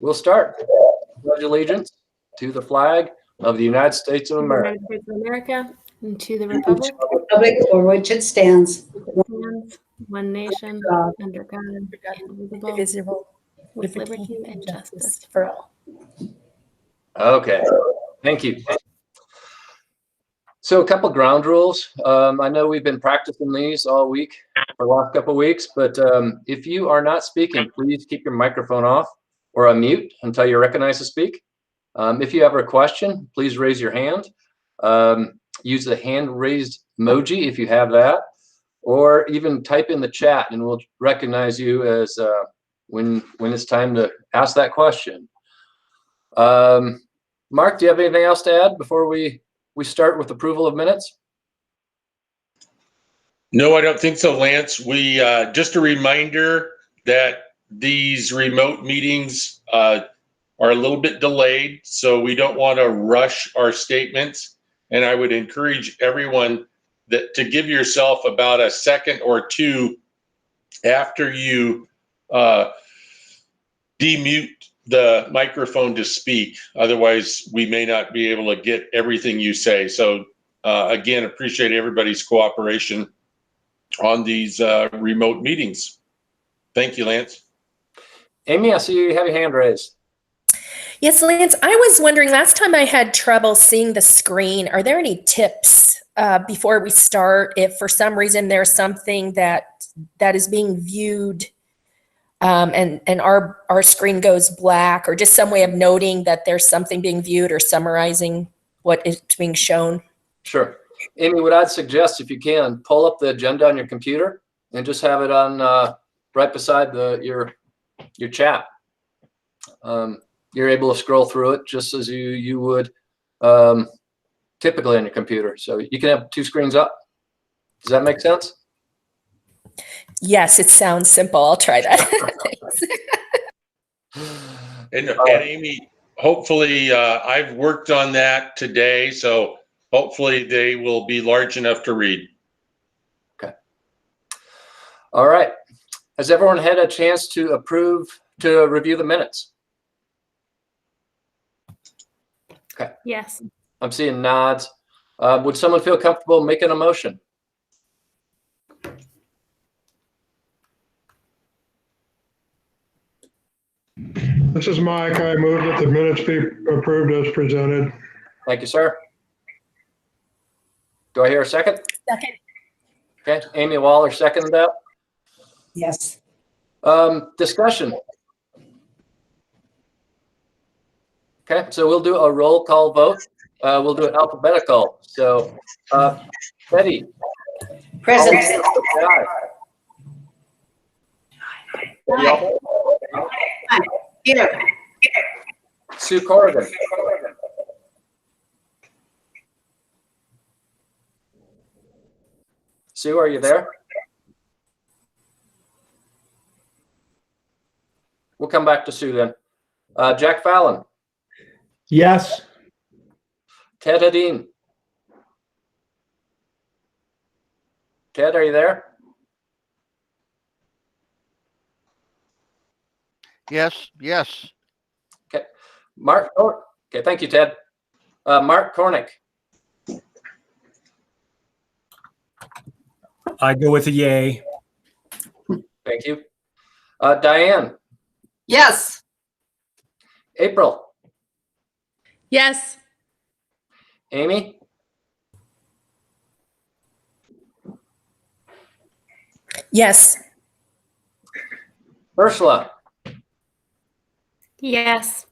We'll start. Pledge allegiance to the flag of the United States of America. United States of America, and to the republic for which it stands, one nation, God, under God, indivisible, indivisible, with liberty and justice. for all. Okay, thank you. So a couple ground rules. I know we've been practicing these all week for the last couple of weeks, but if you are not speaking, please keep your microphone off or on mute until you're recognized to speak. If you have a question, please raise your hand. Use the hand raised emoji if you have that, or even type in the chat and we'll recognize you as when it's time to ask that question. Mark, do you have anything else to add before we start with approval of minutes? No, I don't think so, Lance. We just a reminder that these remote meetings are a little bit delayed, so we don't want to rush our statements. And I would encourage everyone to give yourself about a second or two after you demute the microphone to speak. Otherwise, we may not be able to get everything you say. So again, appreciate everybody's cooperation on these remote meetings. Thank you, Lance. Amy, I see you have your hand raised. Yes, Lance, I was wondering, last time I had trouble seeing the screen. Are there any tips before we start if for some reason there's something that is being viewed and our screen goes black, or just some way of noting that there's something being viewed or summarizing what is being shown? Sure. Amy, what I'd suggest, if you can, pull up the agenda on your computer and just have it on right beside your chat. You're able to scroll through it just as you would typically on your computer. So you can have two screens up. Does that make sense? Yes, it sounds simple. I'll try that. And Amy, hopefully I've worked on that today, so hopefully they will be large enough to read. Okay. All right. Has everyone had a chance to review the minutes? Okay. Yes. I'm seeing nods. Would someone feel comfortable making a motion? This is Mike. I move that the minutes be approved as presented. Thank you, sir. Do I hear a second? Second. Okay, Amy Waller seconded that. Yes. Discussion. Okay, so we'll do a roll call vote. We'll do it alphabetical. So, Betty. Present. Aye. Here. Sue Corrigan. Sue, are you there? We'll come back to Sue then. Jack Fallon. Yes. Ted Hadeen. Ted, are you there? Yes, yes. Okay. Mark. Okay, thank you, Ted. Mark Kornick. I go with a yay. Thank you. Diane. Yes. April. Yes. Amy. Yes. Ursula. Yes.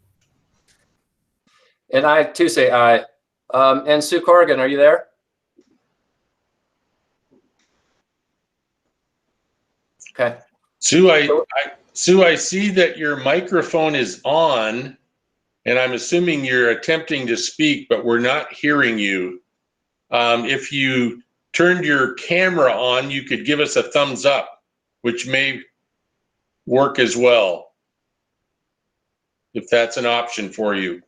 And I too say aye. And Sue Corrigan, are you there? Okay. Sue, I see that your microphone is on, and I'm assuming you're attempting to speak, but we're not hearing you. If you turned your camera on, you could give us a thumbs up, which may work as well, if that's an option for you.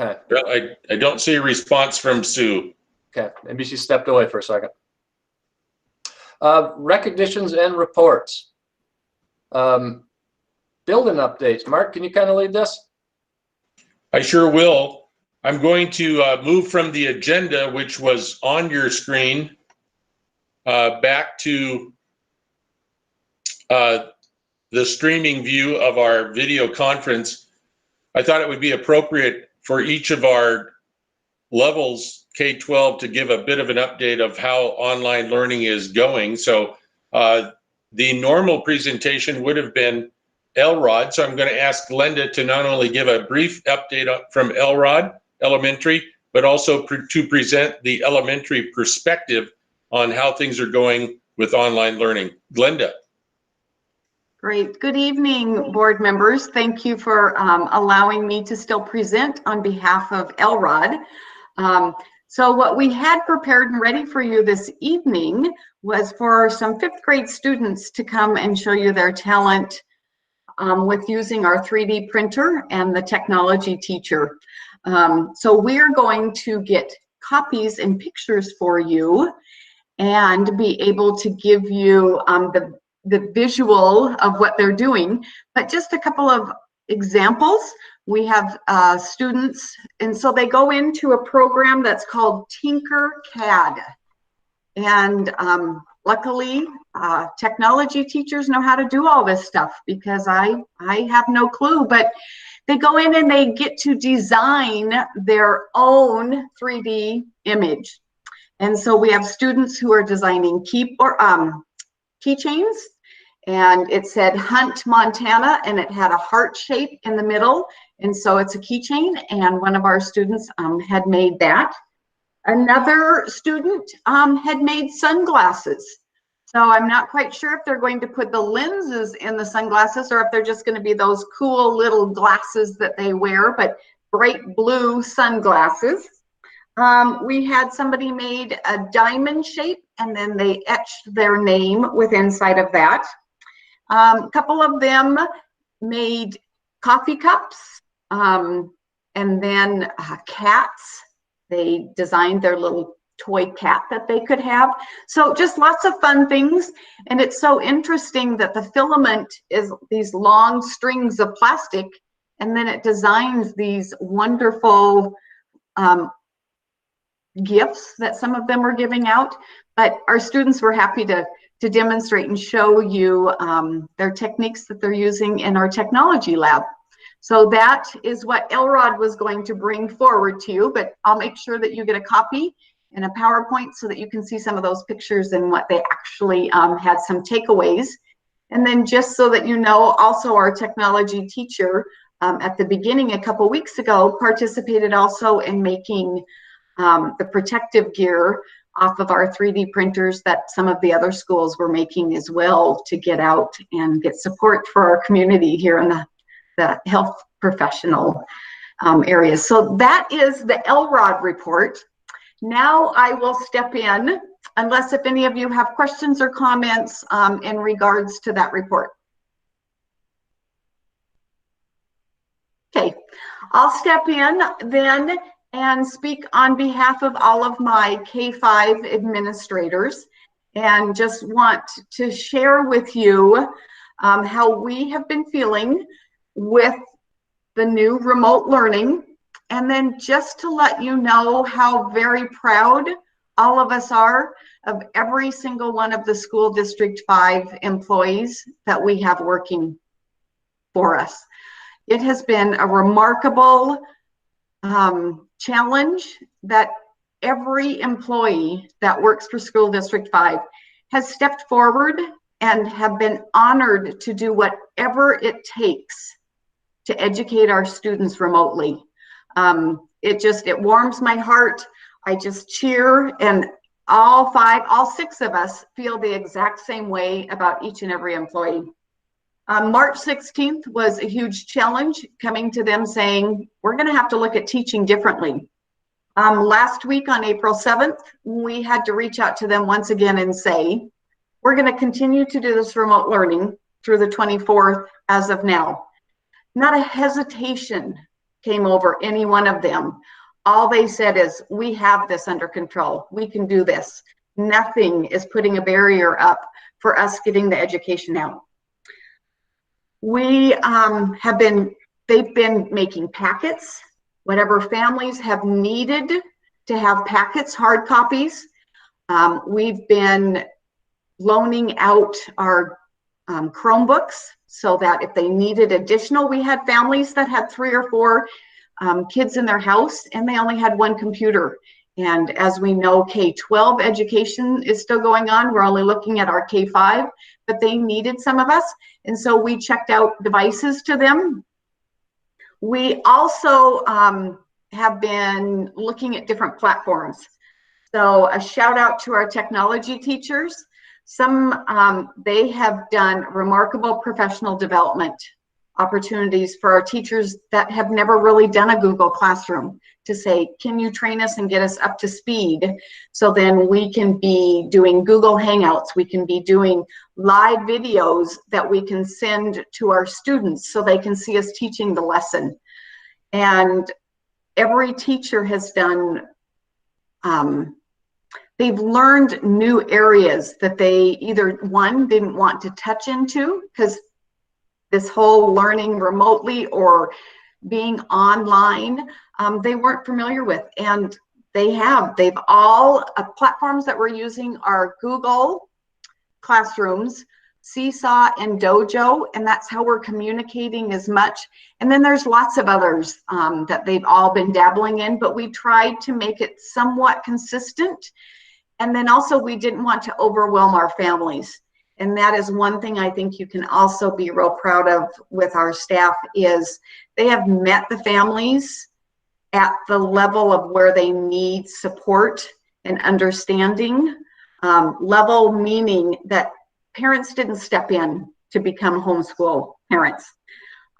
Okay. I don't see a response from Sue. Okay, maybe she stepped away for a second. Recognitions and reports. Building updates. Mark, can you kind of lead this? I sure will. I'm going to move from the agenda, which was on your screen, back to the streaming view of our video conference. I thought it would be appropriate for each of our levels, K-12, to give a bit of an update of how online learning is going. So the normal presentation would have been Elrod. So I'm going to ask Glenda to not only give a brief update from Elrod Elementary, but also to present the elementary perspective on how things are going with online learning. Glenda. Great. Good evening, board members. Thank you for allowing me to still present on behalf of Elrod. So what we had prepared and ready for you this evening was for some 5th grade students to come and show you their talent with using our 3D printer and the technology teacher. So we're going to get copies and pictures for you and be able to give you the visual of what they're doing. But just a couple of examples. We have students, and so they go into a program that's called Tinkercad. And luckily, technology teachers know how to do all this stuff, because I have no clue, but they go in and they get to design their own 3D image. And so we have students who are designing keychains, and it said Hunt, Montana, and it had a heart shape in the middle. And so it's a keychain, and one of our students had made that. Another student had made sunglasses. So I'm not quite sure if they're going to put the lenses in the sunglasses or if they're just going to be those cool little glasses that they wear, but bright blue sunglasses. We had somebody made a diamond shape, and then they etched their name with inside of that. A couple of them made coffee cups, and then cats. They designed their little toy cat that they could have. So just lots of fun things. And it's so interesting that the filament is these long strings of plastic, and then it designs these wonderful gifts that some of them are giving out. But our students were happy to demonstrate and show you their techniques that they're using in our technology lab. So that is what Elrod was going to bring forward to you, but I'll make sure that you get a copy and a PowerPoint so that you can see some of those pictures and what they actually had some takeaways. And then just so that you know, also our technology teacher at the beginning a couple weeks ago participated also in making the protective gear off of our 3D printers that some of the other schools were making as well, to get out and get support for our community here in the health professional areas. So that is the Elrod report. Now I will step in, unless if any of you have questions or comments in regards to that report. Okay, I'll step in then and speak on behalf of all of my K-5 administrators, and just want to share with you how we have been feeling with the new remote learning. And then just to let you know how very proud all of us are of every single one of the School District 5 employees that we have working for us. It has been a remarkable challenge that every employee that works for School District 5 has stepped forward and have been honored to do whatever it takes to educate our students remotely. It warms my heart. I just cheer, and all 6 of us feel the exact same way about each and every employee. March 16th was a huge challenge, coming to them saying, we're gonna have to look at teaching differently. Last week on April 7th, we had to reach out to them once again and say, we're gonna continue to do this remote learning through the 24th as of now. Not a hesitation came over any one of them. all they said is, we have this under control. We can do this. Nothing is putting a barrier up for us getting the education out. We they've been making packets, whatever families have needed to have packets, hard copies. We've been loaning out our Chromebooks so that if they needed additional, we had families that had 3 or 4 kids in their house and they only had 1 computer. And as we know, K-12 education is still going on. We're only looking at our K-5, but they needed some of us. And so we checked out devices to them. We also have been looking at different platforms. So a shout out to our technology teachers. They have done remarkable professional development opportunities for our teachers that have never really done a Google Classroom, to say, can you train us and get us up to speed? So then we can be doing Google Hangouts. We can be doing live videos that we can send to our students so they can see us teaching the lesson. And every teacher has done, they've learned new areas that they either, one, didn't want to touch into, because this whole learning remotely or being online, they weren't familiar with. And they've all platforms that we're using are Google Classrooms, Seesaw, and Dojo, and that's how we're communicating as much. And then there's lots of others that they've all been dabbling in, but we tried to make it somewhat consistent. And then also we didn't want to overwhelm our families. And that is one thing I think you can also be real proud of with our staff, is they have met the families at the level of where they need support and understanding. Level meaning that parents didn't step in to become homeschool parents.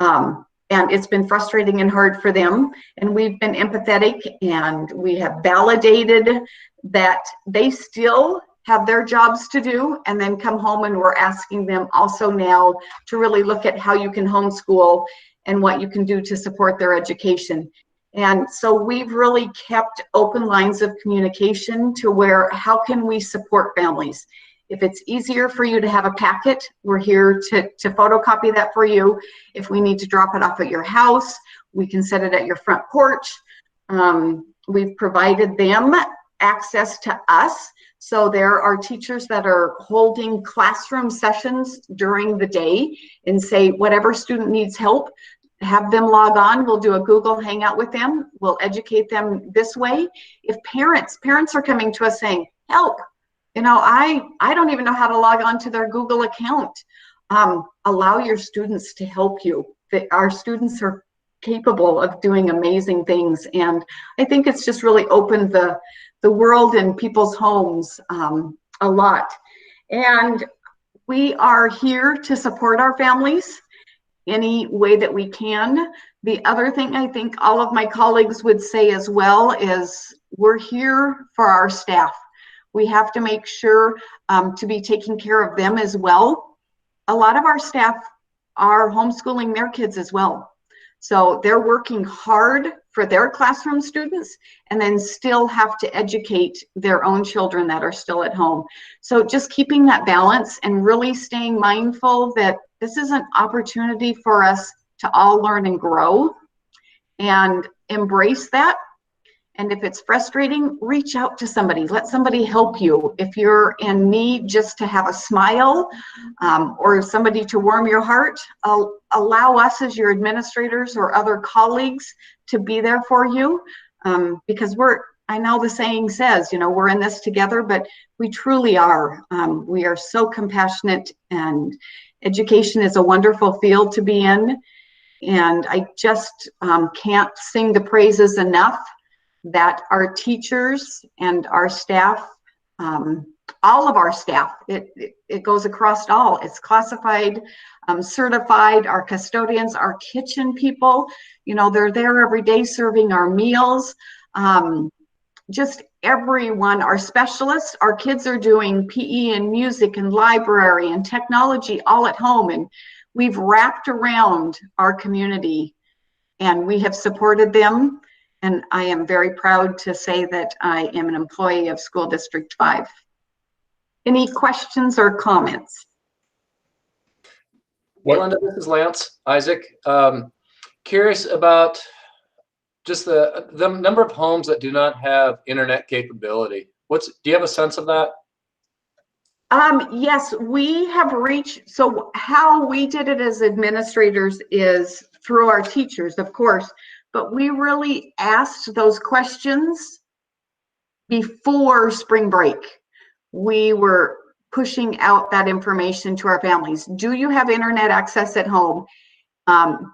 And it's been frustrating and hard for them. And we've been empathetic, and we have validated that they still have their jobs to do, and then come home, and we're asking them also now to really look at how you can homeschool and what you can do to support their education. And so we've really kept open lines of communication to where, how can we support families? If it's easier for you to have a packet, we're here to photocopy that for you. If we need to drop it off at your house, we can set it at your front porch. We've provided them access to us. So there are teachers that are holding classroom sessions during the day and say, whatever student needs help, have them log on. We'll do a Google Hangout with them. We'll educate them this way. If parents are coming to us saying, help, you know, I don't even know how to log on to their Google account. Allow your students to help you. Our students are capable of doing amazing things. And I think it's just really opened the world in people's homes a lot. And we are here to support our families any way that we can. The other thing I think all of my colleagues would say as well is, we're here for our staff. We have to make sure to be taking care of them as well. A lot of our staff are homeschooling their kids as well. So they're working hard for their classroom students and then still have to educate their own children that are still at home. So just keeping that balance and really staying mindful that this is an opportunity for us to all learn and grow, and embrace that. And if it's frustrating, reach out to somebody, let somebody help you. If you're in need just to have a smile or somebody to warm your heart, allow us as your administrators or other colleagues to be there for you, because I know the saying says, you know, we're in this together, but we truly are. We are so compassionate, and education is a wonderful field to be in. And I just can't sing the praises enough that our teachers and our staff, all of our staff, it goes across all. It's classified, certified, our custodians, our kitchen people, you know, they're there every day serving our meals. Just everyone, our specialists, our kids are doing PE and music and library and technology all at home. And we've wrapped around our community, and we have supported them. and I am very proud to say that I am an employee of School District 5. Any questions or comments? Linda, this is Lance Isaac. Curious about just the number of homes that do not have internet capability. Do you have a sense of that? Yes, we have reached, so how we did it as administrators is through our teachers, of course, but we really asked those questions before spring break. We were pushing out that information to our families. Do you have internet access at home?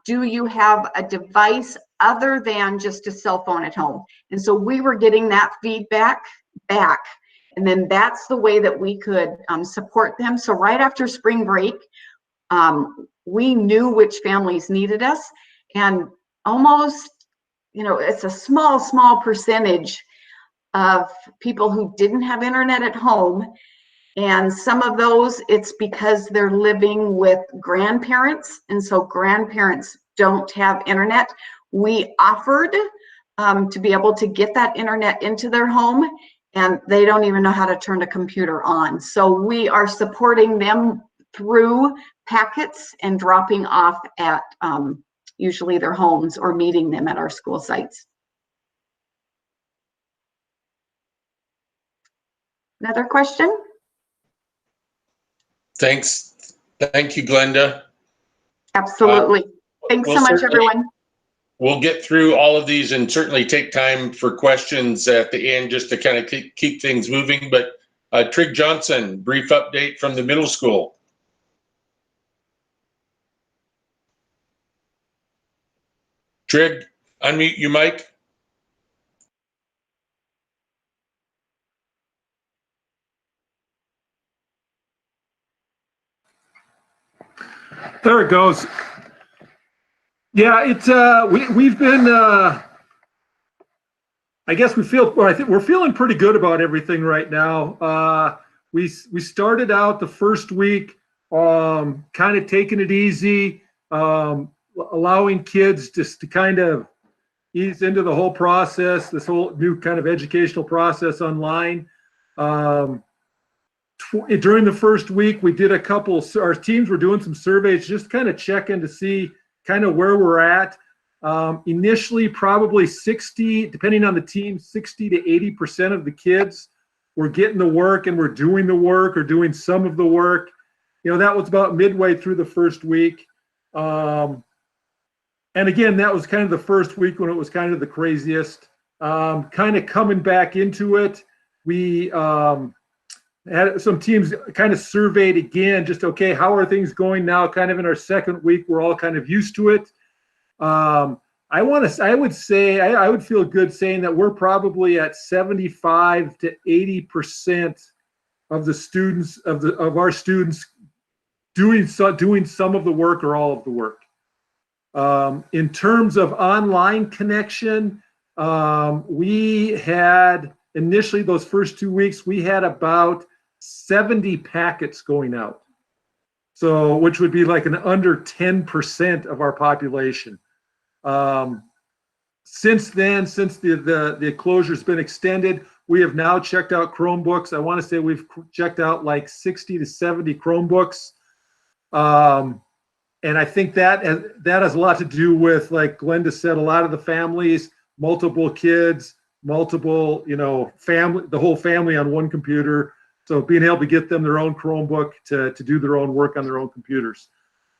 Do you have a device other than just a cell phone at home? And so we were getting that feedback back. And then that's the way that we could support them. So right after spring break, we knew which families needed us. And almost, it's a small percentage of people who didn't have internet at home. And some of those, it's because they're living with grandparents. And so grandparents don't have internet. We offered to be able to get that internet into their home, and they don't even know how to turn a computer on. So we are supporting them through packets and dropping off at usually their homes or meeting them at our school sites. Another question? Thanks. Thank you, Glenda. Absolutely. Thanks so much, everyone. We'll get through all of these and certainly take time for questions at the end just to kind of keep things moving. But Trig Johnson, brief update from the middle school. Trig, unmute your mic. There it goes. Yeah, it's we've been I guess I think we're feeling pretty good about everything right now. We started out the first week kind of taking it easy, allowing kids just to kind of ease into the whole process, this whole new kind of educational process online. During the first week, we did our teams were doing some surveys, just kind of checking to see kind of where we're at. Initially, probably 60, depending on the team, 60 to 80% of the kids were getting the work and were doing the work or doing some of the work. That was about midway through the first week. And again, that was kind of the first week when it was kind of the craziest. Kind of coming back into it, we had some teams kind of surveyed again, just, okay, how are things going now? Kind of in our second week, we're all kind of used to it. I would feel good saying that we're probably at 75 to 80% of the students of our students doing some of the work or all of the work. In terms of online connection, we had initially those first 2 weeks, we had about 70 packets going out. So, which would be like an under 10% of our population. Since then, since the closure's been extended, we have now checked out Chromebooks. I want to say we've checked out like 60 to 70 Chromebooks. And I think that has a lot to do with, like Glenda said, a lot of the families, multiple kids, multiple, family, the whole family on one computer. So being able to get them their own Chromebook to do their own work on their own computers.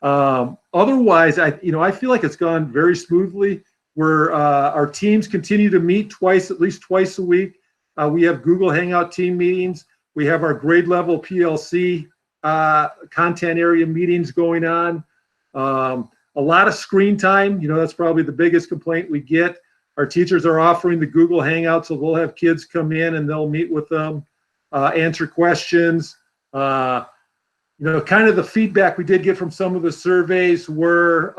Otherwise, I feel like it's gone very smoothly. Our teams continue to meet at least twice a week. We have Google Hangout team meetings. We have our grade level PLC content area meetings going on. A lot of screen time. That's probably the biggest complaint we get. Our teachers are offering the Google Hangout, so we'll have kids come in and they'll meet with them, answer questions. Kind of the feedback we did get from some of the surveys were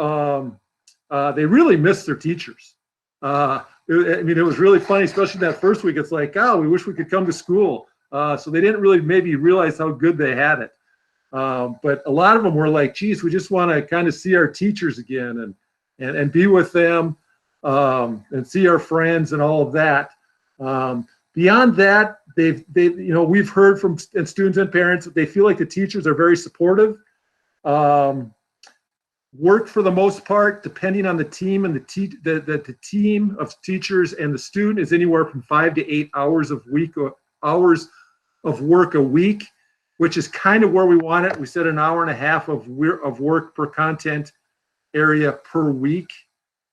they really miss their teachers. It was really funny, especially that first week. It's like, oh, we wish we could come to school. So they didn't really maybe realize how good they had it. But a lot of them were like, geez, we just want to kind of see our teachers again and be with them. and see our friends and all of that. Beyond that, we've heard from students and parents that they feel like the teachers are very supportive. Work for the most part, depending on the team and the team of teachers and the student, is anywhere from 5 to 8 hours of work a week, which is kind of where we want it. We said an hour and a half of work per content area per week.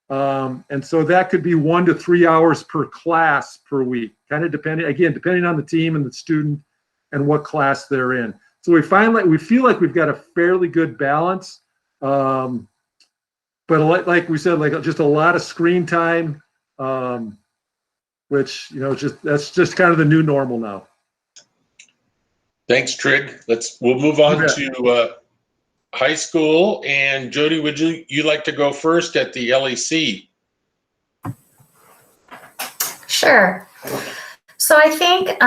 And so that could be 1 to 3 hours per class per week, kind of depending on the team and the student and what class they're in. So we feel like we've got a fairly good balance. But like we said, like just a lot of screen time, which, that's just kind of the new normal now. Thanks, Trig. We'll move on to high school. And Jody, would you like to go first at the LEC? Sure. So I think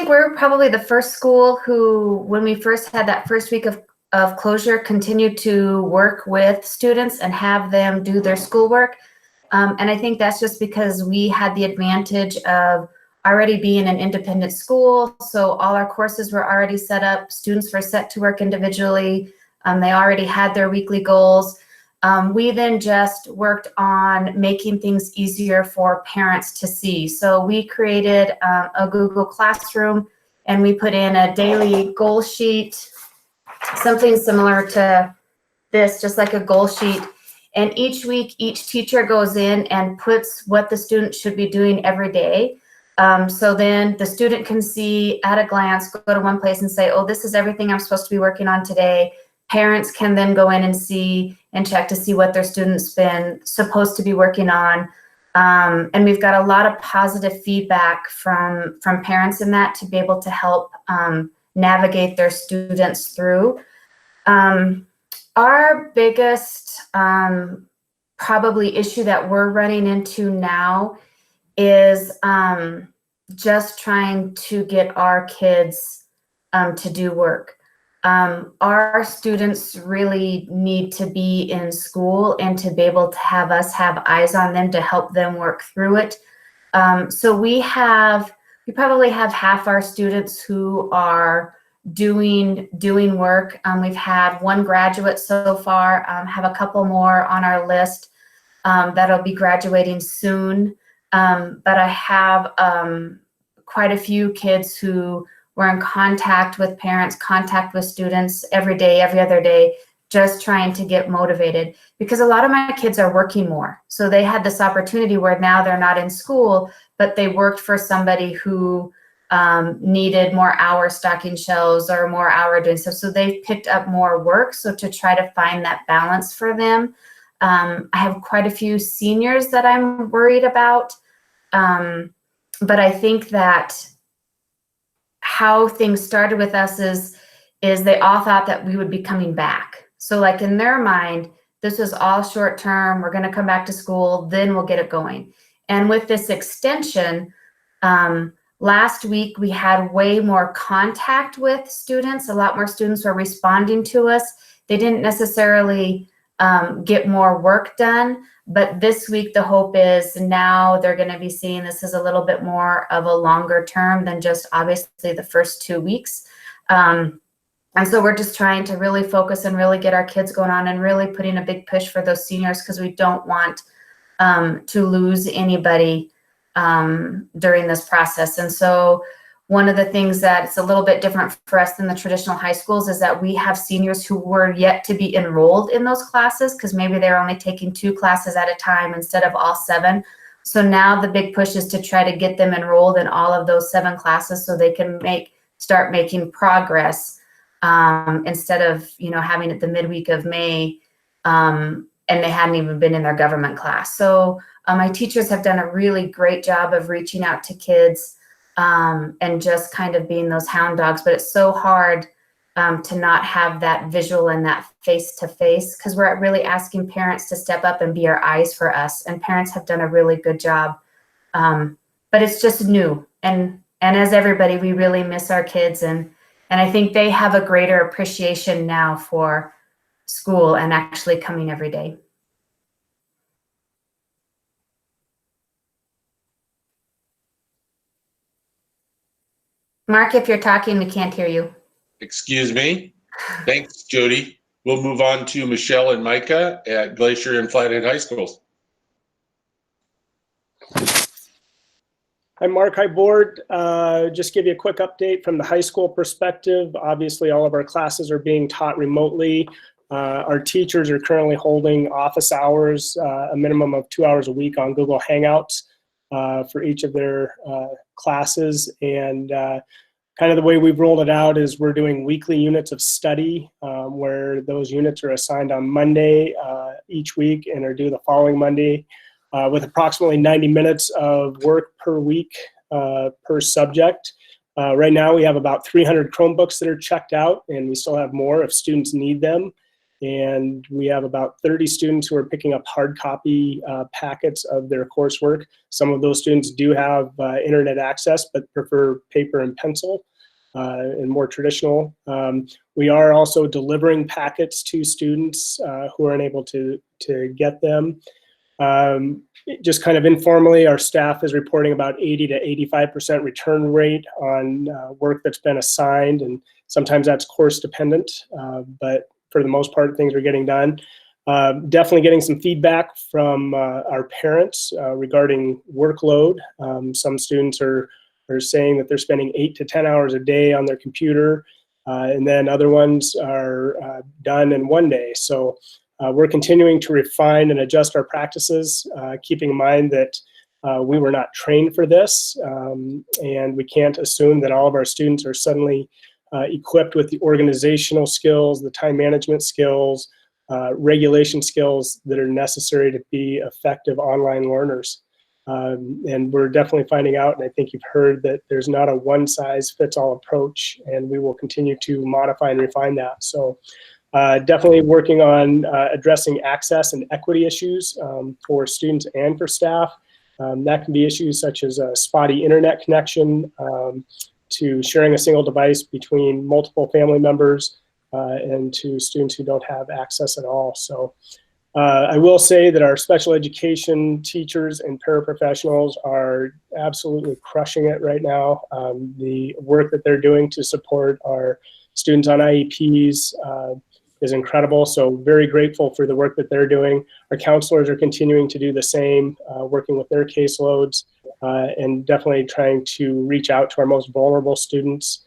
we're probably the first school who, when we first had that first week of closure, continued to work with students and have them do their schoolwork. And I think that's just because we had the advantage of already being an independent school. So all our courses were already set up. Students were set to work individually. They already had their weekly goals. We then just worked on making things easier for parents to see. So we created a Google Classroom, and we put in a daily goal sheet, something similar to this, just like a goal sheet. And each week, each teacher goes in and puts what the student should be doing every day. So then the student can see at a glance, go to one place and say, oh, this is everything I'm supposed to be working on today. Parents can then go in and see and check to see what their student's been supposed to be working on. And we've got a lot of positive feedback from parents in that to be able to help navigate their students through. Our biggest probably issue that we're running into now is just trying to get our kids to do work. Our students really need to be in school and to be able to have us have eyes on them to help them work through it. So we probably have half our students who are doing work. We've had one graduate so far, have a couple more on our list that'll be graduating soon. But I have quite a few kids who were in contact with parents, contact with students every day, every other day, just trying to get motivated, because a lot of my kids are working more. So they had this opportunity where now they're not in school, but they worked for somebody who needed more hours stocking shelves or more hour doing stuff. So they picked up more work. So to try to find that balance for them, I have quite a few seniors that I'm worried about. But I think that how things started with us is they all thought that we would be coming back. So like in their mind, this was all short term. We're going to come back to school, then we'll get it going. And with this extension, last week we had way more contact with students. A lot more students were responding to us. They didn't necessarily get more work done, but this week the hope is now they're going to be seeing this as a little bit more of a longer term than just obviously the first 2 weeks. And so we're just trying to really focus and really get our kids going on and really putting a big push for those seniors, because we don't want to lose anybody during this process. And so one of the things that's a little bit different for us than the traditional high schools is that we have seniors who were yet to be enrolled in those classes, because maybe they're only taking 2 classes at a time instead of all 7. So now the big push is to try to get them enrolled in all of those 7 classes so they can start making progress instead of having it the midweek of May and they hadn't even been in their government class. So my teachers have done a really great job of reaching out to kids and just kind of being those hound dogs, but it's so hard to not have that visual and that face-to-face, because we're really asking parents to step up and be our eyes for us, and parents have done a really good job. But it's just new, and as everybody, we really miss our kids, and I think they have a greater appreciation now for school and actually coming every day. Mark, if you're talking, we can't hear you. Excuse me. Thanks, Jody. We'll move on to Michelle and Micah at Glacier and Flathead High Schools. Hi, Mark. Hi, board. Just give you a quick update from the high school perspective. Obviously, all of our classes are being taught remotely. Our teachers are currently holding office hours, a minimum of 2 hours a week on Google Hangouts for each of their classes. And kind of the way we've rolled it out is we're doing weekly units of study where those units are assigned on Monday each week and are due the following Monday. With approximately 90 minutes of work per week per subject. Right now we have about 300 Chromebooks that are checked out, and we still have more if students need them. And we have about 30 students who are picking up hard copy packets of their coursework. Some of those students do have internet access, but prefer paper and pencil and more traditional. We are also delivering packets to students who are unable to get them. Just kind of informally, our staff is reporting about 80 to 85% return rate on work that's been assigned, and sometimes that's course dependent, but for the most part, things are getting done. Definitely getting some feedback from our parents regarding workload. Some students are saying that they're spending 8 to 10 hours a day on their computer, and then other ones are done in one day. So we're continuing to refine and adjust our practices, keeping in mind that we were not trained for this, and we can't assume that all of our students are suddenly equipped with the organizational skills, the time management skills, regulation skills that are necessary to be effective online learners. And we're definitely finding out, and I think you've heard, that there's not a one-size-fits-all approach, and we will continue to modify and refine that. So definitely working on addressing access and equity issues for students and for staff. That can be issues such as a spotty internet connection, to sharing a single device between multiple family members, and to students who don't have access at all. So I will say that our special education teachers and paraprofessionals are absolutely crushing it right now. The work that they're doing to support our students on IEPs is incredible. So very grateful for the work that they're doing. Our counselors are continuing to do the same, working with their caseloads, and definitely trying to reach out to our most vulnerable students.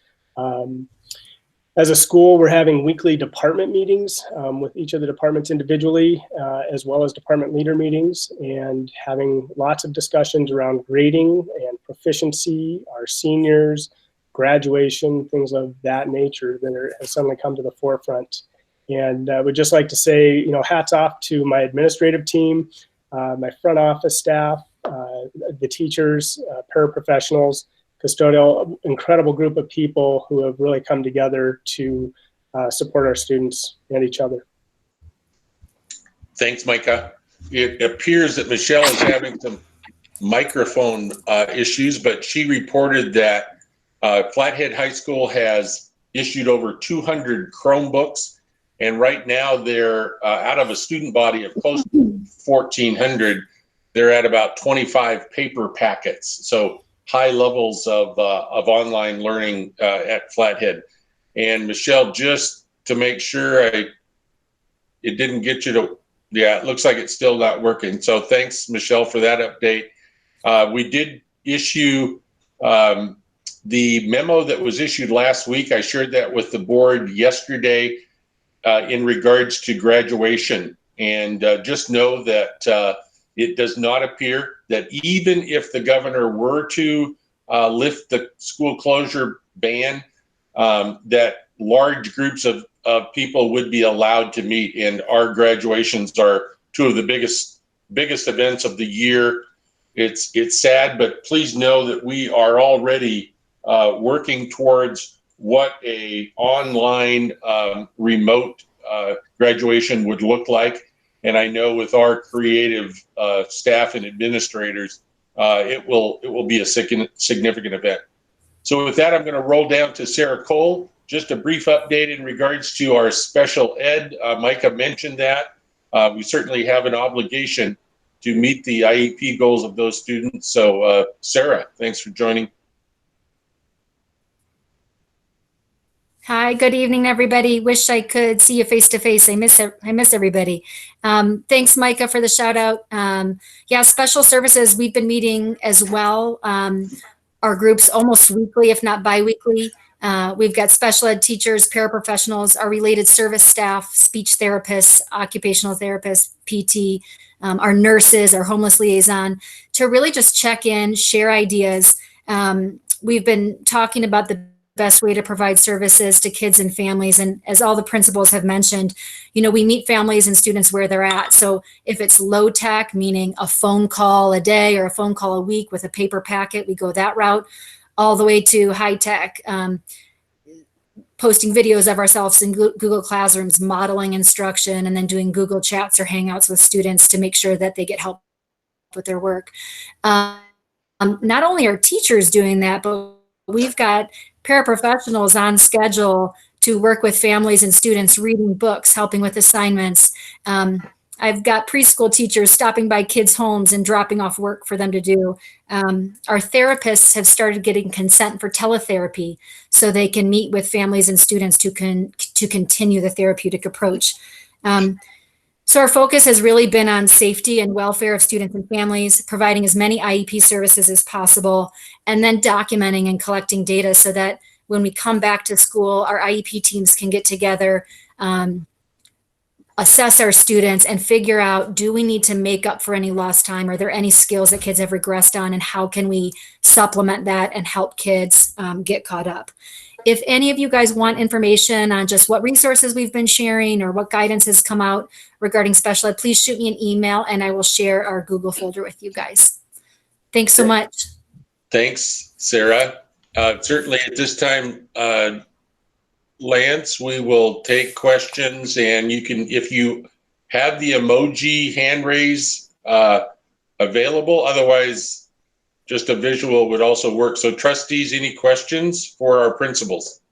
As a school, we're having weekly department meetings with each of the departments individually, as well as department leader meetings, and having lots of discussions around grading and proficiency, our seniors, graduation, things of that nature that have suddenly come to the forefront. And I would just like to say, you know, hats off to my administrative team, my front office staff, the teachers, paraprofessionals, custodial, incredible group of people who have really come together to support our students and each other. Thanks, Micah. It appears that Michelle is having some microphone issues, but she reported that Flathead High School has issued over 200 Chromebooks. And right now they're out of a student body of close to 1,400. They're at about 25 paper packets. So high levels of online learning at Flathead. And Michelle, just to make sure it didn't get you to, yeah, it looks like it's still not working. So thanks, Michelle, for that update. We did issue the memo that was issued last week. I shared that with the board yesterday in regards to graduation. And just know that it does not appear that even if the governor were to lift the school closure ban, that large groups of people would be allowed to meet. And our graduations are two of the biggest events of the year. It's sad, but please know that we are already working towards what a online remote graduation would look like. And I know with our creative staff and administrators, it will be a significant event. So with that, I'm going to roll down to Sarah Cole. Just a brief update in regards to our special ed. Micah mentioned that. We certainly have an obligation to meet the IEP goals of those students. So Sarah, thanks for joining. Hi, good evening, everybody. Wish I could see you face to face. I miss everybody. Thanks, Micah, for the shout out. Yeah, special services, we've been meeting as well. Our groups almost weekly, if not bi-weekly. We've got special ed teachers, paraprofessionals, our related service staff, speech therapists, occupational therapists, PT, our nurses, our homeless liaison, to really just check in, share ideas. We've been talking about the best way to provide services to kids and families. And as all the principals have mentioned, we meet families and students where they're at. So if it's low tech, meaning a phone call a day or a phone call a week with a paper packet, we go that route, all the way to high tech, posting videos of ourselves in Google Classrooms, modeling instruction, and then doing Google Chats or Hangouts with students to make sure that they get help with their work. Not only are teachers doing that, but we've got paraprofessionals on schedule to work with families and students, reading books, helping with assignments. I've got preschool teachers stopping by kids' homes and dropping off work for them to do. Our therapists have started getting consent for teletherapy so they can meet with families and students to continue the therapeutic approach. So our focus has really been on safety and welfare of students and families, providing as many IEP services as possible, and then documenting and collecting data so that when we come back to school, our IEP teams can get together, assess our students, and figure out, do we need to make up for any lost time? Are there any skills that kids have regressed on, and how can we supplement that and help kids get caught up? If any of you guys want information on just what resources we've been sharing or what guidance has come out regarding special ed, please shoot me an email and I will share our Google folder with you guys. Thanks so much. Thanks, Sarah. Certainly at this time, Lance, we will take questions, and you can, if you have the emoji hand raise available, otherwise just a visual would also work. So trustees, any questions for our principals?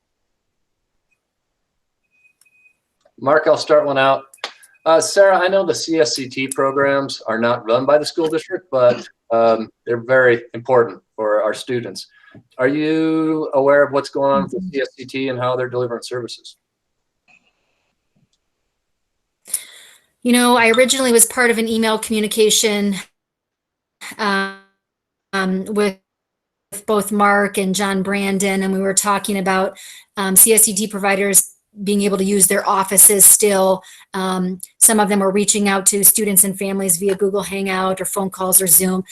Mark, I'll start one out. Sarah, I know the CSCT programs are not run by the school district, but they're very important for our students. Are you aware of what's going on with the CSCT and how they're delivering services? I originally was part of an email communication with both Mark and John Brandon, and we were talking about CSCT providers being able to use their offices still. Some of them were reaching out to students and families via Google Hangout or phone calls or Zoom.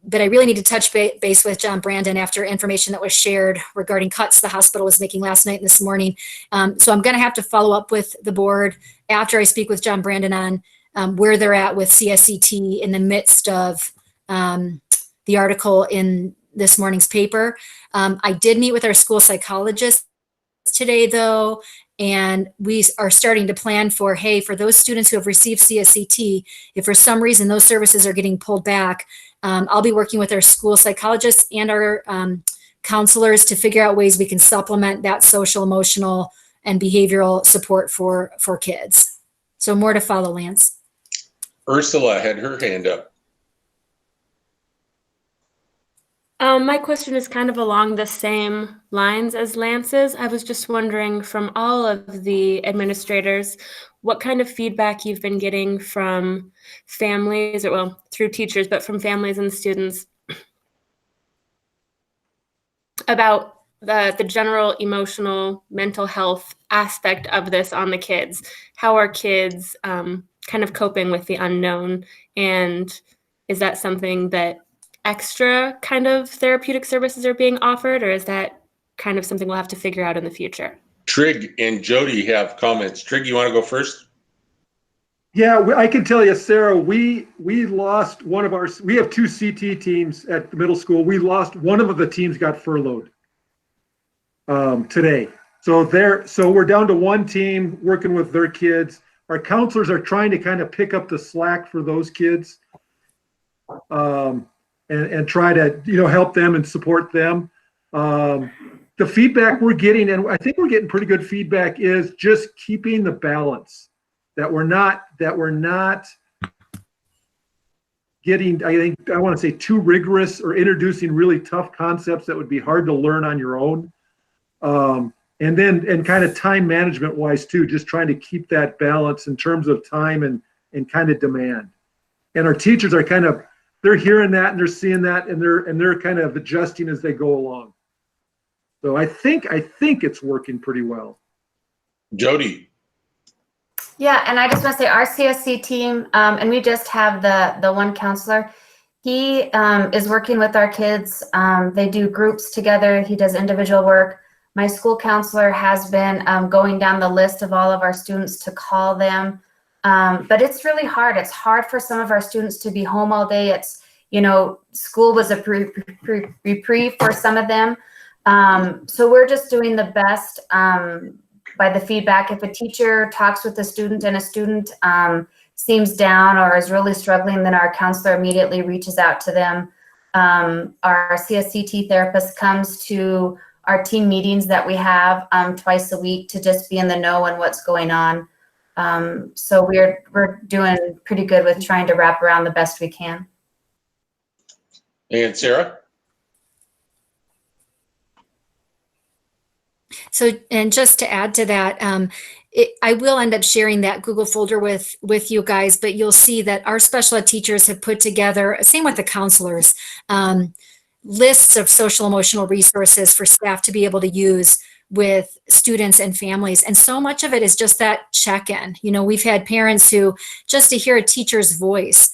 But I really need to touch base with John Brandon after information that was shared regarding cuts the hospital was making last night and this morning. So I'm going to have to follow up with the board after I speak with John Brandon on where they're at with CSCT in the midst of the article in this morning's paper. I did meet with our school psychologist today, though, and we are starting to plan for, hey, for those students who have received CSCT, if for some reason those services are getting pulled back, I'll be working with our school psychologists and our counselors to figure out ways we can supplement that social, emotional, and behavioral support for kids. So more to follow, Lance. Ursula had her hand up. My question is kind of along the same lines as Lance's. I was just wondering, from all of the administrators, what kind of feedback you've been getting from families, or well, through teachers, but from families and students about the general emotional, mental health aspect of this on the kids. How are kids kind of coping with the unknown? And is that something that extra kind of therapeutic services are being offered, or is that kind of something we'll have to figure out in the future? Trig and Jody have comments. Trig, you want to go first? Yeah, I can tell you, Sarah, we lost one of our, we have two CT teams at the middle school. We lost one of the teams got furloughed today. So we're down to one team working with their kids. Our counselors are trying to kind of pick up the slack for those kids and try to, help them and support them. The feedback we're getting, and I think we're getting pretty good feedback, is just keeping the balance. That we're not getting, I want to say, too rigorous or introducing really tough concepts that would be hard to learn on your own. And kind of time management wise too, just trying to keep that balance in terms of time and kind of demand. And our teachers are kind of, they're hearing that and they're seeing that and they're kind of adjusting as they go along. So I think it's working pretty well. Jody. Yeah, and I just want to say our CSC team, and we just have the one counselor. He is working with our kids. They do groups together. He does individual work. My school counselor has been going down the list of all of our students to call them. But it's really hard. It's hard for some of our students to be home all day. It's, you know, school was a reprieve for some of them. So we're just doing the best by the feedback. If a teacher talks with a student and a student seems down or is really struggling, then our counselor immediately reaches out to them. Our CSCT therapist comes to our team meetings that we have twice a week to just be in the know on what's going on. So we're doing pretty good with trying to wrap around the best we can. And Sarah? So, and just to add to that, I will end up sharing that Google folder with you guys, but you'll see that our special ed teachers have put together, same with the counselors, lists of social emotional resources for staff to be able to use with students and families. And so much of it is just that check-in. You know, we've had parents who, just to hear a teacher's voice,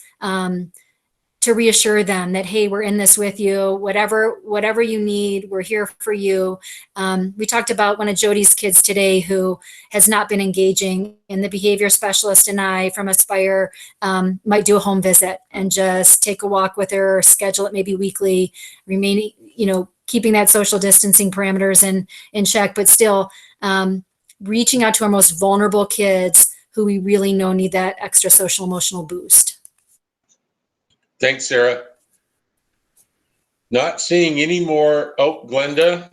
to reassure them that, hey, we're in this with you, whatever you need, we're here for you. We talked about one of Jody's kids today who has not been engaging, and the behavior specialist and I from Aspire might do a home visit and just take a walk with her, schedule it maybe weekly, remaining, you know, keeping that social distancing parameters in check, but still reaching out to our most vulnerable kids who we really know need that extra social emotional boost. Thanks, Sarah. Not seeing any more. Oh, Glenda.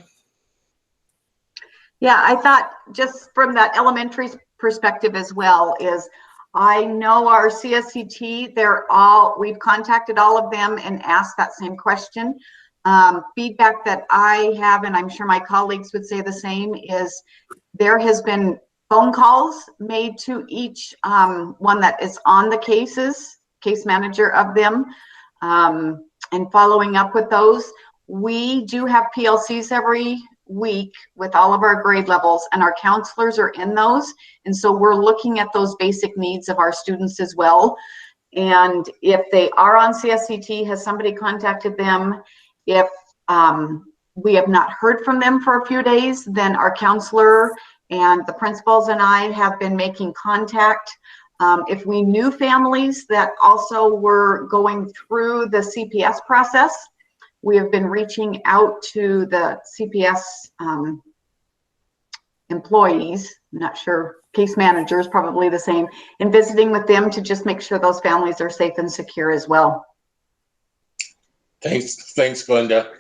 Yeah, I thought just from that elementary perspective as well is I know our CSCT, we've contacted all of them and asked that same question. Feedback that I have, and I'm sure my colleagues would say the same, is there has been phone calls made to each one that is on the case manager of them, and following up with those. We do have PLCs every week with all of our grade levels, and our counselors are in those. And so we're looking at those basic needs of our students as well. And if they are on CSCT, has somebody contacted them? If we have not heard from them for a few days, then our counselor and the principals and I have been making contact. If we knew families that also were going through the CPS process, we have been reaching out to the CPS employees, I'm not sure, case managers, probably the same, and visiting with them to just make sure those families are safe and secure as well. Thanks, Glenda.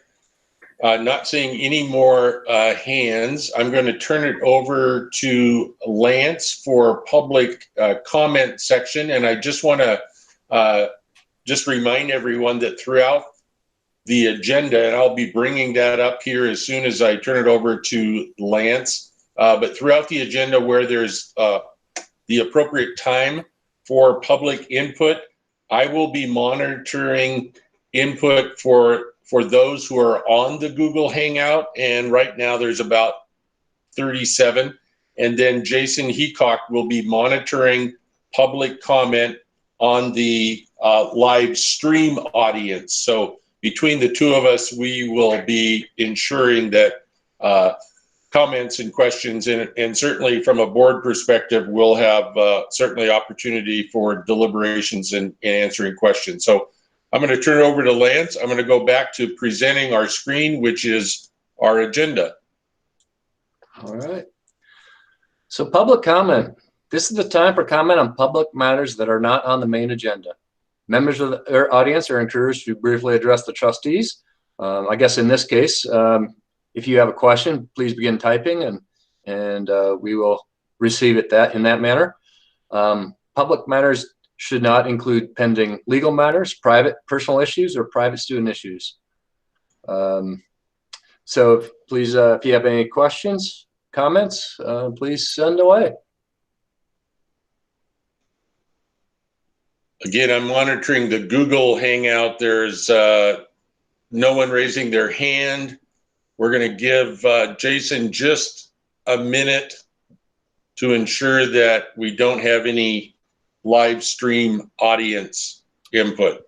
Not seeing any more hands. I'm going to turn it over to Lance for public comment section. And I just want to just remind everyone that throughout the agenda, and I'll be bringing that up here as soon as I turn it over to Lance, but throughout the agenda where there's the appropriate time for public input, I will be monitoring input for those who are on the Google Hangout, and right now there's about 37. And then Jason Heacock will be monitoring public comment on the live stream audience. So between the two of us, we will be ensuring that comments and questions, and certainly from a board perspective, we'll have certainly opportunity for deliberations and answering questions. So I'm going to turn it over to Lance. I'm going to go back to presenting our screen, which is our agenda. All right. So public comment. This is the time for comment on public matters that are not on the main agenda. Members of the audience are encouraged to briefly address the trustees. I guess in this case, if you have a question, please begin typing, and we will receive it in that manner. Public matters should not include pending legal matters, private personal issues, or private student issues. So please, if you have any questions, comments, please send away. Again, I'm monitoring the Google Hangout. There's no one raising their hand. We're going to give Jason just a minute to ensure that we don't have any live stream audience input.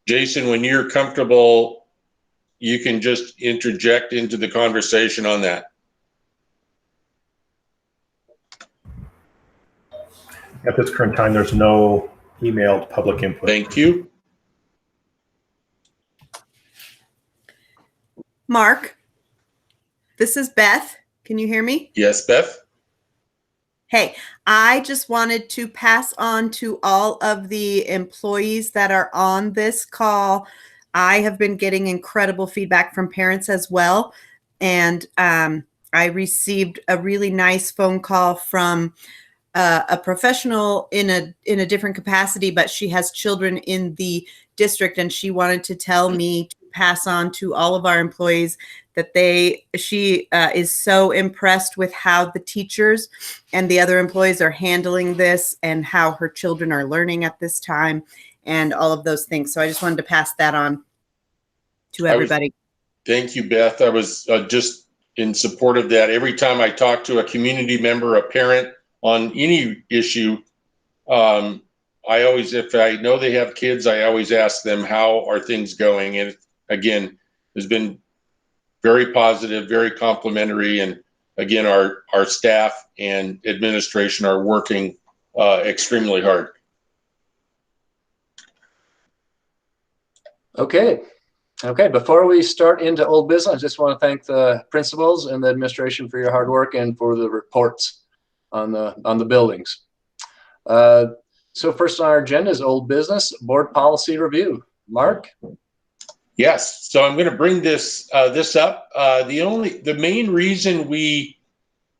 Jason, when you're comfortable, you can just interject into the conversation on that. At this current time, there's no emailed public input. Thank you. Mark, this is Beth. Can you hear me? Yes, Beth. Hey, I just wanted to pass on to all of the employees that are on this call. I have been getting incredible feedback from parents as well. And I received a really nice phone call from a professional in a different capacity, but she has children in the district, and she wanted to tell me to pass on to all of our employees that she is so impressed with how the teachers and the other employees are handling this and how her children are learning at this time and all of those things. So I just wanted to pass that on to everybody. Thank you, Beth. I was just in support of that. Every time I talk to a community member, a parent on any issue, I always, if I know they have kids, I always ask them, how are things going? And again, has been very positive, very complimentary. And again, our staff and administration are working extremely hard. Okay. Okay, before we start into old business, I just want to thank the principals and the administration for your hard work and for the reports on the buildings. So first on our agenda is old business, board policy review. Mark? Yes, so I'm going to bring this up. The main reason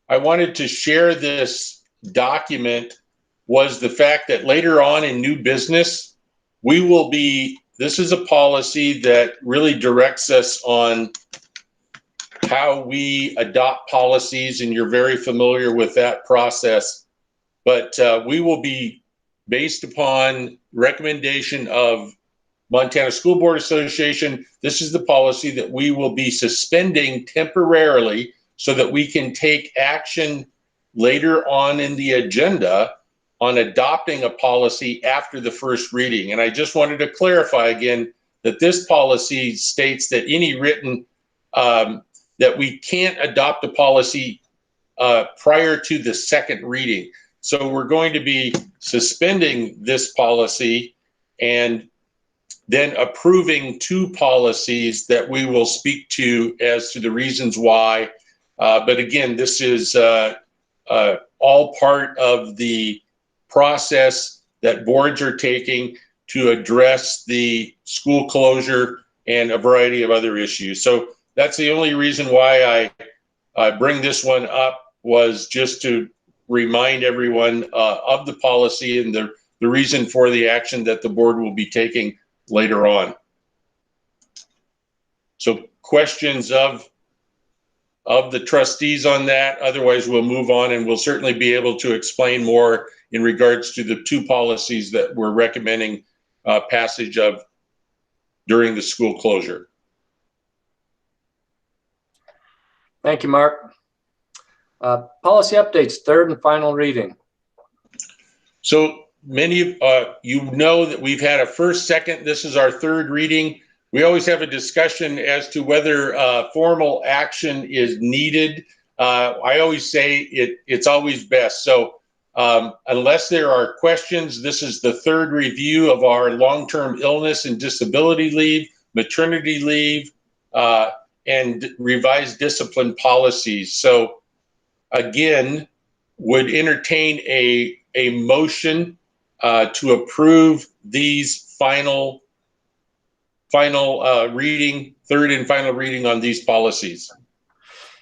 I wanted to share this document was the fact that later on in new business, this is a policy that really directs us on how we adopt policies, and you're very familiar with that process. But we will be based upon recommendation of Montana School Board Association. This is the policy that we will be suspending temporarily so that we can take action later on in the agenda on adopting a policy after the first reading. And I just wanted to clarify again that this policy states that any written, that we can't adopt a policy prior to the second reading. So we're going to be suspending this policy and then approving two policies that we will speak to as to the reasons why. But again, this is all part of the process that boards are taking to address the school closure and a variety of other issues. So that's the only reason why I bring this one up, was just to remind everyone of the policy and the reason for the action that the board will be taking later on. So questions of the trustees on that? Otherwise, we'll move on, and we'll certainly be able to explain more in regards to the two policies that we're recommending passage of during the school closure. Thank you, Mark. Policy updates, third and final reading. So many of you know that we've had a first, second, this is our third reading. We always have a discussion as to whether formal action is needed. I always say it's always best. So unless there are questions, this is the third review of our long-term illness and disability leave, maternity leave, and revised discipline policies. So again, would entertain a motion to approve these final reading, third and final reading on these policies.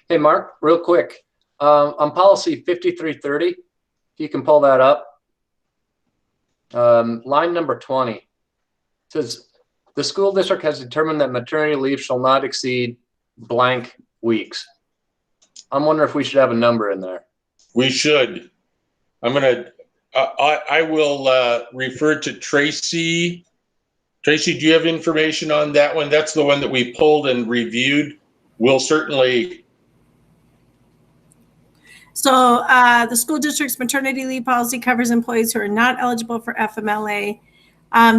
Hey, Mark, real quick, on policy 5330, if you can pull that up, line number 20, it says, the school district has determined that maternity leave shall not exceed blank weeks. I'm wondering if we should have a number in there. We should. I will refer to Tracy. Tracy, do you have information on that one? That's the one that we pulled and reviewed. We'll certainly. So the school district's maternity leave policy covers employees who are not eligible for FMLA.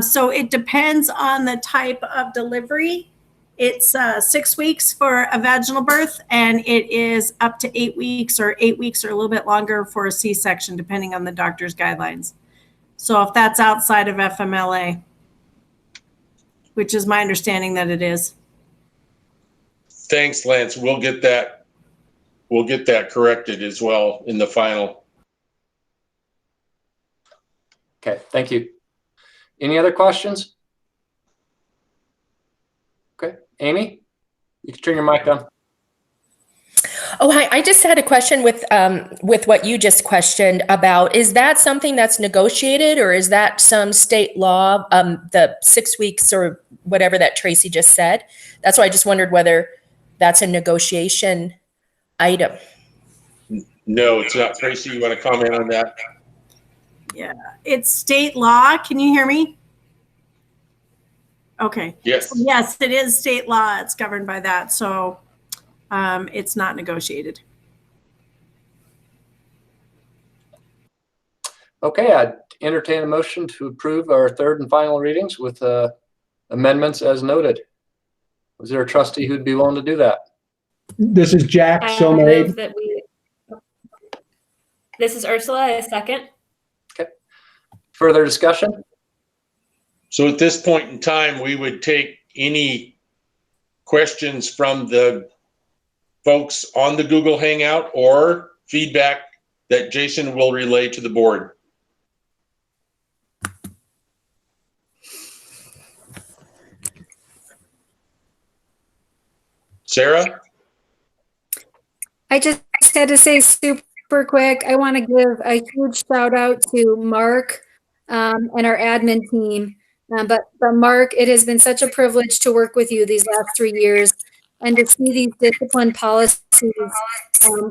So it depends on the type of delivery. It's 6 weeks for a vaginal birth, and it is up to 8 weeks or 8 weeks or a little bit longer for a C-section, depending on the doctor's guidelines. So if that's outside of FMLA, which is my understanding that it is. Thanks, Lance. We'll get that corrected as well in the final. Okay, thank you. Any other questions? Okay, Amy, you can turn your mic on. Oh, hi. I just had a question with what you just questioned about. Is that something that's negotiated, or is that some state law, the 6 weeks or whatever that Tracy just said? That's why I just wondered whether that's a negotiation item. No, it's not. Tracy, you want to comment on that? Yeah, it's state law. Can you hear me? Okay. Yes. Yes, it is state law. It's governed by that. So it's not negotiated. Okay, I'd entertain a motion to approve our third and final readings with amendments as noted. Was there a trustee who'd be willing to do that? This is Jack, I so move made. that this is Ursula, a second. Okay. Further discussion? So at this point in time, we would take any questions from the folks on the Google Hangout or feedback that Jason will relay to the board. Sarah? I just had to say super quick, I want to give a huge shout out to Mark and our admin team. But Mark, it has been such a privilege to work with you these last 3 years and to see these discipline policies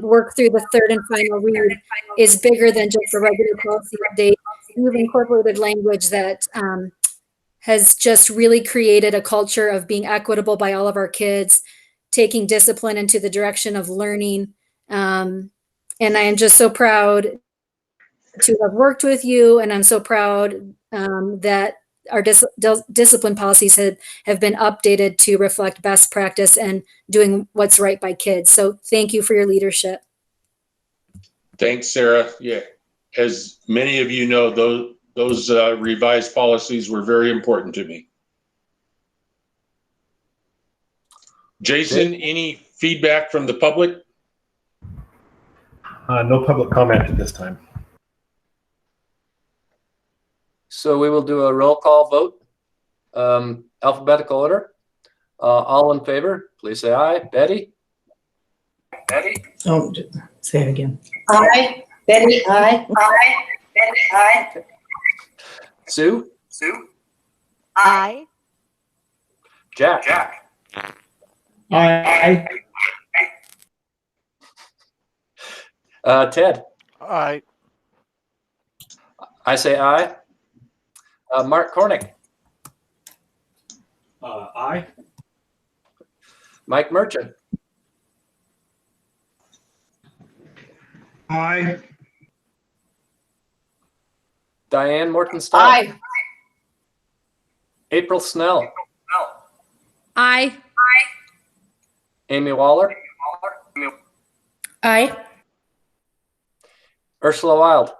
work through the third and final read is bigger than just a regular policy update. You've incorporated language that has just really created a culture of being equitable by all of our kids, taking discipline into the direction of learning. And I am just so proud to have worked with you, and I'm so proud that our discipline policies have been updated to reflect best practice and doing what's right by kids. So thank you for your leadership. Thanks, Sarah. Yeah, as many of you know, those revised policies were very important to me. Jason, any feedback from the public? No public comment at this time. So we will do a roll call vote, alphabetical order. All in favor, please say aye. Betty? Betty? Oh, say it again. Aye. Betty, aye. Aye. Betty, aye. Sue? Sue? Aye. Jack? Jack? Aye. Ted? Aye. I say aye. Mark Cornick? Aye. Mike Merchant? Aye. Diane Morton-Stahl? Aye. April Snell? Aye. Amy Waller? Aye. Ursula Wild?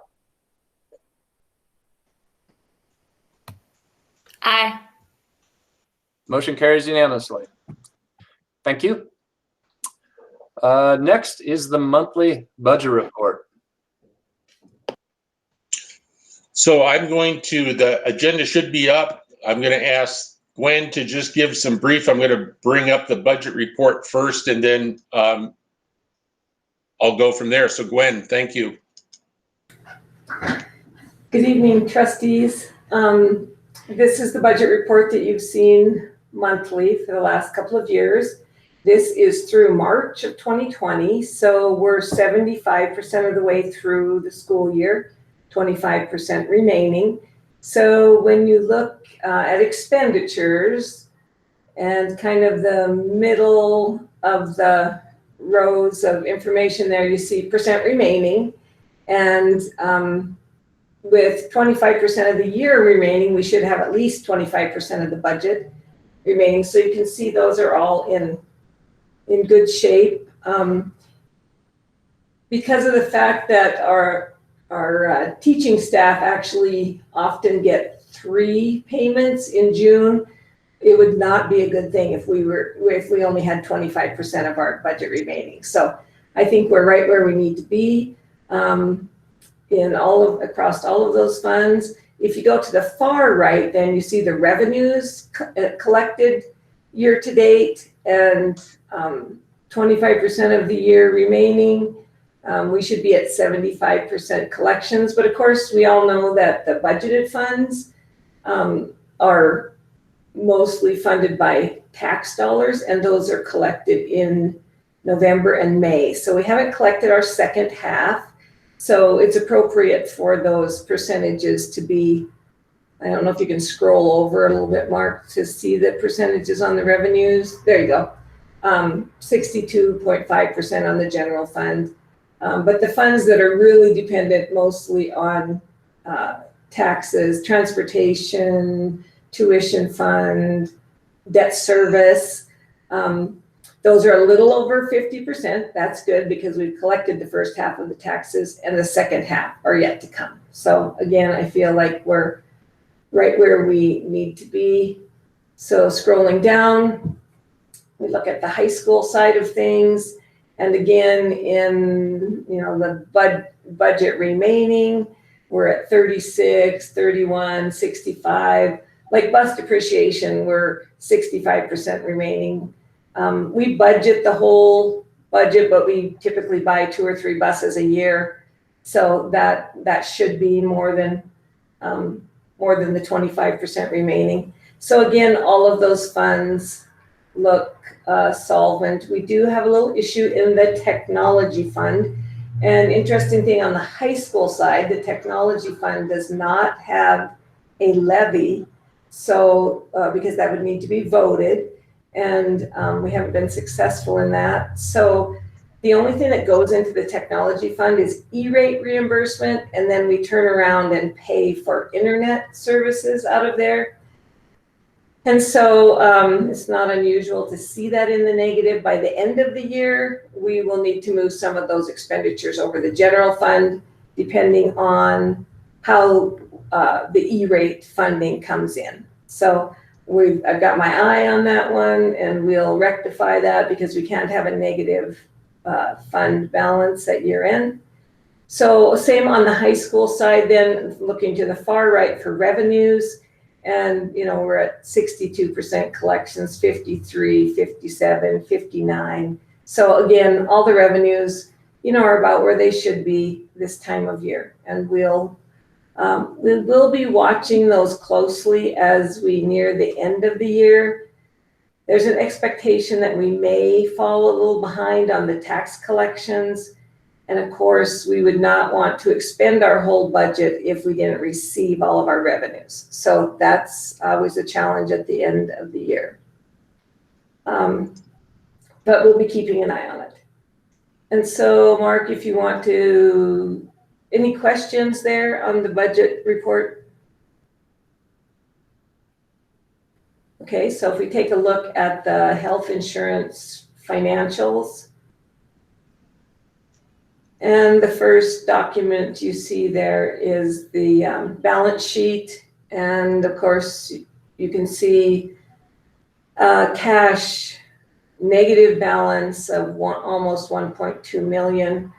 Aye. Motion carries unanimously. Thank you. Next is the monthly budget report. So the agenda should be up. I'm going to ask Gwen to just give some brief. I'm going to bring up the budget report first, and then I'll go from there. So Gwen, thank you. Good evening, trustees. This is the budget report that you've seen monthly for the last couple of years. This is through March of 2020, so we're 75% of the way through the school year, 25% remaining. So when you look at expenditures and kind of the middle of the rows of information there, you see percent remaining. And with 25% of the year remaining, we should have at least 25% of the budget remaining. So you can see those are all in good shape. Because of the fact that our teaching staff actually often get 3 payments in June, it would not be a good thing if we only had 25% of our budget remaining. So I think we're right where we need to be across all of those funds. If you go to the far right, then you see the revenues collected year to date, and 25% of the year remaining. We should be at 75% collections, but of course we all know that the budgeted funds are mostly funded by tax dollars, and those are collected in November and May. So we haven't collected our second half. So it's appropriate for those percentages to be, I don't know if you can scroll over a little bit, Mark, to see the percentages on the revenues. There you go. 62.5% on the general fund. But the funds that are really dependent mostly on taxes, transportation, tuition fund, debt service, those are a little over 50%. That's good because we've collected the first half of the taxes and the second half are yet to come. So again, I feel like we're right where we need to be. So scrolling down, we look at the high school side of things. And again, in the budget remaining, we're at 36, 31, 65. Like bus depreciation, we're 65% remaining. We budget the whole budget, but we typically buy 2 or 3 buses a year. So that should be more than the 25% remaining. So again, all of those funds look solvent. We do have a little issue in the technology fund. And interesting thing on the high school side, the technology fund does not have a levy. So because that would need to be voted, and we haven't been successful in that. So the only thing that goes into the technology fund is E-rate reimbursement, and then we turn around and pay for internet services out of there. And so it's not unusual to see that in the negative. By the end of the year, we will need to move some of those expenditures over the general fund, depending on how the E-rate funding comes in. So I've got my eye on that one, and we'll rectify that because we can't have a negative fund balance at year end. So same on the high school side then, looking to the far right for revenues. And, we're at 62% collections, 53, 57, 59. So again, all the revenues, are about where they should be this time of year. And we will be watching those closely as we near the end of the year. There's an expectation that we may fall a little behind on the tax collections. And of course, we would not want to expend our whole budget if we didn't receive all of our revenues. So that's always a challenge at the end of the year. But we'll be keeping an eye on it. And so, Mark, if you want to, any questions there on the budget report? Okay, so if we take a look at the health insurance financials, and the first document you see there is the balance sheet. And of course, you can see cash negative balance of almost 1.2 million.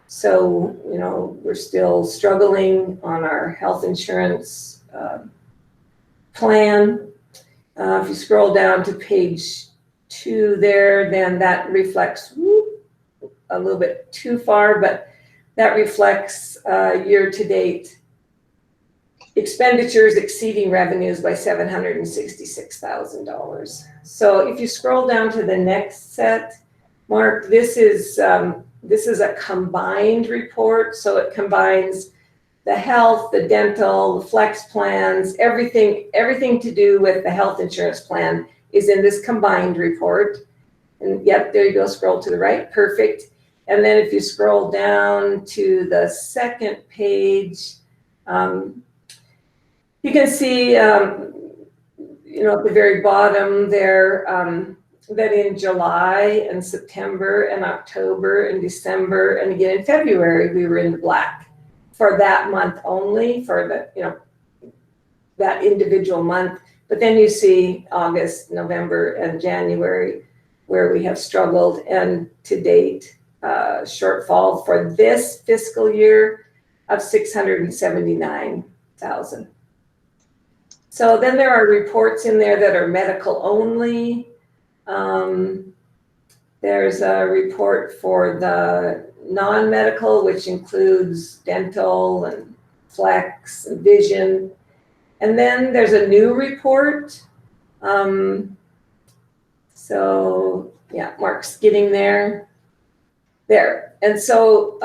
So, we're still struggling on our health insurance plan. If you scroll down to page 2 there, then that reflects a little bit too far, but that reflects year to date expenditures exceeding revenues by $766,000. So if you scroll down to the next set, Mark, this is a combined report. So it combines the health, the dental, the flex plans, everything to do with the health insurance plan is in this combined report. And yep, there you go, scroll to the right, perfect. And then if you scroll down to the second page, you can see, at the very bottom there, that in July and September and October and December and again in February, we were in the black for that month only, for the, that individual month. But then you see August, November, and January where we have struggled, and to date, shortfall for this fiscal year of $679,000. So then there are reports in there that are medical only. There's a report for the non-medical, which includes dental and flex and vision. And then there's a new report. So yeah, Mark's getting there. There. And so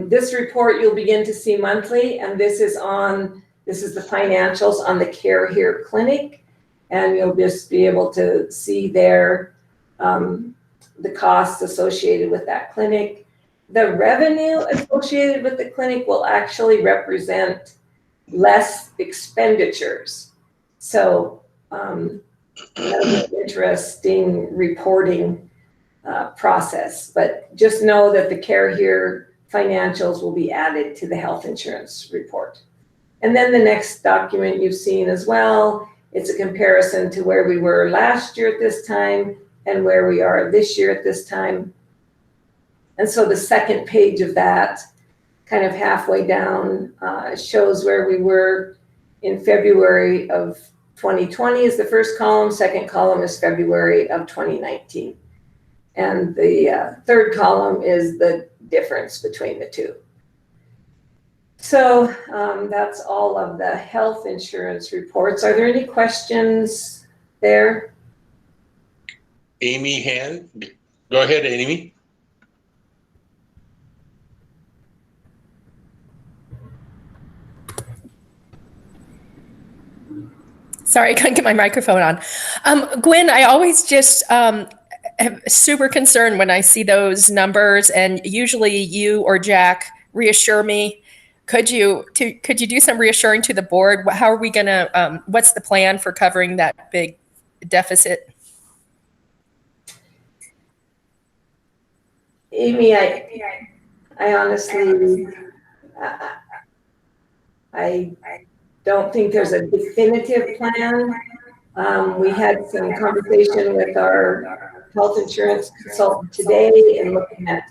this report you'll begin to see monthly, and this is the financials on the Care Here Clinic, and you'll just be able to see there the costs associated with that clinic. The revenue associated with the clinic will actually represent less expenditures. So that's an interesting reporting process, but just know that the Care Here financials will be added to the health insurance report. And then the next document you've seen as well, it's a comparison to where we were last year at this time and where we are this year at this time. And so the second page of that, kind of halfway down, shows where we were in February of 2020 is the first column, second column is February of 2019. And the third column is the difference between the two. So that's all of the health insurance reports. Are there any questions there? Amy hand. Go ahead, Amy. Sorry, I couldn't get my microphone on. Gwen, I always just am super concerned when I see those numbers, and usually you or Jack reassure me. Could you do some reassuring to the board? How are we gonna, what's the plan for covering that big deficit? Amy, I honestly, I don't think there's a definitive plan. We had some conversation with our health insurance consultant today and looking at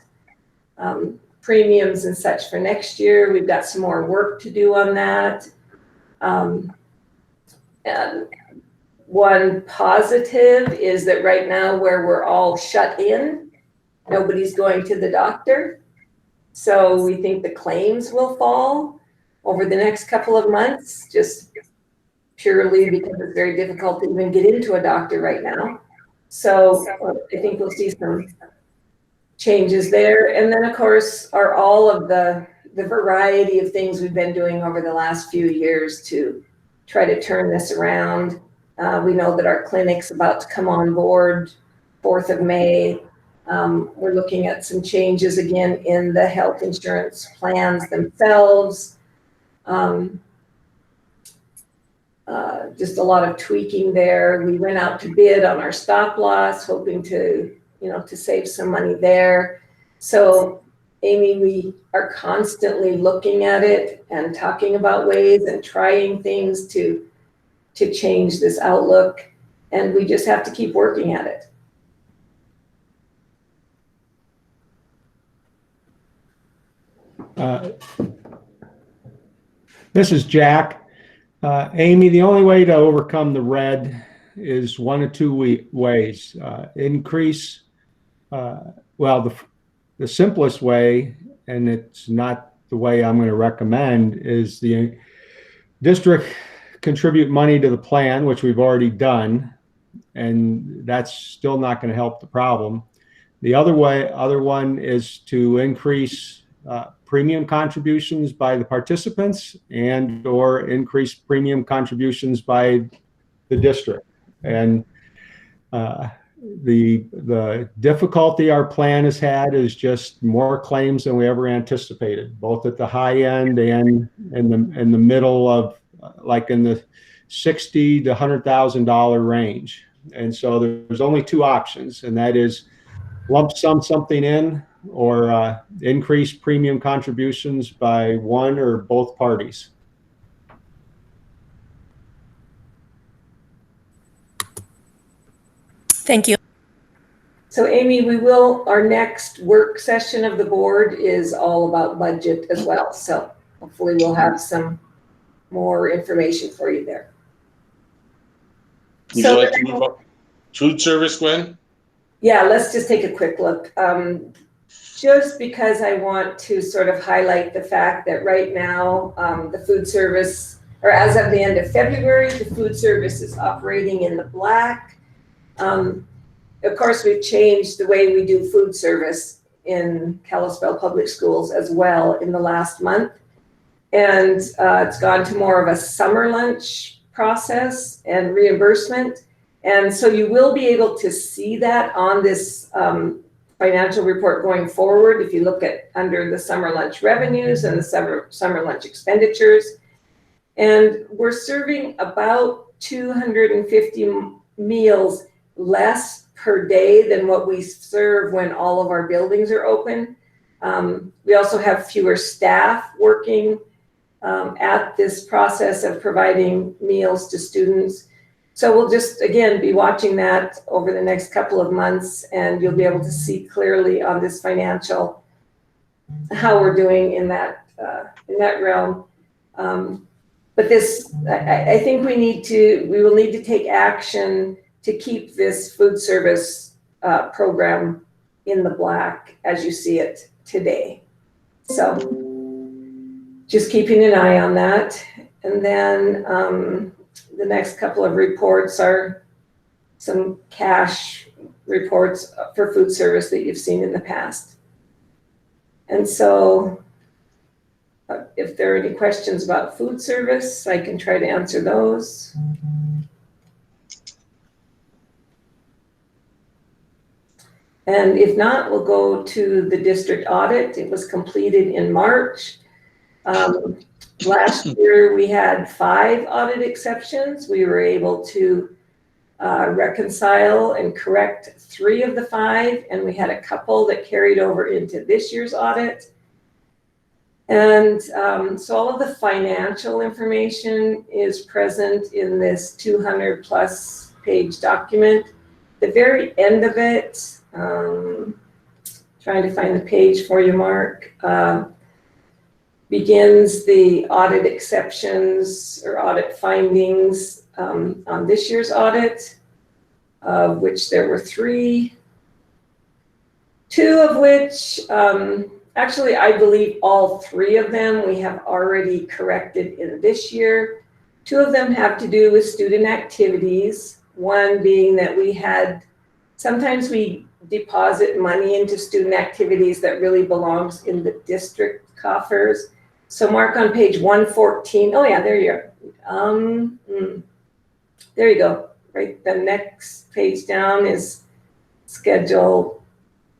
premiums and such for next year. We've got some more work to do on that. And one positive is that right now where we're all shut in, nobody's going to the doctor. So we think the claims will fall over the next couple of months, just purely because it's very difficult to even get into a doctor right now. So I think we'll see some changes there. And then of course are all of the variety of things we've been doing over the last few years to try to turn this around. We know that our clinic's about to come on board 4th of May. We're looking at some changes again in the health insurance plans themselves. Just a lot of tweaking there. We went out to bid on our stop loss, hoping to, to save some money there. So Amy, we are constantly looking at it and talking about ways and trying things to change this outlook. And we just have to keep working at it. This is Jack. Amy, the only way to overcome the red is one of two ways. Increase, well, the simplest way, and it's not the way I'm going to recommend, is the district contribute money to the plan, which we've already done, and that's still not going to help the problem. The other one is to increase premium contributions by the participants and or increase premium contributions by the district. And the difficulty our plan has had is just more claims than we ever anticipated, both at the high end and in the middle of like in the $60,000 to $100,000 range. And so there's only two options, and that is lump sum something in or increase premium contributions by one or both parties. Thank you. So Amy, our next work session of the board is all about budget as well. So hopefully we'll have some more information for you there. Would you like to move up? Food service, Gwen? Yeah, let's just take a quick look. Just because I want to sort of highlight the fact that right now, the food service, or as of the end of February, the food service is operating in the black. Of course, we've changed the way we do food service in Kalispell Public Schools as well in the last month. And it's gone to more of a summer lunch process and reimbursement. And so you will be able to see that on this financial report going forward if you look at under the summer lunch revenues and the summer lunch expenditures. And we're serving about 250 meals less per day than what we serve when all of our buildings are open. We also have fewer staff working at this process of providing meals to students. So we'll just, again, be watching that over the next couple of months, and you'll be able to see clearly on this financial how we're doing in that realm. But this, I think we will need to take action to keep this food service program in the black as you see it today. So just keeping an eye on that. And then the next couple of reports are some cash reports for food service that you've seen in the past. And so if there are any questions about food service, I can try to answer those. And if not, we'll go to the district audit. It was completed in March. Last year, we had 5 audit exceptions. We were able to reconcile and correct 3 of the 5, and we had a couple that carried over into this year's audit. And so all of the financial information is present in this 200+ page document. The very end of it, trying to find the page for you, Mark, begins the audit exceptions or audit findings on this year's audit, of which there were 3, 2 of which, actually I believe all 3 of them we have already corrected in this year. 2 of them have to do with student activities, one being that sometimes we deposit money into student activities that really belongs in the district coffers. So mark on page 114. Oh yeah, there you are. There you go. Right, the next page down is schedule.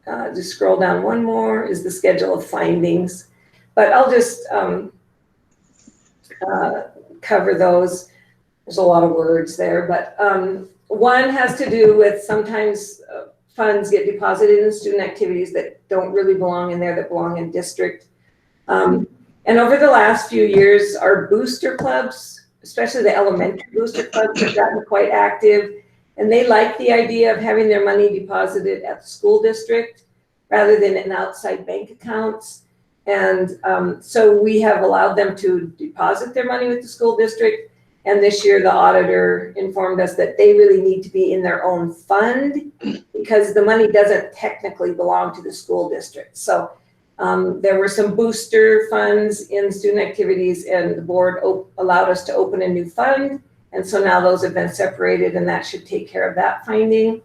Just scroll down one more is the schedule of findings. But I'll just cover those. There's a lot of words there, but one has to do with sometimes funds get deposited in student activities that don't really belong in there, that belong in district. And over the last few years, our booster clubs, especially the elementary booster clubs, have gotten quite active, and they like the idea of having their money deposited at the school district rather than in outside bank accounts. And so we have allowed them to deposit their money with the school district. And this year, the auditor informed us that they really need to be in their own fund because the money doesn't technically belong to the school district. So There were some booster funds in student activities, and the board allowed us to open a new fund. And so now those have been separated, and that should take care of that finding.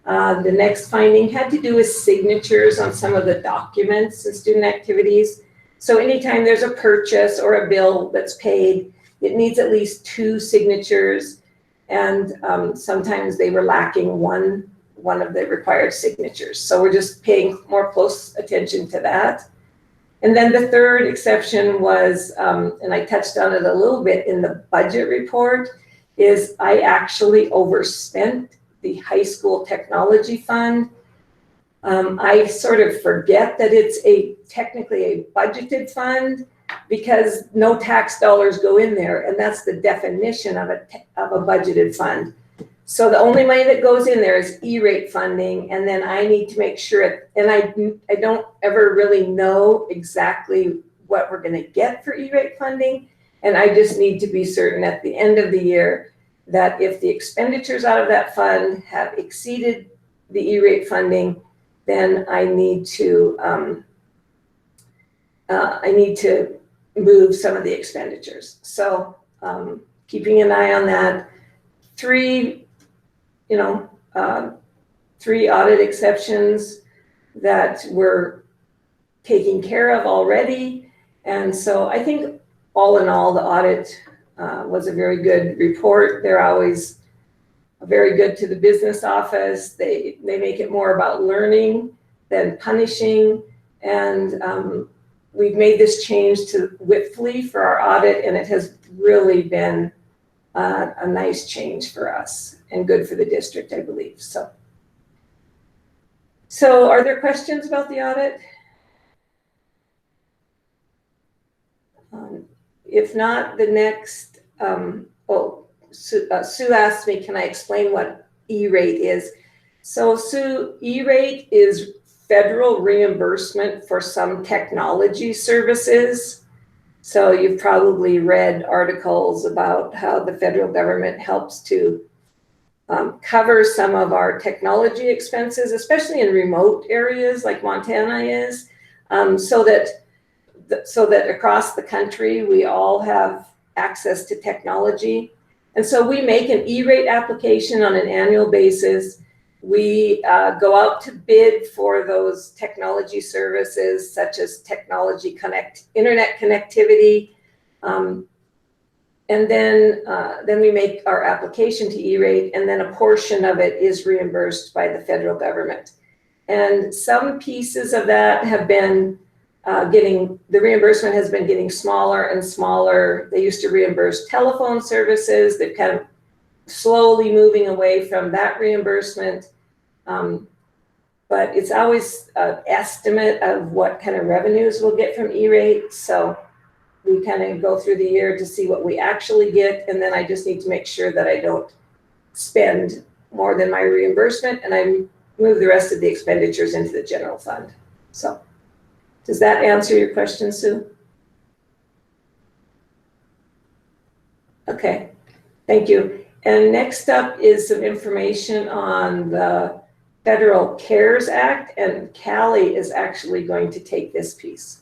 The next finding had to do with signatures on some of the documents in student activities. So anytime there's a purchase or a bill that's paid, it needs at least 2 signatures. And sometimes they were lacking one of the required signatures. So we're just paying more close attention to that. And then the third exception was, and I touched on it a little bit in the budget report, is I actually overspent the high school technology fund. I sort of forget that it's technically a budgeted fund because no tax dollars go in there, and that's the definition of a budgeted fund. So the only money that goes in there is E-rate funding, and then I need to make sure, and I don't ever really know exactly what we're going to get for E-rate funding, and I just need to be certain at the end of the year that if the expenditures out of that fund have exceeded the E-rate funding, then I need to move some of the expenditures. So keeping an eye on that. 3 audit exceptions that were taken care of already. And so I think all in all, the audit was a very good report. They're always very good to the business office. They make it more about learning than punishing. And we've made this change to Whitley for our audit, and it has really been a nice change for us and good for the district, I believe. So are there questions about the audit? If not, the next, Sue asked me, can I explain what E-rate is? So Sue, E-rate is federal reimbursement for some technology services. So you've probably read articles about how the federal government helps to cover some of our technology expenses, especially in remote areas like Montana is, so that across the country we all have access to technology. And so we make an E-rate application on an annual basis. We go out to bid for those technology services, such as internet connectivity. And then we make our application to E-rate, and then a portion of it is reimbursed by the federal government. And some pieces of that have been the reimbursement has been getting smaller and smaller. They used to reimburse telephone services. They've kind of slowly moving away from that reimbursement. But it's always an estimate of what kind of revenues we'll get from E-rate. So we kind of go through the year to see what we actually get. And then I just need to make sure that I don't spend more than my reimbursement, and I move the rest of the expenditures into the general fund. So does that answer your question, Sue? Okay, thank you. And next up is some information on the Federal CARES Act, and Callie is actually going to take this piece.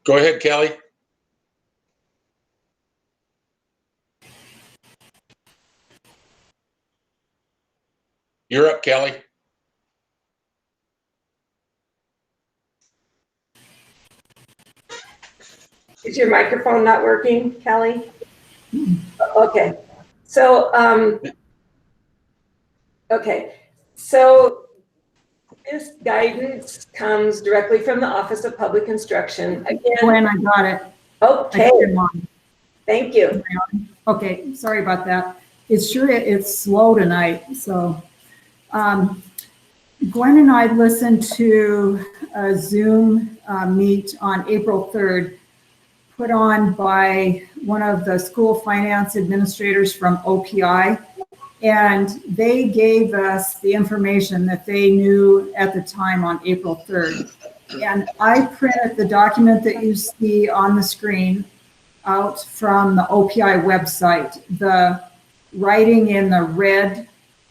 Go ahead, Callie. You're up, Callie. Is your microphone not working, Callie? Okay. So, this guidance comes directly from the Office of Public Instruction. Again, Gwen, I got it. Okay. Thank you. Okay, sorry about that. It's slow tonight. So Gwen and I listened to a Zoom meet on April 3rd, put on by one of the school finance administrators from OPI. And they gave us the information that they knew at the time on April 3rd. And I printed the document that you see on the screen out from the OPI website. The writing in the red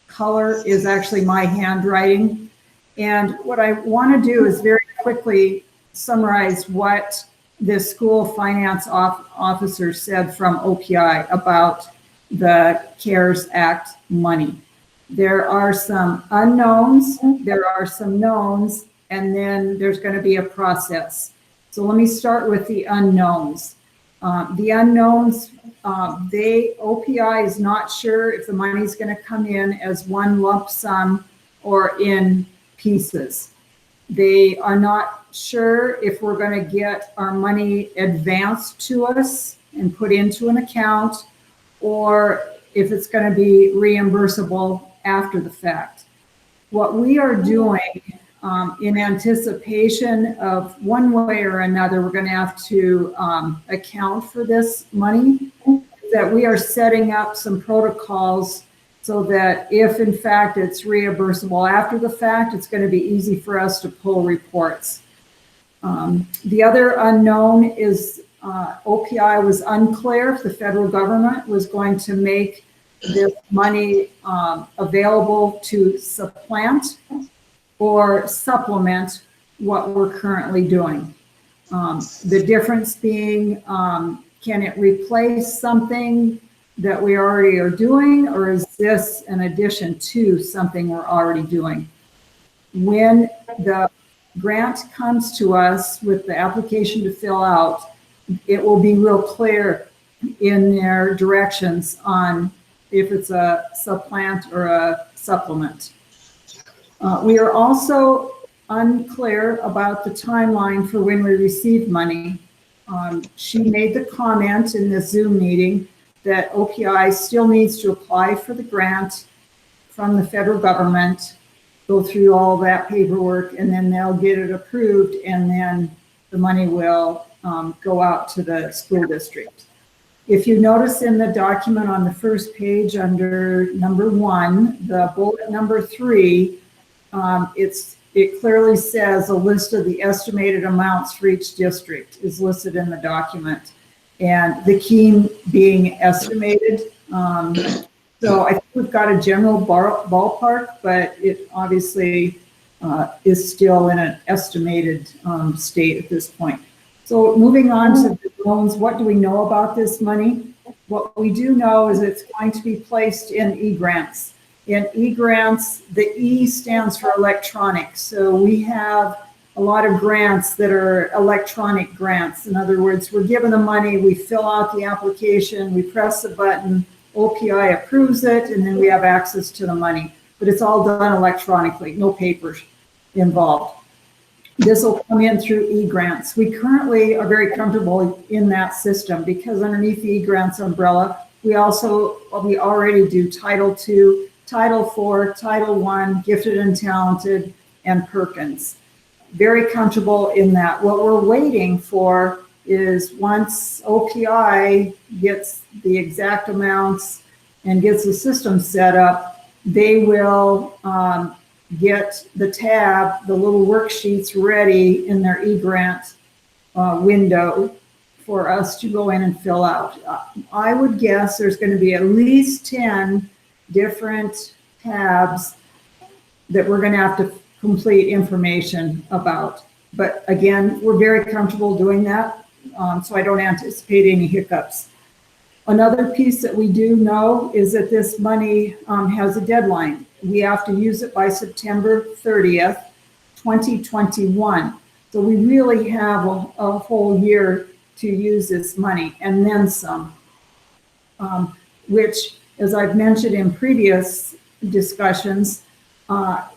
color is actually my handwriting. And what I want to do is very quickly summarize what the school finance officer said from OPI about the CARES Act money. There are some unknowns, there are some knowns, and then there's going to be a process. So let me start with the unknowns. The unknowns, OPI is not sure if the money is going to come in as one lump sum or in pieces. They are not sure if we're going to get our money advanced to us and put into an account, or if it's going to be reimbursable after the fact. What we are doing in anticipation of one way or another, we're going to have to account for this money, that we are setting up some protocols so that if in fact it's reimbursable after the fact, it's going to be easy for us to pull reports. The other unknown is OPI was unclear if the federal government was going to make this money available to supplant or supplement what we're currently doing. The difference being, can it replace something that we already are doing, or is this an addition to something we're already doing? When the grant comes to us with the application to fill out, it will be real clear in their directions on if it's a supplant or a supplement. We are also unclear about the timeline for when we receive money. She made the comment in the Zoom meeting that OPI still needs to apply for the grant from the federal government, go through all that paperwork, and then they'll get it approved, and then the money will go out to the school district. If you notice in the document on the first page under number 1, the bullet number 3, it clearly says a list of the estimated amounts for each district is listed in the document, and the key being estimated. So I think we've got a general ballpark, but it obviously is still in an estimated state at this point. So moving on to the loans, what do we know about this money? What we do know is it's going to be placed in e-grants. In e-grants, the E stands for electronic. So we have a lot of grants that are electronic grants. In other words, we're given the money, we fill out the application, we press the button, OPI approves it, and then we have access to the money. But it's all done electronically, no papers involved. This will come in through e-grants. We currently are very comfortable in that system because underneath the e-grants umbrella, we already do Title II, Title IV, Title I, Gifted and Talented, and Perkins. Very comfortable in that. What we're waiting for is once OPI gets the exact amounts and gets the system set up, they will get the tab, the little worksheets ready in their e-grant window for us to go in and fill out. I would guess there's going to be at least 10 different tabs that we're going to have to complete information about. But again, we're very comfortable doing that, so I don't anticipate any hiccups. Another piece that we do know is that this money has a deadline. We have to use it by September 30th, 2021. So we really have a whole year to use this money and then some, which, as I've mentioned in previous discussions,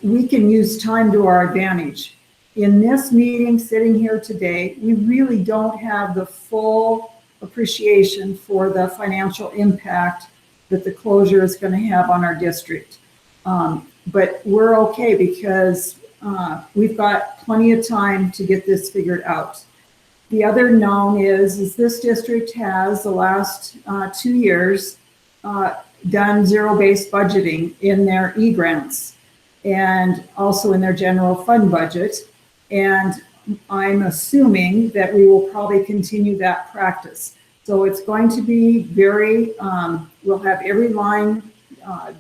we can use time to our advantage. In this meeting, sitting here today, we really don't have the full appreciation for the financial impact that the closure is going to have on our district. But we're okay because we've got plenty of time to get this figured out. The other known is this district has the last 2 years done zero-based budgeting in their e-grants and also in their general fund budget. And I'm assuming that we will probably continue that practice. So it's going to be very, we'll have every line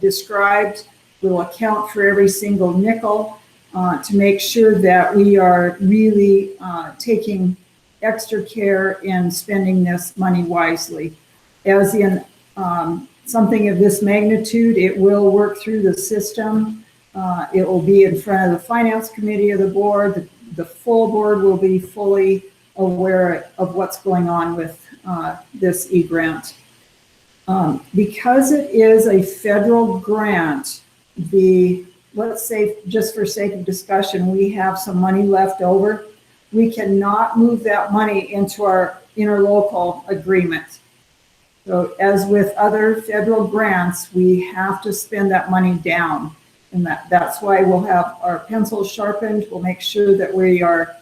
described. We'll account for every single nickel to make sure that we are really taking extra care in spending this money wisely. As in something of this magnitude, it will work through the system. It will be in front of the finance committee of the board. The full board will be fully aware of what's going on with this e-grant. Because it is a federal grant, let's say, just for sake of discussion, we have some money left over. We cannot move that money into our interlocal agreement. So as with other federal grants, we have to spend that money down. And that's why we'll have our pencils sharpened. We'll make sure that we are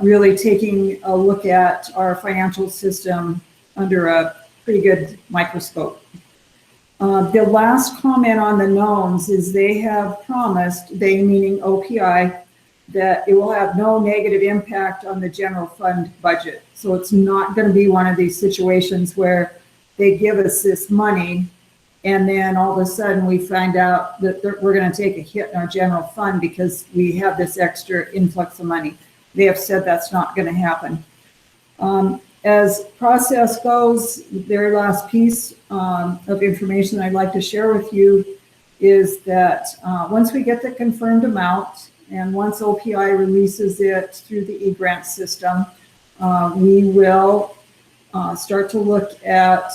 really taking a look at our financial system under a pretty good microscope. The last comment on the knowns is they have promised, they meaning OPI, that it will have no negative impact on the general fund budget. So it's not going to be one of these situations where they give us this money and then all of a sudden we find out that we're going to take a hit in our general fund because we have this extra influx of money. They have said that's not going to happen. As process goes, the very last piece of information I'd like to share with you is that once we get the confirmed amount and once OPI releases it through the e-grant system, we will start to look at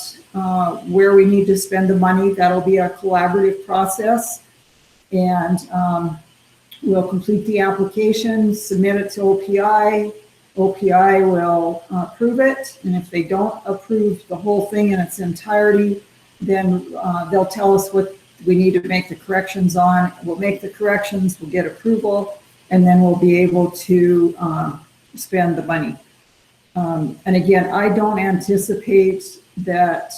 where we need to spend the money. That'll be a collaborative process, and we'll complete the application, submit it to OPI. OPI will approve it, and if they don't approve the whole thing in its entirety, then they'll tell us what we need to make the corrections on. We'll make the corrections, we'll get approval, and then we'll be able to spend the money. And again, I don't anticipate that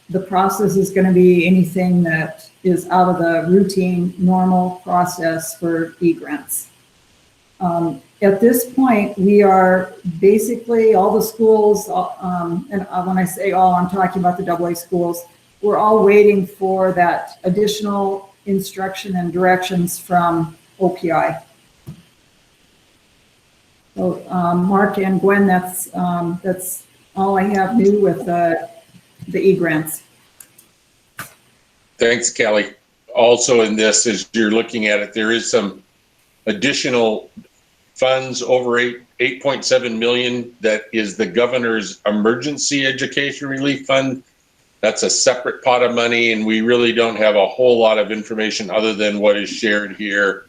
the process is going to be anything that is out of the routine, normal process for e-grants. At this point, we are basically all the schools, and when I say all, I'm talking about the AA schools, we're all waiting for that additional instruction and directions from OPI. So Mark and Gwen, that's all I have new with the e-grants. Thanks, Kelly. Also in this, as you're looking at it, there is some additional funds over 8.7 million that is the governor's emergency education relief fund. That's a separate pot of money, and we really don't have a whole lot of information other than what is shared here.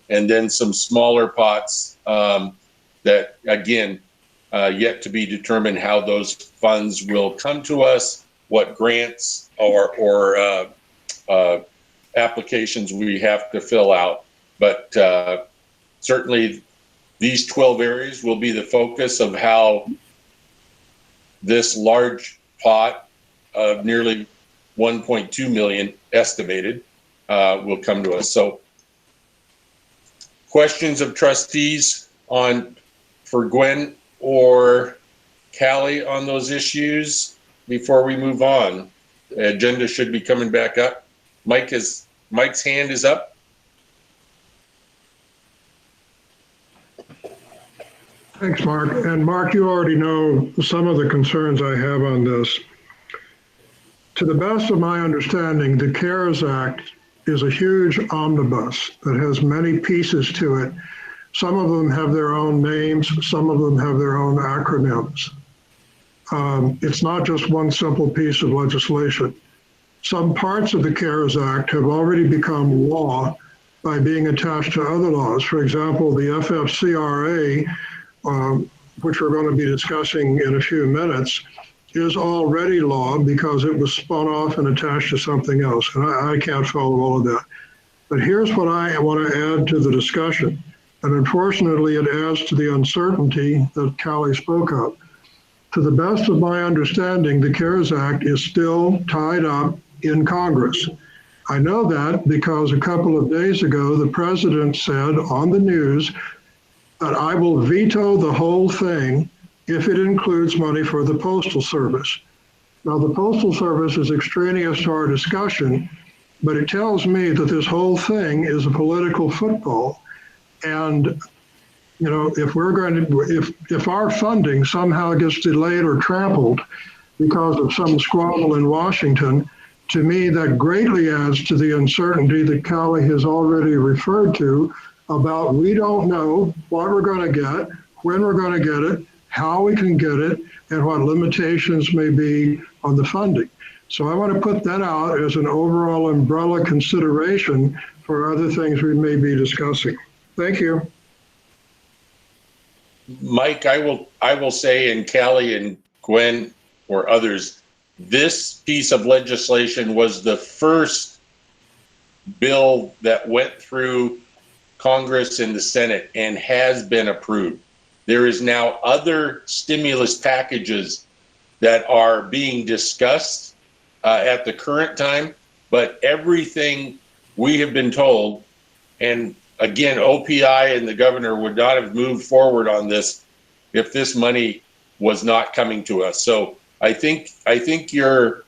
And then some smaller pots that, again, yet to be determined how those funds will come to us, what grants or applications we have to fill out. But certainly these 12 areas will be the focus of how this large pot of nearly 1.2 million estimated will come to us. So questions of trustees for Gwen or Callie on those issues before we move on? The agenda should be coming back up. Mike's hand is up. Thanks, Mark. And Mark, you already know some of the concerns I have on this. To the best of my understanding, the CARES Act is a huge omnibus that has many pieces to it. Some of them have their own names, some of them have their own acronyms. It's not just one simple piece of legislation. Some parts of the CARES Act have already become law by being attached to other laws. For example, the FFCRA, which we're going to be discussing in a few minutes, is already law because it was spun off and attached to something else. And I can't follow all of that. But here's what I want to add to the discussion. And unfortunately, it adds to the uncertainty that Callie spoke of. To the best of my understanding, the CARES Act is still tied up in Congress. I know that because a couple of days ago, the president said on the news that I will veto the whole thing if it includes money for the Postal Service. Now, the Postal Service is extraneous to our discussion, but it tells me that this whole thing is a political football. And, you know, if we're going to, if our funding somehow gets delayed or trampled because of some squabble in Washington, to me, that greatly adds to the uncertainty that Callie has already referred to about we don't know what we're going to get, when we're going to get it, how we can get it, and what limitations may be on the funding. So I want to put that out as an overall umbrella consideration for other things we may be discussing. Thank you. Mike, I will say, and Callie and Gwen or others, this piece of legislation was the first bill that went through Congress and the Senate and has been approved. There is now other stimulus packages that are being discussed at the current time, but everything we have been told, and again, OPI and the governor would not have moved forward on this if this money was not coming to us. So I think you're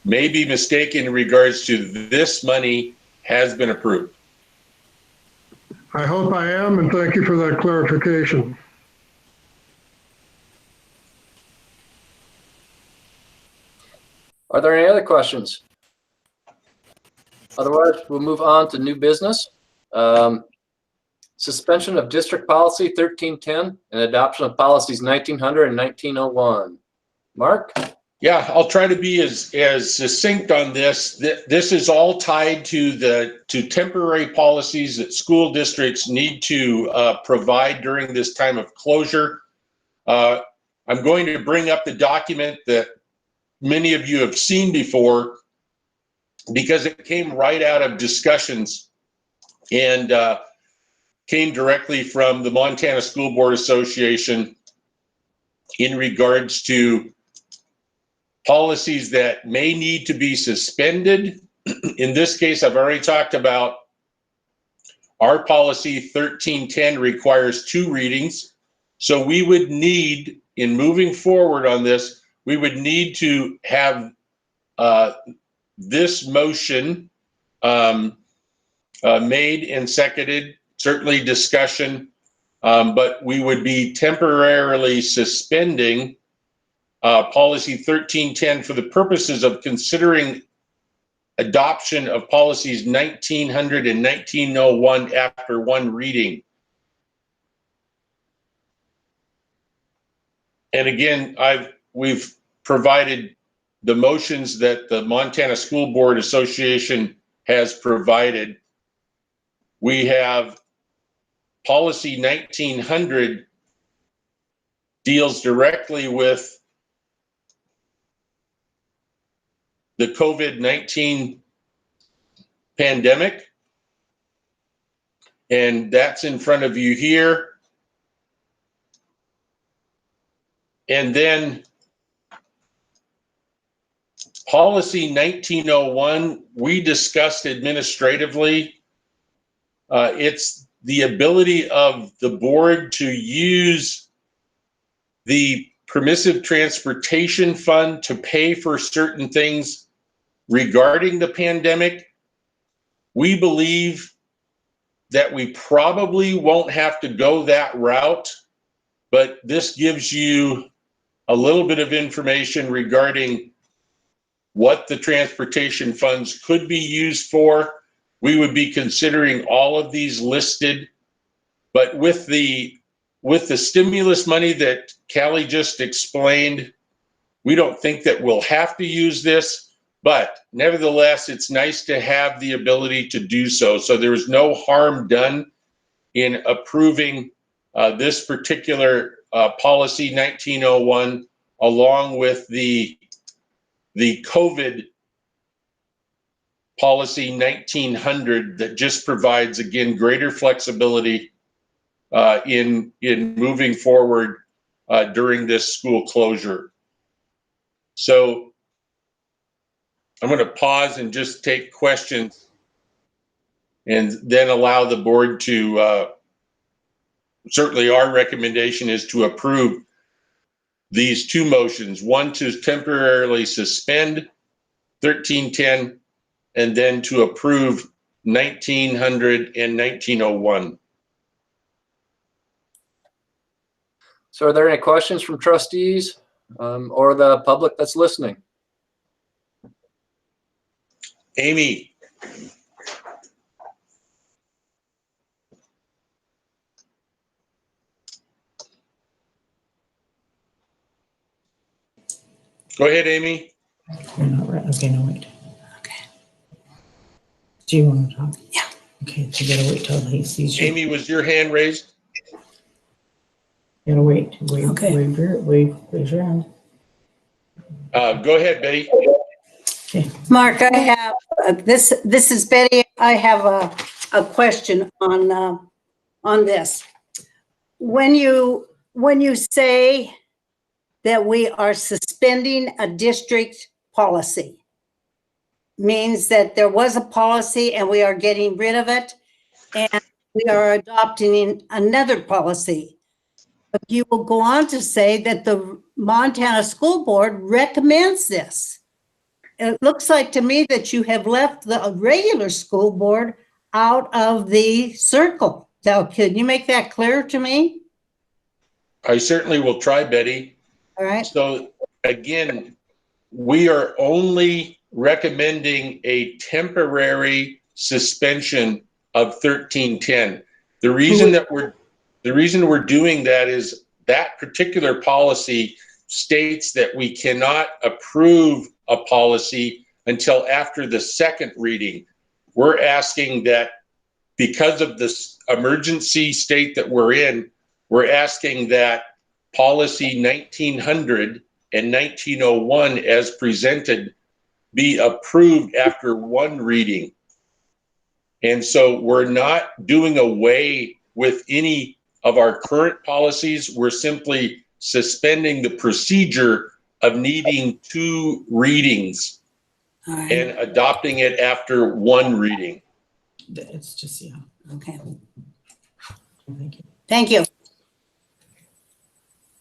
maybe mistaken in regards to this money has been approved. I hope I am, and thank you for that clarification. Are there any other questions? Otherwise, we'll move on to new business. Suspension of District Policy 1310 and adoption of policies 1900 and 1901. Mark? Yeah, I'll try to be as succinct on this. This is all tied to temporary policies that school districts need to provide during this time of closure. I'm going to bring up the document that many of you have seen before because it came right out of discussions and came directly from the Montana School Board Association in regards to policies that may need to be suspended. In this case, I've already talked about our policy 1310 requires 2 readings. So we would need, in moving forward on this, we would need to have this motion made and seconded, certainly discussion, but we would be temporarily suspending policy 1310 for the purposes of considering adoption of policies 1900 and 1901 after 1 reading. And again, we've provided the motions that the Montana School Board Association has provided. We have policy 1900 deals directly with the COVID-19 pandemic, and that's in front of you here. And then policy 1901, we discussed administratively. It's the ability of the board to use the permissive transportation fund to pay for certain things regarding the pandemic. We believe that we probably won't have to go that route, but this gives you a little bit of information regarding what the transportation funds could be used for. We would be considering all of these listed, but with the stimulus money that Callie just explained, we don't think that we'll have to use this, but nevertheless, it's nice to have the ability to do so. So there's no harm done in approving this particular policy 1901 along with the COVID policy 1900 that just provides, again, greater flexibility in moving forward during this school closure. So I'm going to pause and just take questions and then allow the board to, certainly our recommendation is to approve these two motions, one to temporarily suspend 1310 and then to approve 1900 and 1901. So are there any questions from trustees or the public that's listening? Amy. Go ahead, Amy. You're not right. Okay, no, wait. Okay. Do you want to talk? Yeah. Okay, so you gotta wait till he sees you. Amy, was your hand raised? You gotta wait. Okay. Raise your hand. Go ahead, Betty. Mark, I have, this is Betty. I have a question on this. When you say that we are suspending a district policy, means that there was a policy and we are getting rid of it and we are adopting another policy. But you will go on to say that the Montana School Board recommends this. It looks like to me that you have left the regular school board out of the circle. Now, can you make that clear to me? I certainly will try, Betty. All right. So again, we are only recommending a temporary suspension of 1310. The reason we're doing that is that particular policy states that we cannot approve a policy until after the second reading. We're asking that because of this emergency state that we're in, we're asking that policy 1900 and 1901 as presented be approved after one reading. And so we're not doing away with any of our current policies. We're simply suspending the procedure of needing two readings and adopting it after one reading. It's just, yeah. Okay. Thank you. Thank you.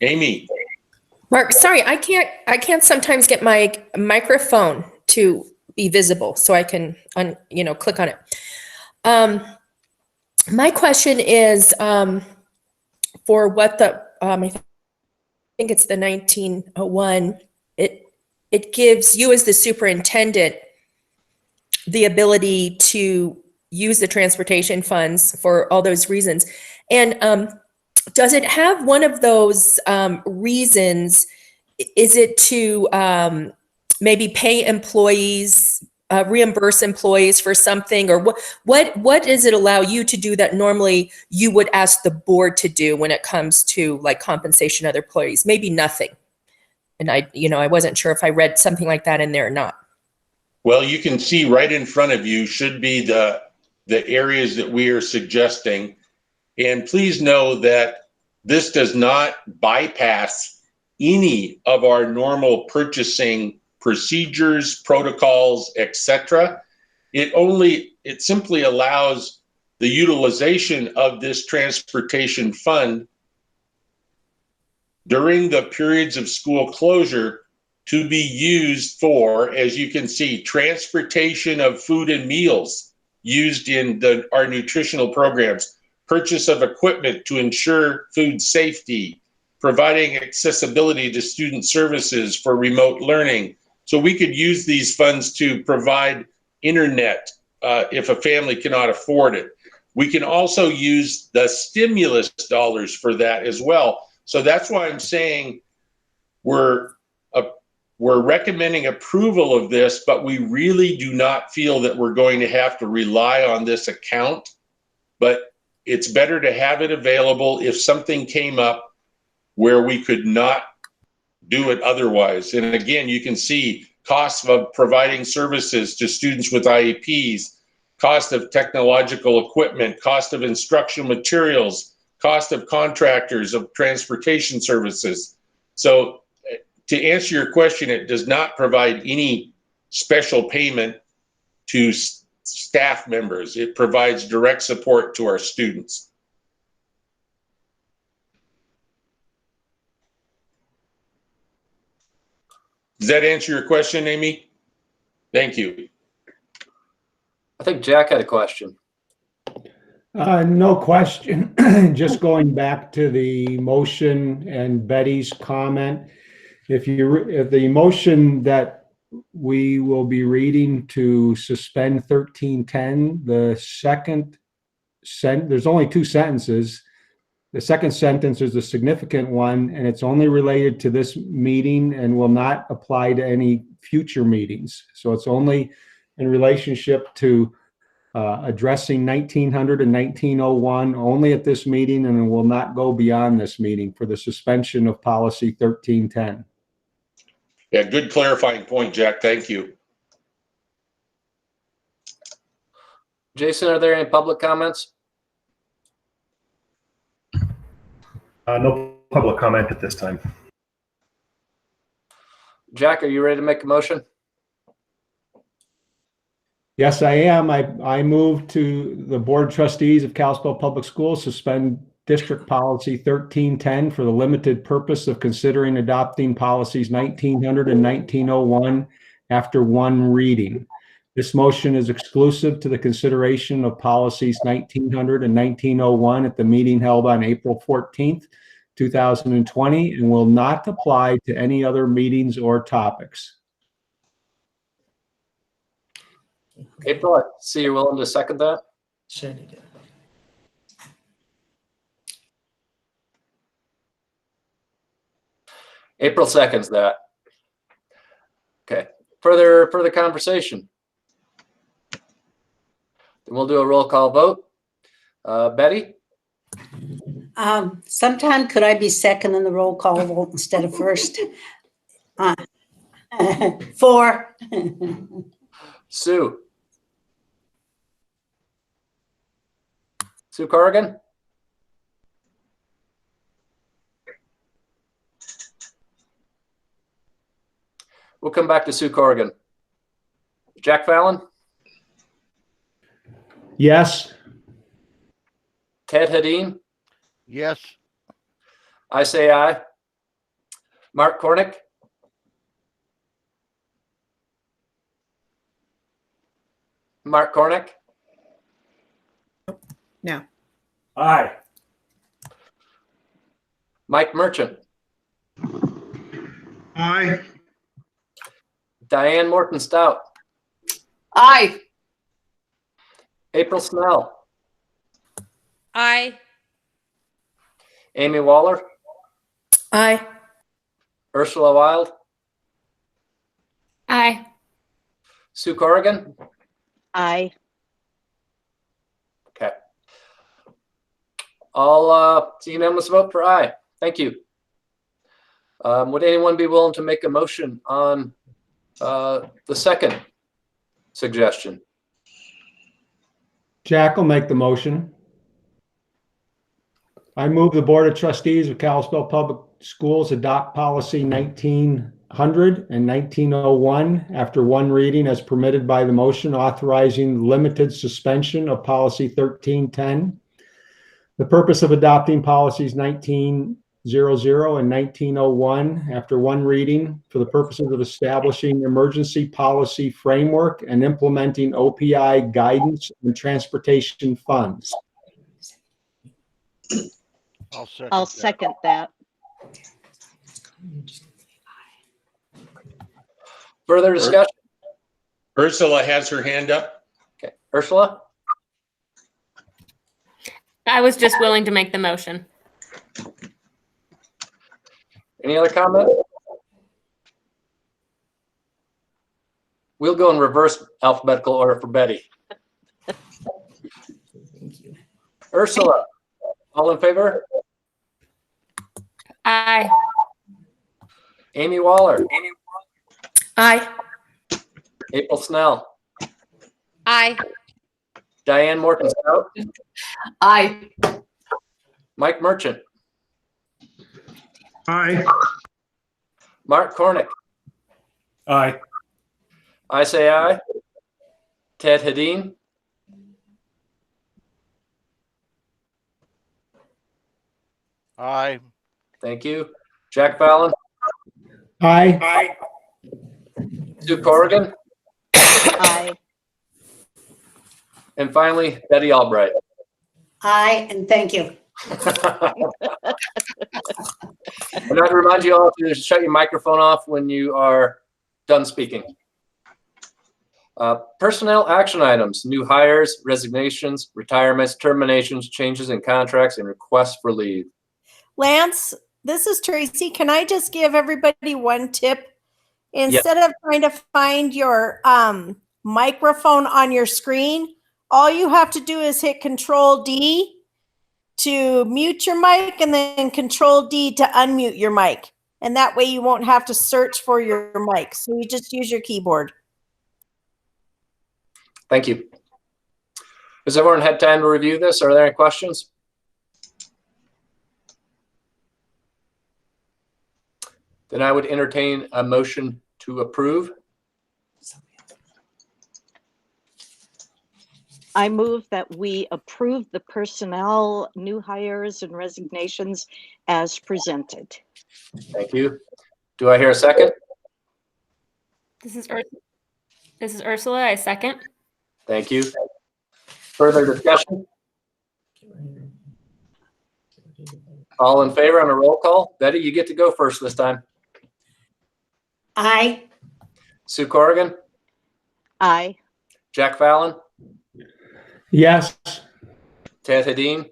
Amy. Mark, sorry, I can't sometimes get my microphone to be visible so I can click on it. My question is for what the I think it's the 1901. It gives you as the superintendent the ability to use the transportation funds for all those reasons. And does it have one of those reasons? Is it to maybe pay employees, reimburse employees for something, or what does it allow you to do that normally you would ask the board to do when it comes to like compensation of other employees? Maybe nothing. And I wasn't sure if I read something like that in there or not. Well, you can see right in front of you should be the areas that we are suggesting. And please know that this does not bypass any of our normal purchasing procedures, protocols, etc. It simply allows the utilization of this transportation fund during the periods of school closure to be used for, as you can see, transportation of food and meals used in our nutritional programs, purchase of equipment to ensure food safety, providing accessibility to student services for remote learning. So we could use these funds to provide internet if a family cannot afford it. We can also use the stimulus dollars for that as well. So that's why I'm saying we're recommending approval of this, but we really do not feel that we're going to have to rely on this account. But it's better to have it available if something came up where we could not do it otherwise. And again, you can see costs of providing services to students with IEPs, cost of technological equipment, cost of instructional materials, cost of contractors of transportation services. So to answer your question, it does not provide any special payment to staff members. It provides direct support to our students. Does that answer your question, Amy? Thank you. I think Jack had a question. No question. Just going back to the motion and Betty's comment. If the motion that we will be reading to suspend 1310, there's only two sentences. The second sentence is a significant one, and it's only related to this meeting and will not apply to any future meetings. So it's only in relationship to addressing 1900 and 1901 only at this meeting, and it will not go beyond this meeting for the suspension of policy 1310. Yeah, good clarifying point, Jack. Thank you. Jason, are there any public comments? No public comment at this time. Jack, are you ready to make a motion? Yes, I am. I move to the Board of Trustees of Kalispell Public Schools suspend District Policy 1310 for the limited purpose of considering adopting policies 1900 and 1901 after one reading. This motion is exclusive to the consideration of policies 1900 and 1901 at the meeting held on April 14th, 2020, and will not apply to any other meetings or topics. April, I see you're willing to second that. Sure they do. April seconds that. Okay. Further conversation. Then we'll do a roll call vote. Betty? Sometime could I be second in the roll call vote instead of first? 4. Sue? Sue Corrigan? We'll come back to Sue Corrigan. Jack Fallon? Yes. Ted Hadeen? Yes. I say aye. Mark Cornick? Mark Cornick? No. Aye. Mike Merchant? Aye. Diane Morton Stout? Aye. April Snell? Aye. Amy Waller? Aye. Ursula Wild? Aye. Sue Corrigan? Aye. Okay. All unanimous vote for aye. Thank you. Would anyone be willing to make a motion on the second suggestion? Jack will make the motion. I move the Board of Trustees of Kalispell Public Schools adopt policy 1900 and 1901 after one reading as permitted by the motion authorizing limited suspension of policy 1310. The purpose of adopting policies 1900 and 1901 after one reading for the purposes of establishing emergency policy framework and implementing OPI guidance and transportation funds. I'll second that. Further discussion? Ursula has her hand up. Okay. Ursula? I was just willing to make the motion. Any other comment? We'll go in reverse alphabetical order for Betty. Ursula, all in favor? Aye. Amy Waller? Aye. April Snell? Aye. Diane Morton Stout? Aye. Mike Merchant. Aye. Mark Cornick. Aye. I say aye. Ted Hadeen. Aye. Thank you. Jack Fallon. Aye. Sue Corrigan. Aye. And finally, Betty Albright. Aye, and thank you. And I'd remind you all to shut your microphone off when you are done speaking. Personnel action items, new hires, resignations, retirements, terminations, changes in contracts, and requests for leave. Lance, this is Tracy. Can I just give everybody one tip? Instead of trying to find your microphone on your screen, all you have to do is hit Control D to mute your mic and then Control D to unmute your mic. And that way you won't have to search for your mic. So you just use your keyboard. Thank you. Has everyone had time to review this? Are there any questions? Then I would entertain a motion to approve. I move that we approve the personnel new hires and resignations as presented. Thank you. Do I hear a second? This is Ursula. I second. Thank you. Further discussion? All in favor on a roll call? Betty, you get to go first this time. Aye. Sue Corrigan? Aye. Jack Fallon? Yes. Ted Hadeen?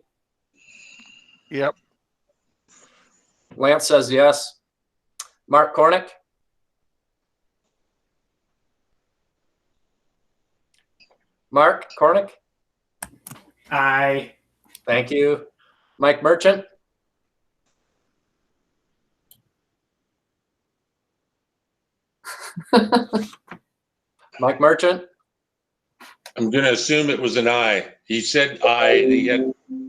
Yep. Lance says yes. Mark Cornick? Mark Cornick? Aye. Thank you. Mike Merchant? Mike Merchant? I'm going to assume it was an aye. He said aye.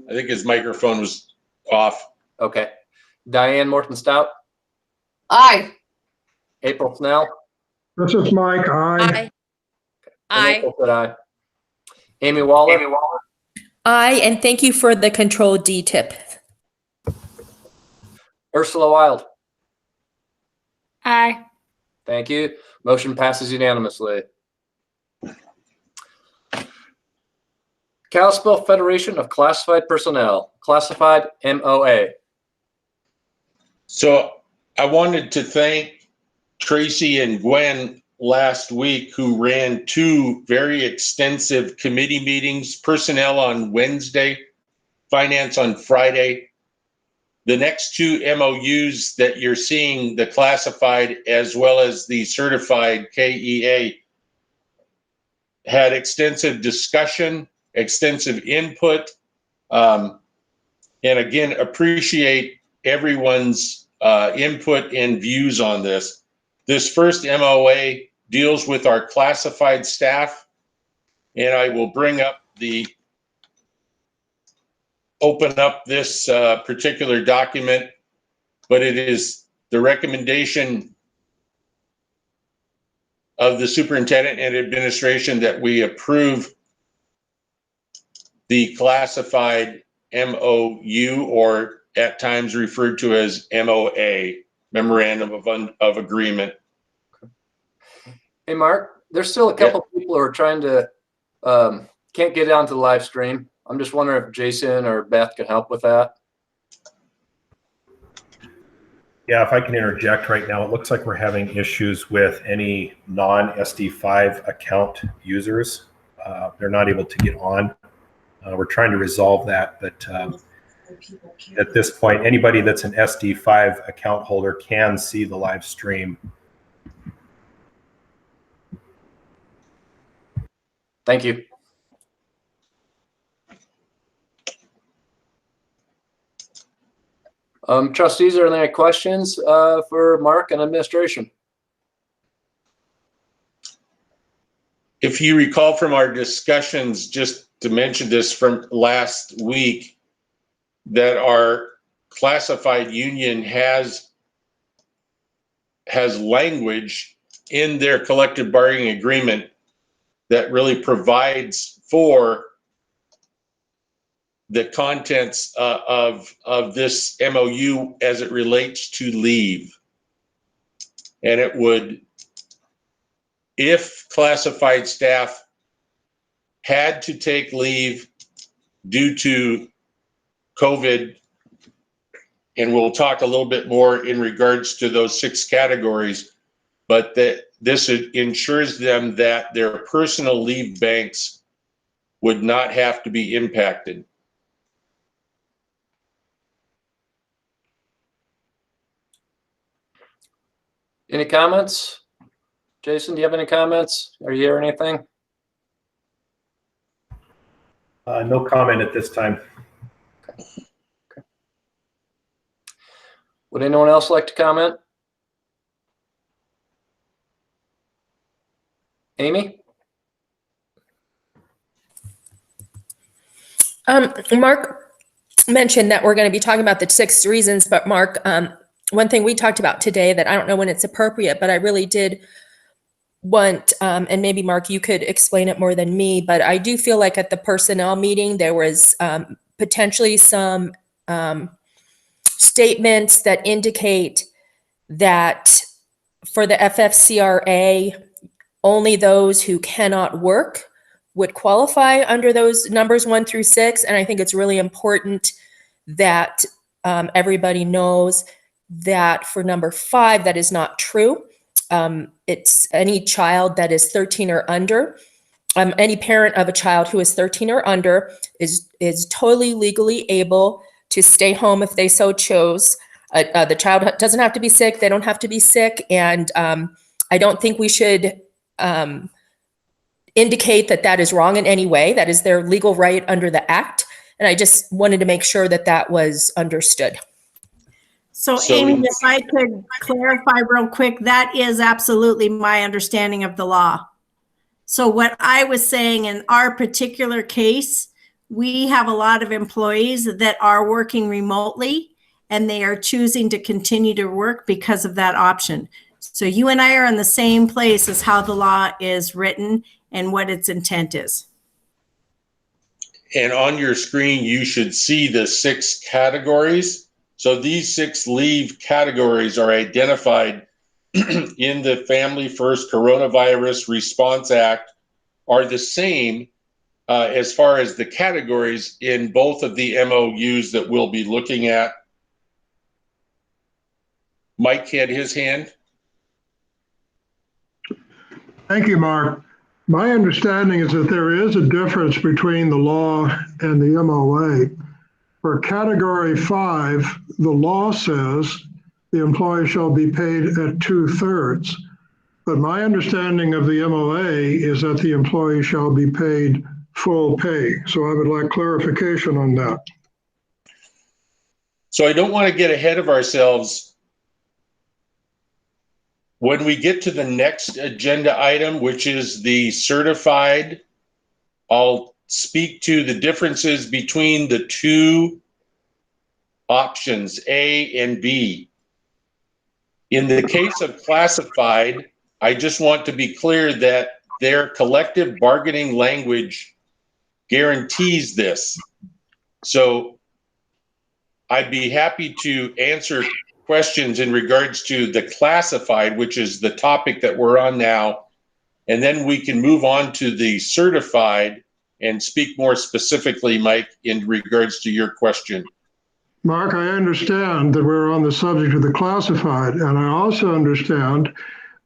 I think his microphone was off. Okay. Diane Morton Stout? Aye. April Snell? This is Mike. Aye. And April said aye. Amy Waller? Aye, and thank you for the Control D tip. Ursula Wild? Aye. Thank you. Motion passes unanimously. Kalispell Federation of Classified Personnel, classified MOA. So I wanted to thank Tracy and Gwen last week, who ran 2 very extensive committee meetings, personnel on Wednesday, finance on Friday. The next 2 MOUs that you're seeing, the classified as well as the certified KEA, had extensive discussion, extensive input, and again, appreciate everyone's input and views on this. This first MOA deals with our classified staff, and I will open up this particular document, but it is the recommendation of the superintendent and administration that we approve the classified MOU, or at times referred to as MOA, Memorandum of Agreement. Hey, Mark, there's still a couple people who are trying to, can't get onto the live stream. I'm just wondering if Jason or Beth can help with that. Yeah, if I can interject right now, it looks like we're having issues with any non-SD5 account users. They're not able to get on. We're trying to resolve that, but at this point, anybody that's an SD5 account holder can see the live stream. Thank you. Trustees, are there any questions for Mark and administration? If you recall from our discussions, just to mention this from last week, that our classified union has language in their collective bargaining agreement that really provides for the contents of this MOU as it relates to leave. And it would, if classified staff had to take leave due to COVID, and we'll talk a little bit more in regards to those 6 categories, but that this ensures them that their personal leave banks would not have to be impacted. Any comments? Jason, do you have any comments? Are you hearing anything? No comment at this time. Okay. Would anyone else like to comment? Amy? Mark mentioned that we're going to be talking about the 6 reasons, but Mark, one thing we talked about today that I don't know when it's appropriate, but I really did want, and maybe Mark, you could explain it more than me, but I do feel like at the personnel meeting, there was potentially some statements that indicate that for the FFCRA, only those who cannot work would qualify under those numbers 1 through 6. And I think it's really important that everybody knows that for number 5, that is not true. It's any child that is 13 or under. Any parent of a child who is 13 or under is totally legally able to stay home if they so chose. The child doesn't have to be sick. They don't have to be sick. And I don't think we should indicate that that is wrong in any way. That is their legal right under the Act. And I just wanted to make sure that that was understood. So Amy, if I could clarify real quick, that is absolutely my understanding of the law. So what I was saying in our particular case, we have a lot of employees that are working remotely and they are choosing to continue to work because of that option. So you and I are in the same place as how the law is written and what its intent is. And on your screen, you should see the 6 categories. So these 6 leave categories are identified in the Family First Coronavirus Response Act, are the same as far as the categories in both of the MOUs that we'll be looking at. Mike had his hand. Thank you, Mark. My understanding is that there is a difference between the law and the MOA. For category 5, the law says the employee shall be paid at 2/3. But my understanding of the MOA is that the employee shall be paid full pay. So I would like clarification on that. So I don't want to get ahead of ourselves. When we get to the next agenda item, which is the certified, I'll speak to the differences between the 2 options, A and B. In the case of classified, I just want to be clear that their collective bargaining language guarantees this. So I'd be happy to answer questions in regards to the classified, which is the topic that we're on now, and then we can move on to the certified and speak more specifically, Mike, in regards to your question. Mark, I understand that we're on the subject of the classified, and I also understand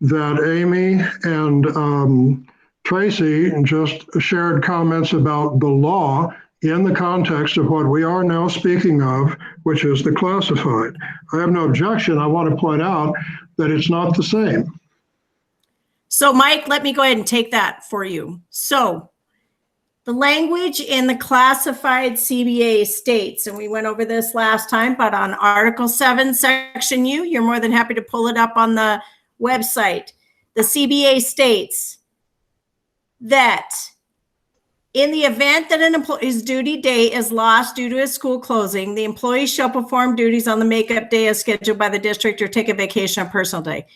that Amy and Tracy just shared comments about the law in the context of what we are now speaking of, which is the classified. I have no objection. I want to point out that it's not the same. So Mike, let me go ahead and take that for you. So the language in the classified CBA states, and we went over this last time, but on Article 7, Section U, you're more than happy to pull it up on the website. The CBA states that In the event that an employee's duty day is lost due to a school closing, the employee shall perform duties on the makeup day as scheduled by the district or take a vacation on personal day.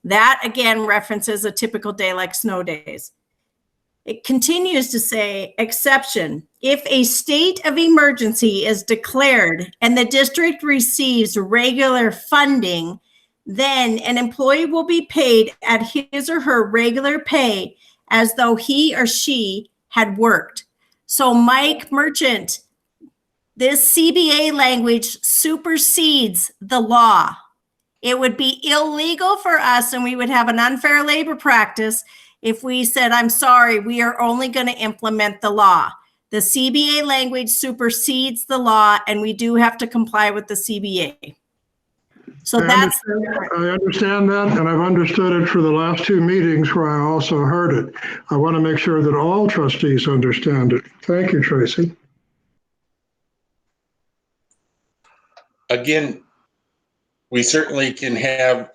That again references a typical day like snow days. It continues to say, exception, if a state of emergency is declared and the district receives regular funding, then an employee will be paid at his or her regular pay as though he or she had worked. So Mike Merchant, this CBA language supersedes the law. It would be illegal for us and we would have an unfair labor practice if we said, I'm sorry, we are only going to implement the law. The CBA language supersedes the law and we do have to comply with the CBA. So I understand that, and I've understood it for the last two meetings where I also heard it. I want to make sure that all trustees understand it. Thank you, Tracy. Again, we certainly can have,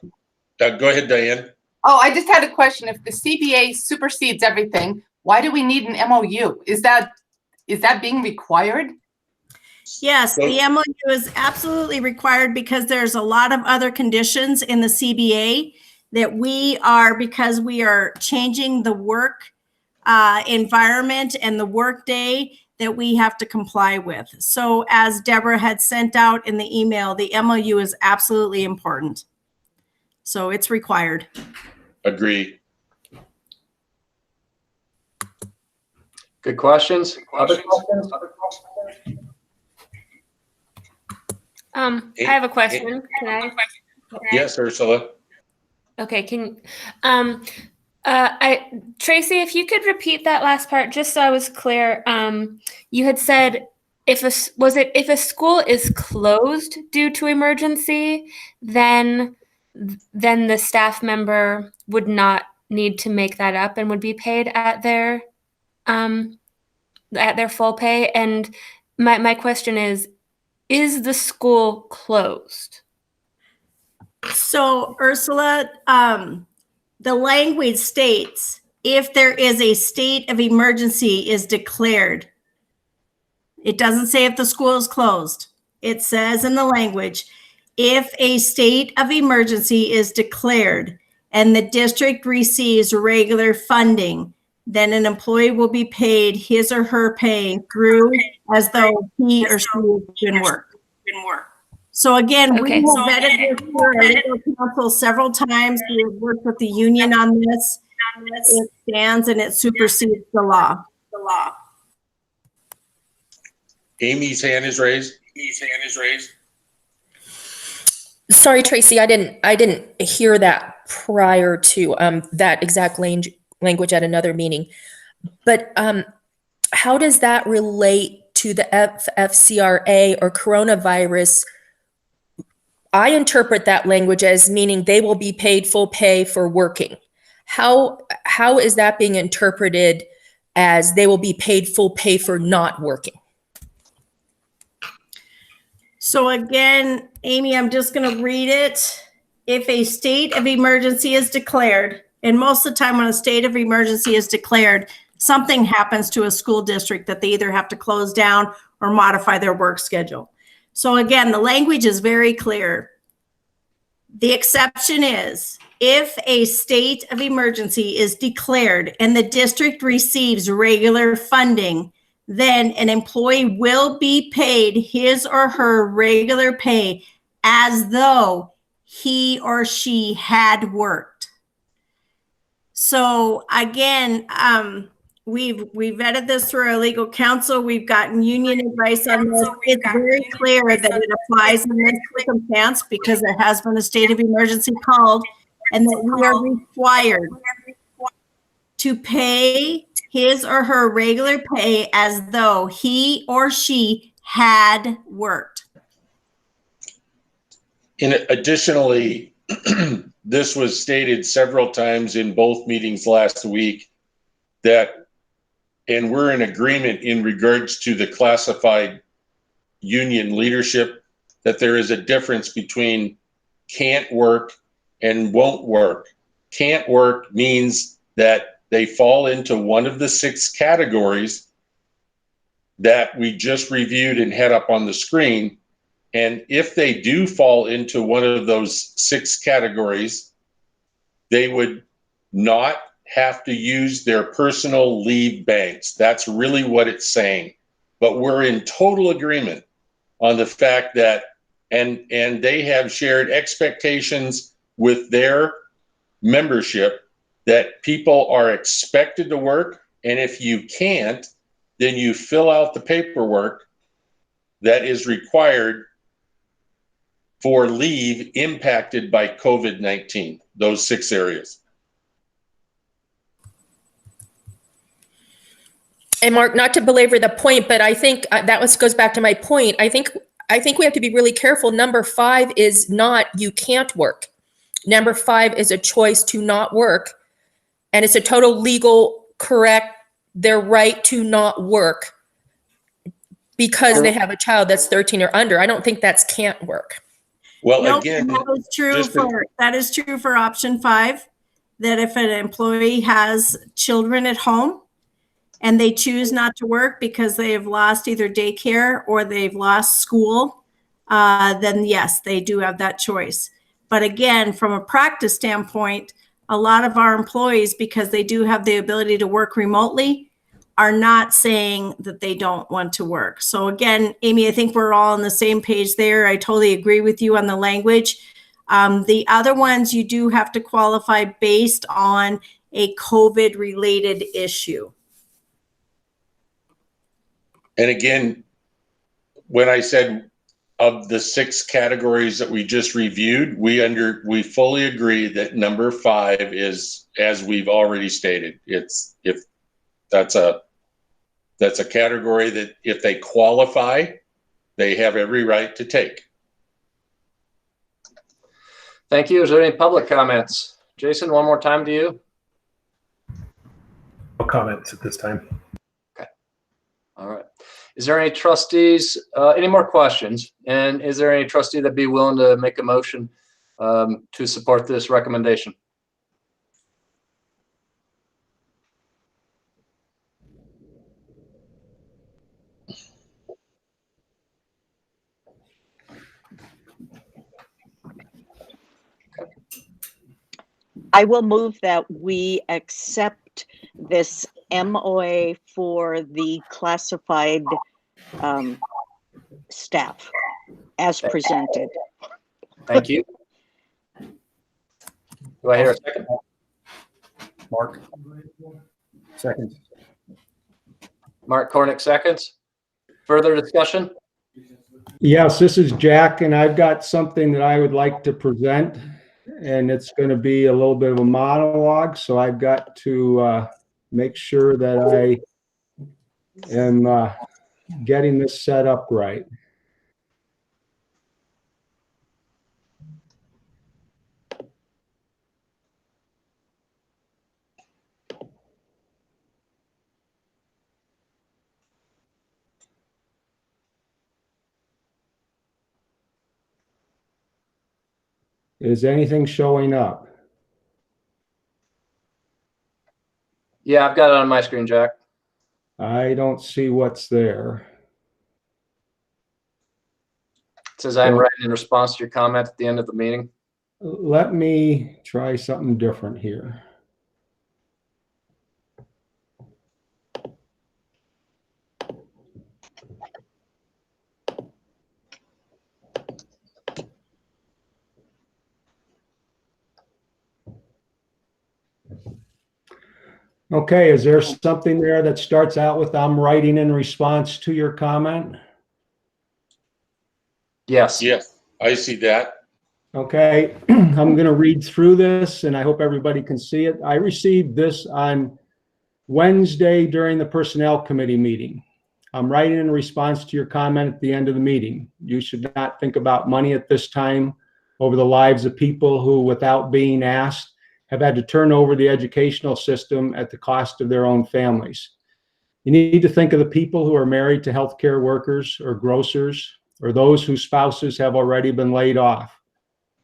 go ahead, Diane. Oh, I just had a question. If the CBA supersedes everything, why do we need an MOU? Is that being required? Yes, the MOU is absolutely required because there's a lot of other conditions in the CBA that we are, because we are changing the work environment and the work day, that we have to comply with. So as Deborah had sent out in the email, the MOU is absolutely important. So it's required. Agree. Good questions. Other questions? I have a question. Can I? Yes, Ursula. Okay. Tracy, if you could repeat that last part, just so I was clear. You had said if a school is closed due to emergency, then the staff member would not need to make that up and would be paid at their full pay. And my question is the school closed? So Ursula, the language states, if there is a state of emergency is declared. It doesn't say if the school is closed. It says in the language, if a state of emergency is declared and the district receives regular funding, then an employee will be paid his or her pay through as though he or she has been worked. So again, we have vetted this through our legal counsel several times. We have worked with the union on this. It stands and it supersedes the law. Amy's hand is raised. Sorry, Tracy, I didn't hear that prior to that exact language at another meeting. But how does that relate to the FFCRA or coronavirus? I interpret that language as meaning they will be paid full pay for working. How is that being interpreted as they will be paid full pay for not working? So again, Amy, I'm just going to read it. If a state of emergency is declared, and most of the time when a state of emergency is declared, something happens to a school district that they either have to close down or modify their work schedule. So again, the language is very clear. The exception is if a state of emergency is declared and the district receives regular funding, then an employee will be paid his or her regular pay as though he or she had worked. So again, we've vetted this through our legal counsel. We've gotten union advice on this. It's very clear that it applies in this circumstance because there has been a state of emergency called, and that we are required to pay his or her regular pay as though he or she had worked. Additionally, this was stated several times in both meetings last week that, and we're in agreement in regards to the classified union leadership, that there is a difference between can't work and won't work. Can't work means that they fall into one of the 6 categories that we just reviewed and had up on the screen. And if they do fall into one of those 6 categories, they would not have to use their personal leave banks. That's really what it's saying. But we're in total agreement on the fact that, and they have shared expectations with their membership that people are expected to work. And if you can't, then you fill out the paperwork that is required for leave impacted by COVID-19, those 6 areas. And Mark, not to belabor the point, but I think goes back to my point. I think we have to be really careful. Number 5 is not you can't work. Number 5 is a choice to not work. And it's a total legal correct, their right to not work because they have a child that's 13 or under. I don't think that's can't work. Well, Nope, again, that is true for option 5, that if an employee has children at home and they choose not to work because they have lost either daycare or they've lost school, then yes, they do have that choice. But again, from a practice standpoint, a lot of our employees, because they do have the ability to work remotely, are not saying that they don't want to work. So again, Amy, I think we're all on the same page there. I totally agree with you on the language. The other ones, you do have to qualify based on a COVID-related issue. And again, when I said of the 6 categories that we just reviewed, we fully agree that number 5 is, as we've already stated, it's if that's a category that if they qualify, they have every right to take. Thank you. Is there any public comments? Jason, one more time to you. No comments at this time. Okay. All right. Is there any trustees, any more questions? And is there any trustee that'd be willing to make a motion to support this recommendation? I will move that we accept this MOA for the classified staff as presented. Thank you. Do I hear a second? Mark. Second. Mark Cornick seconds. Further discussion? Yes, this is Jack, and I've got something that I would like to present, and it's going to be a little bit of a monologue, so I've got to make sure that I am getting this set up right. Is anything showing up? Yeah, I've got it on my screen, Jack. I don't see what's there. It says I'm writing in response to your comment at the end of the meeting. Let me try something different here. Okay, is there something there that starts out with I'm writing in response to your comment? Yes. Yes, I see that. Okay, I'm going to read through this and I hope everybody can see it. I received this on Wednesday during the Personnel Committee meeting. I'm writing in response to your comment at the end of the meeting. You should not think about money at this time over the lives of people who, without being asked, have had to turn over the educational system at the cost of their own families. You need to think of the people who are married to healthcare workers or grocers or those whose spouses have already been laid off.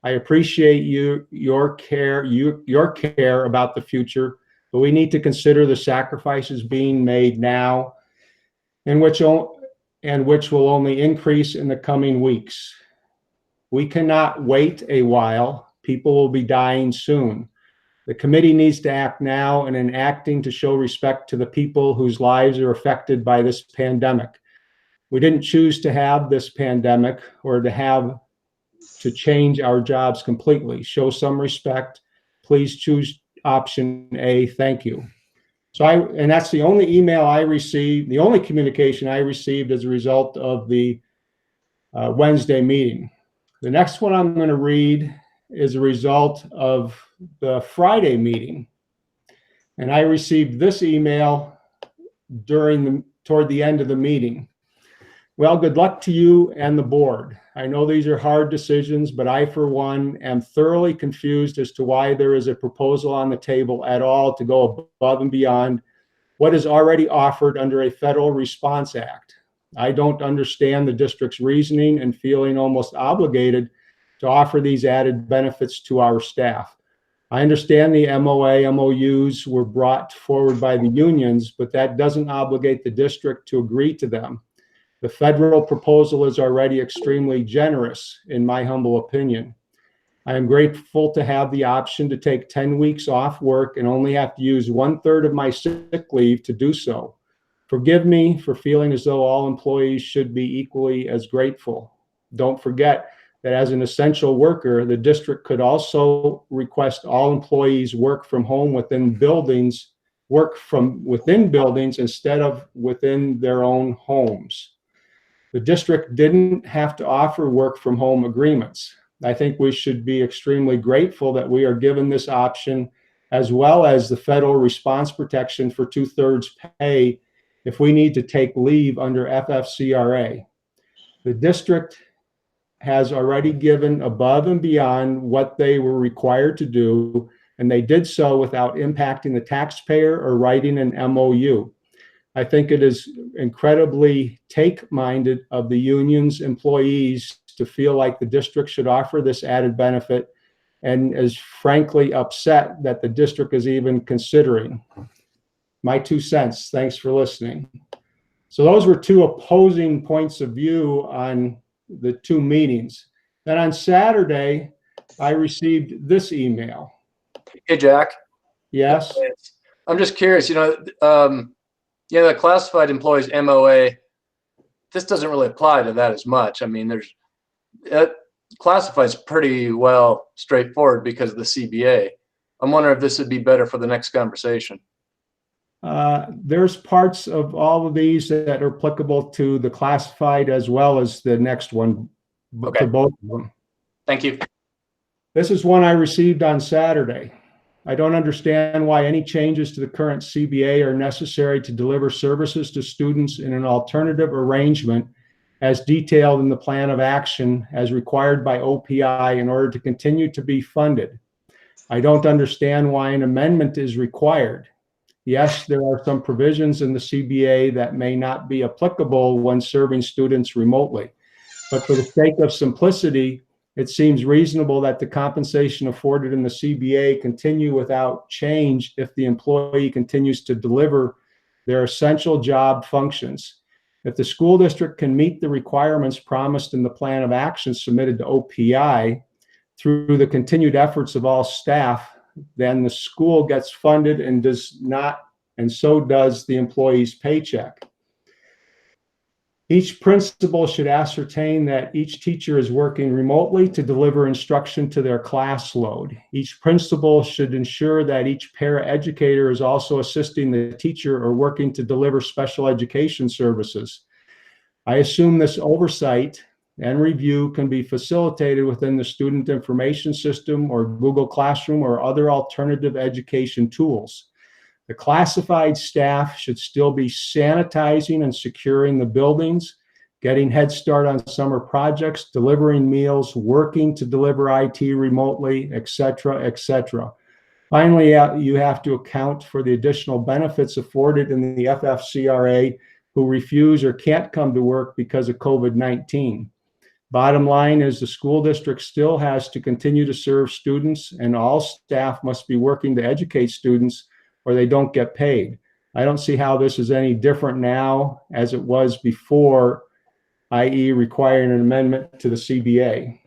I appreciate your care about the future, but we need to consider the sacrifices being made now and which will only increase in the coming weeks. We cannot wait a while. People will be dying soon. The committee needs to act now, and in acting to show respect to the people whose lives are affected by this pandemic. We didn't choose to have this pandemic or to change our jobs completely. Show some respect. Please choose option A. Thank you. And that's the only email I received, the only communication I received as a result of the Wednesday meeting. The next one I'm going to read is a result of the Friday meeting. And I received this email toward the end of the meeting. Well, good luck to you and the board. I know these are hard decisions, but I, for one, am thoroughly confused as to why there is a proposal on the table at all to go above and beyond what is already offered under a Federal Response Act. I don't understand the district's reasoning and feeling almost obligated to offer these added benefits to our staff. I understand the MOA, MOUs were brought forward by the unions, but that doesn't obligate the district to agree to them. The federal proposal is already extremely generous, in my humble opinion. I am grateful to have the option to take 10 weeks off work and only have to use 1/3 of my sick leave to do so. Forgive me for feeling as though all employees should be equally as grateful. Don't forget that as an essential worker, the district could also request all employees work from within buildings instead of within their own homes. The district didn't have to offer work from home agreements. I think we should be extremely grateful that we are given this option, as well as the federal response protection for 2/3 pay if we need to take leave under FFCRA. The district has already given above and beyond what they were required to do, and they did so without impacting the taxpayer or writing an MOU. I think it is incredibly take-minded of the union's employees to feel like the district should offer this added benefit, and is frankly upset that the district is even considering. My 2 cents. Thanks for listening. So those were two opposing points of view on the two meetings. Then on Saturday, I received this email. Hey, Jack. Yes. I'm just curious, the classified employees MOA, this doesn't really apply to that as much. I mean, classified is pretty well straightforward because of the CBA. I'm wondering if this would be better for the next conversation. There's parts of all of these that are applicable to the classified as well as the next one, Okay. to both of them. Thank you. This is one I received on Saturday. I don't understand why any changes to the current CBA are necessary to deliver services to students in an alternative arrangement as detailed in the plan of action as required by OPI in order to continue to be funded. I don't understand why an amendment is required. Yes, there are some provisions in the CBA that may not be applicable when serving students remotely, but for the sake of simplicity, it seems reasonable that the compensation afforded in the CBA continue without change if the employee continues to deliver their essential job functions. If the school district can meet the requirements promised in the plan of action submitted to OPI through the continued efforts of all staff, then the school gets funded and so does the employee's paycheck. Each principal should ascertain that each teacher is working remotely to deliver instruction to their class load. Each principal should ensure that each paraeducator is also assisting the teacher or working to deliver special education services. I assume this oversight and review can be facilitated within the student information system or Google Classroom or other alternative education tools. The classified staff should still be sanitizing and securing the buildings, getting head start on summer projects, delivering meals, working to deliver IT remotely, etc., etc. Finally, you have to account for the additional benefits afforded in the FFCRA who refuse or can't come to work because of COVID-19. Bottom line is the school district still has to continue to serve students, and all staff must be working to educate students or they don't get paid. I don't see how this is any different now as it was before, i.e. requiring an amendment to the CBA.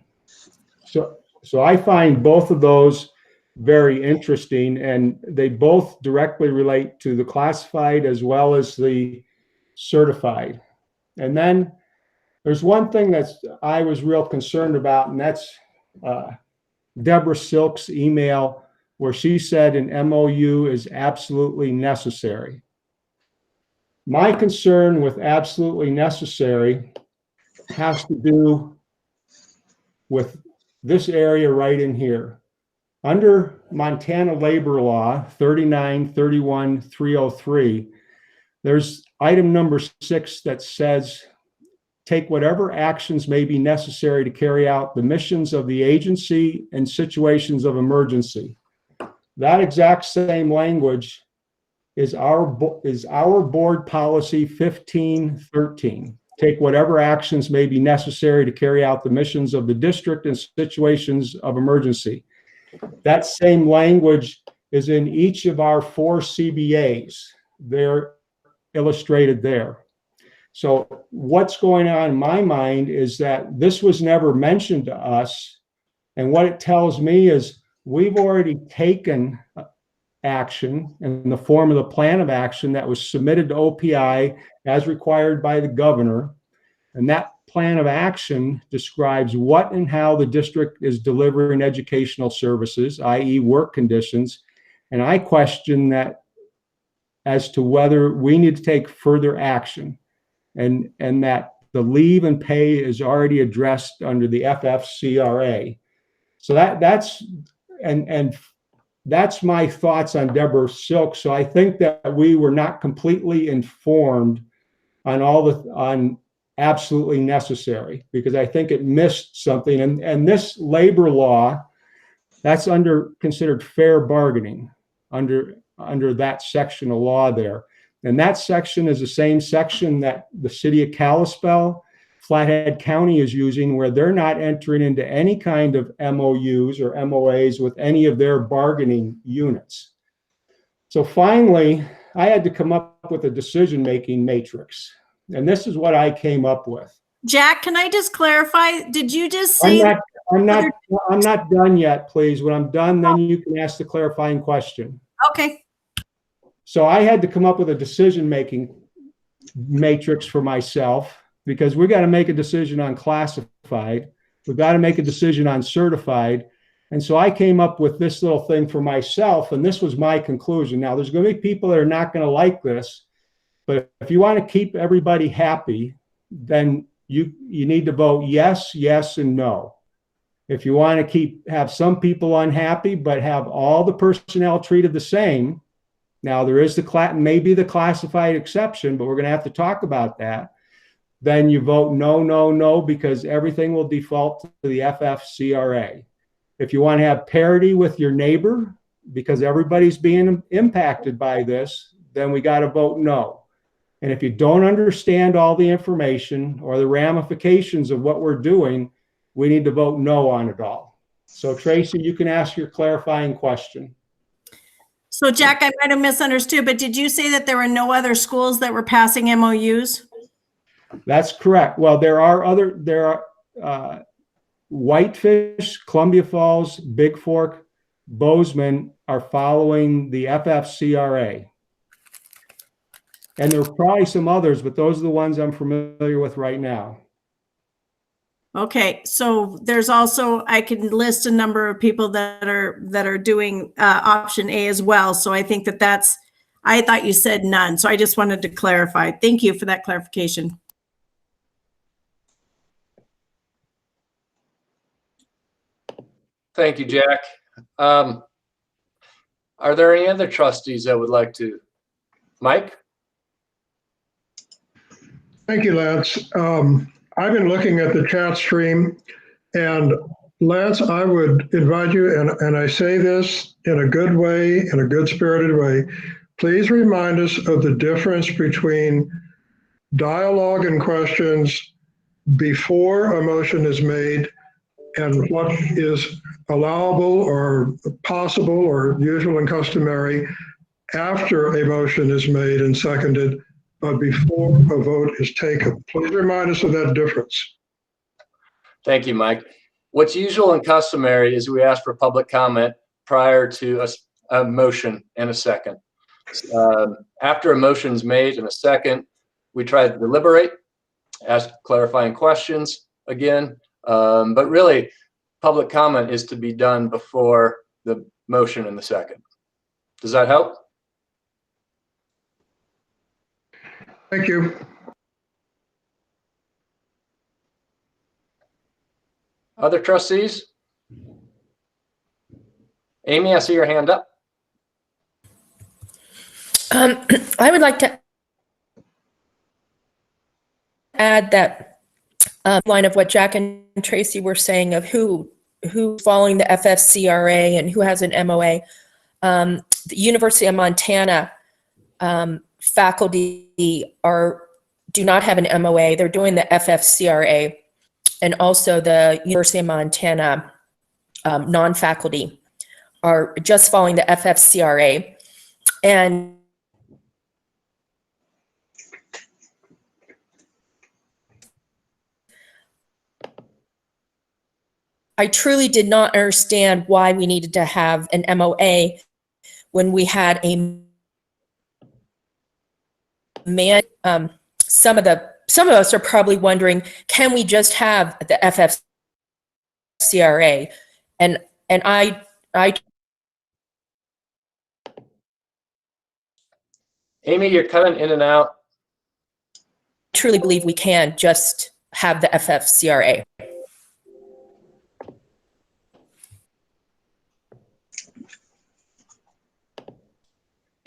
So I find both of those very interesting, and they both directly relate to the classified as well as the certified. And then there's one thing that I was real concerned about, and that's Deborah Silk's email where she said an MOU is absolutely necessary. My concern with absolutely necessary has to do with this area right in here. Under Montana labor law 39-31-303, there's item number 6 that says, take whatever actions may be necessary to carry out the missions of the agency in situations of emergency. That exact same language is our board policy 1513. Take whatever actions may be necessary to carry out the missions of the district in situations of emergency. That same language is in each of our 4 CBAs. They're illustrated there. So what's going on in my mind is that this was never mentioned to us. And what it tells me is we've already taken action in the form of the plan of action that was submitted to OPI as required by the governor. And that plan of action describes what and how the district is delivering educational services, i.e. work conditions. And I question that as to whether we need to take further action, and that the leave and pay is already addressed under the FFCRA. So that's my thoughts on Deborah Silk. So I think that we were not completely informed on absolutely necessary, because I think it missed something. And this labor law, that's considered fair bargaining under that section of law there. And that section is the same section that the city of Kalispell, Flathead County is using, where they're not entering into any kind of MOUs or MOAs with any of their bargaining units. So finally, I had to come up with a decision-making matrix. And this is what I came up with. Jack, can I just clarify? Did you just say? I'm not done yet, please. When I'm done, then you can ask the clarifying question. Okay. So I had to come up with a decision-making matrix for myself, because we got to make a decision on classified. We've got to make a decision on certified. And so I came up with this little thing for myself, and this was my conclusion. Now, there's going to be people that are not going to like this, but if you want to keep everybody happy, then you need to vote yes, yes, and no. If you want to have some people unhappy, but have all the personnel treated the same, now there is maybe the classified exception, but we're going to have to talk about that. Then you vote no, no, no, because everything will default to the FFCRA. If you want to have parity with your neighbor, because everybody's being impacted by this, then we got to vote no. And if you don't understand all the information or the ramifications of what we're doing, we need to vote no on it all. So Tracy, you can ask your clarifying question. So Jack, I might have misunderstood, but did you say that there were no other schools that were passing MOUs? That's correct. Well, there are Whitefish, Columbia Falls, Big Fork, Bozeman are following the FFCRA. And there are probably some others, but those are the ones I'm familiar with right now. Okay, so there's also, I can list a number of people that are doing option A as well. So I think I thought you said none. So I just wanted to clarify. Thank you for that clarification. Thank you, Jack. Are there any other trustees that would like to? Mike? Thank you, Lance. I've been looking at the chat stream, and Lance, I would invite you, and I say this in a good way, in a good spirited way, please remind us of the difference between dialogue and questions before a motion is made and what is allowable or possible or usual and customary after a motion is made and seconded, but before a vote is taken. Please remind us of that difference. Thank you, Mike. What's usual and customary is we ask for public comment prior to a motion and a second. After a motion is made and a second, we try to deliberate, ask clarifying questions again, but really public comment is to be done before the motion and the second. Does that help? Thank you. Other trustees? Amy, I see your hand up. I would like to add that line of what Jack and Tracy were saying of who's following the FFCRA and who has an MOA. The University of Montana faculty do not have an MOA. They're doing the FFCRA, and also the University of Montana non-faculty are just following the FFCRA. And I truly did not understand why we needed to have an MOA when we had a man. Some of us are probably wondering, can we just have the FFCRA? And I Amy, you're cutting in and out. truly believe we can just have the FFCRA.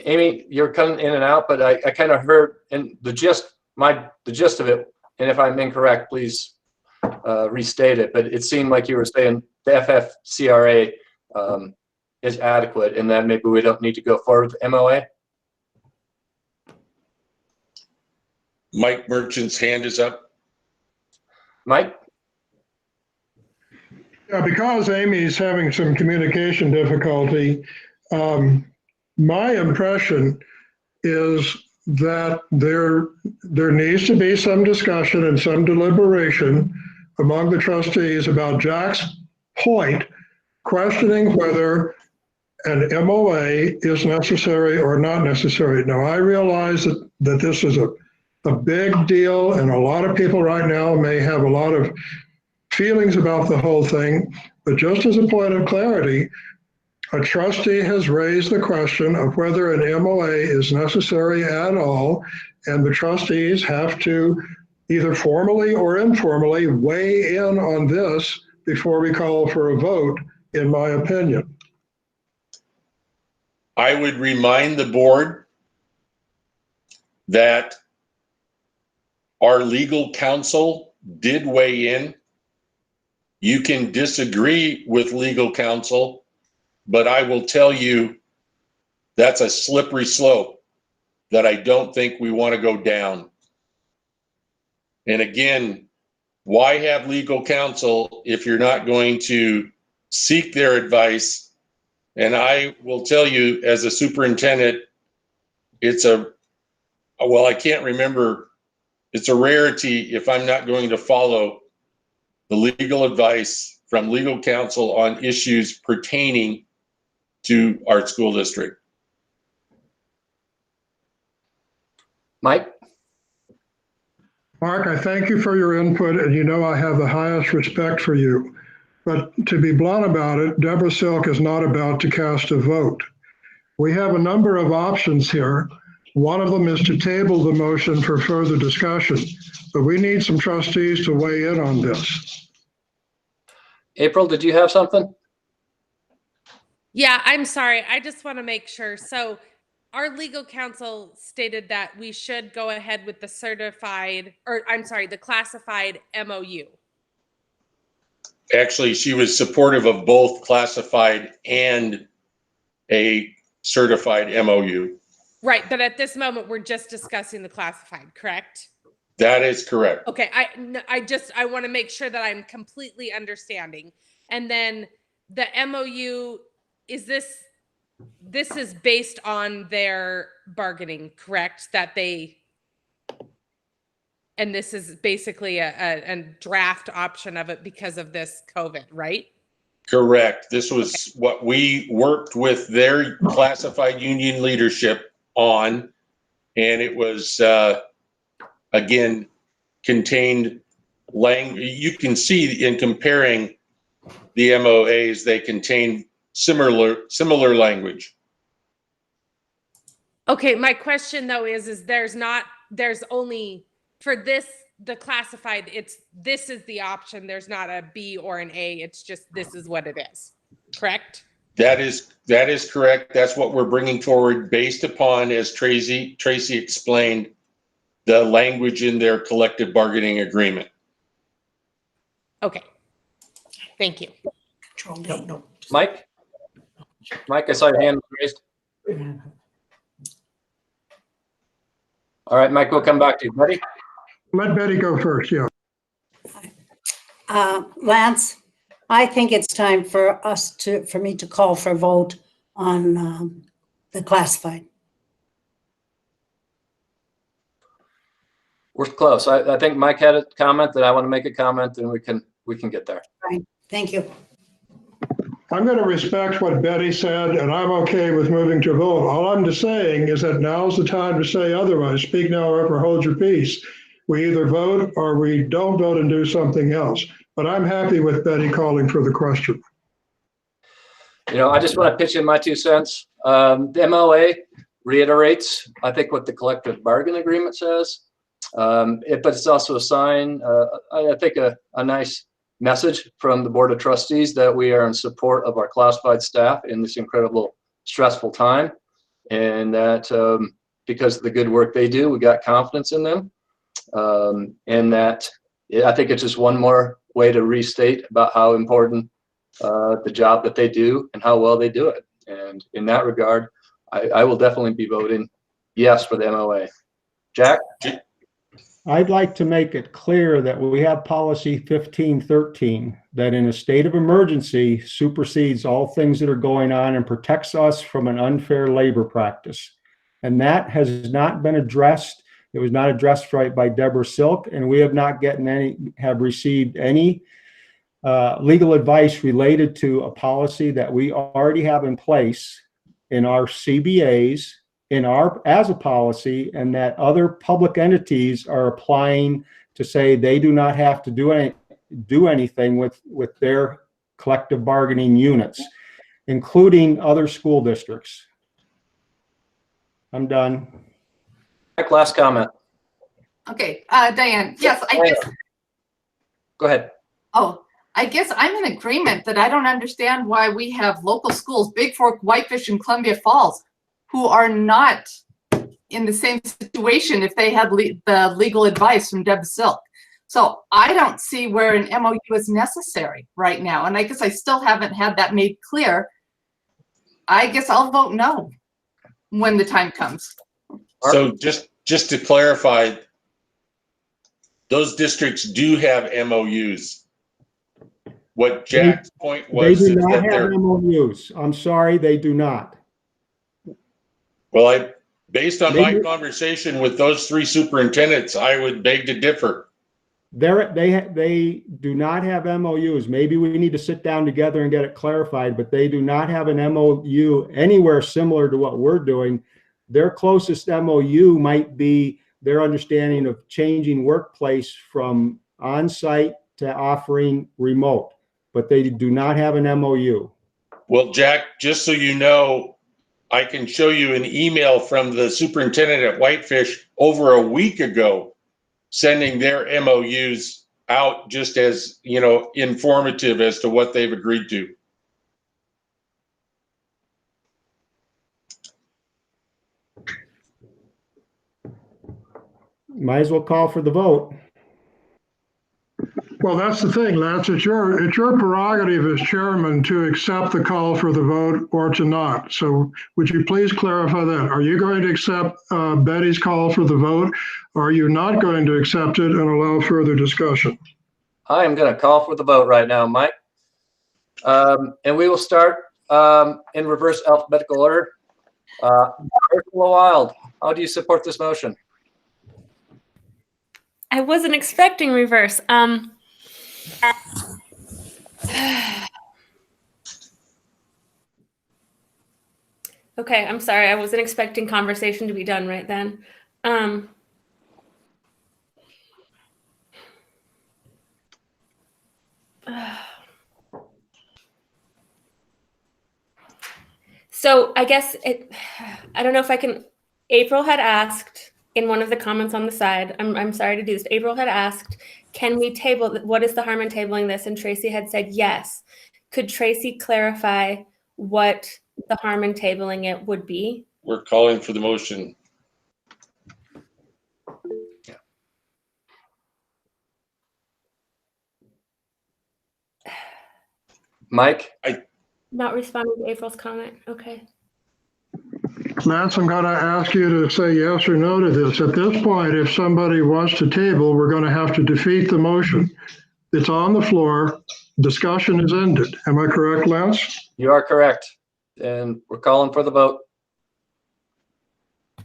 Amy, you're cutting in and out, but I kind of heard in the gist of it, and if I'm incorrect, please restate it, but it seemed like you were saying the FFCRA is adequate and that maybe we don't need to go forward with MOA. Mike Merchant's hand is up. Mike? Yeah, because Amy's having some communication difficulty, my impression is that there needs to be some discussion and some deliberation among the trustees about Jack's point, questioning whether an MOA is necessary or not necessary. Now, I realize that this is a big deal, and a lot of people right now may have a lot of feelings about the whole thing, but just as a point of clarity, a trustee has raised the question of whether an MOA is necessary at all, and the trustees have to either formally or informally weigh in on this before we call for a vote, in my opinion. I would remind the board that our legal counsel did weigh in. You can disagree with legal counsel, but I will tell you that's a slippery slope that I don't think we want to go down. And again, why have legal counsel if you're not going to seek their advice? And I will tell you, as a superintendent, I can't remember, it's a rarity if I'm not going to follow the legal advice from legal counsel on issues pertaining to our school district. Mike? Mark, I thank you for your input, and you know I have the highest respect for you. But to be blunt about it, Deborah Silk is not about to cast a vote. We have a number of options here. One of them is to table the motion for further discussion, but we need some trustees to weigh in on this. April, did you have something? Yeah, I'm sorry. I just want to make sure. So our legal counsel stated that we should go ahead with the the classified MOU. Actually, she was supportive of both classified and a certified MOU. Right, but at this moment, we're just discussing the classified, correct? That is correct. Okay, I want to make sure that I'm completely understanding. And then the MOU, is this this is based on their bargaining, correct? And this is basically a draft option of it because of this COVID, right? Correct. This was what we worked with their classified union leadership on, and it was, again, contained language. You can see in comparing the MOAs, they contain similar language. Okay, my question though is there's only for this, the classified, this is the option. There's not a B or an A. It's just, this is what it is. Correct? That is correct. That's what we're bringing forward based upon, as Tracy explained, the language in their collective bargaining agreement. Okay. Thank you. Mike, I saw your hand raised. All right, Mike, we'll come back to you. Betty? Let Betty go first, yeah. Lance, I think it's time for me to call for a vote on the classified. We're close. I think Mike had a comment that I want to make a comment, and we can get there. Right. Thank you. I'm going to respect what Betty said, and I'm okay with moving to a vote. All I'm just saying is that now's the time to say otherwise. Speak now or ever hold your peace. We either vote or we don't vote and do something else. But I'm happy with Betty calling for the question. You know, I just want to pitch in my 2 cents. The MOA reiterates, I think, what the collective bargain agreement says. But it's also a sign, I think, a nice message from the Board of Trustees that we are in support of our classified staff in this incredible, stressful time. And that because of the good work they do, we got confidence in them. And that I think it's just one more way to restate about how important the job that they do and how well they do it. And in that regard, I will definitely be voting yes for the MOA. Jack? I'd like to make it clear that we have policy 1513 that in a state of emergency supersedes all things that are going on and protects us from an unfair labor practice. And that has not been addressed. It was not addressed right by Deborah Silk, and we have not received any legal advice related to a policy that we already have in place in our CBAs as a policy, and that other public entities are applying to say they do not have to do anything with their collective bargaining units, including other school districts. I'm done. Last comment. Okay, Diane, yes, I guess. Go ahead. Oh, I guess I'm in agreement that I don't understand why we have local schools, Big Fork, Whitefish, and Columbia Falls, who are not in the same situation if they had the legal advice from Deb Silk. So I don't see where an MOU is necessary right now. And I guess I still haven't had that made clear. I guess I'll vote no when the time comes. So just to clarify, those districts do have MOUs. What Jack's point was, they do not have MOUs. I'm sorry, they do not. Well, based on my conversation with those 3 superintendents, I would beg to differ. They do not have MOUs. Maybe we need to sit down together and get it clarified, but they do not have an MOU anywhere similar to what we're doing. Their closest MOU might be their understanding of changing workplace from on-site to offering remote, but they do not have an MOU. Well, Jack, just so you know, I can show you an email from the superintendent at Whitefish over a week ago, sending their MOUs out just as, informative as to what they've agreed to. Might as well call for the vote. Well, that's the thing, Lance. It's your prerogative as chairman to accept the call for the vote or to not. So would you please clarify that? Are you going to accept Betty's call for the vote, or are you not going to accept it and allow further discussion? I am going to call for the vote right now, Mike. And we will start in reverse alphabetical order. Ursula Wild, how do you support this motion? I wasn't expecting reverse. Okay, I'm sorry. I wasn't expecting conversation to be done right then. So I guess I don't know if I can. April had asked in one of the comments on the side, I'm sorry to do this. April had asked, can we table, what is the harm in tabling this? And Tracy had said yes. Could Tracy clarify what the harm in tabling it would be? We're calling for the motion. Mike? Not responding to April's comment. Okay. Lance, I'm gonna ask you to say yes or no to this. At this point, if somebody wants to table, we're gonna have to defeat the motion. It's on the floor, discussion is ended. Am I correct, Lance? You are correct. And we're calling for the vote.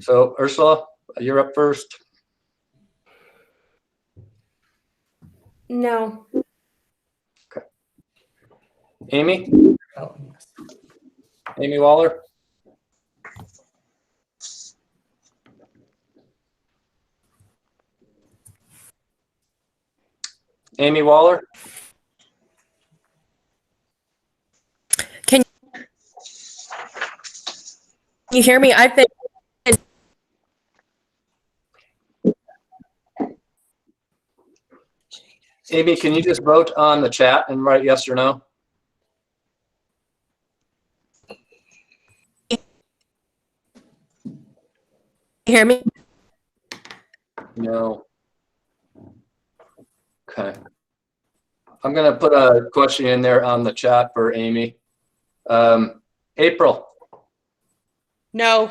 So Ursula, you're up first. No. Okay. Amy? Amy Waller? Amy Waller? Can you hear me? I've been. Amy, can you just vote on the chat and write yes or no? You hear me? No. Okay. I'm going to put a question in there on the chat for Amy. April? No.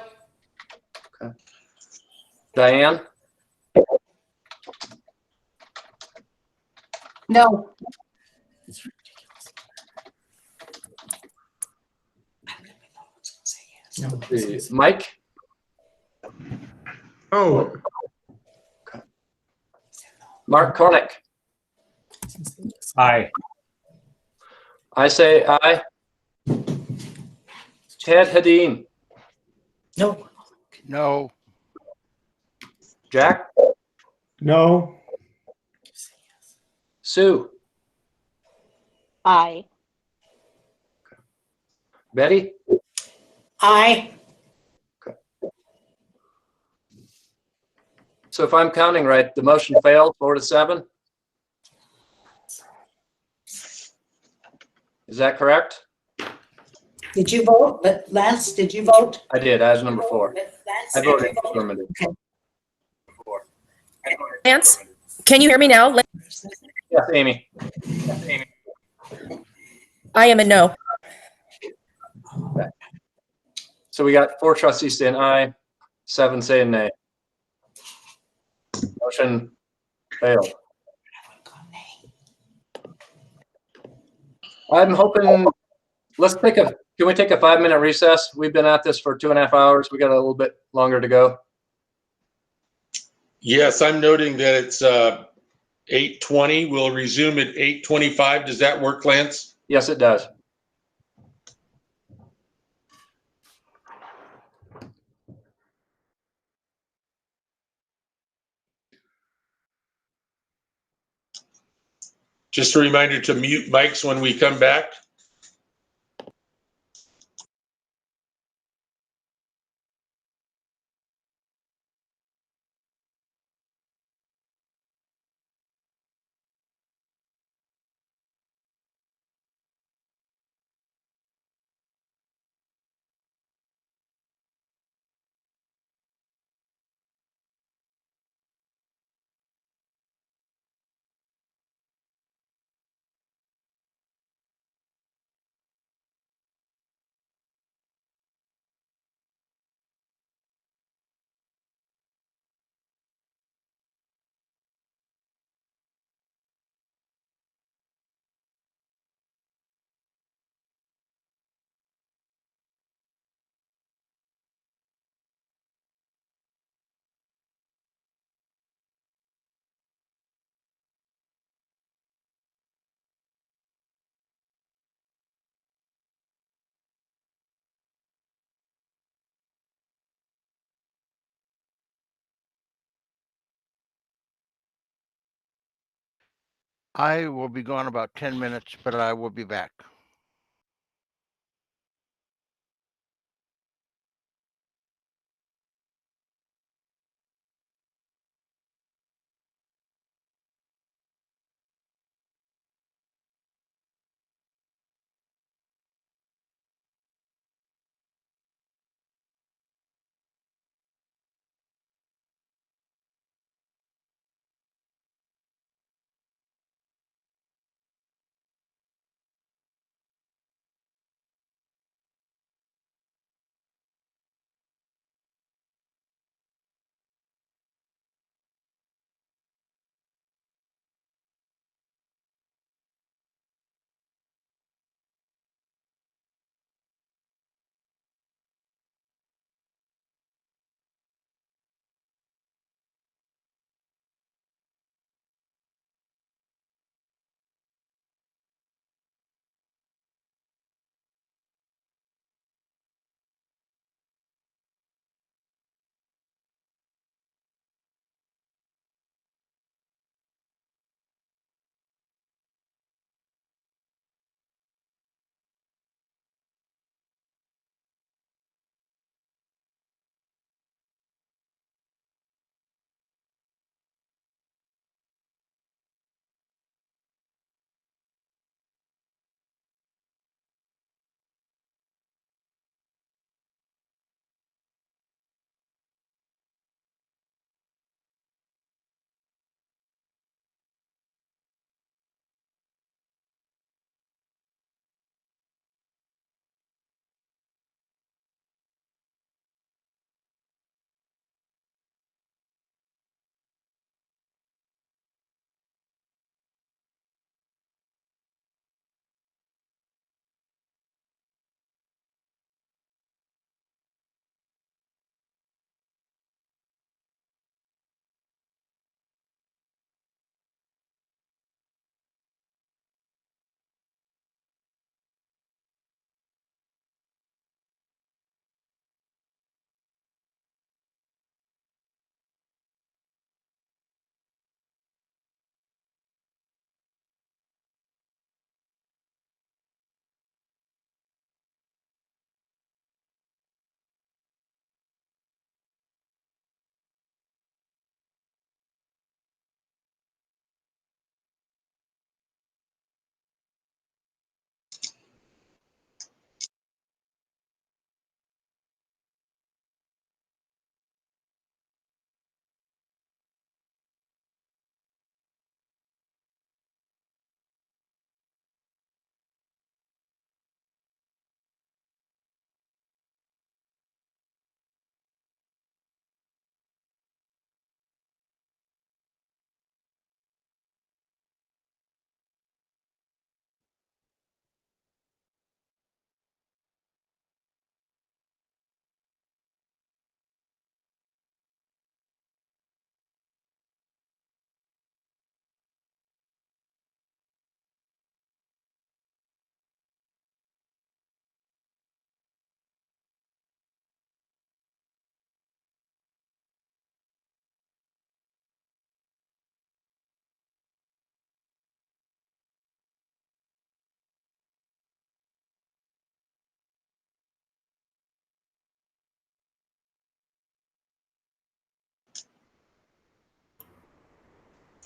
Okay. Diane? No. Mike? Oh. Okay. Mark Koenig? Aye. I say aye. Ted Hadeen? No. No. Jack? No. Sue? Aye. Betty? Aye. So if I'm counting right, the motion failed 4-7? Is that correct? Did you vote? Lance, did you vote? I did, as number 4. I voted affirmative. Lance, can you hear me now? Yes, Amy. Yes, Amy. I am a no. Okay. So we got 4 trustees saying aye, 7 saying nay. Motion failed. I'm hoping, can we take a 5-minute recess? We've been at this for 2.5 hours. We got a little bit longer to go. Yes, I'm noting that it's 8:20. We'll resume at 8:25. Does that work, Lance? Yes, it does. Just a reminder to mute mics when we come back. I will be gone about 10 minutes, but I will be back.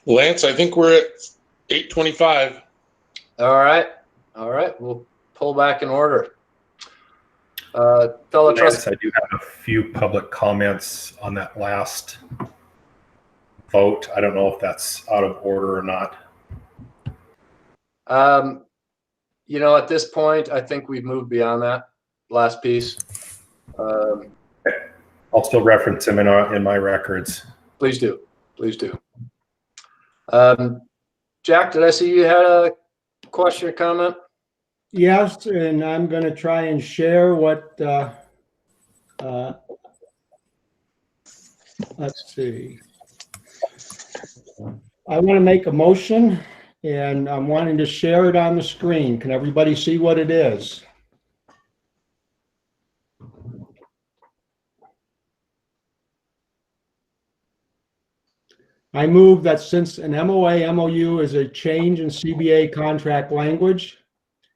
Lance, I think we're at 8:25. All right. All right. We'll pull back in order. Fellow Lance, trustee. I do have a few public comments on that last vote. I don't know if that's out of order or not. You know, at this point, I think we've moved beyond that last piece. I'll still reference him in my records. Please do. Please do. Jack, did I see you had a question or comment? Yes, and I'm going to try and share what, let's see. I want to make a motion and I'm wanting to share it on the screen. Can everybody see what it is? I move that since an MOA MOU is a change in CBA contract language,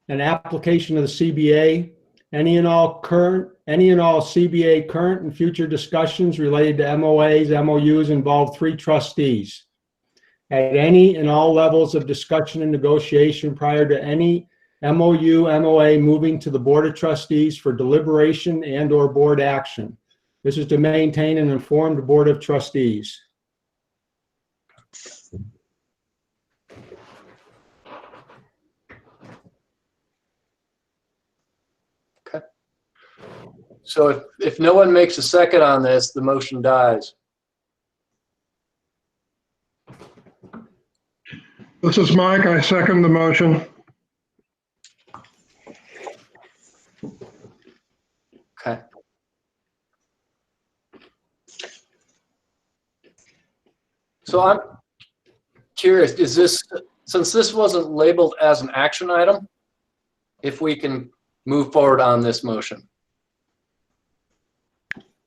an application of the CBA, any and all CBA current and future discussions related to MOAs, MOUs involve 3 trustees. At any and all levels of discussion and negotiation prior to any MOU, MOA moving to the Board of Trustees for deliberation and/or board action. This is to maintain an informed Board of Trustees. Okay. So if no one makes a second on this, the motion dies. This is Mike. I second the motion. Okay. So I'm curious, is this, since this wasn't labeled as an action item, if we can move forward on this motion?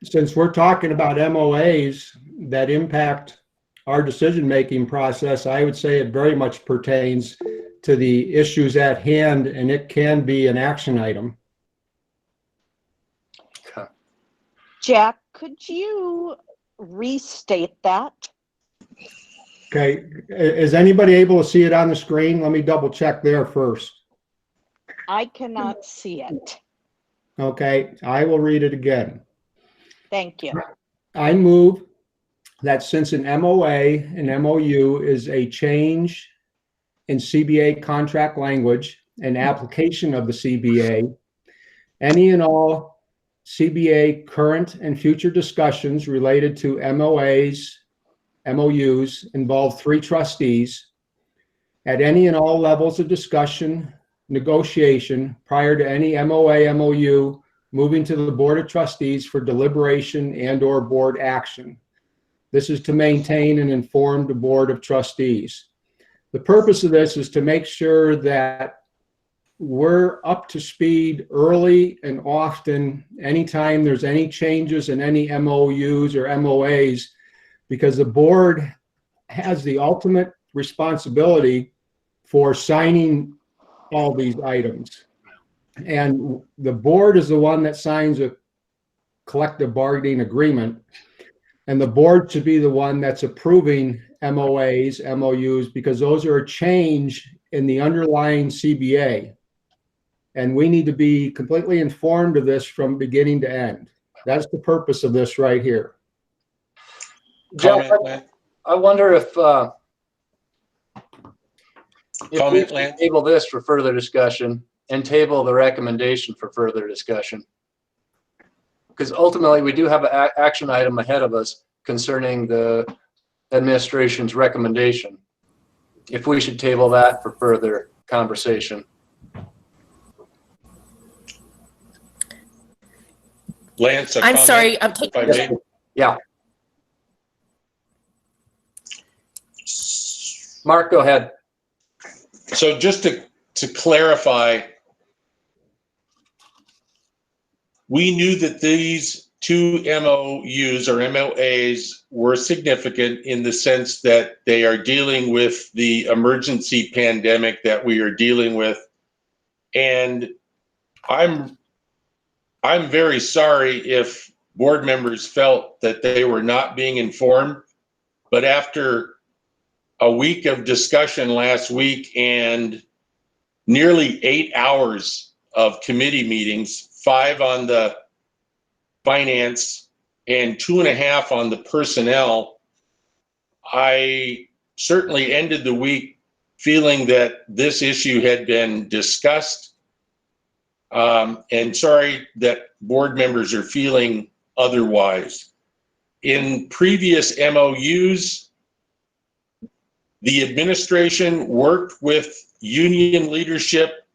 Since we're talking about MOAs that impact our decision-making process, I would say it very much pertains to the issues at hand, and it can be an action item. Okay. Jack, could you restate that? Okay, is anybody able to see it on the screen? Let me double check there first. I cannot see it. Okay, I will read it again. Thank you. I move that since an MOA and MOU is a change in CBA contract language and application of the CBA, any and all CBA current and future discussions related to MOAs, MOUs involve 3 trustees. At any and all levels of discussion, negotiation prior to any MOA, MOU moving to the Board of Trustees for deliberation and/or board action. This is to maintain an informed Board of Trustees. The purpose of this is to make sure that we're up to speed early and often, anytime there's any changes in any MOUs or MOAs, because the board has the ultimate responsibility for signing all these items. And the board is the one that signs a collective bargaining agreement. And the board should be the one that's approving MOAs, MOUs, because those are a change in the underlying CBA. And we need to be completely informed of this from beginning to end. That's the purpose of this right here. Jack, I wonder if we can table this for further discussion and table the recommendation for further discussion. Because ultimately we do have an action item ahead of us concerning the administration's recommendation. If we should table that for further conversation. Lance, I'm sorry, I'm taking. Yeah. Mark, go ahead. So just to clarify, we knew that these 2 MOUs or MOAs were significant in the sense that they are dealing with the emergency pandemic that we are dealing with. And I'm very sorry if board members felt that they were not being informed, but after a week of discussion last week and nearly 8 hours of committee meetings, 5 on the finance and 2.5 on the personnel, I certainly ended the week feeling that this issue had been discussed, and sorry that board members are feeling otherwise. In previous MOUs, the administration worked with union leadership.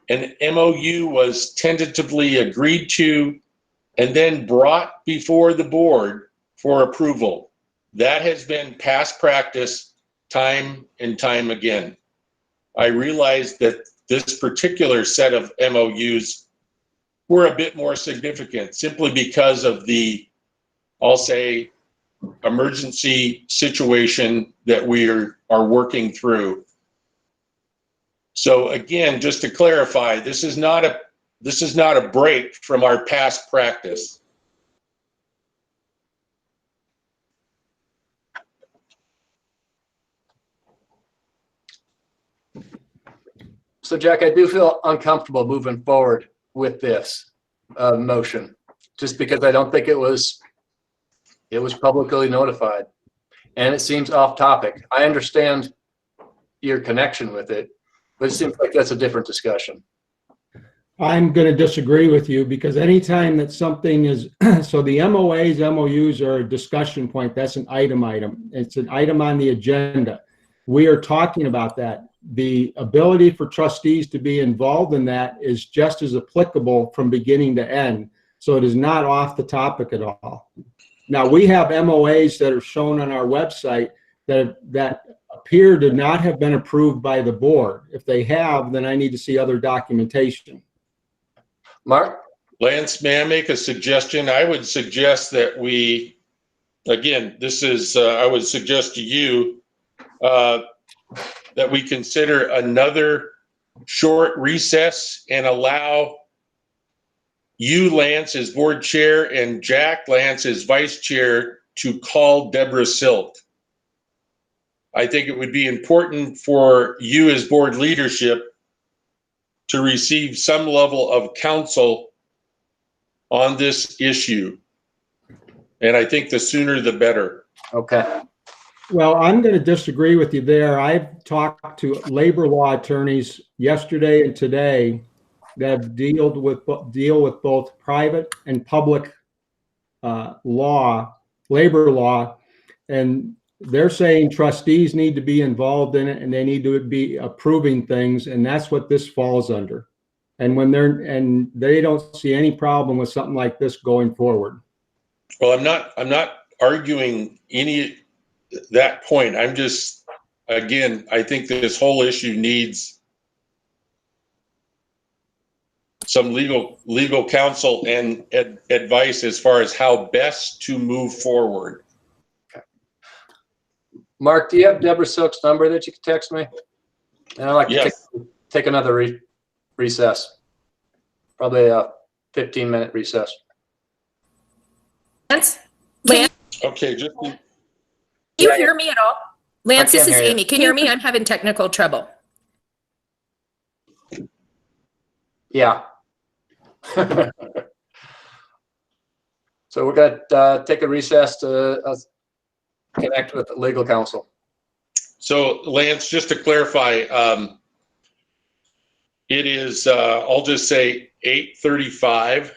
An MOU was tentatively agreed to and then brought before the board for approval. That has been past practice time and time again. I realize that this particular set of MOUs were a bit more significant simply because of the, I'll say, emergency situation that we are working through. So again, just to clarify, this is not a break from our past practice. So Jack, I do feel uncomfortable moving forward with this motion, just because I don't think it was publicly notified, and it seems off topic. I understand your connection with it, but it seems like that's a different discussion. I'm going to disagree with you, because anytime that something is, so the MOAs, MOUs are a discussion point. That's an item. It's an item on the agenda. We are talking about that. The ability for trustees to be involved in that is just as applicable from beginning to end. So it is not off the topic at all. Now, we have MOAs that are shown on our website that appear to not have been approved by the board. If they have, then I need to see other documentation. Mark? Lance, may I make a suggestion? I would suggest that we, again, this is, I would suggest to you that we consider another short recess and allow you, Lance, as board chair, and Jack, Lance, as vice chair, to call Deborah Silk. I think it would be important for you as board leadership to receive some level of counsel on this issue. And I think the sooner the better. Okay. Well, I'm going to disagree with you there. I've talked to labor law attorneys yesterday and today that have deal with both private and public law, labor law, and they're saying trustees need to be involved in it, and they need to be approving things, and that's what this falls under. And when they don't see any problem with something like this going forward. Well, I'm not arguing that point. I'm just, again, I think that this whole issue needs some legal counsel and advice as far as how best to move forward. Okay. Mark, do you have Deborah Silk's number that you can text me? And I'd like to take another recess, probably a 15-minute recess. Lance? Okay, just. Can you hear me at all? Lance, this is hear you. Amy. Can you hear me? I'm having technical trouble. Yeah. So we're going to take a recess to connect with legal counsel. So Lance, just to clarify, it is, I'll just say 8:35.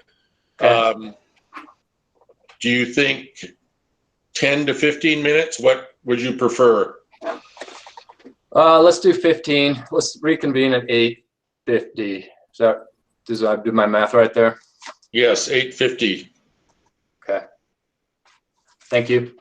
Okay. Do you think 10 to 15 minutes? What would you prefer? Let's do 15. Let's reconvene at 8:50. Does I do my math right there? Yes, 8:50. Okay. Thank you.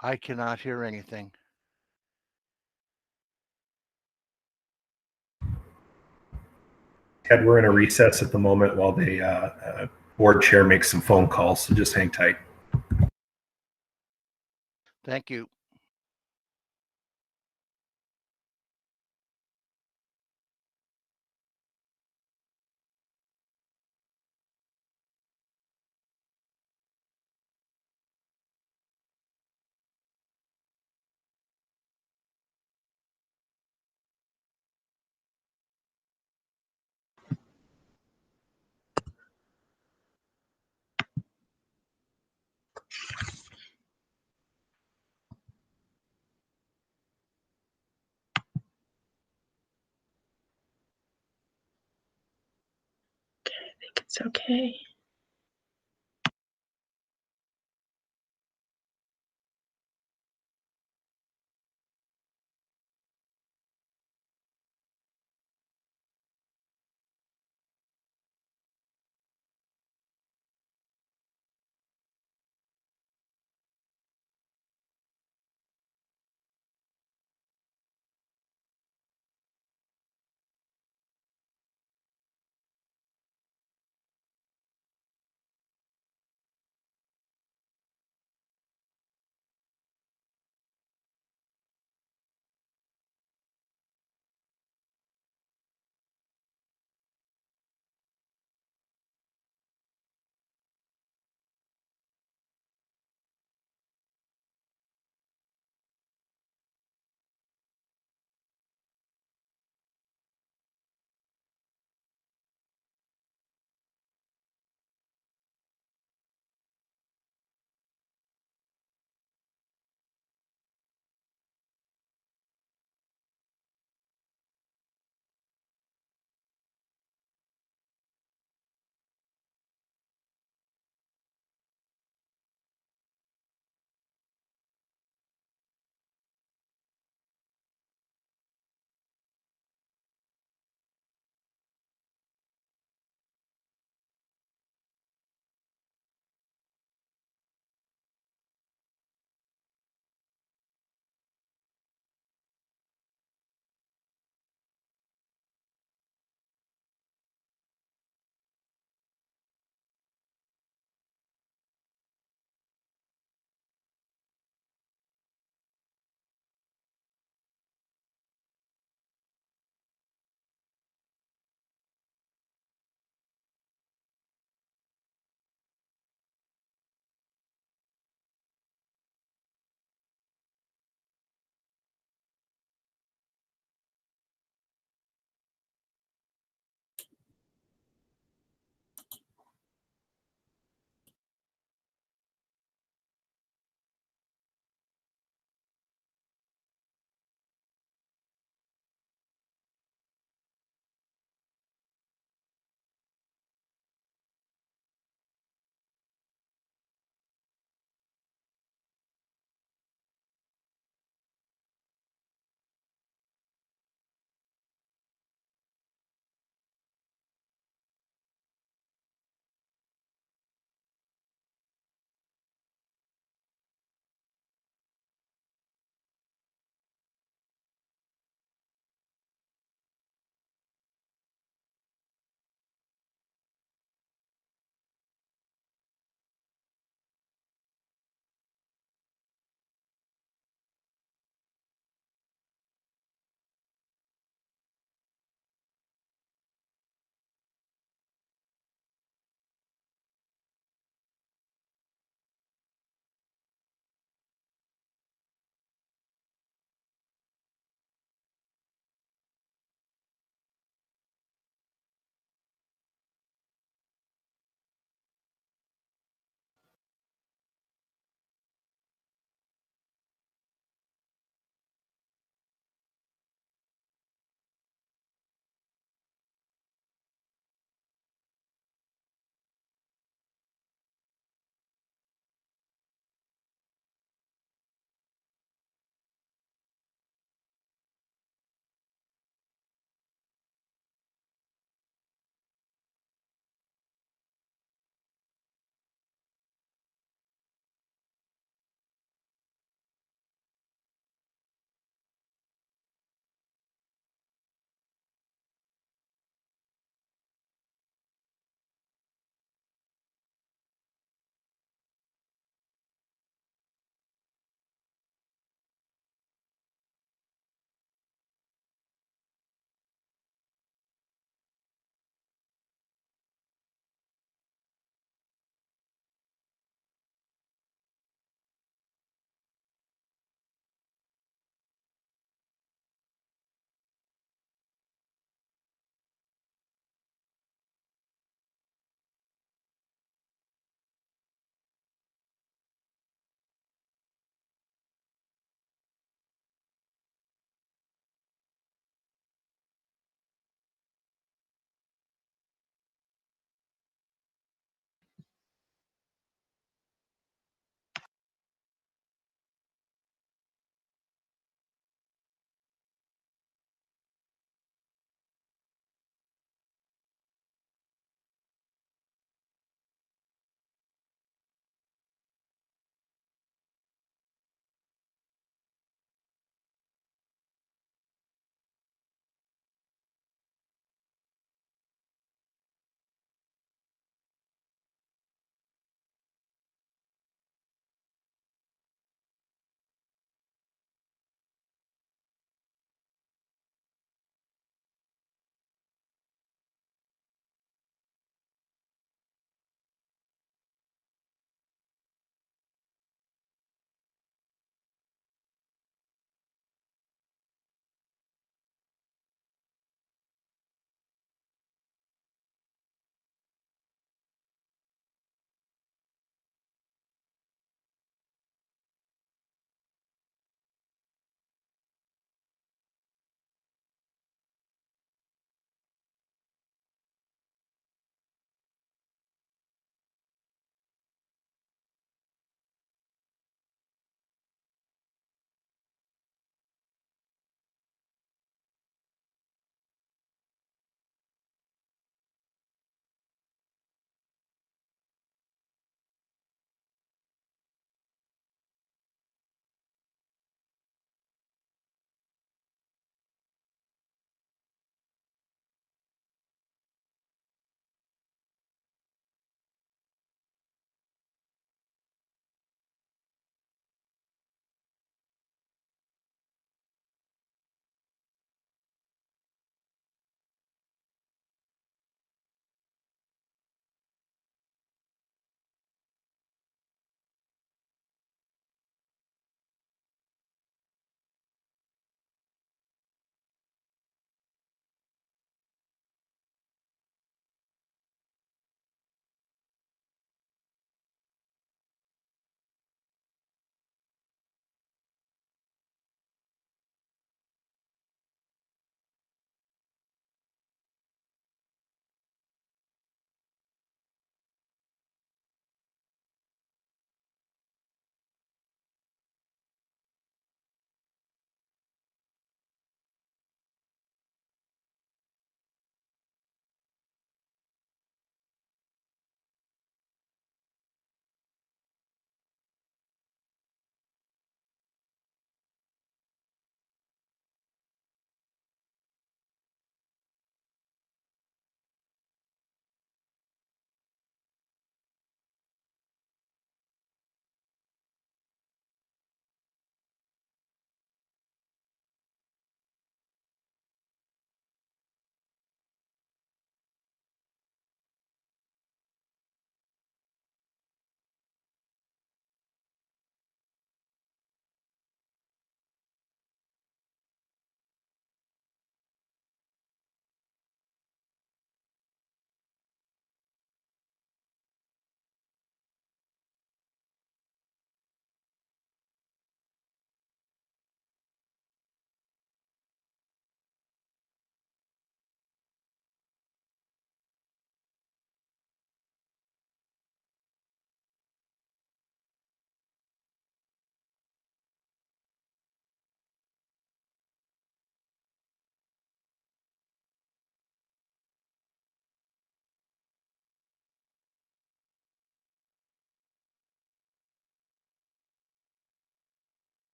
I cannot hear anything. Ted, we're in a recess at the moment while the board chair makes some phone calls, so just hang tight. Thank you. It's okay.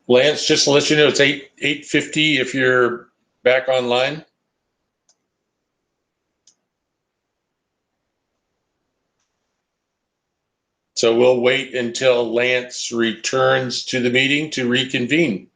Lance, just to let you know, it's 8:50 if you're back online. So we'll wait until Lance returns to the meeting to reconvene.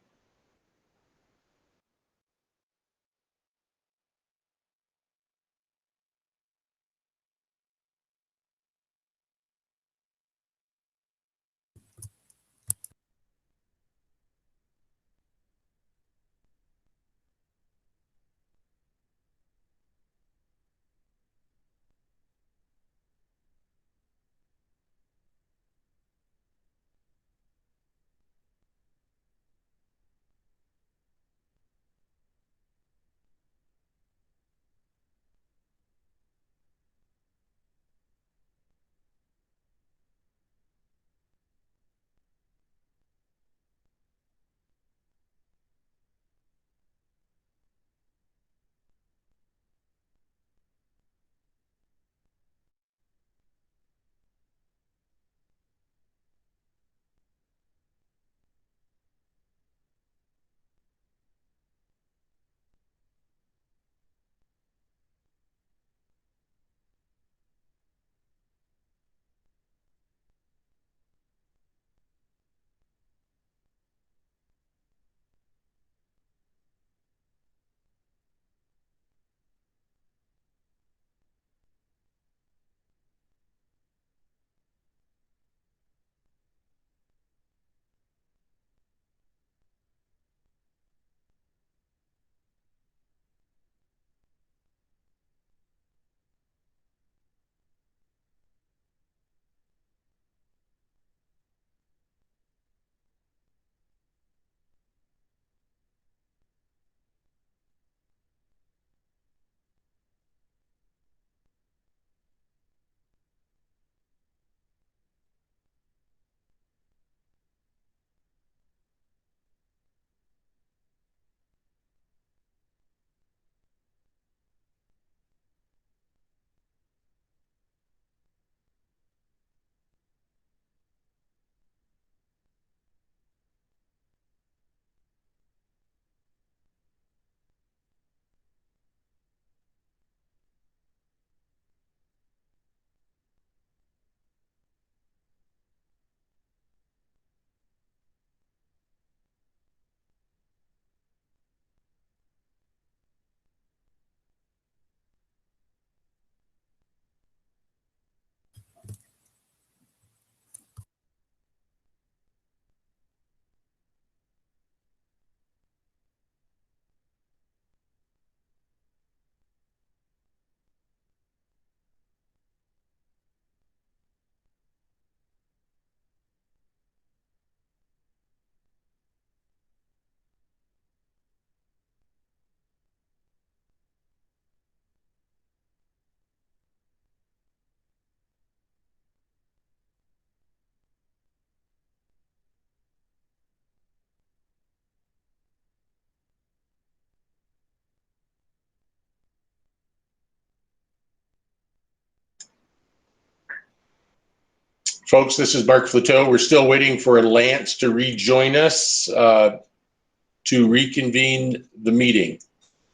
Folks, this is Mark Flateau. We're still waiting for Lance to rejoin us to reconvene the meeting.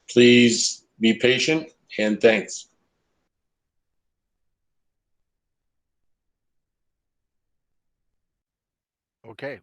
Please be patient and thanks. Okay.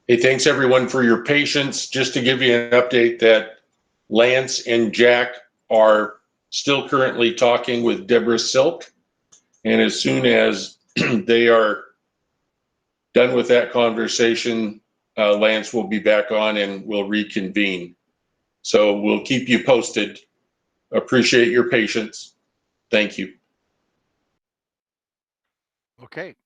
Hey, thanks everyone for your patience. Just to give you an update that Lance and Jack are still currently talking with Deborah Silk. And as soon as they are done with that conversation, Lance will be back on and we'll reconvene. So we'll keep you posted. Appreciate your patience. Thank you. Okay.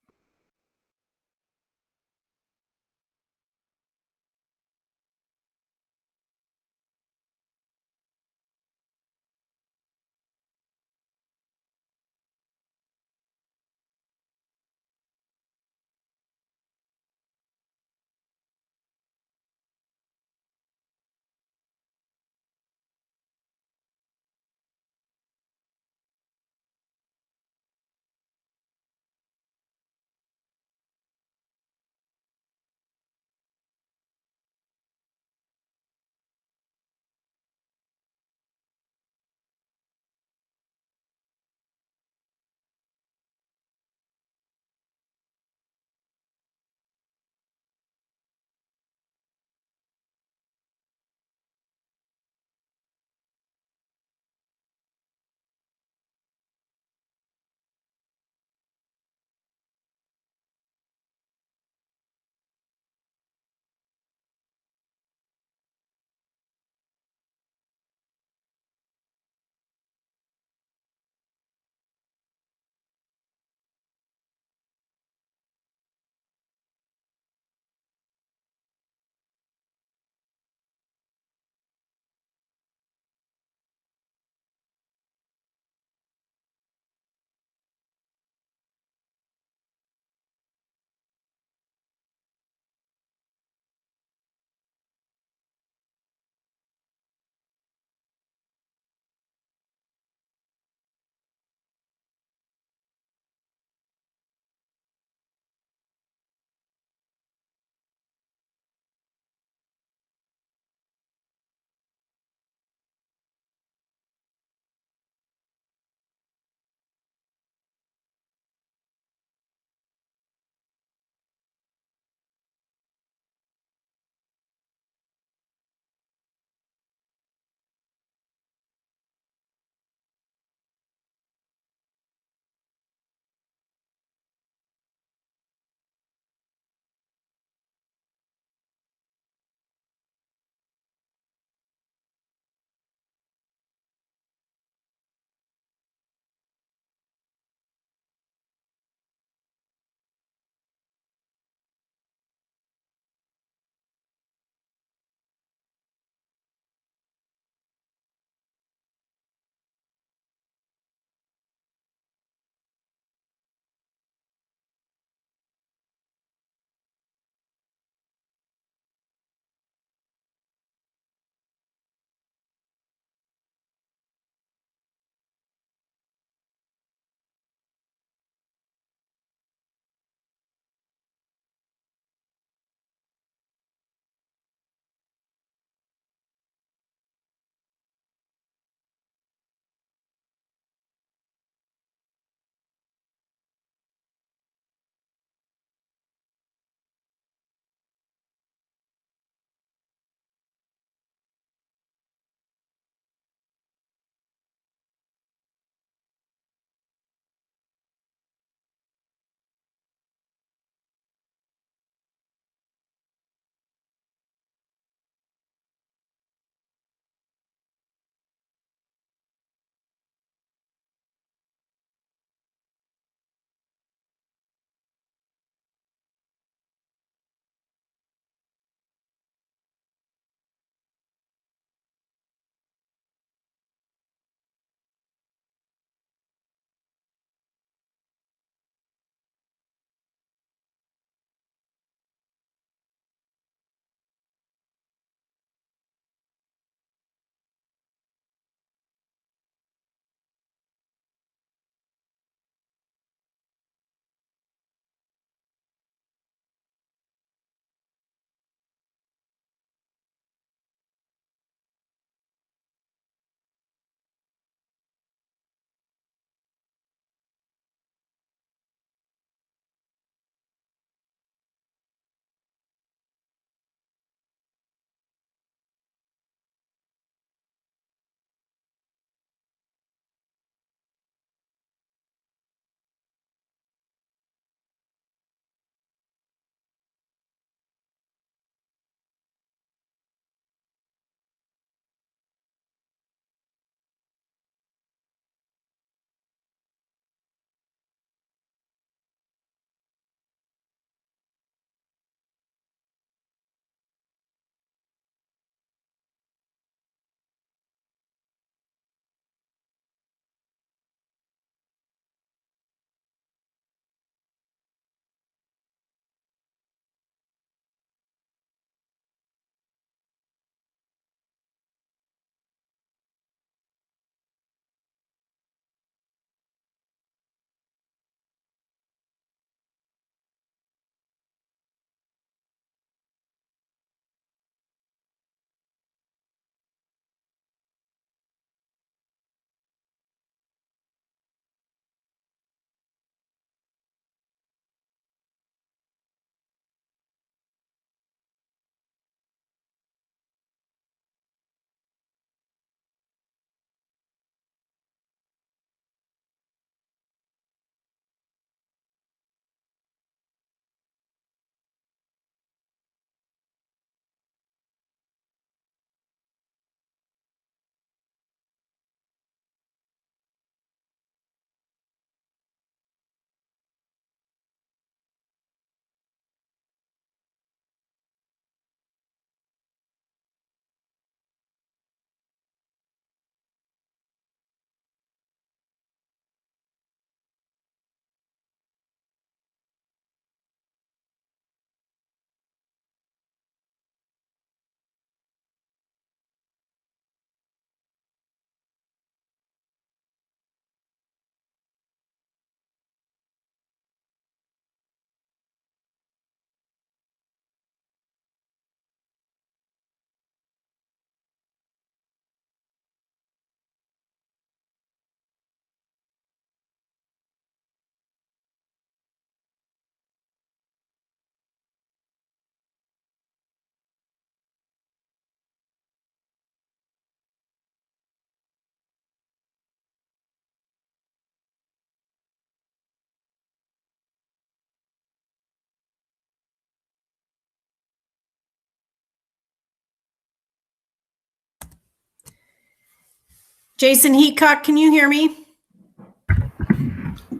Jason Heacock, can you hear me?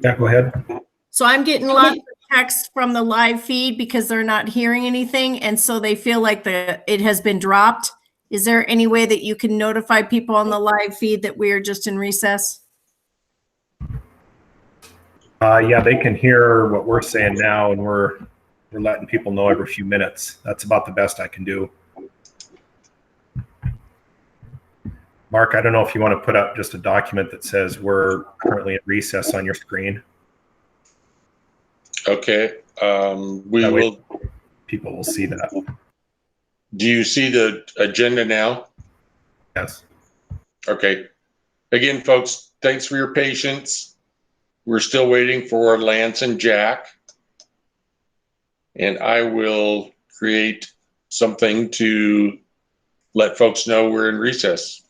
Yeah, go ahead. So I'm getting lots of texts from the live feed because they're not hearing anything, and so they feel like it has been dropped. Is there any way that you can notify people on the live feed that we are just in recess? Yeah, they can hear what we're saying now, and we're letting people know every few minutes. That's about the best I can do. Mark, I don't know if you want to put up just a document that says we're currently at recess on your screen. Okay. We That way will. People will see that. Do you see the agenda now? Yes. Okay. Again, folks, thanks for your patience. We're still waiting for Lance and Jack. And I will create something to let folks know we're in recess.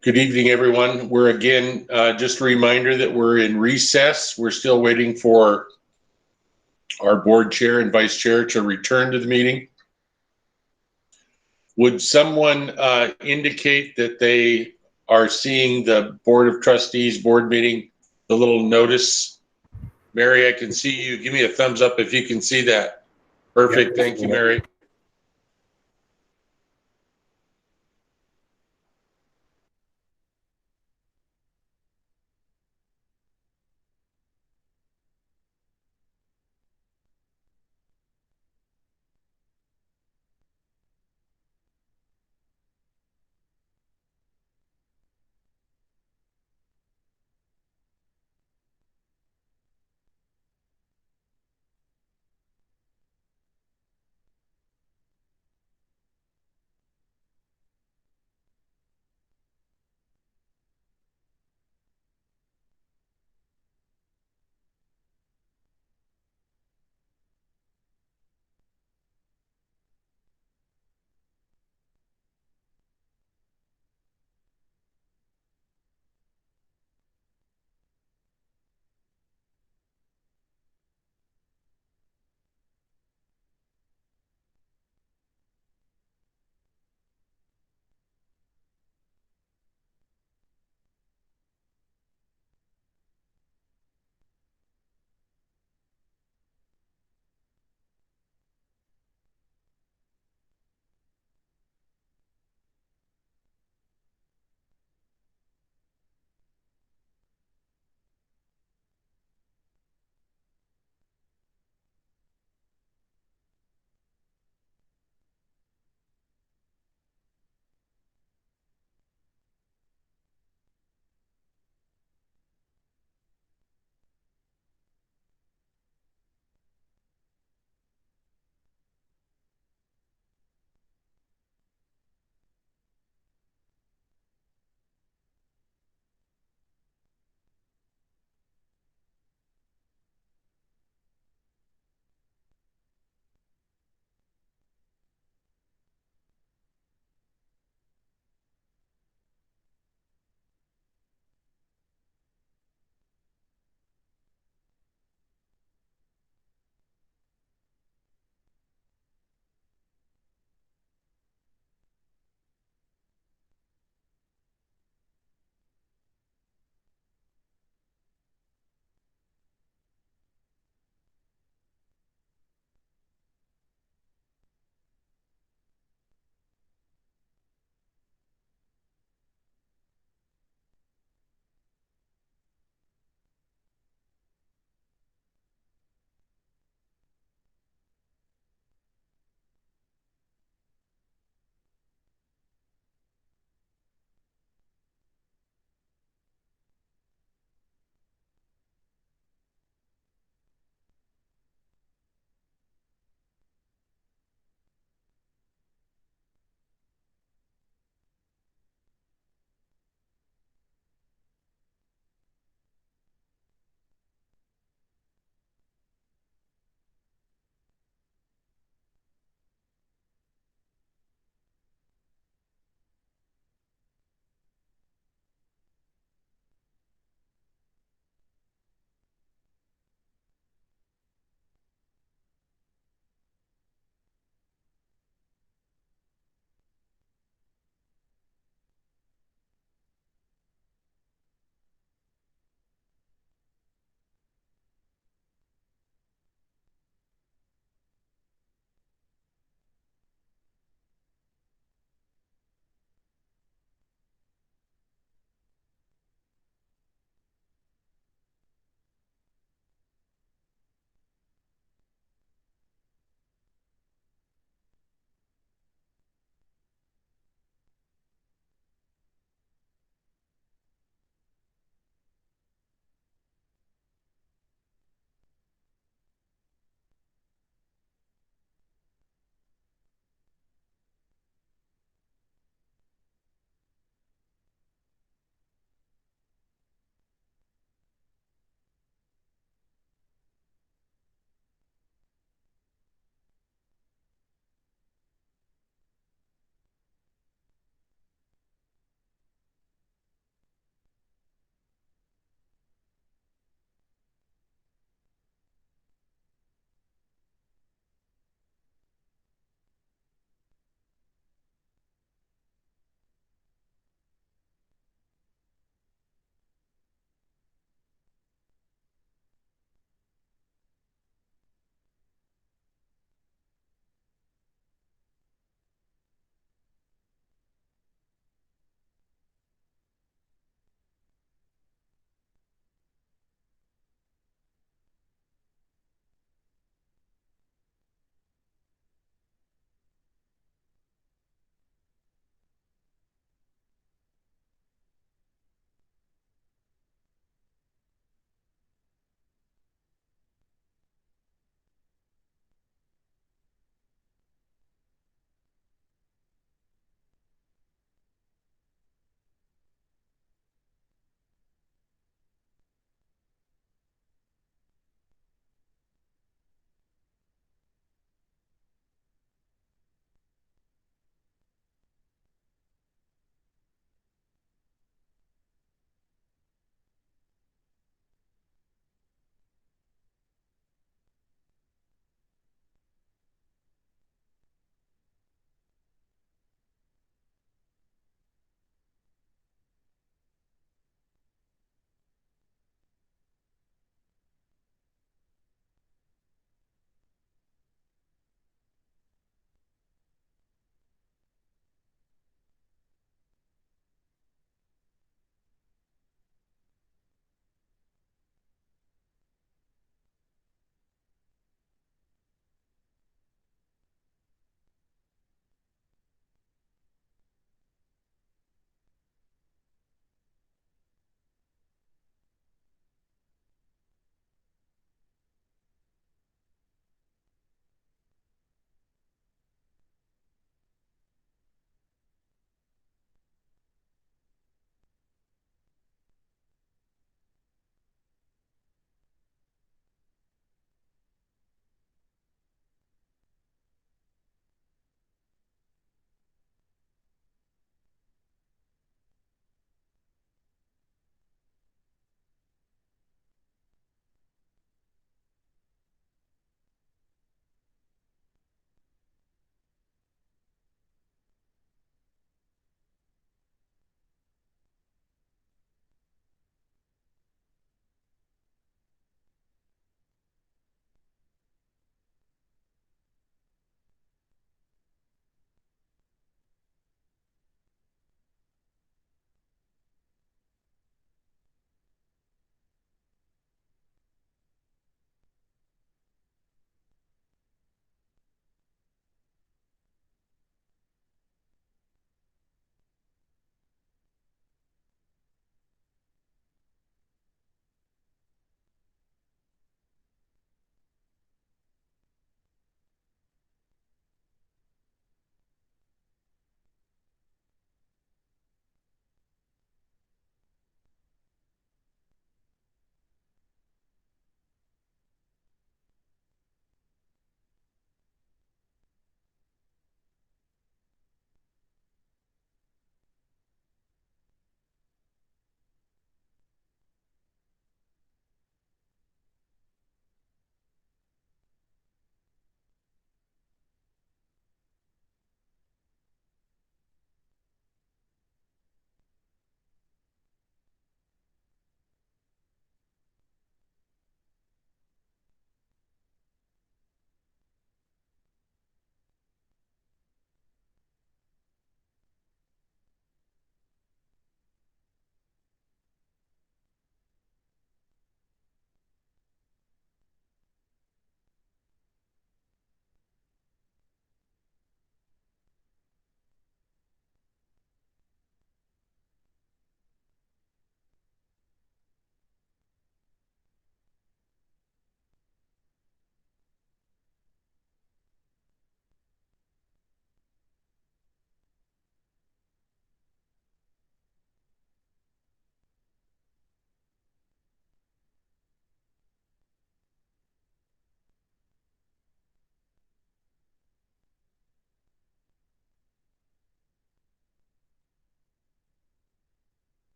Good evening, everyone. We're again, just a reminder that we're in recess. We're still waiting for our board chair and vice chair to return to the meeting. Would someone indicate that they are seeing the Board of Trustees board meeting, the little notice? Mary, I can see you. Give me a thumbs up if you can see that. Perfect. Yep. Thank you, Mary.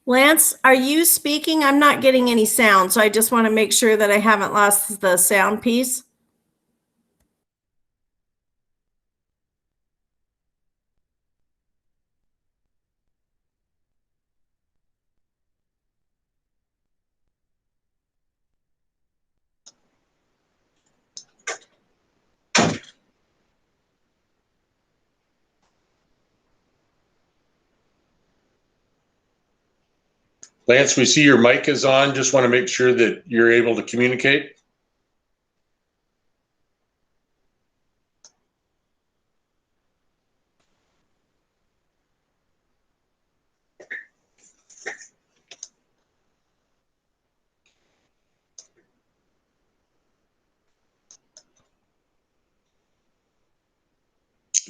Lance, are you speaking? I'm not getting any sound, so I just want to make sure that I haven't lost the sound piece. Lance, we see your mic is on. Just want to make sure that you're able to communicate.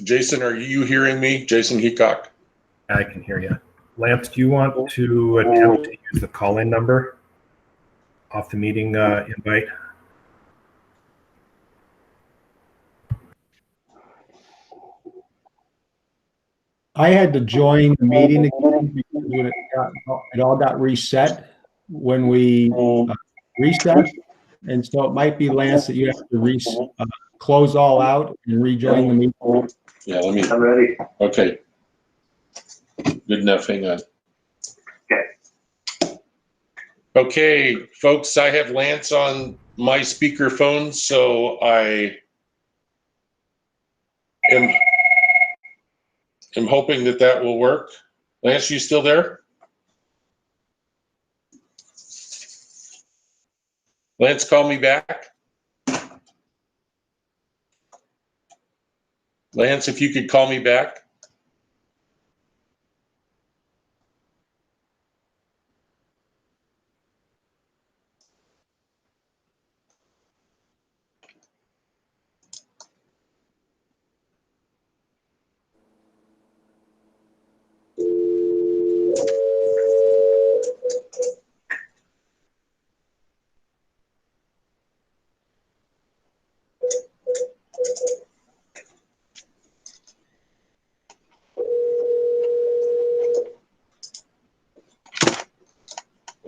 Jason, are you hearing me? Jason Heacock. I can hear you. Lance, do you want to attempt to use the call-in number off the meeting invite? I had to join the meeting again because it all got reset when we reset. And so it might be, Lance, that you have to close all out and rejoin the meeting. Yeah, let me. I'm ready. Okay. Good enough. Hang on. Okay. Okay, folks, I have Lance on my speakerphone, so I am hoping that that will work. Lance, you still there? Lance, call me back. Lance, if you could call me back.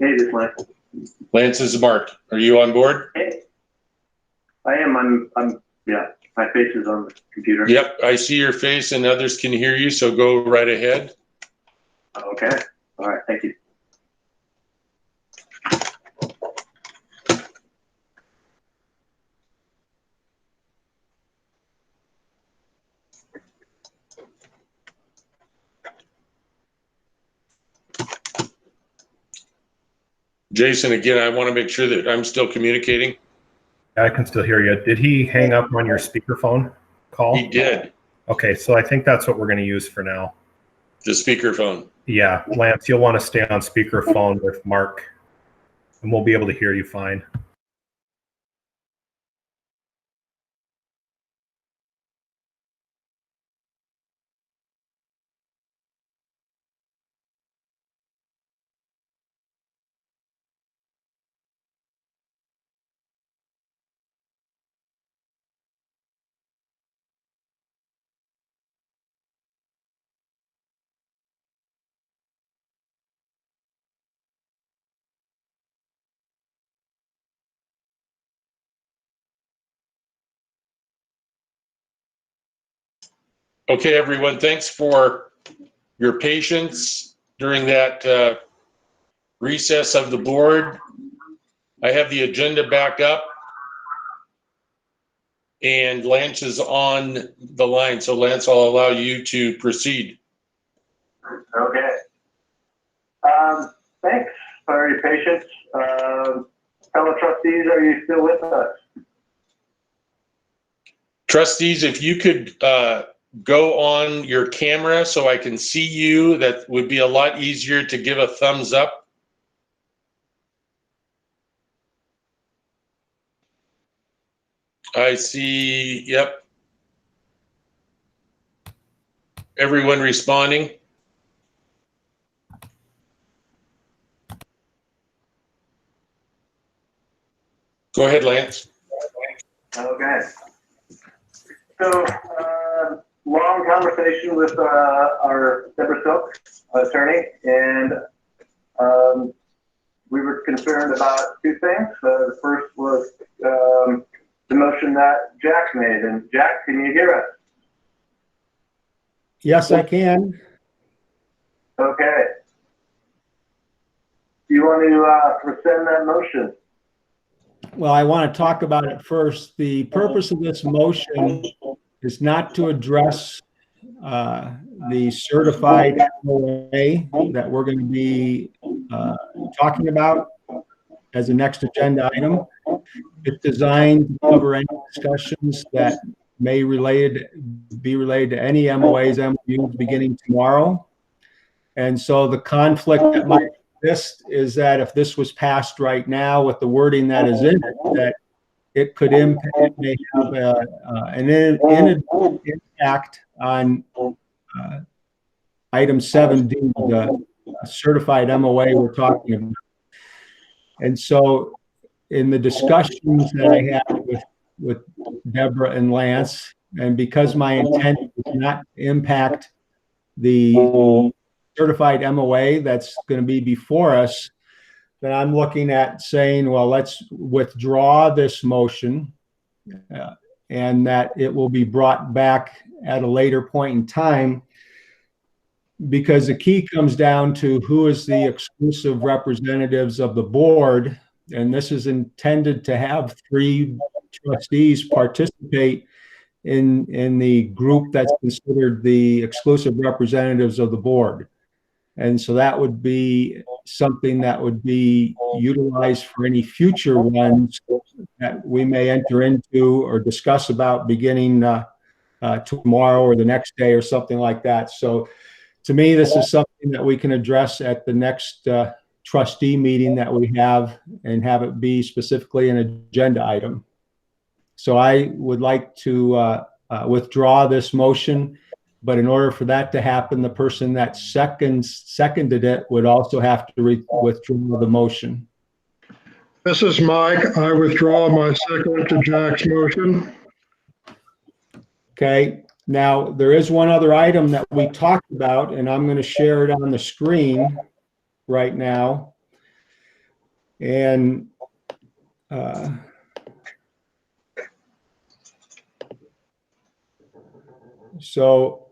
Hey, this is Lance. Lance, this is Mark. Are you on board? Hey. I am. Yeah, my face is on the computer. Yep, I see your face and others can hear you, so go right ahead. Okay. All right. Thank you. Jason, again, I want to make sure that I'm still communicating. I can still hear you. Did he hang up on your speakerphone call? He did. Okay, so I think that's what we're going to use for now. The speakerphone. Yeah, Lance, you'll want to stay on speakerphone with Mark, and we'll be able to hear you fine. Okay, everyone, thanks for your patience during that recess of the board. I have the agenda back up and Lance is on the line. So Lance, I'll allow you to proceed. Okay. Thanks for your patience. Fellow trustees, are you still with us? Trustees, if you could go on your camera so I can see you, that would be a lot easier to give a thumbs up. I see, yep. Everyone responding. Go ahead, Lance. Okay. So, long conversation with our Deborah Silk attorney, and We were concerned about two things. The first was the motion that Jack made. And Jack, can you hear us? Yes, I can. Okay. Do you want to rescind that motion? Well, I want to talk about it first. The purpose of this motion is not to address the certified MOA that we're going to be talking about as a next agenda item. It's designed to cover any discussions that may be related to any MOAs, MOUs beginning tomorrow. And so the conflict that might exist is that if this was passed right now with the wording that is in it, that it could impact, it may have an impact on item 7D, the certified MOA we're talking about. And so in the discussions that I had with Deborah and Lance, and because my intent is not to impact the certified MOA that's going to be before us, then I'm looking at saying, well, let's withdraw this motion and that it will be brought back at a later point in time, because the key comes down to who is the exclusive representatives of the board. And this is intended to have 3 trustees participate in the group that's considered the exclusive representatives of the board. And so that would be something that would be utilized for any future ones that we may enter into or discuss about beginning tomorrow or the next day or something like that. So to me, this is something that we can address at the next trustee meeting that we have, and have it be specifically an agenda item. So I would like to withdraw this motion, but in order for that to happen, the person that seconded it would also have to withdraw the motion. This is Mike. I withdraw my second to Jack's motion. Okay. Now, there is one other item that we talked about, and I'm going to share it on the screen right now. And so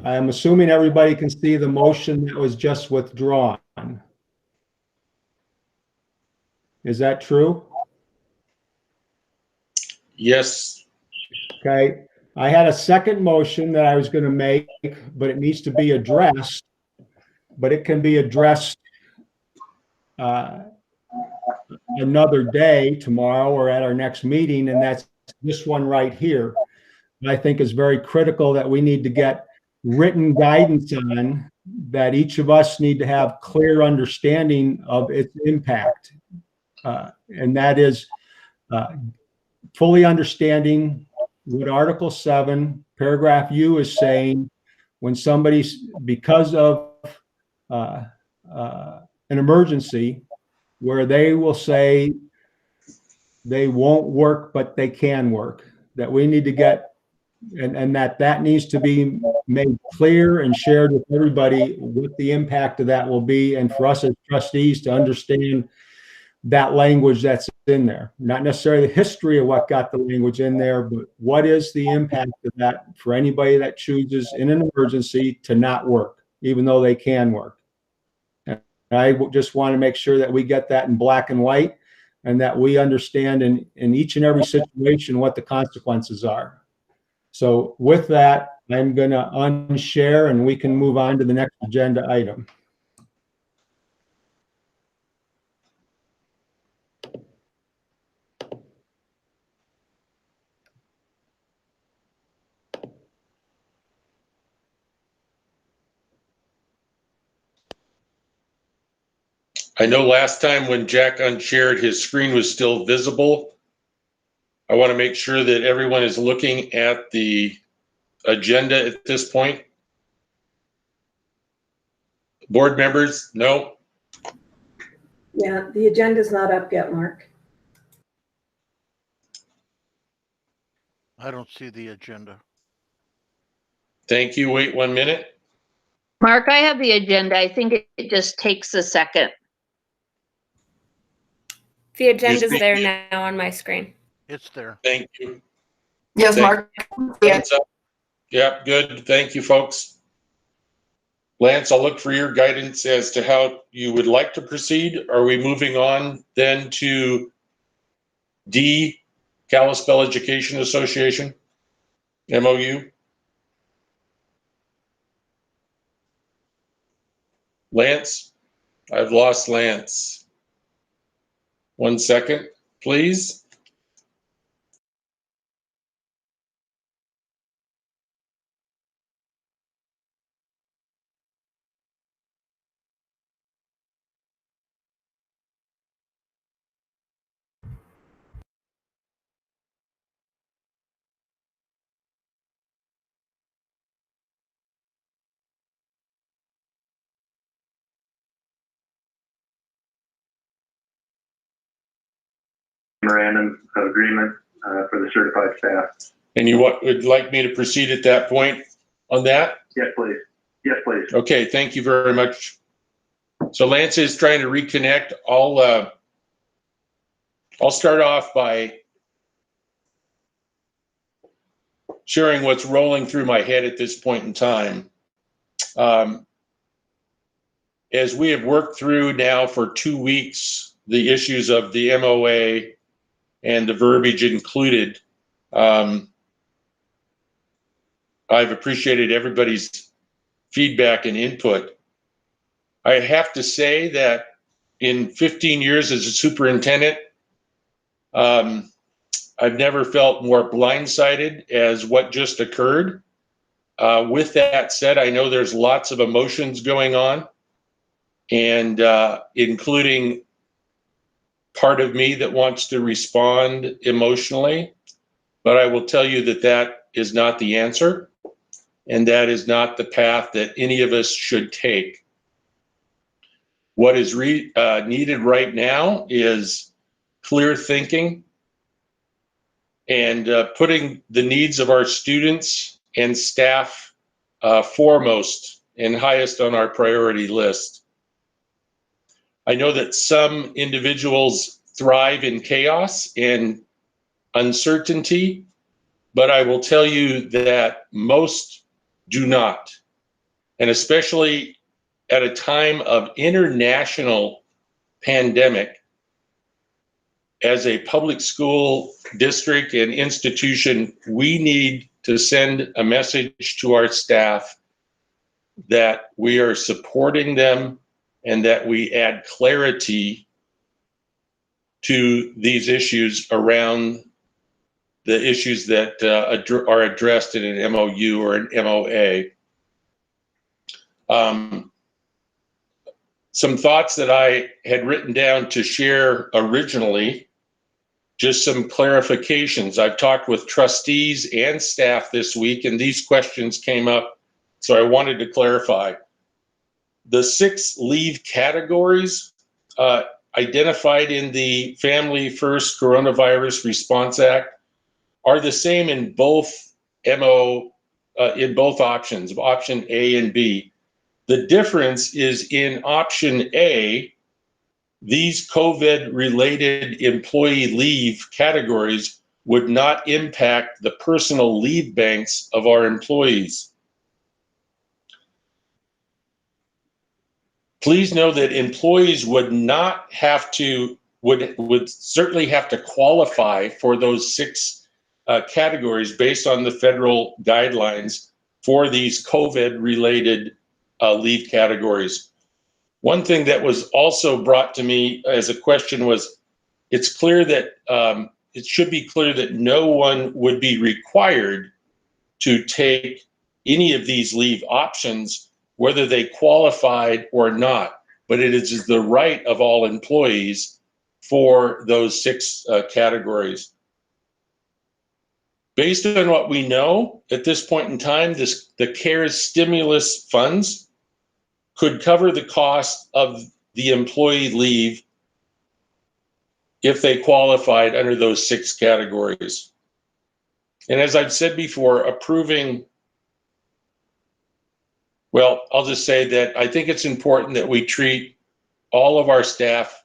I'm assuming everybody can see the motion that was just withdrawn. Is that true? Yes. Okay. I had a second motion that I was going to make, but it needs to be addressed. But it can be addressed another day, tomorrow, or at our next meeting, and that's this one right here. I think is very critical that we need to get written guidance on, that each of us need to have clear understanding of its impact. And that is fully understanding what Article 7, paragraph U is saying when somebody's, because of an emergency, where they will say they won't work, but they can work. That we need to get, and that needs to be made clear and shared with everybody what the impact of that will be, and for us as trustees to understand that language that's in there. Not necessarily the history of what got the language in there, but what is the impact of that for anybody that chooses in an emergency to not work, even though they can work. And I just want to make sure that we get that in black and white, and that we understand in each and every situation what the consequences are. So with that, I'm going to unshare and we can move on to the next agenda item. I know last time when Jack unshared, his screen was still visible. I want to make sure that everyone is looking at the agenda at this point. Board members, no? Yeah, the agenda's not up yet, Mark. I don't see the agenda. Thank you. Wait 1 minute. Mark, I have the agenda. I think it just takes a second. The agenda's there now on my screen. It's there. Thank you. Yes, Mark. Thumbs up. Yep, good. Thank you, folks. Lance, I'll look for your guidance as to how you would like to proceed. Are we moving on then to D, Kalispell Education Association, MOU? Lance? I've lost Lance. 1 second, please. Memorandum of agreement for the certified staff. And you would like me to proceed at that point on that? Yes, please. Yes, please. Okay, thank you very much. So Lance is trying to reconnect. I'll start off by sharing what's rolling through my head at this point in time. As we have worked through now for 2 weeks, the issues of the MOA and the verbiage included, I've appreciated everybody's feedback and input. I have to say that in 15 years as a superintendent, I've never felt more blindsided as what just occurred. With that said, I know there's lots of emotions going on, and including part of me that wants to respond emotionally. But I will tell you that that is not the answer, and that is not the path that any of us should take. What is needed right now is clear thinking and putting the needs of our students and staff foremost and highest on our priority list. I know that some individuals thrive in chaos and uncertainty, but I will tell you that most do not. And especially at a time of international pandemic, as a public school district and institution, we need to send a message to our staff that we are supporting them and that we add clarity to these issues around the issues that are addressed in an MOU or an MOA. Some thoughts that I had written down to share originally, just some clarifications. I've talked with trustees and staff this week, and these questions came up, so I wanted to clarify. The 6 leave categories identified in the Family First Coronavirus Response Act are the same in both in both options, option A and B. The difference is in option A, these COVID-related employee leave categories would not impact the personal leave banks of our employees. Please know that employees would not have to, would certainly have to qualify for those 6 categories based on the federal guidelines for these COVID-related leave categories. One thing that was also brought to me as a question was, it's clear that it should be clear that no one would be required to take any of these leave options, whether they qualified or not, but it is the right of all employees for those 6 categories. Based on what we know at this point in time, the CARES stimulus funds could cover the cost of the employee leave if they qualified under those 6 categories. And as I've said before, approving Well, I'll just say that I think it's important that we treat all of our staff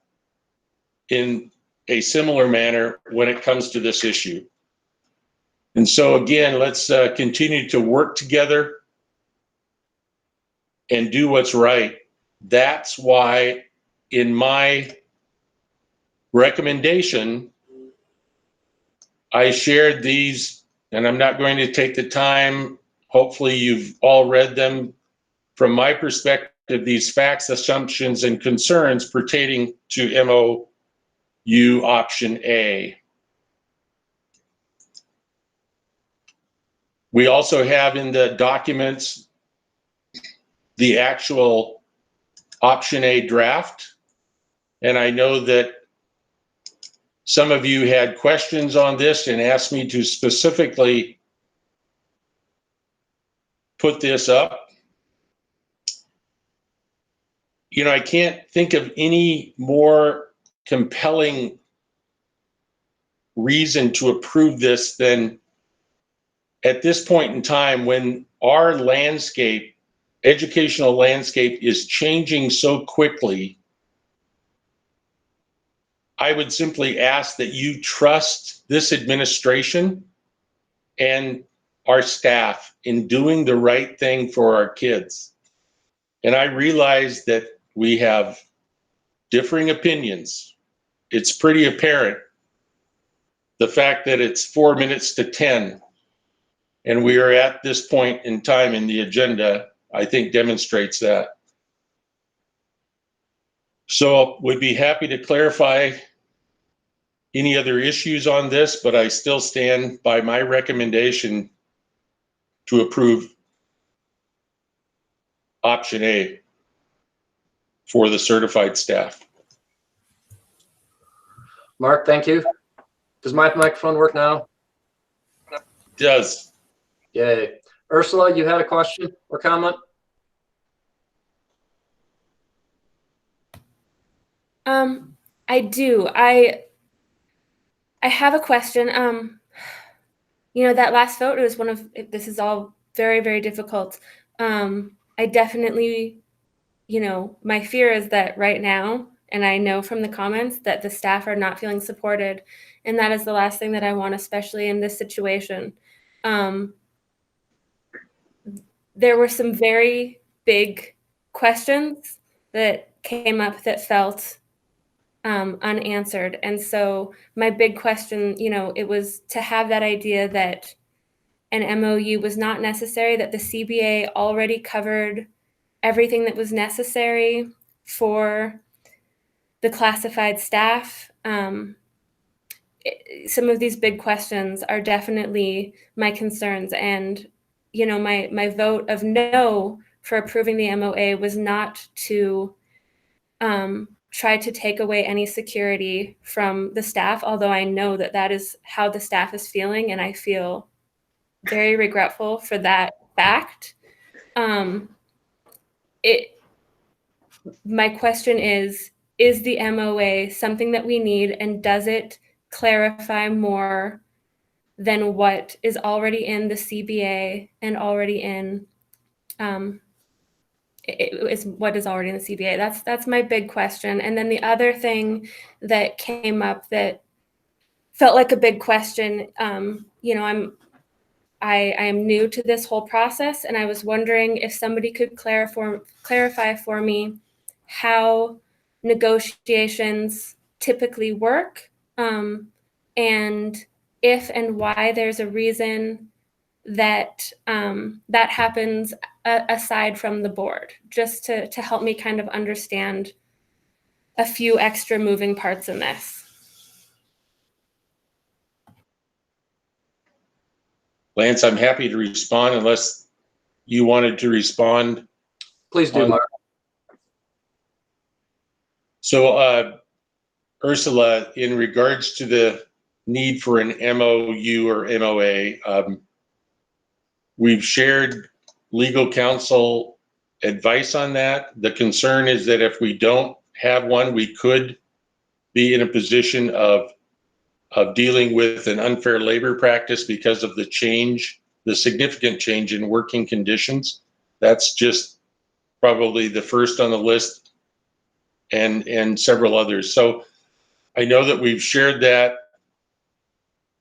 in a similar manner when it comes to this issue. And so again, let's continue to work together and do what's right. That's why in my recommendation, I shared these, and I'm not going to take the time. Hopefully you've all read them. From my perspective, these facts, assumptions, and concerns pertaining to MOU option A. We also have in the documents the actual option A draft. And I know that some of you had questions on this and asked me to specifically put this up. You know, I can't think of any more compelling reason to approve this than at this point in time when our landscape, educational landscape, is changing so quickly. I would simply ask that you trust this administration and our staff in doing the right thing for our kids. And I realize that we have differing opinions. It's pretty apparent. The fact that it's 4 minutes to 10 and we are at this point in time in the agenda, I think demonstrates that. So we'd be happy to clarify any other issues on this, but I still stand by my recommendation to approve option A for the certified staff. Mark, thank you. Does my microphone work now? It does. Yay. Ursula, you had a question or comment? I do. I have a question. You know, that last vote was this is all very, very difficult. I definitely, you know, my fear is that right now, and I know from the comments that the staff are not feeling supported. And that is the last thing that I want, especially in this situation. There were some very big questions that came up that felt unanswered. And so my big question, you know, it was to have that idea that an MOU was not necessary, that the CBA already covered everything that was necessary for the classified staff. Some of these big questions are definitely my concerns. And, you know, my vote of no for approving the MOA was not to try to take away any security from the staff, although I know that that is how the staff is feeling, and I feel very regretful for that fact. My question is the MOA something that we need, and does it clarify more than what is already in the CBA and already in is what is already in the CBA? That's my big question. And then the other thing that came up that felt like a big question, you know, I am new to this whole process, and I was wondering if somebody could clarify for me how negotiations typically work, and if and why there's a reason that that happens aside from the board, just to help me kind of understand a few extra moving parts in this. Lance, I'm happy to respond unless you wanted to respond. Please do, Mark. So, Ursula, in regards to the need for an MOU or MOA, we've shared legal counsel advice on that. The concern is that if we don't have one, we could be in a position of dealing with an unfair labor practice because of the change, the significant change in working conditions. That's just probably the first on the list, and several others. So I know that we've shared that.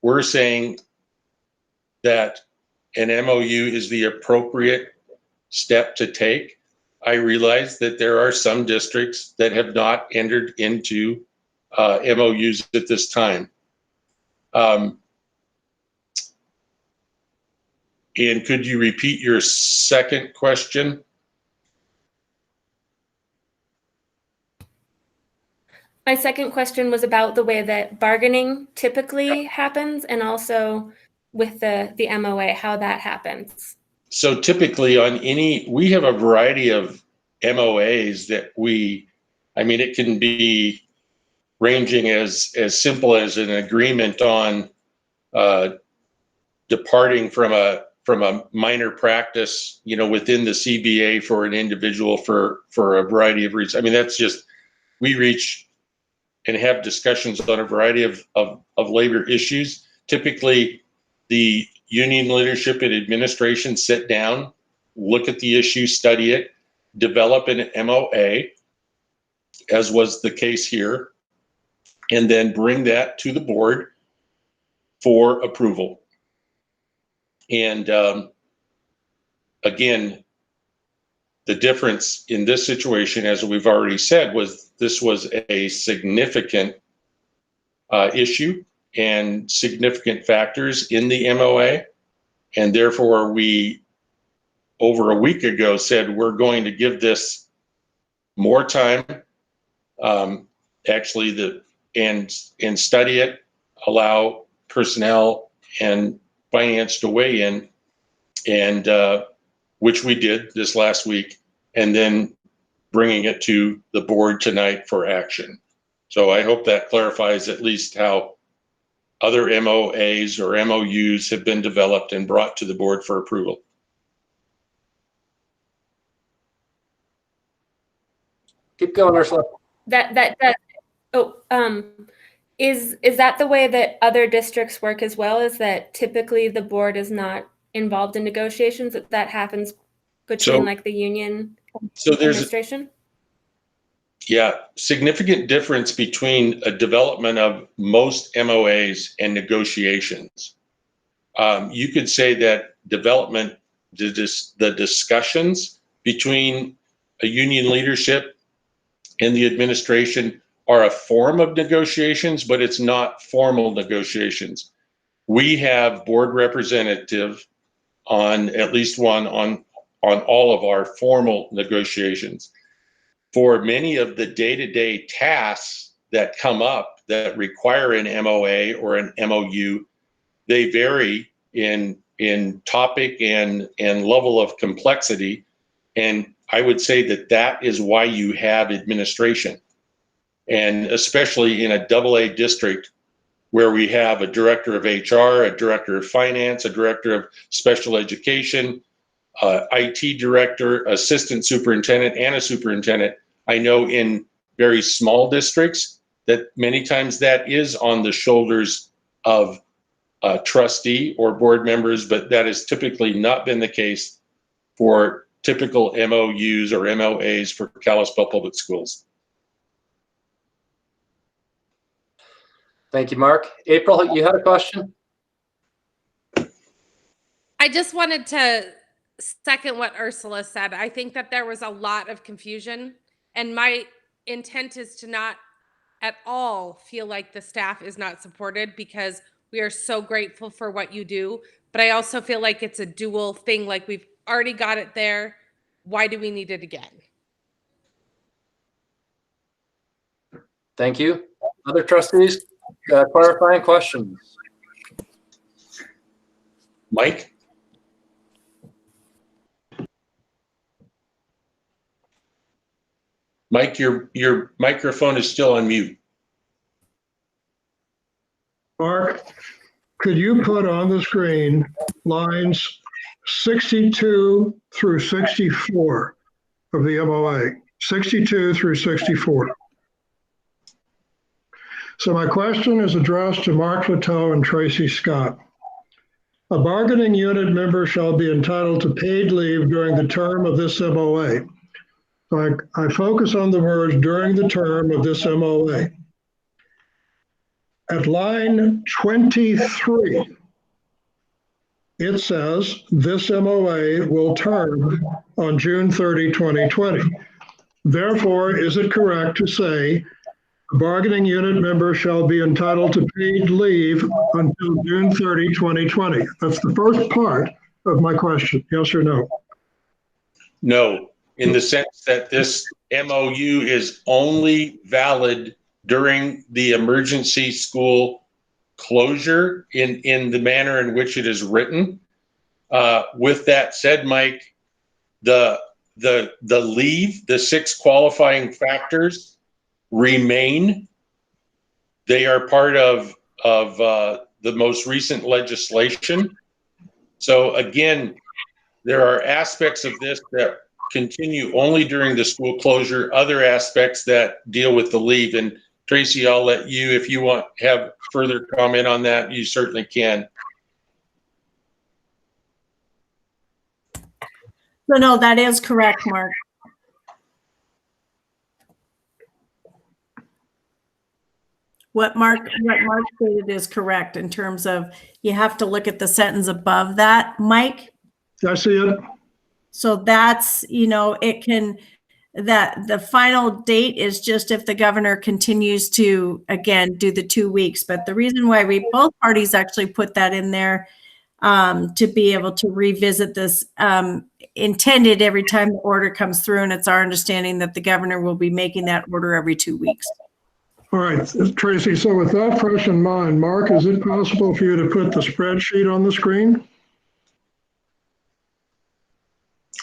We're saying that an MOU is the appropriate step to take. I realize that there are some districts that have not entered into MOUs at this time. And could you repeat your second question? My second question was about the way that bargaining typically happens, and also with the MOA, how that happens. So typically we have a variety of MOAs that it can be ranging as simple as an agreement on departing from a minor practice, within the CBA for an individual for a variety of reasons. That's just, we reach and have discussions on a variety of labor issues. Typically, the union leadership and administration sit down, look at the issue, study it, develop an MOA, as was the case here, and then bring that to the board for approval. And again, the difference in this situation, as we've already said, was this was a significant issue and significant factors in the MOA. And therefore, we, over a week ago, said we're going to give this more time, and study it, allow personnel and finance to weigh in, and which we did this last week, and then bringing it to the board tonight for action. So I hope that clarifies at least how other MOAs or MOUs have been developed and brought to the board for approval. Keep going, Ursula. Is that the way that other districts work as well? Is that typically the board is not involved in negotiations? That happens between the union administration? Yeah, significant difference between a development of most MOAs and negotiations. You could say that development, the discussions between a union leadership and the administration are a form of negotiations, but it's not formal negotiations. We have board representative on at least one on all of our formal negotiations. For many of the day-to-day tasks that come up that require an MOA or an MOU, they vary in topic and level of complexity. And I would say that is why you have administration. And especially in a AA district where we have a director of HR, a director of finance, a director of special education, IT director, assistant superintendent, and a superintendent. I know in very small districts that many times that is on the shoulders of a trustee or board members, but that has typically not been the case for typical MOUs or MOAs for Kalispell Public Schools. Thank you, Mark. April, you had a question? I just wanted to second what Ursula said. I think that there was a lot of confusion, and my intent is to not at all feel like the staff is not supported, because we are so grateful for what you do. But I also feel like it's a dual thing. Like, we've already got it there. Why do we need it again? Thank you. Other trustees, clarifying questions? Mike? Mike, your microphone is still on mute. Mark, could you put on the screen lines 62 through 64 of the MOA? 62 through 64. So my question is addressed to Mark Plateau and Tracy Scott. A bargaining unit member shall be entitled to paid leave during the term of this MOA. So I focus on the words during the term of this MOA. At line 23, it says this MOA will term on June 30, 2020. Therefore, is it correct to say a bargaining unit member shall be entitled to paid leave until June 30, 2020? That's the first part of my question. Yes or no? No, in the sense that this MOU is only valid during the emergency school closure in the manner in which it is written. With that said, Mike, the leave, the 6 qualifying factors remain. They are part of the most recent legislation. So again, there are aspects of this that continue only during the school closure, other aspects that deal with the leave. And Tracy, I'll let you, if you want to have further comment on that, you certainly can. No, that is correct, Mark. What Mark stated is correct in terms of you have to look at the sentence above that, Mike. I see it. So that's, it can, that the final date is just if the governor continues to, again, do the 2 weeks. But the reason why both parties actually put that in there to be able to revisit this intended every time the order comes through. And it's our understanding that the governor will be making that order every 2 weeks. All right, Tracy, so with that fresh in mind, Mark, is it possible for you to put the spreadsheet on the screen?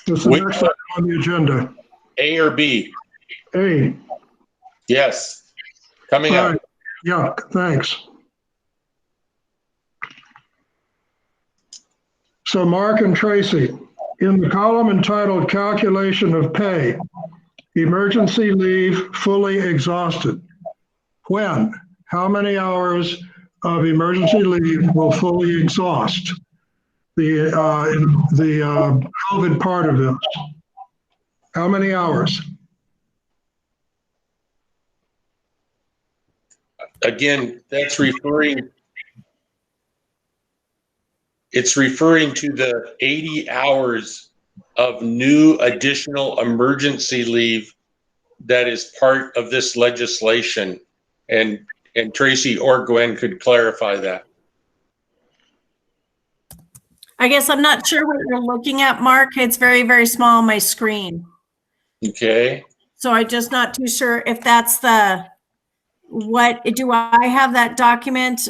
It's the next item on the agenda. A or B? A. Yes, coming up. Right. Yeah, thanks. So Mark and Tracy, in the column entitled Calculation of Pay, emergency leave fully exhausted. When? How many hours of emergency leave will fully exhaust the COVID part of this? How many hours? Again, that's referring to the 80 hours of new additional emergency leave that is part of this legislation. And Tracy or Gwen could clarify that. I guess I'm not sure what you're looking at, Mark. It's very, very small on my screen. Okay. So I'm just not too sure if that's do I have that document?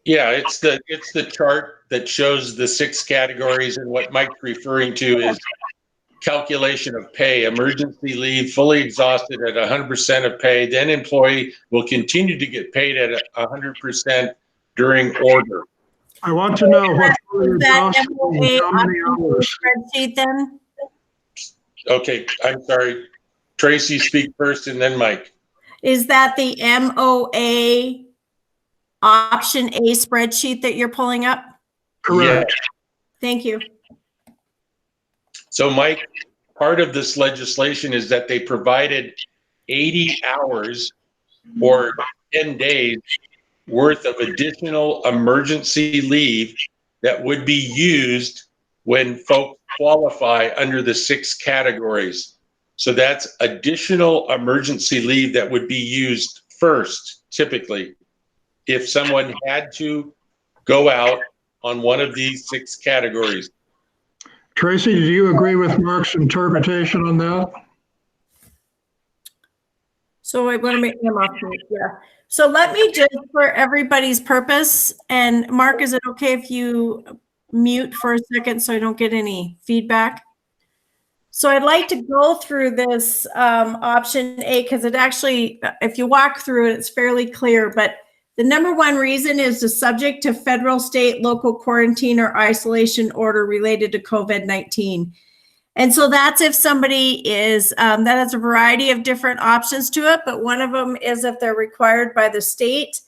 Yeah, it's the chart that shows the 6 categories, and what Mike's referring to is calculation of pay. Emergency leave fully exhausted at 100% of pay, then employee will continue to get paid at 100% during order. I want to know what that MOA spreadsheet then? Okay, I'm sorry. Tracy, speak first and then Mike. Is that the MOA option A spreadsheet that you're pulling up? Correct. Yeah. Thank you. So Mike, part of this legislation is that they provided 80 hours or 10 days worth of additional emergency leave that would be used when folks qualify under the 6 categories. So that's additional emergency leave that would be used first, typically, if someone had to go out on one of these 6 categories. Tracy, do you agree with Mark's interpretation on that? So I want to make him off mute. Yeah. So let me just, for everybody's purpose, and Mark, is it okay if you mute for a second so I don't get any feedback? So I'd like to go through this option A, because it actually, if you walk through it, it's fairly clear. But the number one reason is the subject to federal, state, local quarantine or isolation order related to COVID-19. And so that's if somebody is, that has a variety of different options to it, but one of them is if they're required by the state.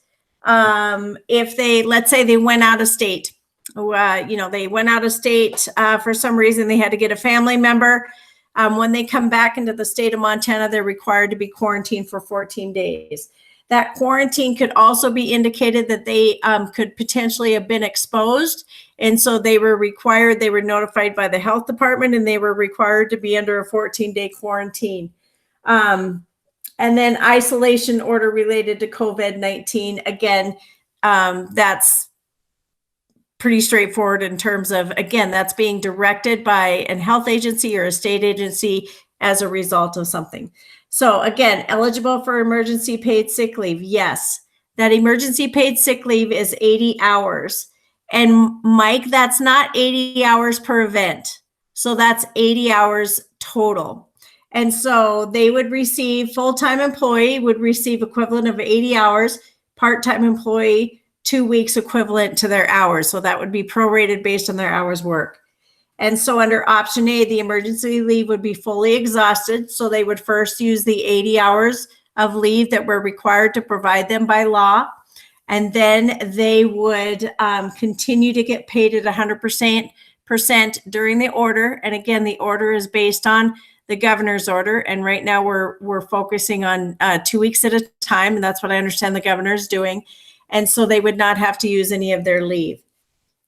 If they, let's say they went out of state, they went out of state for some reason, they had to get a family member. When they come back into the state of Montana, they're required to be quarantined for 14 days. That quarantine could also be indicated that they could potentially have been exposed. And so they were notified by the health department, and they were required to be under a 14-day quarantine. And then isolation order related to COVID-19. Again, that's pretty straightforward in terms of, again, that's being directed by a health agency or a state agency as a result of something. So again, eligible for emergency paid sick leave. Yes, that emergency paid sick leave is 80 hours. And Mike, that's not 80 hours per event. So that's 80 hours total. And so they would receive, full-time employee would receive equivalent of 80 hours, part-time employee, 2 weeks equivalent to their hours. So that would be prorated based on their hours work. And so under option A, the emergency leave would be fully exhausted. So they would first use the 80 hours of leave that were required to provide them by law. And then they would continue to get paid at 100% during the order. And again, the order is based on the governor's order. And right now we're focusing on 2 weeks at a time. And that's what I understand the governor's doing. And so they would not have to use any of their leave.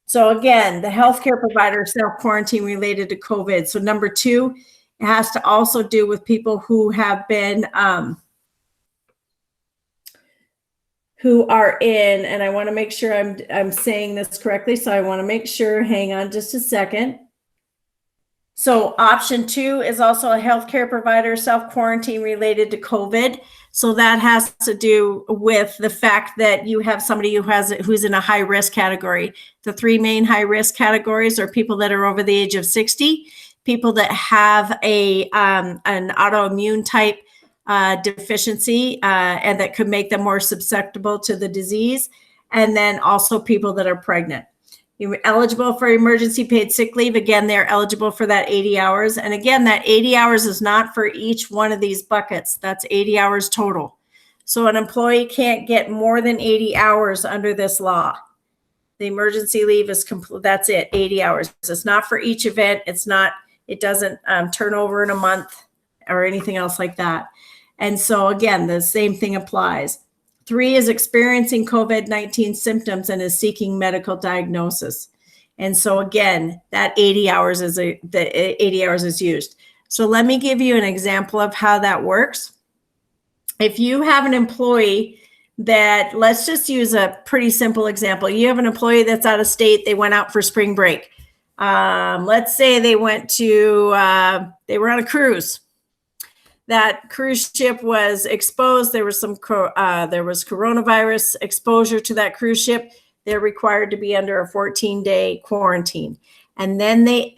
So again, the healthcare provider self-quarantine related to COVID. So number 2, it has to also do with people who have been, who are in, and I want to make sure I'm saying this correctly. So I want to make sure, hang on just a second. So option 2 is also a healthcare provider self-quarantine related to COVID. So that has to do with the fact that you have somebody who's in a high risk category. The 3 main high risk categories are people that are over the age of 60, people that have an autoimmune type deficiency and that could make them more susceptible to the disease, and then also people that are pregnant. You're eligible for emergency paid sick leave. Again, they're eligible for that 80 hours. And again, that 80 hours is not for each one of these buckets. That's 80 hours total. So an employee can't get more than 80 hours under this law. The emergency leave is complete. That's it, 80 hours. It's not for each event. It doesn't turn over in a month or anything else like that. And so again, the same thing applies. 3 is experiencing COVID-19 symptoms and is seeking medical diagnosis. And so again, that 80 hours is used. So let me give you an example of how that works. If you have an employee that, let's just use a pretty simple example. You have an employee that's out of state. They went out for spring break. Let's say they went to, they were on a cruise. That cruise ship was exposed. There was coronavirus exposure to that cruise ship. They're required to be under a 14-day quarantine. And then they're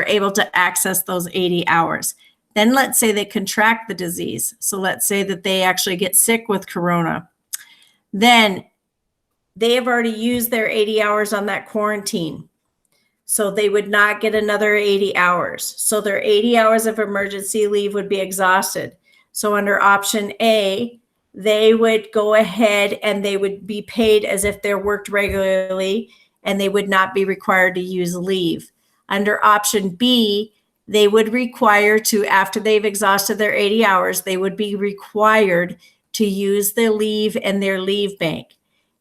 able to access those 80 hours. Then let's say they contract the disease. So let's say that they actually get sick with corona. Then they have already used their 80 hours on that quarantine. So they would not get another 80 hours. So their 80 hours of emergency leave would be exhausted. So under option A, they would go ahead and they would be paid as if they're worked regularly, and they would not be required to use leave. Under option B, they would require to, after they've exhausted their 80 hours, they would be required to use their leave and their leave bank.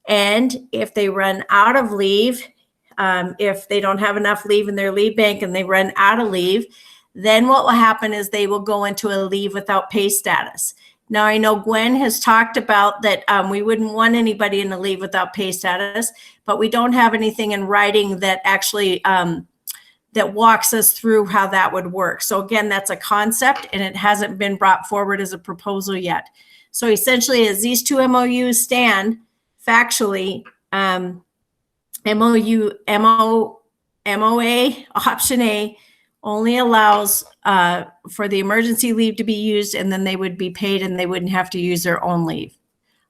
And if they run out of leave, if they don't have enough leave in their leave bank and they run out of leave, then what will happen is they will go into a leave without pay status. Now, I know Gwen has talked about that we wouldn't want anybody in a leave without pay status, but we don't have anything in writing that actually that walks us through how that would work. So again, that's a concept and it hasn't been brought forward as a proposal yet. So essentially, as these 2 MOUs stand factually, MOA option A only allows for the emergency leave to be used, and then they would be paid and they wouldn't have to use their own leave.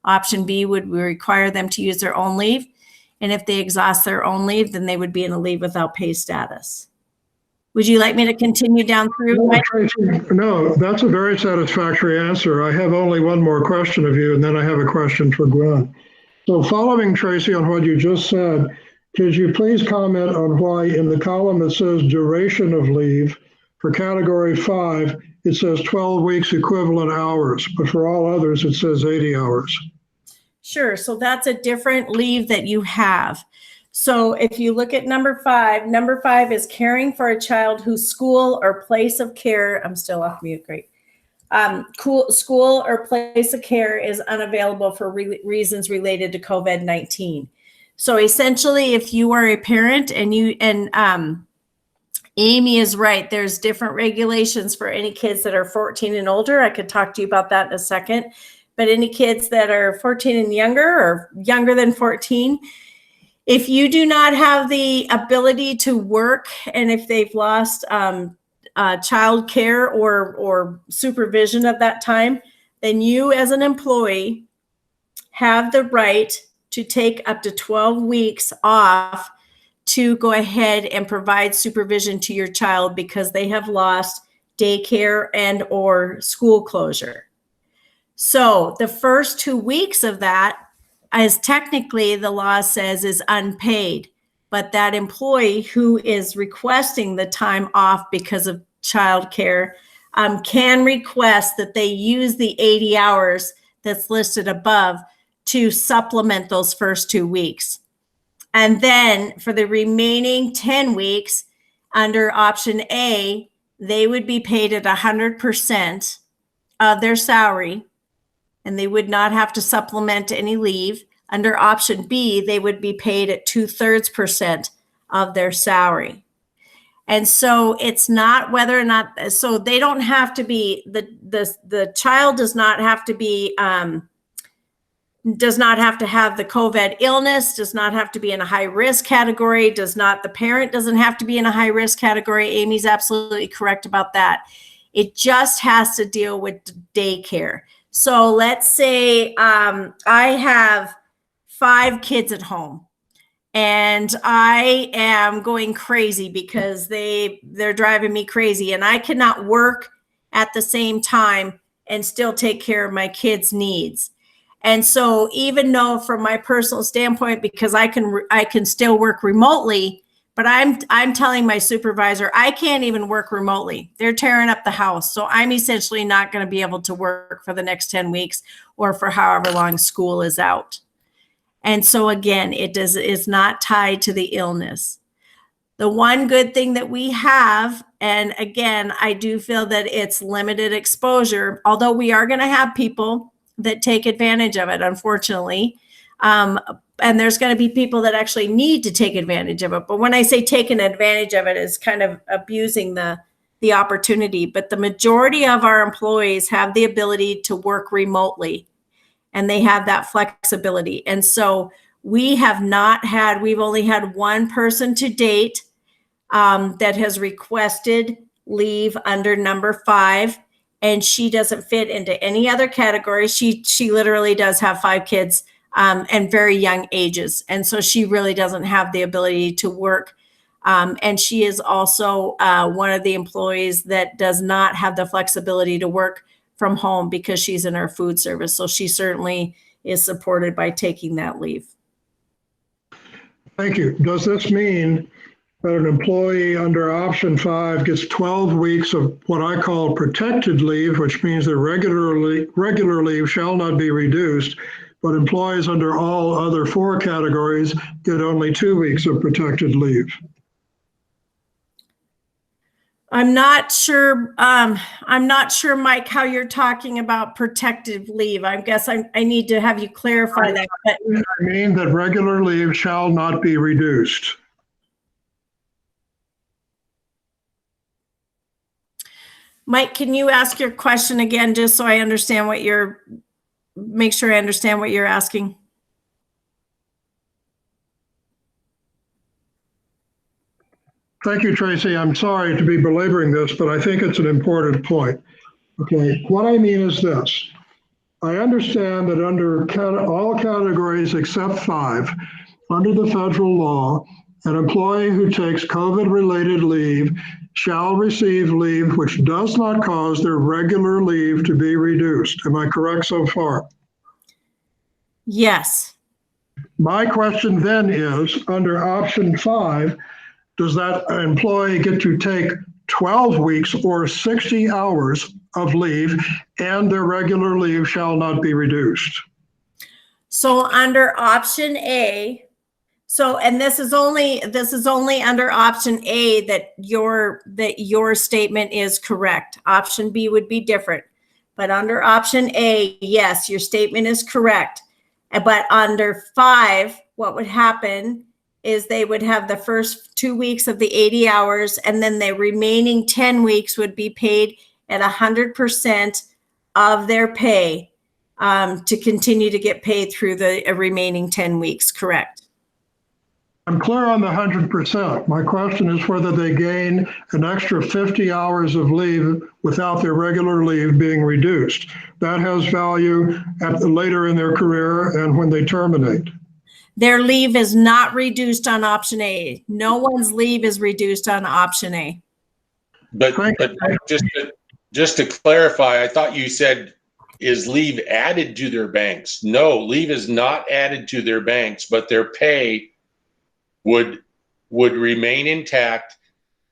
Option B would require them to use their own leave. And if they exhaust their own leave, then they would be in a leave without pay status. Would you like me to continue down through? No, that's a very satisfactory answer. I have only one more question of you, and then I have a question for Gwen. So following Tracy on what you just said, could you please comment on why in the column it says duration of leave, For category 5, it says 12 weeks equivalent hours, but for all others, it says 80 hours. Sure. So that's a different leave that you have. So if you look at number 5 is caring for a child whose school or place of care, I'm still off mute, great. School or place of care is unavailable for reasons related to COVID-19. So essentially, if you are a parent and Amy is right, there's different regulations for any kids that are 14 and older. I could talk to you about that in a second. But any kids that are 14 and younger or younger than 14, if you do not have the ability to work, and if they've lost child care or supervision of that time, then you as an employee have the right to take up to 12 weeks off to go ahead and provide supervision to your child because they have lost daycare and or school closure. So the first 2 weeks of that, as technically the law says, is unpaid. But that employee who is requesting the time off because of childcare can request that they use the 80 hours that's listed above to supplement those first 2 weeks. And then for the remaining 10 weeks under option A, they would be paid at 100% of their salary, and they would not have to supplement any leave. Under option B, they would be paid at 2/3% of their salary. And so it's not whether or not, so they don't have to be, the child does not have to be, does not have to have the COVID illness, does not have to be in a high risk category, the parent doesn't have to be in a high risk category. Amy's absolutely correct about that. It just has to deal with daycare. So let's say I have 5 kids at home and I am going crazy because they're driving me crazy and I cannot work at the same time and still take care of my kids' needs. And so even though from my personal standpoint, because I can still work remotely, but I'm telling my supervisor, I can't even work remotely. They're tearing up the house. So I'm essentially not going to be able to work for the next 10 weeks or for however long school is out. And so again, is not tied to the illness. The one good thing that we have, and again, I do feel that it's limited exposure, although we are going to have people that take advantage of it, unfortunately. And there's going to be people that actually need to take advantage of it. But when I say taking advantage of it, is kind of abusing the opportunity. But the majority of our employees have the ability to work remotely, and they have that flexibility. And so we've only had one person to date that has requested leave under number 5. And she doesn't fit into any other category. She literally does have 5 kids and very young ages. And so she really doesn't have the ability to work. And she is also one of the employees that does not have the flexibility to work from home because she's in our food service. So she certainly is supported by taking that leave. Thank you. Does this mean that an employee under option 5 gets 12 weeks of what I call protected leave, which means that regular leave shall not be reduced, but employees under all other 4 categories get only 2 weeks of protected leave? I'm not sure, Mike, how you're talking about protective leave. I guess I need to have you clarify that. But I mean that regular leave shall not be reduced. Mike, can you ask your question again, just so I understand make sure I understand what you're asking? Thank you, Tracy. I'm sorry to be belaboring this, but I think it's an important point. Okay, what I mean is this. I understand that under all categories except 5, under the federal law, an employee who takes COVID-related leave shall receive leave which does not cause their regular leave to be reduced. Am I correct so far? Yes. My question then is, under option 5, does that employee get to take 12 weeks or 60 hours of leave, and their regular leave shall not be reduced. So under option A, and this is only under option A that your statement is correct. Option B would be different. But under option A, yes, your statement is correct. But under 5, what would happen is they would have the first 2 weeks of the 80 hours, and then the remaining 10 weeks would be paid at 100% of their pay to continue to get paid through the remaining 10 weeks, correct? I'm clear on the 100%. My question is whether they gain an extra 50 hours of leave without their regular leave being reduced. That has value later in their career and when they terminate. Their leave is not reduced on option A. No one's leave is reduced on option A. But just to clarify, I thought you said, is leave added to their banks? No, leave is not added to their banks, but their pay would remain intact,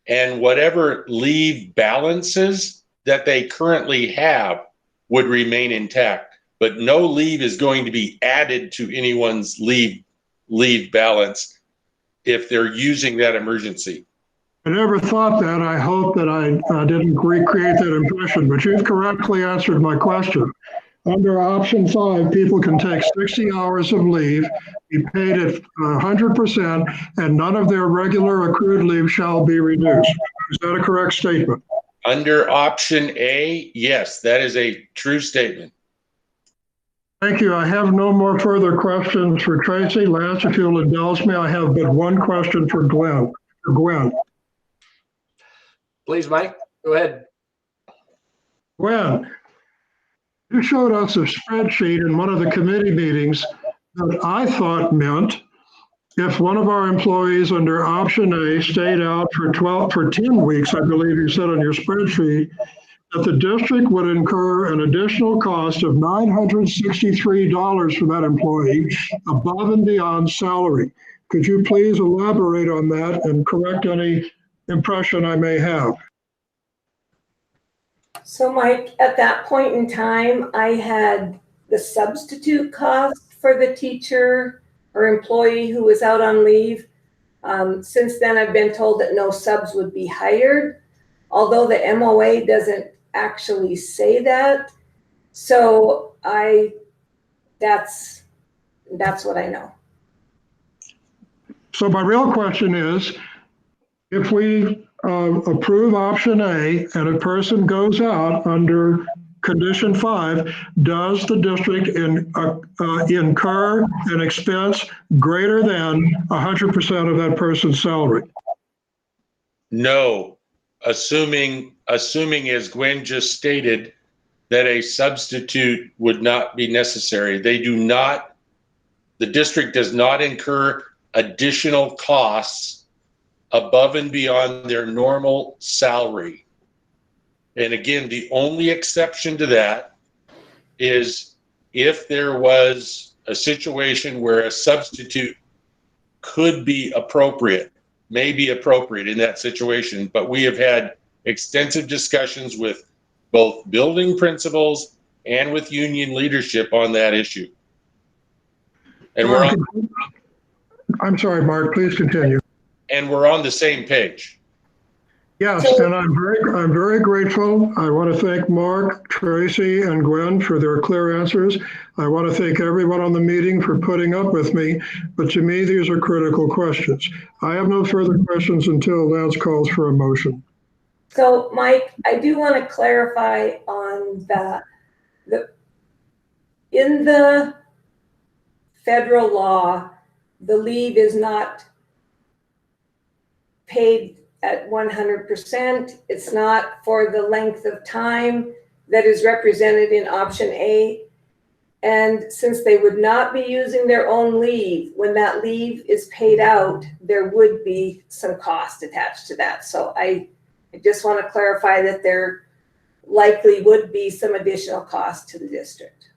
and whatever leave balances that they currently have would remain intact. But no leave is going to be added to anyone's leave balance if they're using that emergency. I never thought that. I hope that I didn't recreate that impression, but you've correctly answered my question. Under option 5, people can take 60 hours of leave, be paid at 100%, and none of their regular accrued leave shall be reduced. Is that a correct statement? Under option A, yes, that is a true statement. Thank you. I have no more further questions for Tracy. Lance, if you'll indulge me, I have but one question for Gwen. Please, Mike, go ahead. Gwen, you showed us a spreadsheet in one of the committee meetings that I thought meant if one of our employees under option A stayed out for 10 weeks, I believe you said on your spreadsheet, that the district would incur an additional cost of $963 for that employee above and beyond salary. Could you please elaborate on that and correct any impression I may have? So Mike, at that point in time, I had the substitute cost for the teacher or employee who was out on leave. Since then, I've been told that no subs would be hired, although the MOA doesn't actually say that. So that's what I know. So my real question is, if we approve option A and a person goes out under condition 5, does the district incur an expense greater than 100% of that person's salary? No, assuming as Gwen just stated, that a substitute would not be necessary. The district does not incur additional costs above and beyond their normal salary. And again, the only exception to that is if there was a situation where a substitute could be appropriate, may be appropriate in that situation. But we have had extensive discussions with both building principals and with union leadership on that issue. And I'm sorry, Mark, please continue. And we're on the same page. Yes, and I'm very grateful. I want to thank Mark, Tracy, and Gwen for their clear answers. I want to thank everyone on the meeting for putting up with me, but to me, these are critical questions. I have no further questions until Lance calls for a motion. So, Mike, I do want to clarify on that. In the federal law, the leave is not paid at 100%. It's not for the length of time that is represented in option A. And since they would not be using their own leave, when that leave is paid out, there would be some cost attached to that. So I just want to clarify that there likely would be some additional cost to the district.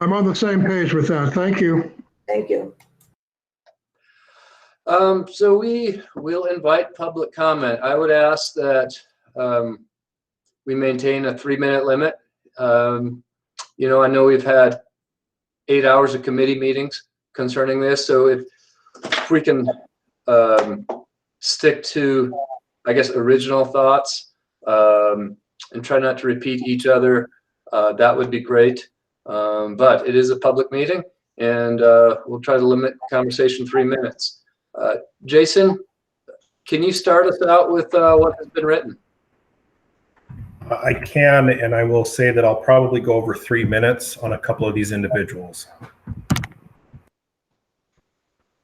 I'm on the same page with that. Thank you. Thank you. So we will invite public comment. I would ask that we maintain a 3-minute limit. You know, I know we've had 8 hours of committee meetings concerning this, so if we can stick to, I guess, original thoughts and try not to repeat each other, that would be great. But it is a public meeting, and we'll try to limit conversation 3 minutes. Jason, can you start us out with what has been written? I can, and I will say that I'll probably go over 3 minutes on a couple of these individuals.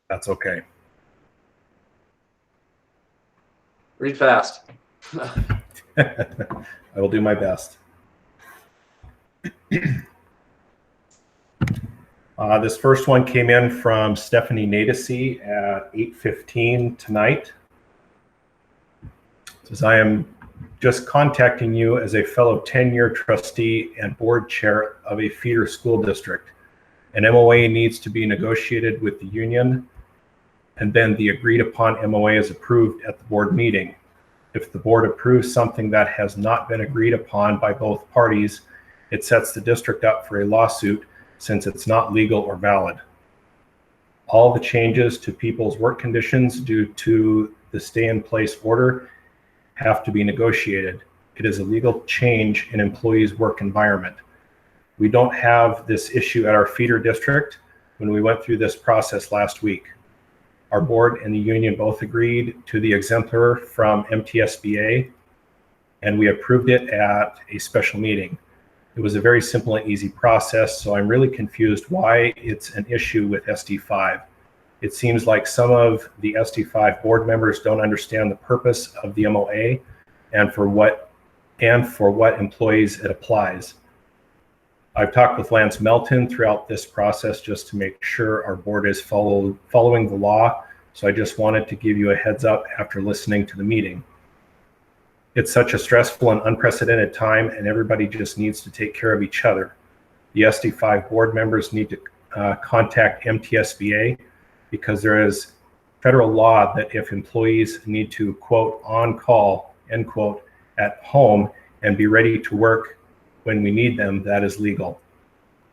That's okay. Read fast. I will do my best. This first one came in from Stephanie Nadesi at 8:15 tonight. It says, I am just contacting you as a fellow 10-year trustee and board chair of a feeder school district. An MOA needs to be negotiated with the union, and then the agreed upon MOA is approved at the board meeting. If the board approves something that has not been agreed upon by both parties, it sets the district up for a lawsuit since it's not legal or valid. All the changes to people's work conditions due to the stay-in-place order have to be negotiated. It is a legal change in employees' work environment. We don't have this issue at our feeder district when we went through this process last week. Our board and the union both agreed to the exemplar from MTSBA, and we approved it at a special meeting. It was a very simple and easy process, so I'm really confused why it's an issue with SD5. It seems like some of the SD5 board members don't understand the purpose of the MOA and for what employees it applies. I've talked with Lance Melton throughout this process just to make sure our board is following the law, so I just wanted to give you a heads up after listening to the meeting. It's such a stressful and unprecedented time, and everybody just needs to take care of each other. The SD5 board members need to contact MTSBA because there is federal law that if employees need to, quote, on call, end quote, at home and be ready to work when we need them, that is legal.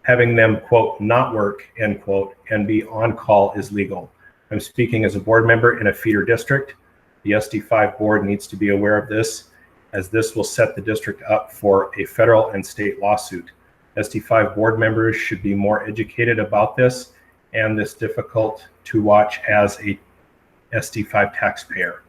Having them, quote, not work, end quote, and be on call is legal. I'm speaking as a board member in a feeder district. The SD5 board needs to be aware of this, as this will set the district up for a federal and state lawsuit. SD5 board members should be more educated about this and this difficult to watch as a SD5 taxpayer.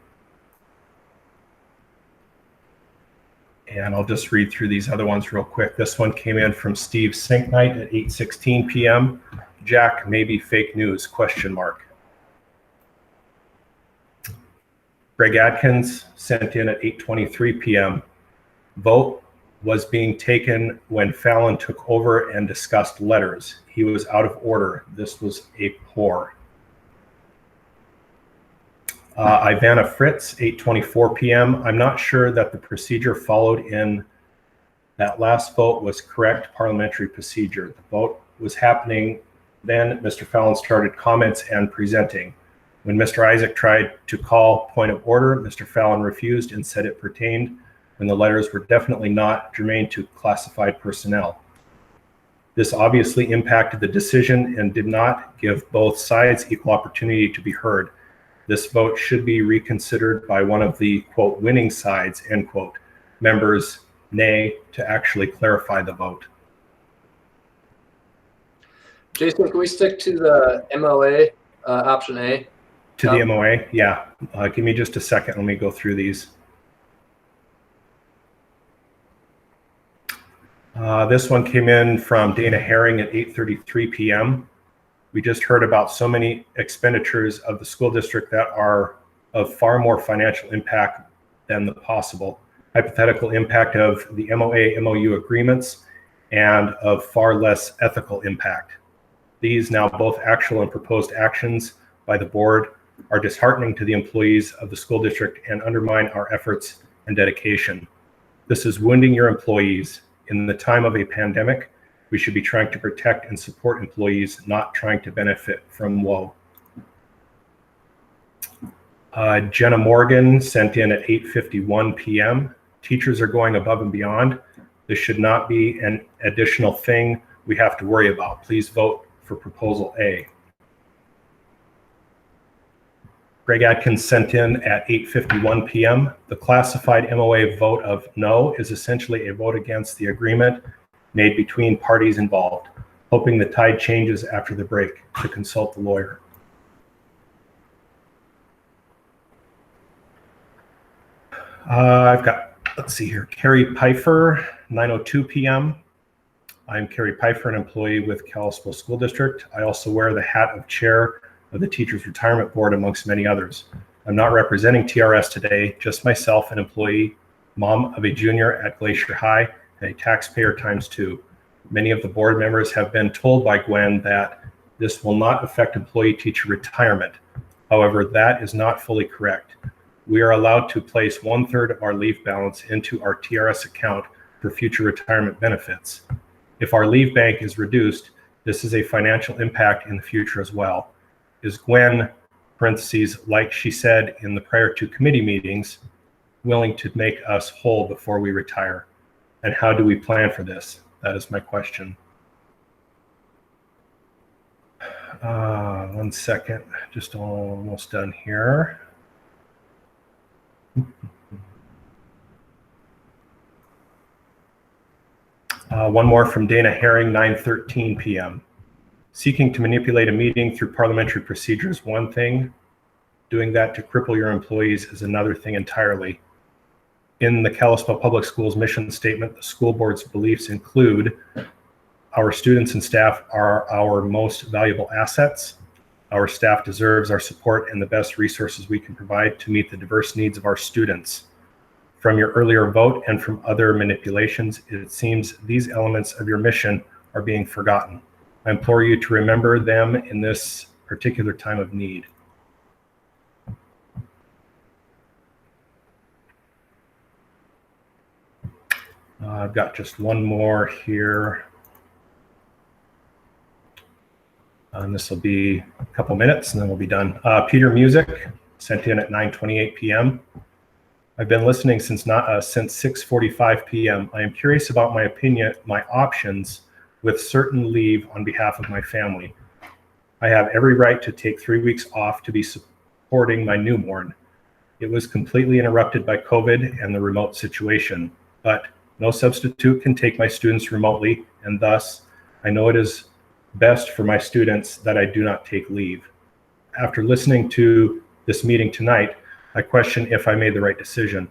And I'll just read through these other ones real quick. This one came in from Steve Sinknight at 8:16 p.m. Jack, maybe fake news, question mark. Greg Adkins sent in at 8:23 p.m. Vote was being taken when Fallon took over and discussed letters. He was out of order. This was a pour. Ivana Fritz, 8:24 p.m. I'm not sure that the procedure followed in that last vote was correct parliamentary procedure. The vote was happening. Then Mr. Fallon started comments and presenting. When Mr. Isaac tried to call point of order, Mr. Fallon refused and said it pertained when the letters were definitely not germane to classified personnel. This obviously impacted the decision and did not give both sides equal opportunity to be heard. This vote should be reconsidered by one of the, quote, winning sides, end quote, members, nay, to actually clarify the vote. Jason, can we stick to the MOA, option A? To the MOA, yeah. Give me just a second. Let me go through these. This one came in from Dana Herring at 8:33 p.m. We just heard about so many expenditures of the school district that are of far more financial impact than the possible hypothetical impact of the MOA-MOU agreements and of far less ethical impact. These now both actual and proposed actions by the board are disheartening to the employees of the school district and undermine our efforts and dedication. This is wounding your employees. In the time of a pandemic, we should be trying to protect and support employees, not trying to benefit from woe. Jenna Morgan sent in at 8:51 p.m. Teachers are going above and beyond. This should not be an additional thing we have to worry about. Please vote for proposal A. Greg Atkins sent in at 8:51 p.m. The classified MOA vote of no is essentially a vote against the agreement made between parties involved, hoping the tide changes after the break to consult the lawyer. I've got, let's see here, Carrie Pfeiffer, 9:02 p.m. I'm Carrie Pfeiffer, an employee with Kalispell School District. I also wear the hat of chair of the Teachers Retirement Board, amongst many others. I'm not representing TRS today, just myself, an employee, mom of a junior at Glacier High, and a taxpayer times two. Many of the board members have been told by Gwen that this will not affect employee teacher retirement. However, that is not fully correct. We are allowed to place 1/3 of our leave balance into our TRS account for future retirement benefits. If our leave bank is reduced, this is a financial impact in the future as well. Is Gwen, parentheses, like she said in the prior two committee meetings, willing to make us whole before we retire? And how do we plan for this? That is my question. 1 second, just almost done here. One more from Dana Herring, 9:13 p.m. Seeking to manipulate a meeting through parliamentary procedure is one thing. Doing that to cripple your employees is another thing entirely. In the Kalispell Public Schools mission statement, the school board's beliefs include our students and staff are our most valuable assets. Our staff deserves our support and the best resources we can provide to meet the diverse needs of our students. From your earlier vote and from other manipulations, it seems these elements of your mission are being forgotten. I implore you to remember them in this particular time of need. I've got just one more here. And this will be a couple minutes and then we'll be done. Peter Music sent in at 9:28 p.m. I've been listening since 6:45 p.m. I am curious about my opinion, my options with certain leave on behalf of my family. I have every right to take 3 weeks off to be supporting my newborn. It was completely interrupted by COVID and the remote situation, but no substitute can take my students remotely, and thus I know it is best for my students that I do not take leave. After listening to this meeting tonight, I question if I made the right decision.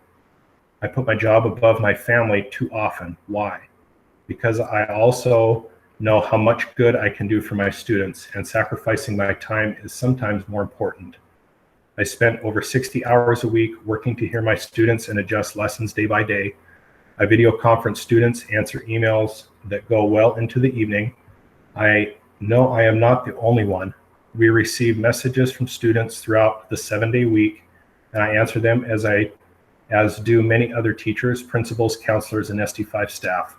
I put my job above my family too often. Why? Because I also know how much good I can do for my students, and sacrificing my time is sometimes more important. I spent over 60 hours a week working to hear my students and adjust lessons day by day. I video conference students, answer emails that go well into the evening. I know I am not the only one. We receive messages from students throughout the 7-day week, and I answer them as do many other teachers, principals, counselors, and SD5 staff.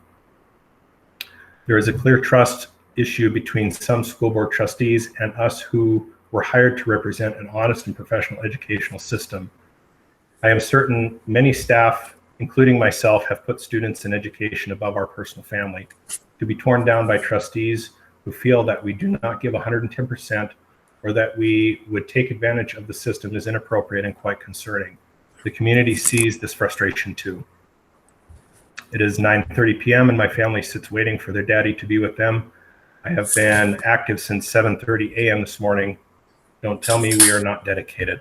There is a clear trust issue between some school board trustees and us who were hired to represent an honest and professional educational system. I am certain many staff, including myself, have put students and education above our personal family. To be torn down by trustees who feel that we do not give 110% or that we would take advantage of the system is inappropriate and quite concerning. The community sees this frustration too. It is 9:30 p.m. and my family sits waiting for their daddy to be with them. I have been active since 7:30 a.m. this morning. Don't tell me we are not dedicated.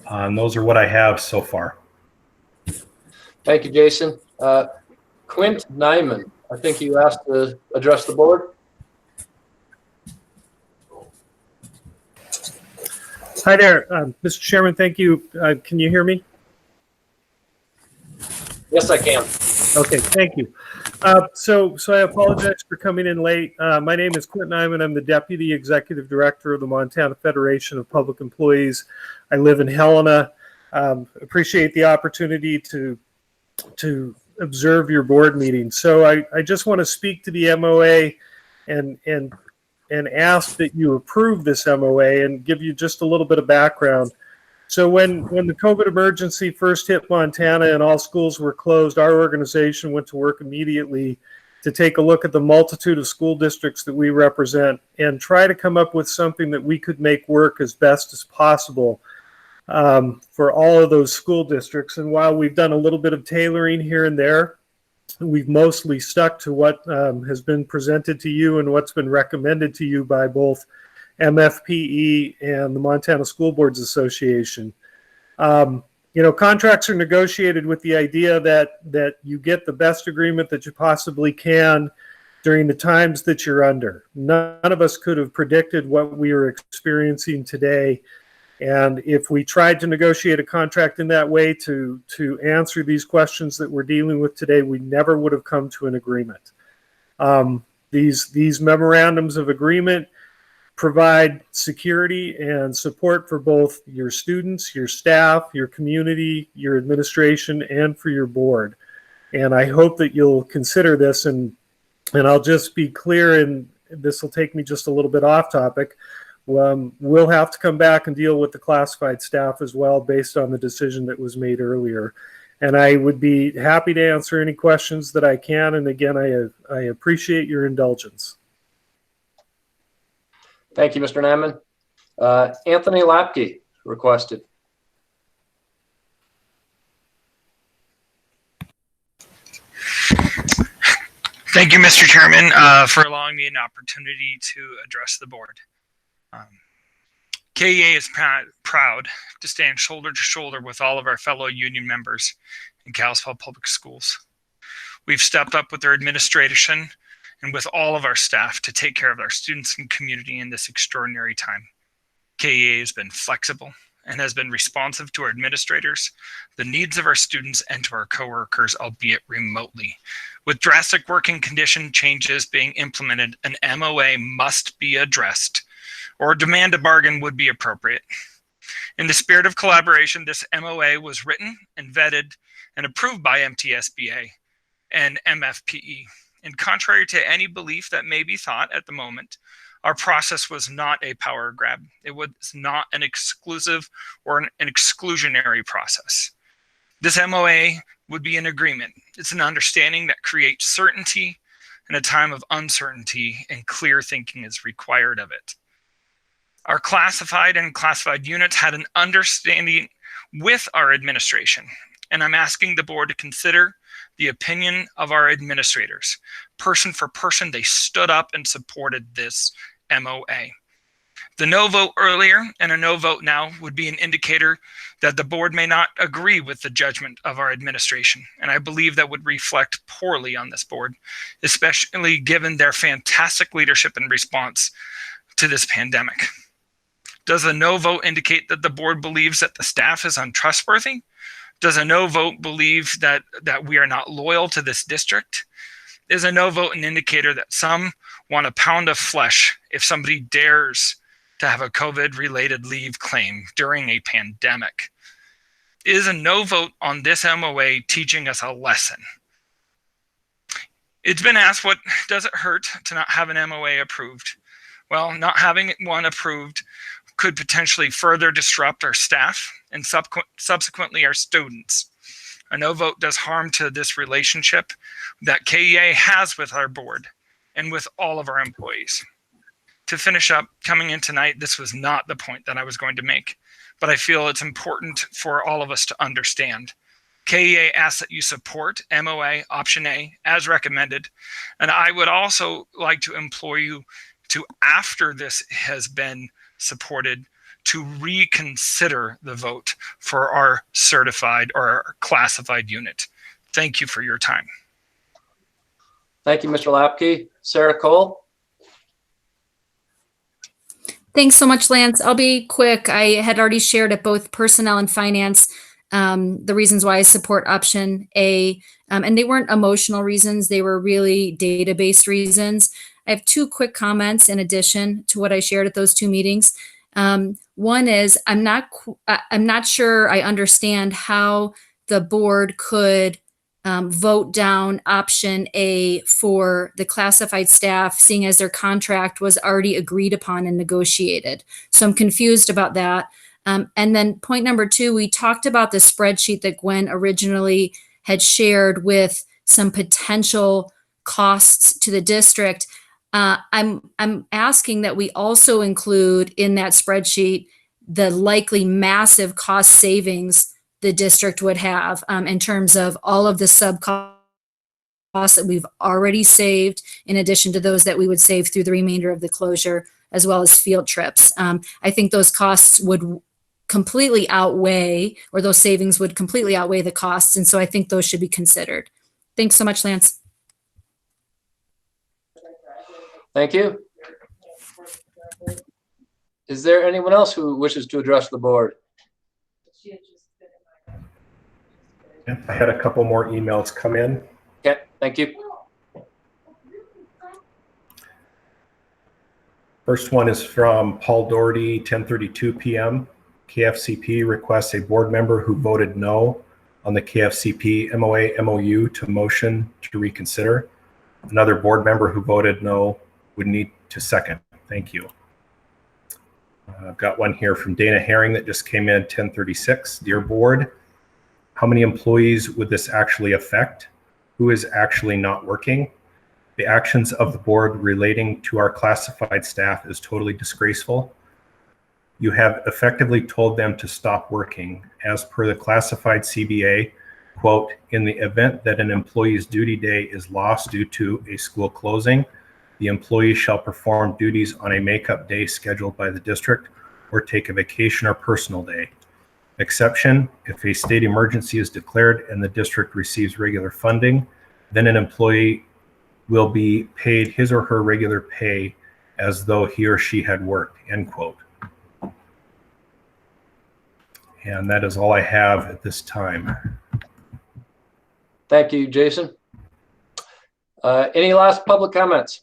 And those are what I have so far. Thank you, Jason. Quint Nyman, I think you asked to address the board. Hi there, Mr. Chairman, thank you. Can you hear me? Yes, I can. Okay, thank you. So I apologize for coming in late. My name is Quint Nyman. I'm the Deputy Executive Director of the Montana Federation of Public Employees. I live in Helena. Appreciate the opportunity to observe your board meeting. So I just want to speak to the MOA and and ask that you approve this MOA and give you just a little bit of background. So when the COVID emergency first hit Montana and all schools were closed, our organization went to work immediately to take a look at the multitude of school districts that we represent and try to come up with something that we could make work as best as possible for all of those school districts. And while we've done a little bit of tailoring here and there, we've mostly stuck to what has been presented to you and what's been recommended to you by both MFPE and the Montana School Boards Association. Contracts are negotiated with the idea that you get the best agreement that you possibly can during the times that you're under. None of us could have predicted what we are experiencing today. And if we tried to negotiate a contract in that way to answer these questions that we're dealing with today, we never would have come to an agreement. These memorandums of agreement provide security and support for both your students, your staff, your community, your administration, and for your board. And I hope that you'll consider this. And I'll just be clear, and this will take me just a little bit off topic. We'll have to come back and deal with the classified staff as well based on the decision that was made earlier. And I would be happy to answer any questions that I can. And again, I appreciate your indulgence. Thank you, Mr. Naman. Anthony Lapke requested. Thank you, Mr. Chairman, for allowing me an opportunity to address the board. KEA is proud to stand shoulder to shoulder with all of our fellow union members in Kalispell Public Schools. We've stepped up with our administration and with all of our staff to take care of our students and community in this extraordinary time. KEA has been flexible and has been responsive to our administrators, the needs of our students, and to our coworkers, albeit remotely. With drastic working condition changes being implemented, an MOA must be addressed, or demand a bargain would be appropriate. In the spirit of collaboration, this MOA was written and vetted and approved by MTSBA and MFPE. And contrary to any belief that may be thought at the moment, our process was not a power grab. It was not an exclusive or an exclusionary process. This MOA would be an agreement. It's an understanding that creates certainty in a time of uncertainty, and clear thinking is required of it. Our classified and classified units had an understanding with our administration, and I'm asking the board to consider the opinion of our administrators. Person for person, they stood up and supported this MOA. The no vote earlier and a no vote now would be an indicator that the board may not agree with the judgment of our administration. And I believe that would reflect poorly on this board, especially given their fantastic leadership and response to this pandemic. Does a no vote indicate that the board believes that the staff is untrustworthy? Does a no vote believe that we are not loyal to this district? Is a no vote an indicator that some want a pound of flesh if somebody dares to have a COVID-related leave claim during a pandemic? Is a no vote on this MOA teaching us a lesson? It's been asked, what does it hurt to not have an MOA approved? Well, not having one approved could potentially further disrupt our staff and subsequently our students. A no vote does harm to this relationship that KEA has with our board and with all of our employees. To finish up, coming in tonight, this was not the point that I was going to make, but I feel it's important for all of us to understand. KEA asks that you support MOA option A as recommended, and I would also like to implore you to, after this has been supported, to reconsider the vote for our certified or our classified unit. Thank you for your time. Thank you, Mr. Lapke. Sarah Cole. Thanks so much, Lance. I'll be quick. I had already shared at both personnel and finance the reasons why I support option A, and they weren't emotional reasons. They were really data-based reasons. I have two quick comments in addition to what I shared at those two meetings. One is I'm not sure I understand how the board could vote down option A for the classified staff, seeing as their contract was already agreed upon and negotiated. So I'm confused about that. And then point number 2, we talked about the spreadsheet that Gwen originally had shared with some potential costs to the district. I'm asking that we also include in that spreadsheet the likely massive cost savings the district would have in terms of all of the sub costs that we've already saved, in addition to those that we would save through the remainder of the closure, as well as field trips. I think those costs would completely outweigh, or those savings would completely outweigh the costs. And so I think those should be considered. Thanks so much, Lance. Thank you. Is there anyone else who wishes to address the board? I had a couple more emails come in. Okay, thank you. First one is from Paul Doherty, 10:32 p.m. KFCP requests a board member who voted no on the KFCP MOA MOU to motion to reconsider. Another board member who voted no would need to second. Thank you. I've got one here from Dana Herring that just came in, 10:36. Dear board, how many employees would this actually affect? Who is actually not working? The actions of the board relating to our classified staff is totally disgraceful. You have effectively told them to stop working. As per the classified CBA, quote, in the event that an employee's duty day is lost due to a school closing, the employee shall perform duties on a makeup day scheduled by the district or take a vacation or personal day. Exception, if a state emergency is declared and the district receives regular funding, then an employee will be paid his or her regular pay as though he or she had worked, end quote. And that is all I have at this time. Thank you, Jason. Any last public comments?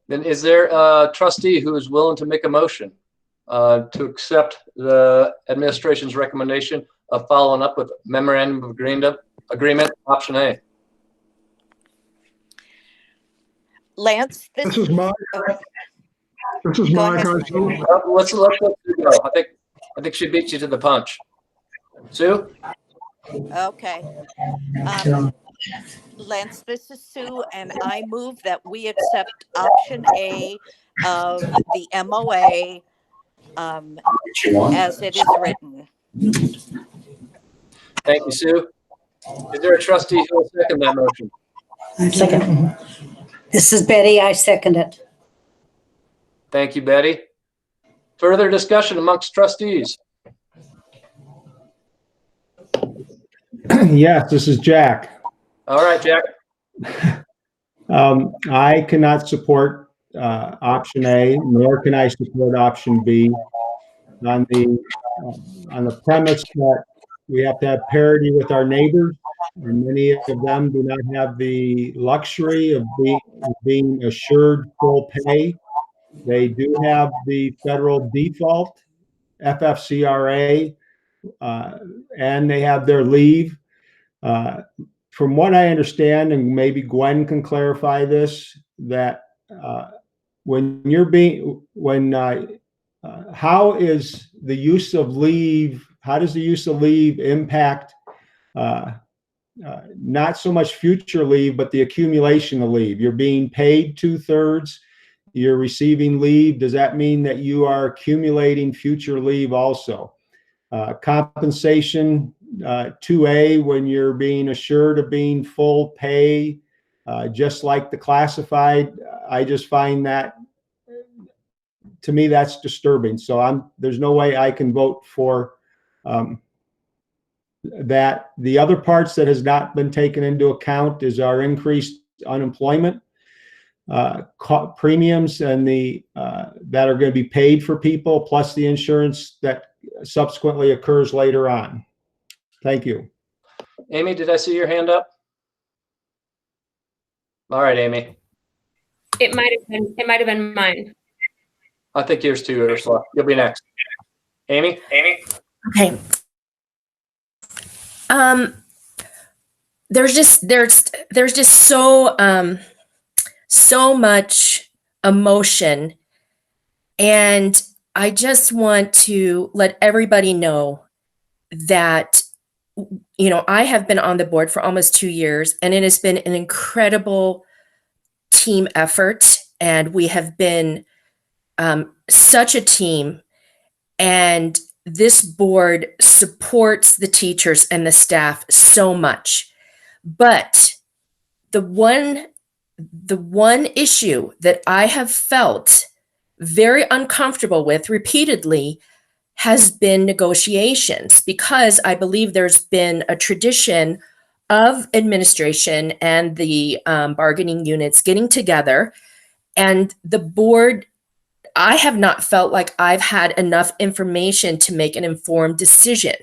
Then is there a trustee who is willing to make a motion to accept the administration's recommendation of following up with memorandum of agreement option A? Lance, this is Mike. This is Mike. Let's let Sue go. I think she beat you to the punch. Sue? Okay. Lance, this is Sue, and I move that we accept option A of the MOA as it is written. Thank you, Sue. Is there a trustee who will second that motion? I second. This is Betty. I second it. Thank you, Betty. Further discussion amongst trustees? Yes, this is Jack. All right, Jack. I cannot support option A, nor can I support option B on the premise that we have to have parity with our neighbors, and many of them do not have the luxury of being assured full pay. They do have the federal default, FFCRA, and they have their leave. From what I understand, and maybe Gwen can clarify this, that how is the use of leave? How does the use of leave impact not so much future leave, but the accumulation of leave? You're being paid 2/3. You're receiving leave. Does that mean that you are accumulating future leave also? Compensation 2A, when you're being assured of being full pay, just like the classified, I just find that, to me, that's disturbing. So there's no way I can vote for that. The other parts that has not been taken into account is our increased unemployment premiums and that are going to be paid for people, plus the insurance that subsequently occurs later on. Thank you. Amy, did I see your hand up? All right, Amy. It might have been mine. I think yours too, Ursula. You'll be next. Amy? Okay. There's just so much emotion, and I just want to let everybody know that, you know, I have been on the board for almost 2 years, and it has been an incredible team effort, and we have been such a team, and this board supports the teachers and the staff so much. But the one issue that I have felt very uncomfortable with repeatedly has been negotiations, because I believe there's been a tradition of administration and the bargaining units getting together, and the board, I have not felt like I've had enough information to make an informed decision.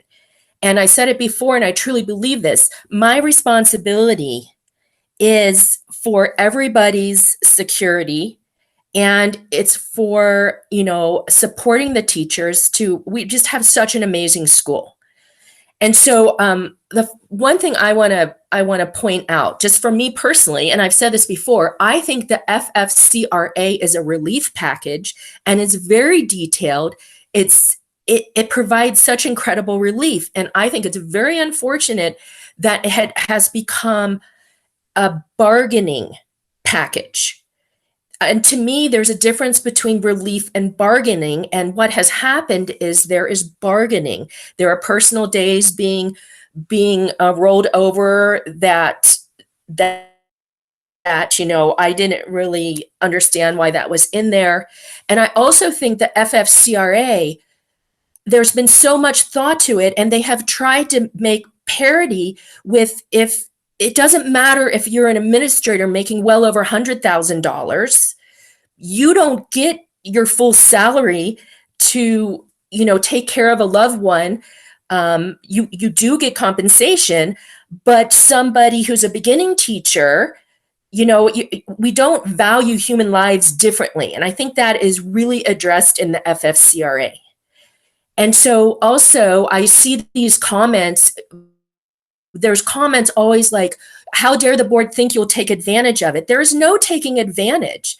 And I said it before, and I truly believe this. My responsibility is for everybody's security, and it's for, you know, supporting the teachers we just have such an amazing school. And so the one thing I want to point out, just for me personally, and I've said this before, I think the FFCRA is a relief package, and it's very detailed. It provides such incredible relief, and I think it's very unfortunate that it has become a bargaining package. And to me, there's a difference between relief and bargaining. And what has happened is there is bargaining. There are personal days being rolled over that you know, I didn't really understand why that was in there. And I also think the FFCRA, there's been so much thought to it, and they have tried to make parity with, if it doesn't matter if you're an administrator making well over $100,000, you don't get your full salary to, you know, take care of a loved one. You do get compensation, but somebody who's a beginning teacher, you know, we don't value human lives differently. And I think that is really addressed in the FFCRA. And so also I see these comments, there's comments always like, how dare the board think you'll take advantage of it? There is no taking advantage.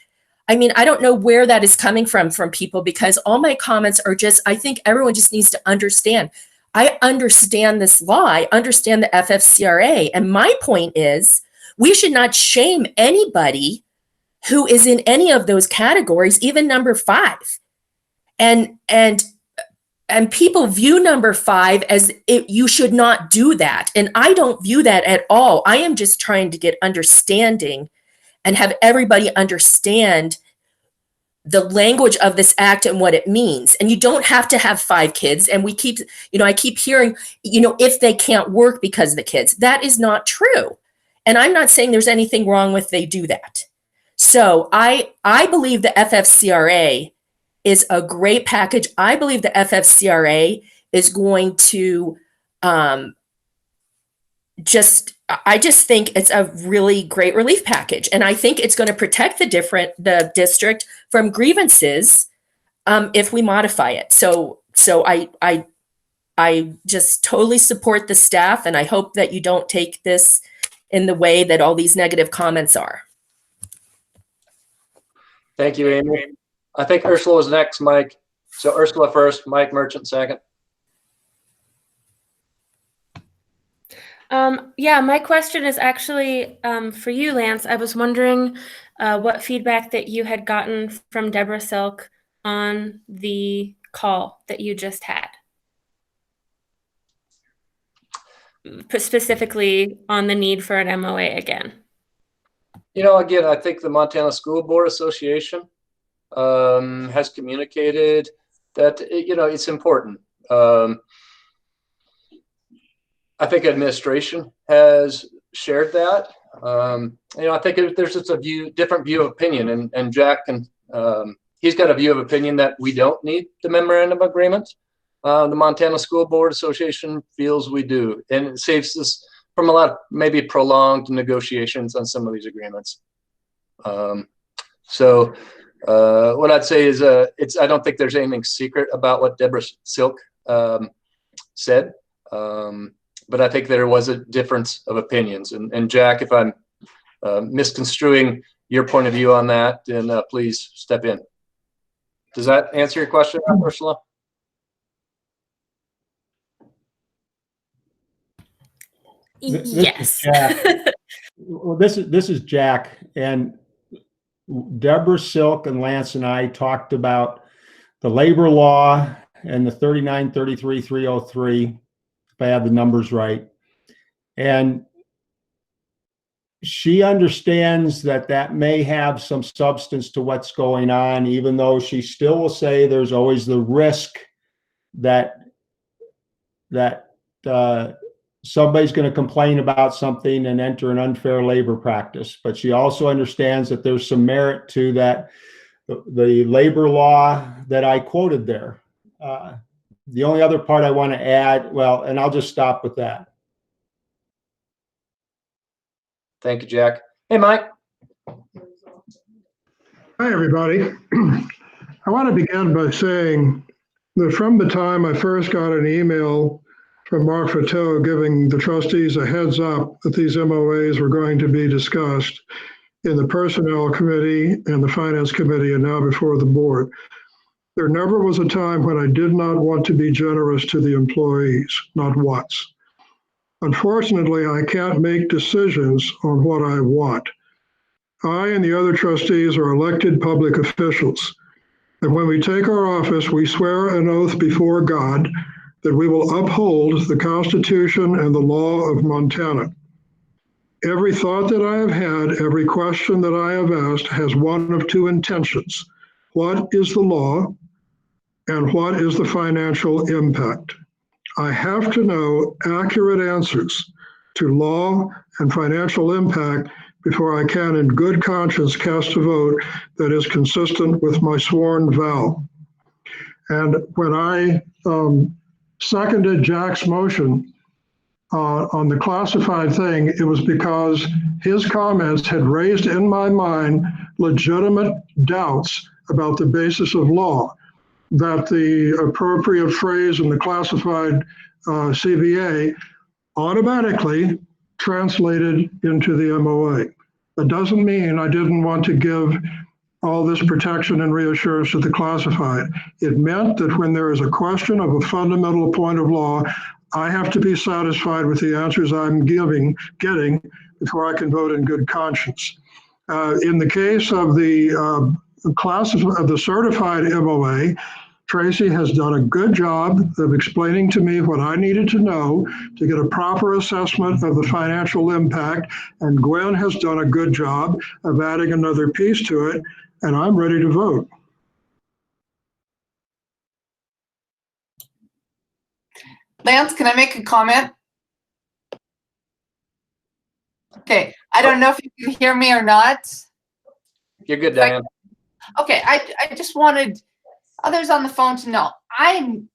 I mean, I don't know where that is coming from people, because all my comments are just, I think everyone just needs to understand. I understand this law. I understand the FFCRA. And my point is, we should not shame anybody who is in any of those categories, even number 5. And people view number 5 as you should not do that. And I don't view that at all. I am just trying to get understanding and have everybody understand the language of this act and what it means. And you don't have to have 5 kids. And we keep, you know, I keep hearing, you know, if they can't work because of the kids. That is not true. And I'm not saying there's anything wrong with they do that. So I believe the FFCRA is a great package. I believe the FFCRA is going to I just think it's a really great relief package. And I think it's going to protect the district from grievances if we modify it. So I just totally support the staff, and I hope that you don't take this in the way that all these negative comments are. Thank you, Amy. I think Ursula was next, Mike. So Ursula first, Mike Merchant second. Yeah, my question is actually for you, Lance. I was wondering what feedback that you had gotten from Deborah Silk on the call that you just had. Specifically on the need for an MOA again. You know, again, I think the Montana School Board Association has communicated that, you know, it's important. I think administration has shared that. You know, I think there's just a different view of opinion, and Jack can, he's got a view of opinion that we don't need the memorandum of agreement. The Montana School Board Association feels we do, and it saves us from a lot of maybe prolonged negotiations on some of these agreements. So what I'd say is, I don't think there's anything secret about what Deborah Silk said. but I think there was a difference of opinions. And Jack, if I'm misconstruing your point of view on that, then please step in. Does that answer your question, Ursula? Yes. Well, this is Jack, and Deborah Silk and Lance and I talked about the labor law and the 3933-303, if I have the numbers right. And she understands that that may have some substance to what's going on, even though she still will say there's always the risk that somebody's going to complain about something and enter an unfair labor practice. But she also understands that there's some merit to that, the labor law that I quoted there. The only other part I want to add, well, and I'll just stop with that. Thank you, Jack. Hey, Mike. Hi, everybody. I want to begin by saying that from the time I first got an email from Mark Fateau giving the trustees a heads up that these MOAs were going to be discussed in the Personnel Committee and the Finance Committee and now before the board, there never was a time when I did not want to be generous to the employees, not once. Unfortunately, I can't make decisions on what I want. I and the other trustees are elected public officials. And when we take our office, we swear an oath before God that we will uphold the Constitution and the law of Montana. Every thought that I have had, every question that I have asked has one of two intentions. What is the law and what is the financial impact? I have to know accurate answers to law and financial impact before I can in good conscience cast a vote that is consistent with my sworn vow. And when I seconded Jack's motion on the classified thing, it was because his comments had raised in my mind legitimate doubts about the basis of law, that the appropriate phrase in the classified CBA automatically translated into the MOA. That doesn't mean I didn't want to give all this protection and reassurance to the classified. It meant that when there is a question of a fundamental point of law, I have to be satisfied with the answers I'm getting before I can vote in good conscience. In the case of the certified MOA, Tracy has done a good job of explaining to me what I needed to know to get a proper assessment of the financial impact, and Gwen has done a good job of adding another piece to it, and I'm ready to vote. Lance, can I make a comment? Okay, I don't know if you can hear me or not. You're good, Diane. Okay, I just wanted others on the phone to know, I'm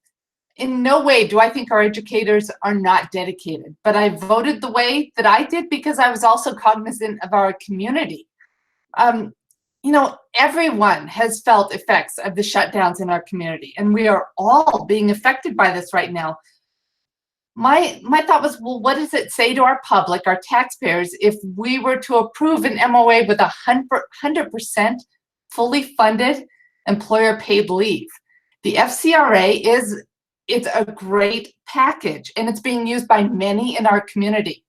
in no way do I think our educators are not dedicated, but I voted the way that I did because I was also cognizant of our community. You know, everyone has felt effects of the shutdowns in our community, and we are all being affected by this right now. My thought was, well, what does it say to our public, our taxpayers, if we were to approve an MOA with 100% fully funded employer paid leave? The FCRA it's a great package, and it's being used by many in our community.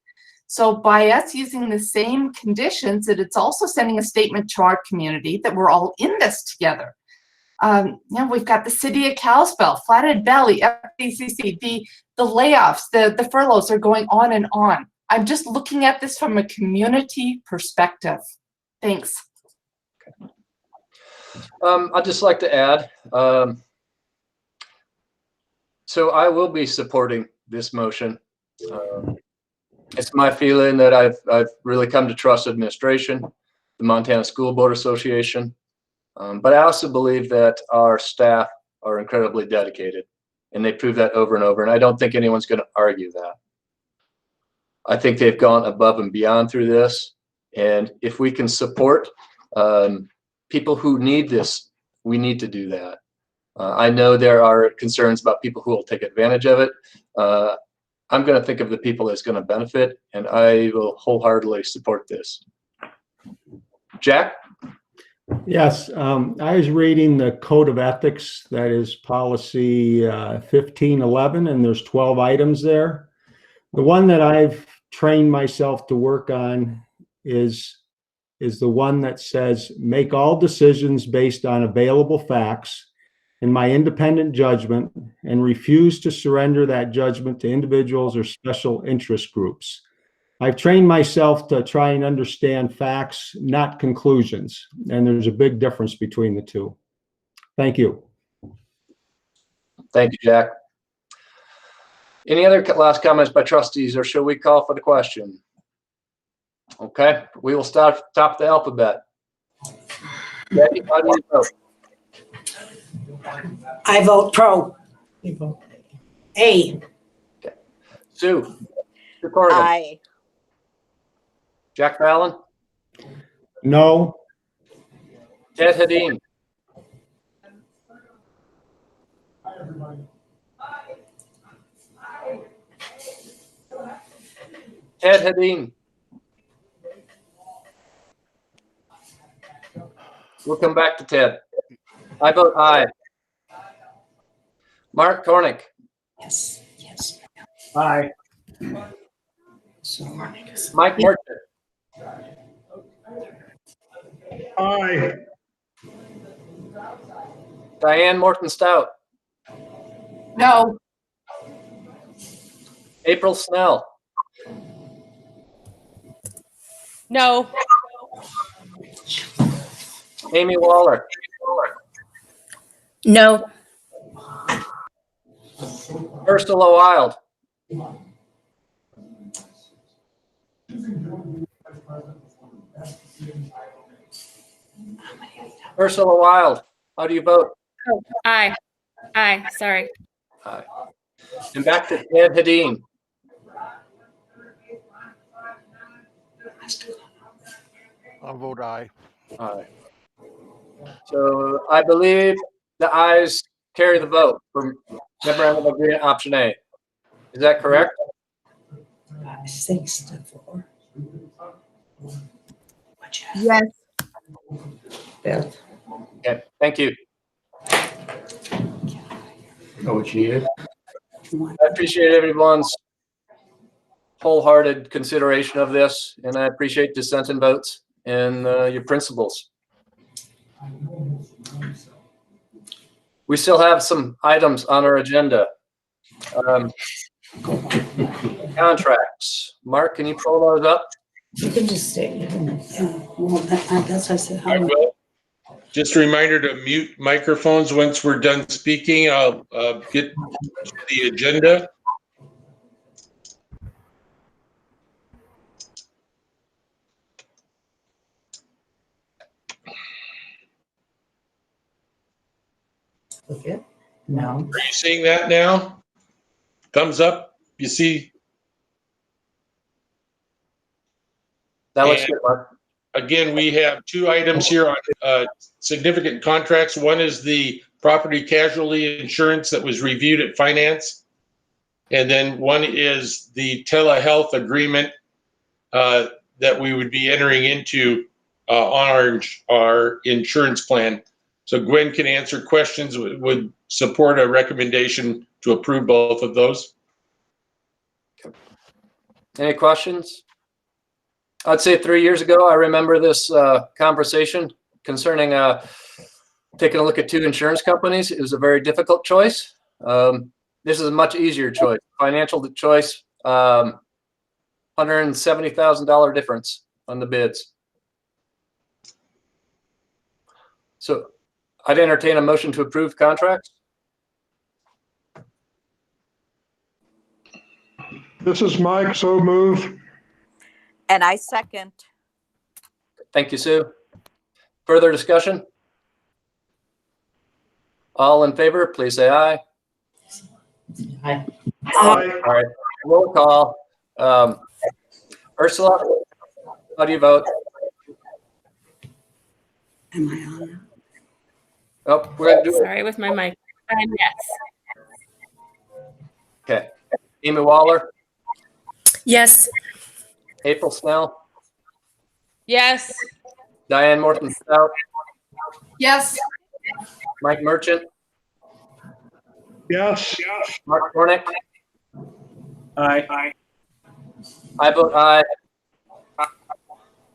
So by us using the same conditions, that it's also sending a statement to our community that we're all in this together. Now we've got the city of Kalispell, Flathead Valley, FDCC, the layoffs, the furloughs are going on and on. I'm just looking at this from a community perspective. Thanks. I'd just like to add, so I will be supporting this motion. It's my feeling that I've really come to trust administration, the Montana School Board Association, but I also believe that our staff are incredibly dedicated, and they prove that over and over, and I don't think anyone's going to argue that. I think they've gone above and beyond through this, and if we can support people who need this, we need to do that. I know there are concerns about people who will take advantage of it. I'm going to think of the people that's going to benefit, and I will wholeheartedly support this. Jack? Yes, I was reading the Code of Ethics, that is policy 1511, and there's 12 items there. The one that I've trained myself to work on is the one that says, make all decisions based on available facts in my independent judgment, and refuse to surrender that judgment to individuals or special interest groups. I've trained myself to try and understand facts, not conclusions, and there's a big difference between the two. Thank you. Thank you, Jack. Any other last comments by trustees, or shall we call for the question? Okay, we will start top of the alphabet. Becky, how do you vote? I vote pro. A. Okay. Sue Corrigan. Aye. Jack Fallon. No. Ted Hedin. Ted Hedin. We'll come back to Ted. I vote aye. Mark Cornick. Yes. Yes. Aye. Mike Merchant. Aye. Diane Morton Stout. No. April Snell. No. Amy Waller. No. Ursula Wild. Ursula Wild, how do you vote? Oh, aye. Aye, sorry. Aye. And back to Ted Hedin. I'll vote aye. Aye. So I believe the ayes carry the vote for memorandum of agreement option A. Is that correct? 6 to 4. Yes. Bill. Okay, thank you. Know what you needed? I appreciate everyone's wholehearted consideration of this, and I appreciate dissent and votes and your principles. We still have some items on our agenda. Contracts. Mark, can you pull those up? You can just stay. Well, that's what I said. I will. Just a reminder to mute microphones once we're done speaking. I'll get to the agenda. Okay. No. Are you seeing that now? Thumbs up. You see? That looks good, Mark. Again, we have two items here on significant contracts. One is the property casualty insurance that was reviewed at finance. And then one is the telehealth agreement that we would be entering into on our insurance plan. So Gwen can answer questions, would support a recommendation to approve both of those. Any questions? I'd say 3 years ago, I remember this conversation concerning taking a look at two insurance companies. It was a very difficult choice. This is a much easier choice. Financial choice, $170,000 difference on the bids. So I'd entertain a motion to approve contracts. This is Mike, so move. And I second. Thank you, Sue. Further discussion? All in favor, please say aye. Aye. All right, roll call. Ursula, how do you vote? Am I on? Oh, we're gonna do it. Sorry, with my mic. Yes. Okay. Amy Waller, Yes. April Snell, Yes. Diane Morton Stout, Yes. Mike Merchant, Yes. Mark Hornick. Aye. I vote aye.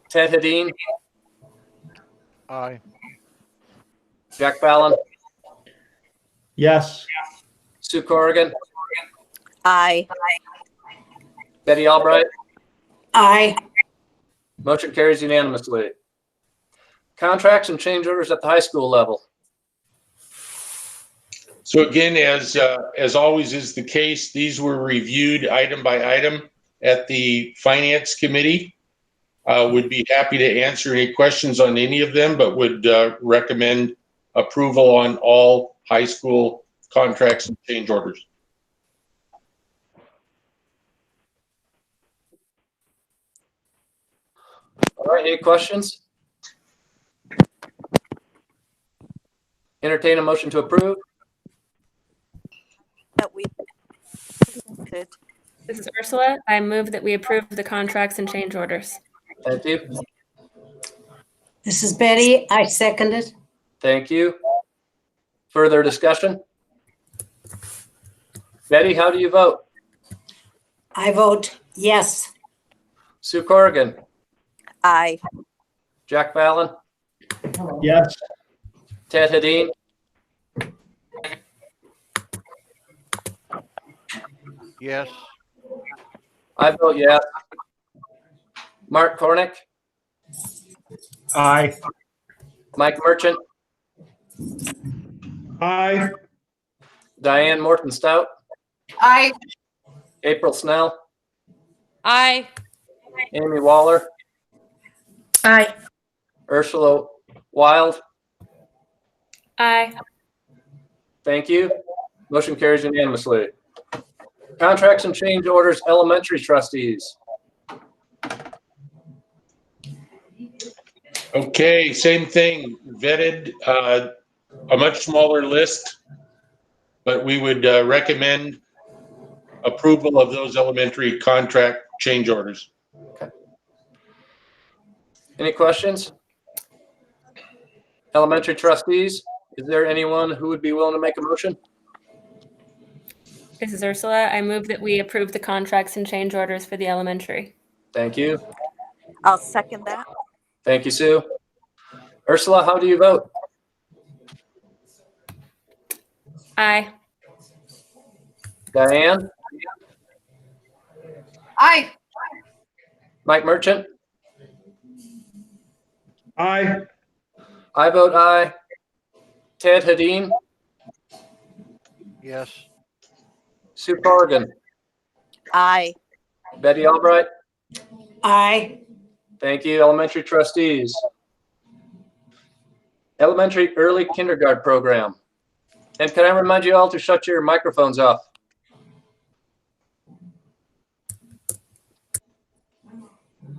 Ted Hedin, Aye. Jack Fallon, Yes. Sue Corrigan, Aye. Betty Albright. Aye. Motion carries unanimously. Contracts and change orders at the high school level. So again, as always is the case, these were reviewed item by item at the Finance Committee. Would be happy to answer any questions on any of them, but would recommend approval on all high school contracts and change orders. All right, any questions? Entertain a motion to approve. That we could. This is Ursula. I move that we approve the contracts and change orders. Thank you. This is Betty. I second it. Thank you. Further discussion? Betty, how do you vote? I vote yes. Sue Corrigan, Aye. Jack Fallon, Yes. Ted Hedin, Yes. I vote yes. Mark Cornick, Aye. Mike Merchant, Aye. Diane Morton Stout, Aye. April Snell, Aye. Amy Waller, Aye. Ursula Wild. Aye. Thank you. Motion carries unanimously. Contracts and change orders, elementary trustees. Okay, same thing, vetted, a much smaller list, but we would recommend approval of those elementary contract change orders. Okay. Any questions? Elementary trustees, is there anyone who would be willing to make a motion? This is Ursula. I move that we approve the contracts and change orders for the elementary. Thank you. I'll second that. Thank you, Sue. Ursula, how do you vote? Aye. Diane? Aye. Mike Merchant? Aye. I vote aye. Ted Hedin? Yes. Sue Corrigan? Aye. Betty Albright? Aye. Thank you, elementary trustees. Elementary early kindergarten program. And can I remind you all to shut your microphones off?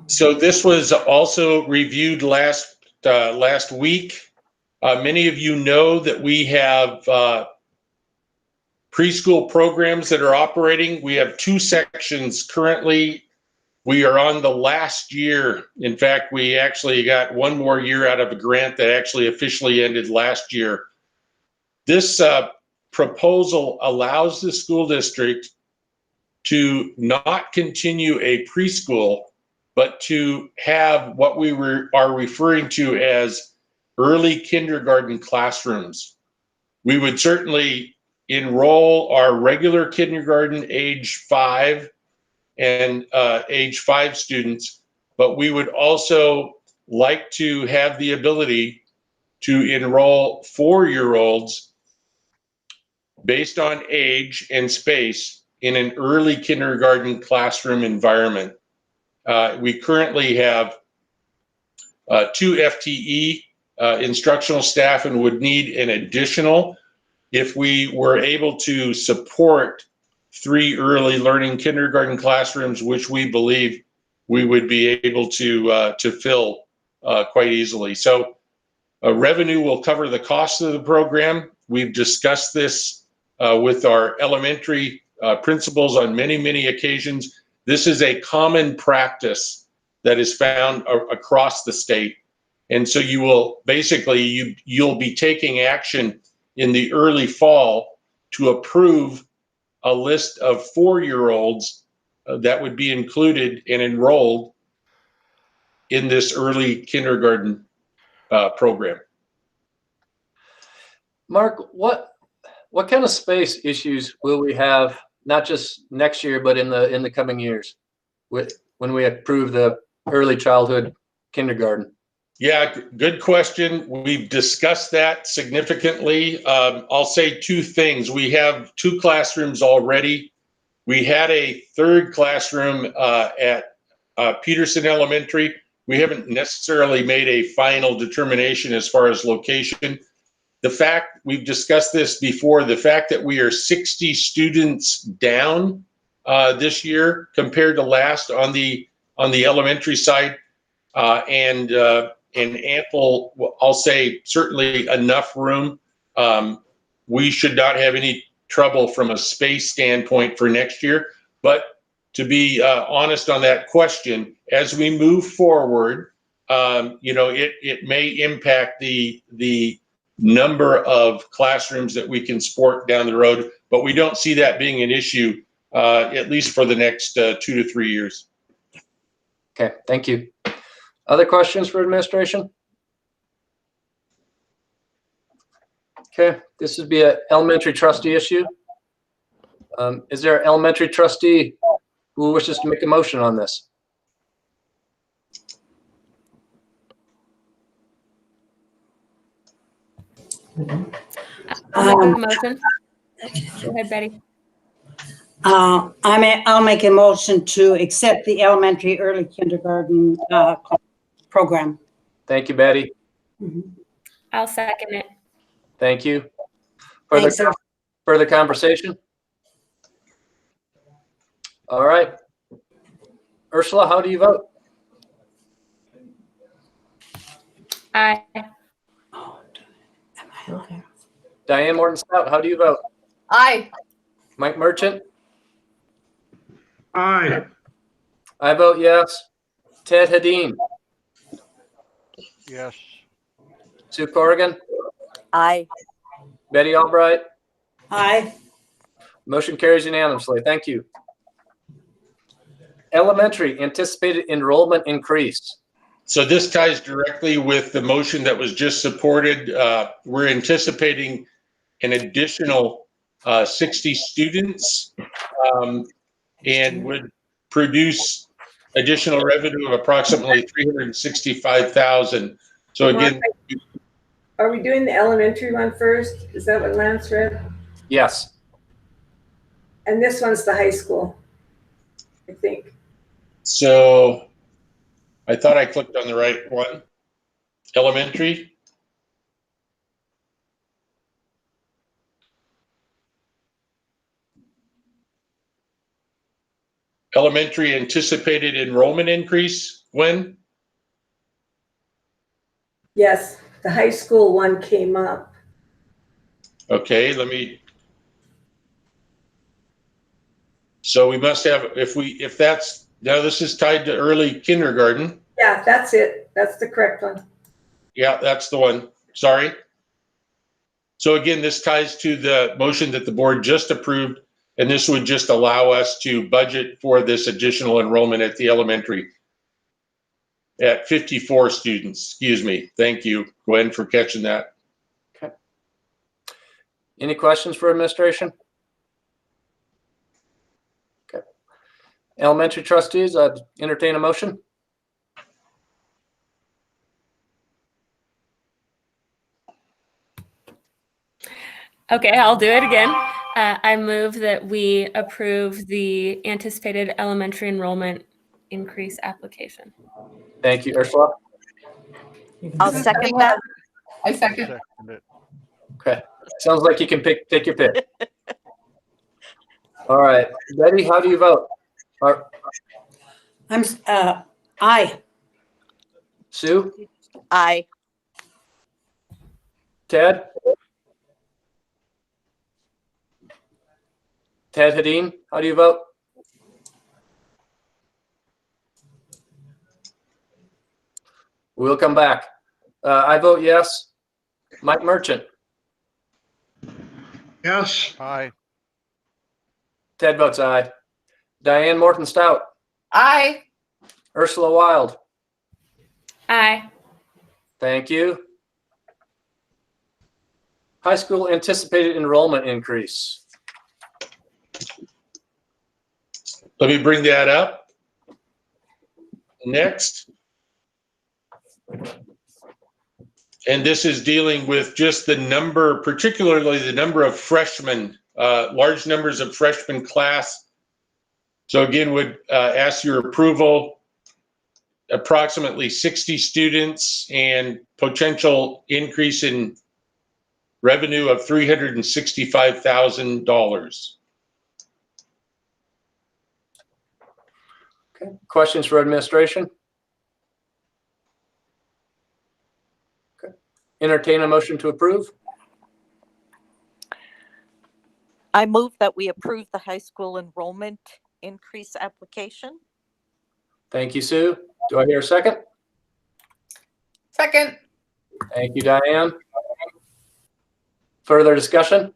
So this was also reviewed last week. Many of you know that we have preschool programs that are operating. We have 2 sections currently. We are on the last year. In fact, we actually got 1 more year out of a grant that actually officially ended last year. This proposal allows the school district to not continue a preschool, but to have what we are referring to as early kindergarten classrooms. We would certainly enroll our regular kindergarten age 5 and age 5 students, but we would also like to have the ability to enroll 4-year-olds based on age and space in an early kindergarten classroom environment. We currently have 2 FTE instructional staff and would need an additional if we were able to support 3 early learning kindergarten classrooms, which we believe we would be able to fill quite easily. So revenue will cover the cost of the program. We've discussed this with our elementary principals on many, many occasions. This is a common practice that is found across the state. And so you will basically, you'll be taking action in the early fall to approve a list of 4-year-olds that would be included and enrolled in this early kindergarten program. Mark, what kind of space issues will we have, not just next year, but in the coming years, when we approve the early childhood kindergarten? Yeah, good question. We've discussed that significantly. I'll say 2 things. We have 2 classrooms already. We had a 3rd classroom at Peterson Elementary. We haven't necessarily made a final determination as far as location. The fact, we've discussed this before, the fact that we are 60 students down this year compared to last on the elementary side, and ample, I'll say certainly enough room. We should not have any trouble from a space standpoint for next year. But to be honest on that question, as we move forward, it may impact the number of classrooms that we can support down the road, but we don't see that being an issue, at least for the next 2 to 3 years. Okay, thank you. Other questions for administration? Okay, this would be an elementary trustee issue. Is there an elementary trustee who wishes to make a motion on this? I'll make a motion. Go ahead, Betty. I'll make a motion to accept the elementary early kindergarten program. Thank you, Betty. I'll second it. Thank you. Thanks, sir. Further conversation? All right. Ursula, how do you vote? Aye. Diane Morton Stout, how do you vote? Aye. Mike Merchant? Aye. I vote yes. Ted Hadeen? Yes. Sue Corrigan? Aye. Betty Albright? Aye. Motion carries unanimously. Thank you. Elementary anticipated enrollment increase. So this ties directly with the motion that was just supported. We're anticipating an additional 60 students and would produce additional revenue of approximately $365,000. So again, Are we doing the elementary one first? Is that what Lance read? Yes. And this one's the high school, I think. so I thought I clicked on the right one. Elementary. Elementary anticipated enrollment increase when? Yes, the high school one came up. Okay, so we must have, if that's, now this is tied to early kindergarten. Yeah, that's it. That's the correct one. Yeah, that's the one. Sorry. So again, this ties to the motion that the board just approved, and this would just allow us to budget for this additional enrollment at the elementary at 54 students. Excuse me. Thank you, Gwen, for catching that. Okay. Any questions for administration? Okay. Elementary trustees, I'd entertain a motion. Okay, I'll do it again. I move that we approve the anticipated elementary enrollment increase application. Thank you, Ursula. I'll second that. I second. Second it. Okay. Sounds like you can take your pick. All right. Betty, how do you vote? I'm aye. Sue? Aye. Ted? Ted Hadeen, how do you vote? We'll come back. I vote yes. Mike Merchant. Yes. Aye. Ted votes aye. Diane Morton Stout. Aye. Ursula Wild. Aye. Thank you. High school anticipated enrollment increase. Let me bring that up. Next. And this is dealing with just the number, particularly the number of freshmen, large numbers of freshman class. So again, would ask your approval, approximately 60 students and potential increase in revenue of $365,000. Okay. Questions for administration? Okay. Entertain a motion to approve. I move that we approve the high school enrollment increase application. Thank you, Sue. Do I hear a second? Second. Thank you, Diane. Further discussion?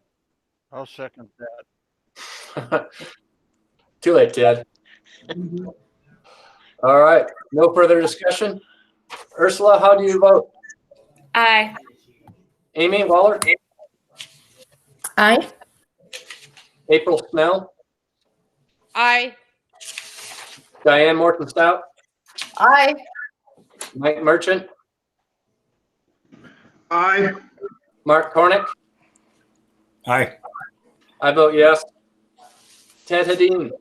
I'll second that. Too late, Ted. All right. No further discussion. Ursula, how do you vote? Aye. Amy Waller? Aye. April Snell? Aye. Diane Morton Stout? Aye. Mike Merchant? Aye. Mark Cornick? Aye. I vote yes. Ted Hedin?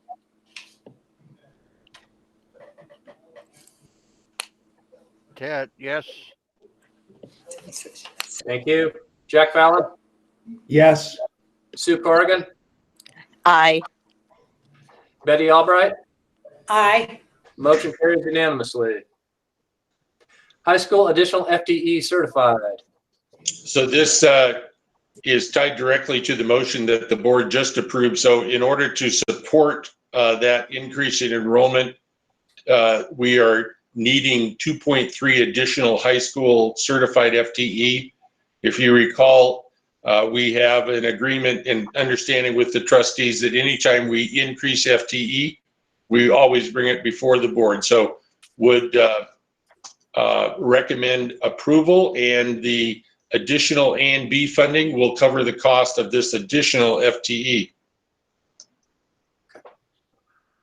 Ted, yes. Thank you. Jack Fallon? Yes. Sue Corrigan? Aye. Betty Albright? Aye. Motion carries unanimously. High school additional FTE certified. So this is tied directly to the motion that the board just approved. So in order to support that increase in enrollment, we are needing 2.3 additional high school certified FTE. If you recall, we have an agreement and understanding with the trustees that anytime we increase FTE, we always bring it before the board. So would recommend approval, and the additional A and B funding will cover the cost of this additional FTE.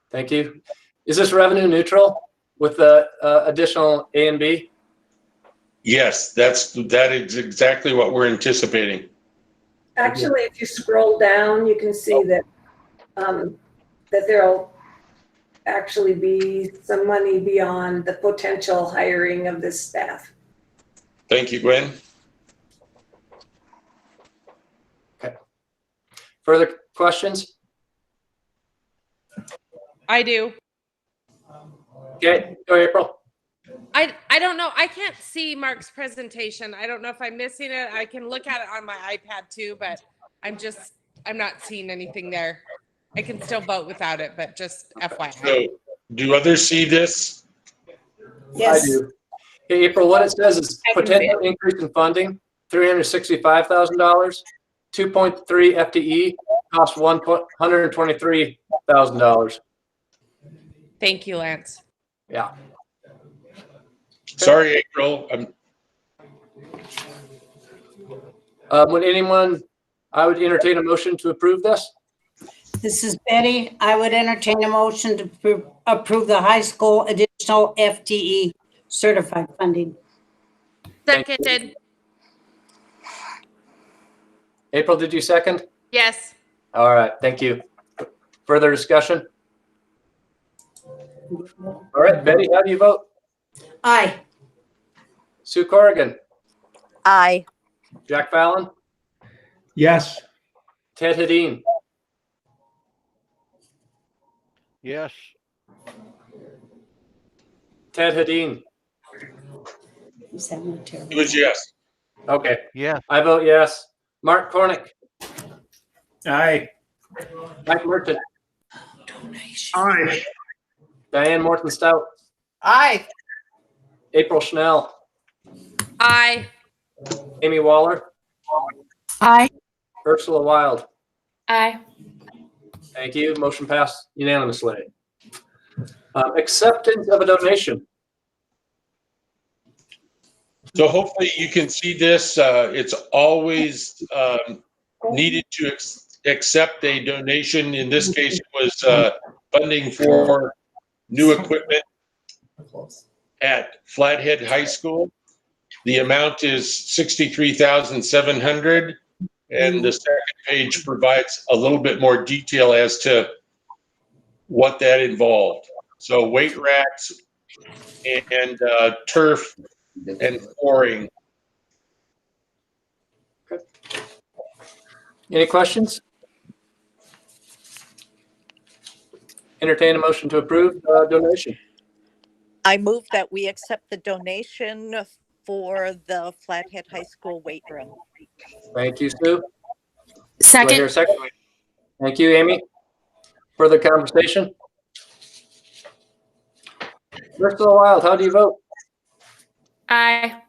Thank you. Is this revenue neutral with the additional A and B? Yes, that is exactly what we're anticipating. Actually, if you scroll down, you can see that that there'll actually be some money beyond the potential hiring of this staff. Thank you, Gwen. Okay. Further questions? I do. Okay, go April. I don't know. I can't see Mark's presentation. I don't know if I'm missing it. I can look at it on my iPad too, but I'm not seeing anything there. I can still vote without it, but just FYI. So, do others see this? Yes. I do. Hey, April, what it says is potential increase in funding, $365,000, 2.3 FTE, cost $123,000. Thank you, Lance. Yeah. Sorry, April. Would anyone, I would entertain a motion to approve this. This is Betty. I would entertain a motion to approve the high school additional FTE certified funding. Seconded. April, did you second? Yes. All right, thank you. Further discussion? All right, Betty, how do you vote? Aye. Sue Corrigan? Aye. Jack Fallon? Yes. Ted Hedin? Yes. Ted Hedin? It was yes. Okay. Yeah. I vote yes. Mark Cornick? Aye. Mike Merchant? Aye. Diane Morton Stout? Aye. April Schnell? Aye. Amy Waller, Aye. Ursula Wild. Aye. Thank you. Motion passed unanimously. Acceptance of a donation. So hopefully you can see this. It's always needed to accept a donation. In this case, it was funding for new equipment at Flathead High School. The amount is $63,700, and the second page provides a little bit more detail as to what that involved. So weight racks and turf and flooring. Any questions? Entertain a motion to approve donation. I move that we accept the donation for the Flathead High School weight room. Thank you, Sue. Second. Do I hear a second? Thank you, Amy. Further conversation? Ursula Wild, how do you vote? Aye.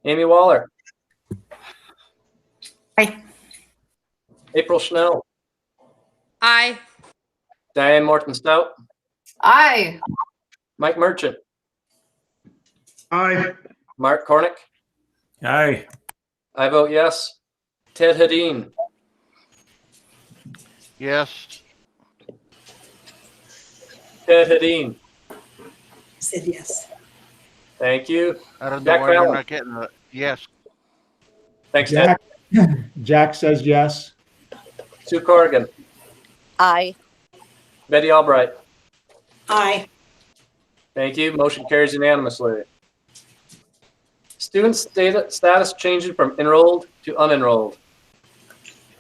Amy Waller. Aye. April Schnell. Aye. Diane Morton Stout. Aye. Mike Merchant. Aye. Mark Cornick. Aye. I vote yes. Ted Hadeen. Yes. Ted Hadeen. Said yes. Thank you. I don't know Jack why you're Fallon. not getting a yes. Thanks, Ted. Jack says yes. Sue Corrigan. Aye. Betty Albright. Aye. Thank you. Motion carries unanimously. Student status changing from enrolled to unenrolled.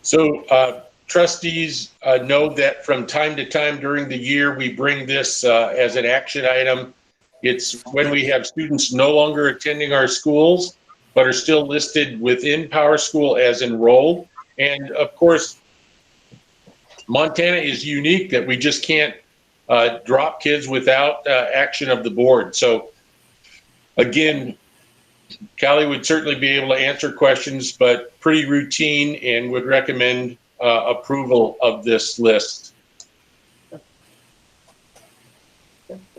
So trustees know that from time to time during the year, we bring this as an action item. It's when we have students no longer attending our schools, but are still listed within Power School as enrolled. And of course, Montana is unique that we just can't drop kids without action of the board. So again, Callie would certainly be able to answer questions, but pretty routine, and would recommend approval of this list.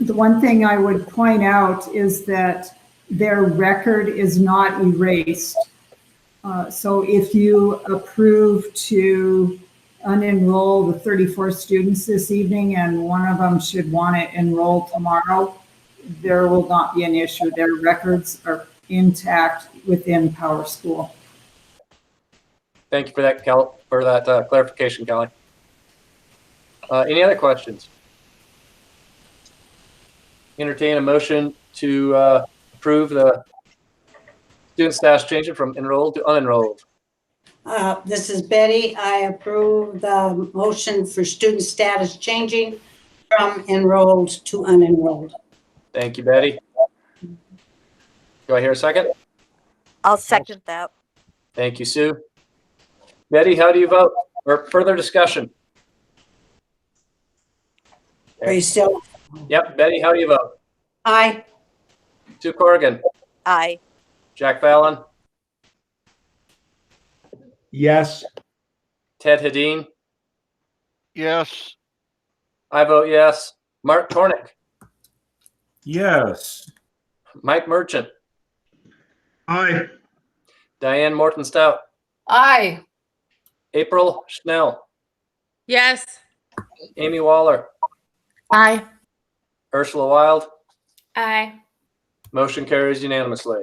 The one thing I would point out is that their record is not erased. So if you approve to unenroll the 34 students this evening and one of them should want to enroll tomorrow, there will not be an issue. Their records are intact within Power School. Thank you for that, clarification, Kelly. Any other questions? Entertain a motion to approve the student status changing from enrolled to unenrolled. This is Betty. I approve the motion for student status changing from enrolled to unenrolled. Thank you, Betty. Do I hear a second? I'll second that. Thank you, Sue. Betty, how do you vote? Or further discussion? Are you still? Yep, Betty, how do you vote? Aye. Sue Corrigan. Aye. Jack Fallon. Yes. Ted Hadeen. Yes. I vote yes. Mark Cornick. Yes. Mike Merchant. Aye. Diane Morton Stout. Aye. April Schnell. Yes. Amy Waller. Aye. Ursula Wild. Aye. Motion carries unanimously.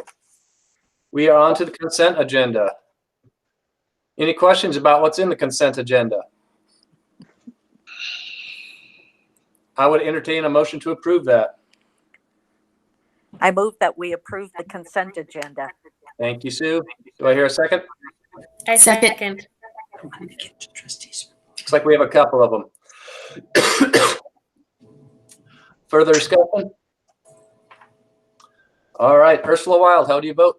We are on to the consent agenda. Any questions about what's in the consent agenda? I would entertain a motion to approve that. I move that we approve the consent agenda. Thank you, Sue. Do I hear a second? I second. Looks like we have a couple of them. Further discussion? All right, Ursula Wild, how do you vote?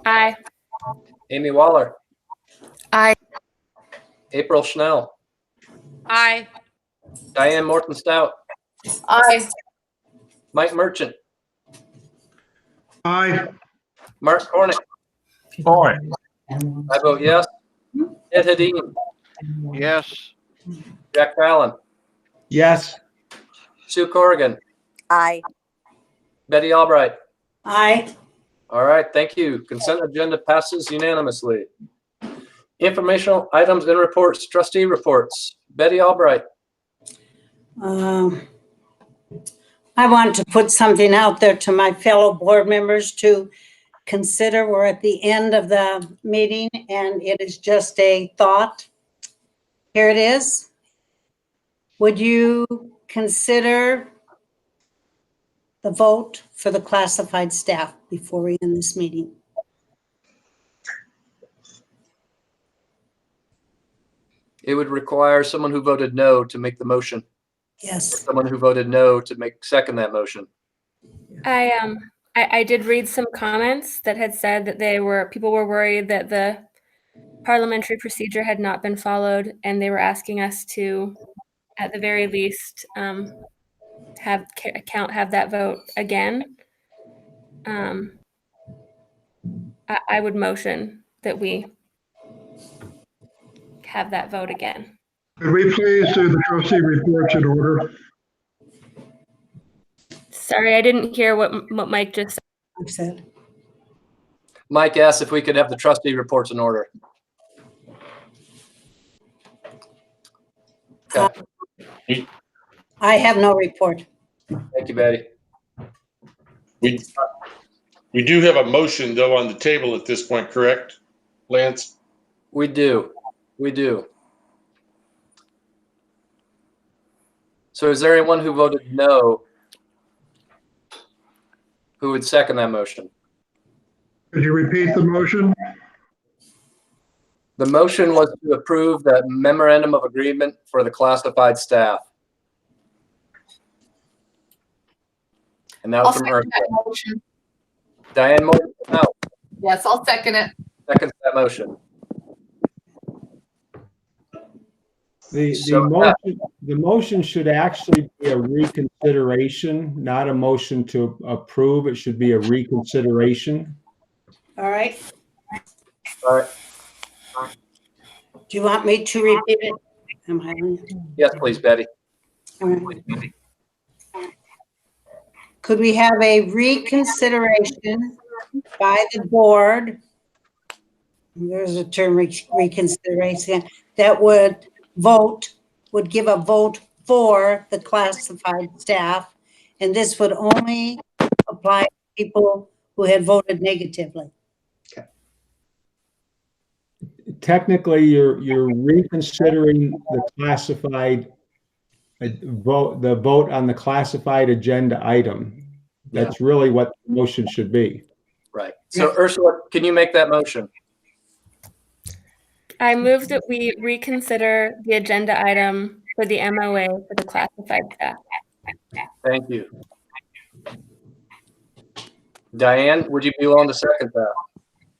Aye. Amy Waller. Aye. April Schnell. Aye. Diane Morton Stout. Aye. Mike Merchant. Aye. Mark Cornick. Aye. I vote yes. Ed Hadeen. Yes. Jack Fallon. Yes. Sue Corrigan. Aye. Betty Albright. Aye. All right, thank you. Consent agenda passes unanimously. Informational items and reports, trustee reports. Betty Albright. I want to put something out there to my fellow board members to consider. We're at the end of the meeting and it is just a thought. Here it is. Would you consider the vote for the classified staff before we end this meeting? It would require someone who voted no to make the motion. Yes. Or someone who voted no to second that motion. I did read some comments that had said that people were worried that the parliamentary procedure had not been followed, and they were asking us to, at the very least, have that vote again. I would motion that we have that vote again. Could we please do the trustee reports in order? Sorry, I didn't hear what Mike just said. Mike asked if we could have the trustee reports in order. Okay. I have no report. Thank you, Betty. We do have a motion though on the table at this point, correct, Lance? We do. We do. So is there anyone who voted no who would second that motion? Could you repeat the motion? The motion was to approve that memorandum of agreement for the classified staff. And that was I'll from second that Ursula. motion. Diane Morgan, no, Yes, I'll second it. seconds that motion. The motion should actually be a reconsideration, not a motion to approve. It should be a reconsideration. All right. All right. Do you want me to repeat it? Am I? Yes, please, Betty. All right. Could we have a reconsideration by the board? There's a term, reconsideration, that would give a vote for the classified staff. And this would only apply to people who had voted negatively. Technically, you're reconsidering the classified vote, the vote on the classified agenda item. That's really what the motion should be. Right. So Ursula, can you make that motion? I move that we reconsider the agenda item for the MOA for the classified staff. Thank you. Diane, would you be willing to second that?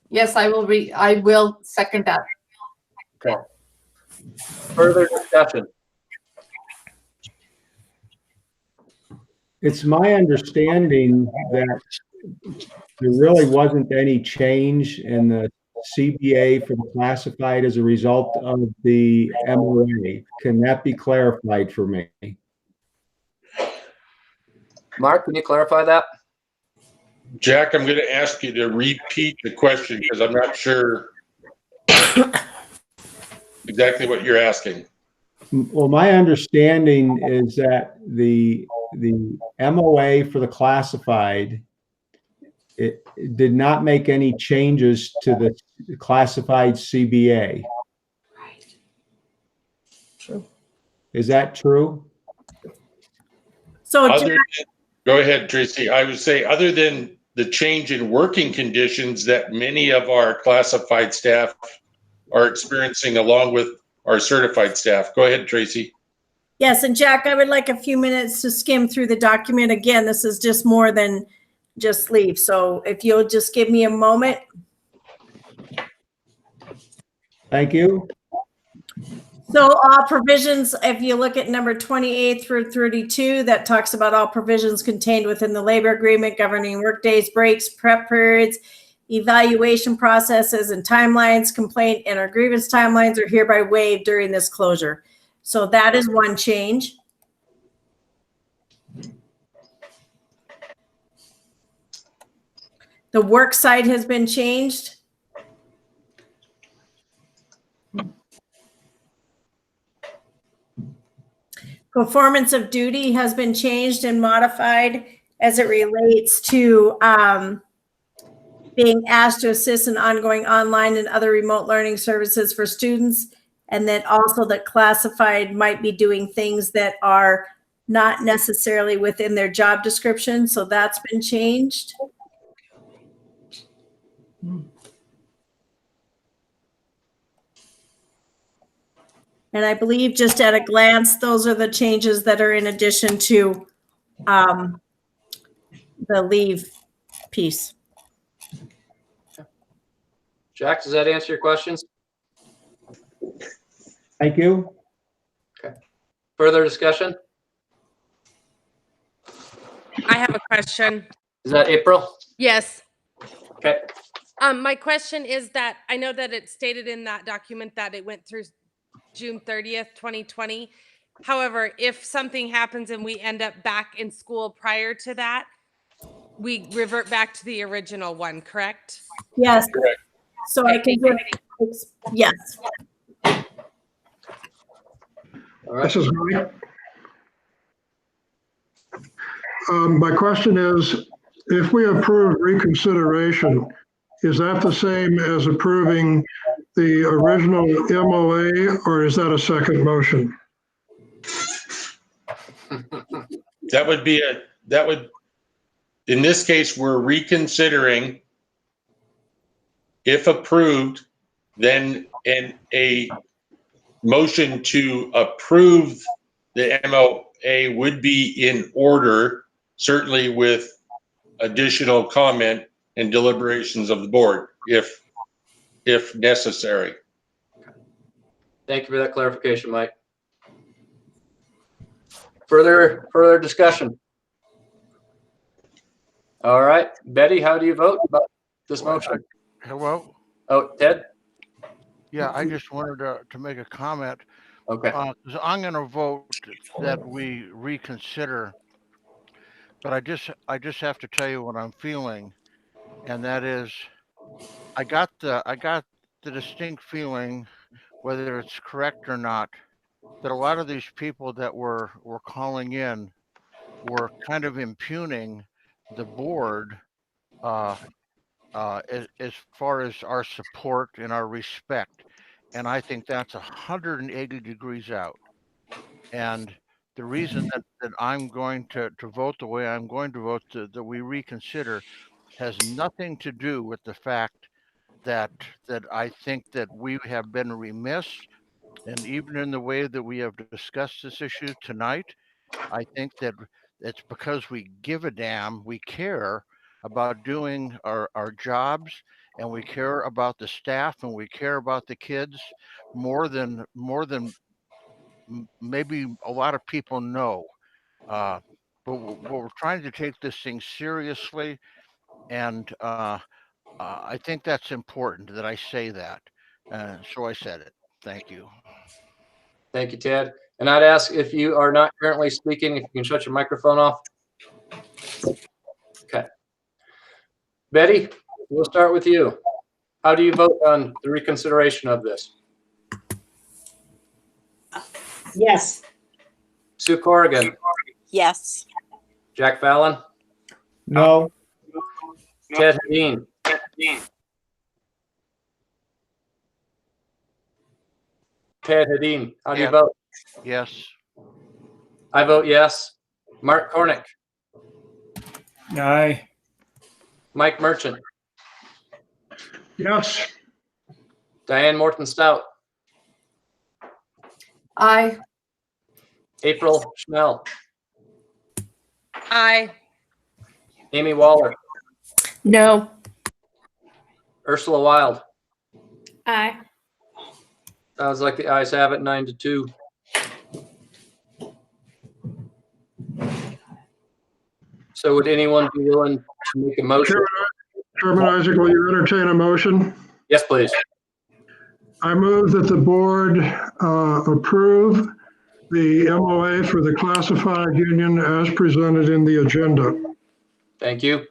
Yes, I will second that. Okay. Further discussion. It's my understanding that there really wasn't any change in the CBA for the classified as a result of the MOA. Can that be clarified for me? Mark, can you clarify that? Jack, I'm going to ask you to repeat the question because I'm not sure exactly what you're asking. Well, my understanding is that the MOA for the classified, it did not make any changes to the classified CBA. Right. True. Is that true? So Go ahead, Tracy. I would say other than the change in working conditions that many of our classified staff are experiencing along with our certified staff. Go ahead, Tracy. yes, and Jack, I would like a few minutes to skim through the document. Again, this is just more than just leave. So if you'll just give me a moment. Thank you. So all provisions, if you look at number 28 through 32, that talks about all provisions contained within the labor agreement governing workdays, breaks, prep periods, evaluation processes, and timelines, complaint and or grievance timelines are hereby waived during this closure. So that is one change. The work site has been changed. Performance of duty has been changed and modified as it relates to being asked to assist in ongoing online and other remote learning services for students, and that also that classified might be doing things that are not necessarily within their job description. So that's been changed. And I believe just at a glance, those are the changes that are in addition to the leave piece. Jack, does that answer your questions? Thank you. Okay. Further discussion? I have a question. Is that April? Yes. Okay. My question is that I know that it's stated in that document that it went through June 30th, 2020. However, if something happens and we end up back in school prior to that, we revert back to the original one, correct? Yes. Correct. So I can give, yes. All right. This is Mike. My question is, if we approve reconsideration, is that the same as approving the original MOA, or is that a second motion? That would, in this case, we're reconsidering. If approved, then a motion to approve the MOA would be in order, certainly with additional comment and deliberations of the board, if necessary. Thank you for that clarification, Mike. Further discussion? All right, Betty, how do you vote about this motion? Hello? Oh, Ted? Yeah, I just wanted to make a comment. Okay. 'Cause I'm going to vote that we reconsider, but I just have to tell you what I'm feeling, and that is, I got the distinct feeling, whether it's correct or not, that a lot of these people that were calling in were kind of impugning the board as far as our support and our respect. And I think that's 180 degrees out. And the reason that I'm going to vote the way I'm going to vote, that we reconsider, has nothing to do with the fact that I think that we have been remiss. And even in the way that we have discussed this issue tonight, I think that it's because we give a damn, we care about doing our jobs, and we care about the staff, and we care about the kids more than maybe a lot of people know. But we're trying to take this thing seriously, and I think that's important that I say that. So I said it. Thank you. Thank you, Ted. And I'd ask, if you are not currently speaking, if you can shut your microphone off. Okay. Betty, we'll start with you. How do you vote on the reconsideration of this? Yes. Sue Corrigan, Yes. Jack Fallon, No. Ted Hedin, Ted Hedin, how do you Yeah. vote? Yes. I vote yes. Mark Cornick, Aye. Mike Merchant, Yes. Diane Morton Stout, Aye. April Schnell, Aye. Amy Waller, No. Ursula Wild, Aye. Sounds like the ayes have it, 9-2. So would anyone be willing to make a motion? Chairman Isaac, will you entertain a motion? Yes, please. I move that the board approve the MOA for the classified union as presented in the agenda. Thank you.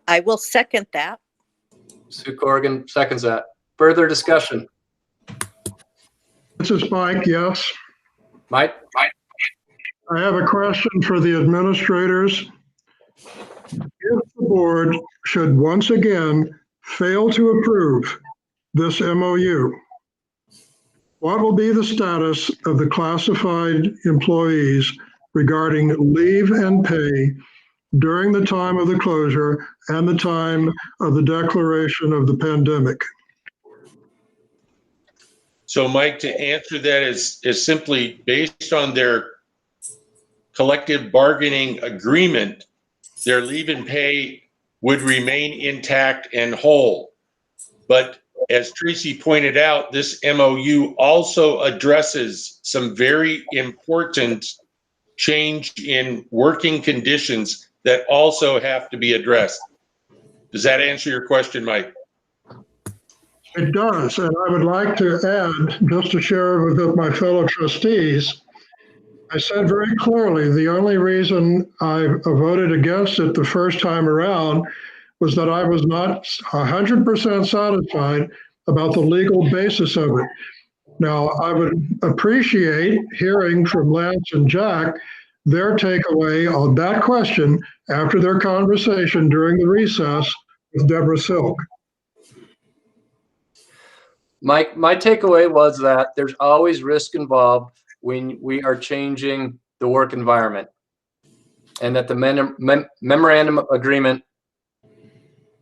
I will second that. Sue Corrigan seconds that. Further discussion? This is Mike, yes. Mike? I have a question for the administrators. If the board should once again fail to approve this MOU, what will be the status of the classified employees regarding leave and pay during the time of the closure and the time of the declaration of the pandemic? So Mike, to answer that is simply based on their collective bargaining agreement, their leave and pay would remain intact and whole. But as Tracy pointed out, this MOU also addresses some very important change in working conditions that also have to be addressed. Does that answer your question, Mike? It does, and I would like to add, just to share with my fellow trustees, I said very clearly the only reason I voted against it the first time around was that I was not 100% satisfied about the legal basis of it. Now, I would appreciate hearing from Lance and Jack their takeaway on that question after their conversation during the recess with Deborah Silk. My takeaway was that there's always risk involved when we are changing the work environment, and that the memorandum agreement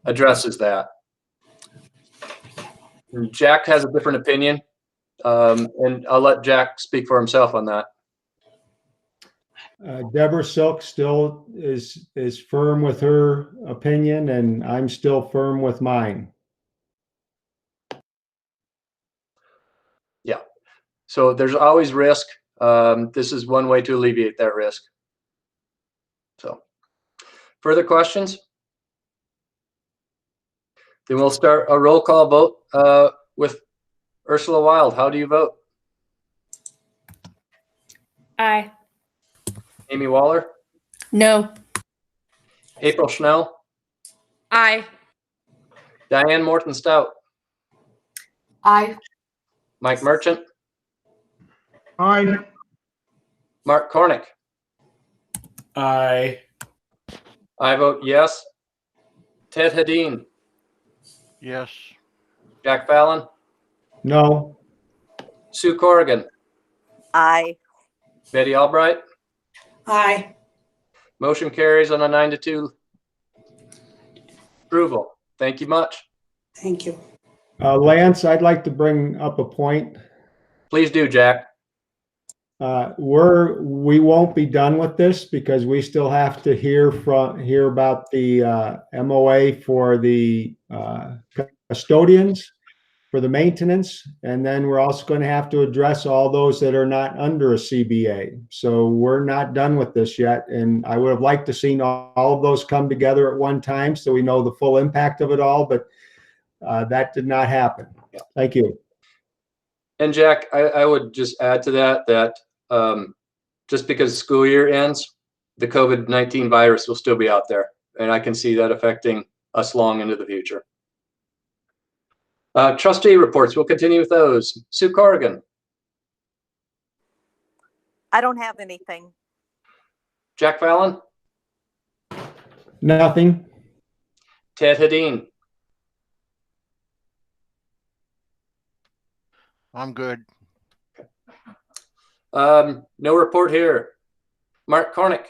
addresses that. Jack has a different opinion, and I'll let Jack speak for himself on that. Deborah Silk still is firm with her opinion, and I'm still firm with mine. Yeah. So there's always risk. This is one way to alleviate that risk. So, further questions? Then we'll start a roll call vote with Ursula Wild. How do you vote? Aye. Amy Waller? No. April Schnell? Aye. Diane Morton Stout? Aye. Mike Merchant? Aye. Mark Cornick? Aye. I vote yes. Ted Hedin? Yes. Jack Fallon? No. Sue Corrigan? Aye. Betty Albright? Aye. Motion carries on a 9-2 approval. Thank you much. Thank you. Lance, I'd like to bring up a point. Please do, Jack. We won't be done with this because we still have to hear about the MOA for the custodians for the maintenance, and then we're also going to have to address all those that are not under a CBA. So we're not done with this yet, and I would have liked to seen all of those come together at one time so we know the full impact of it all, but that did not happen. Thank you. And Jack, I would just add to that just because school year ends, the COVID-19 virus will still be out there, and I can see that affecting us long into the future. Trustee reports, we'll continue with those. Sue Corrigan. I don't have anything. Jack Fallon. Nothing. Ted Hedin. I'm good. No report here. Mark Cornick.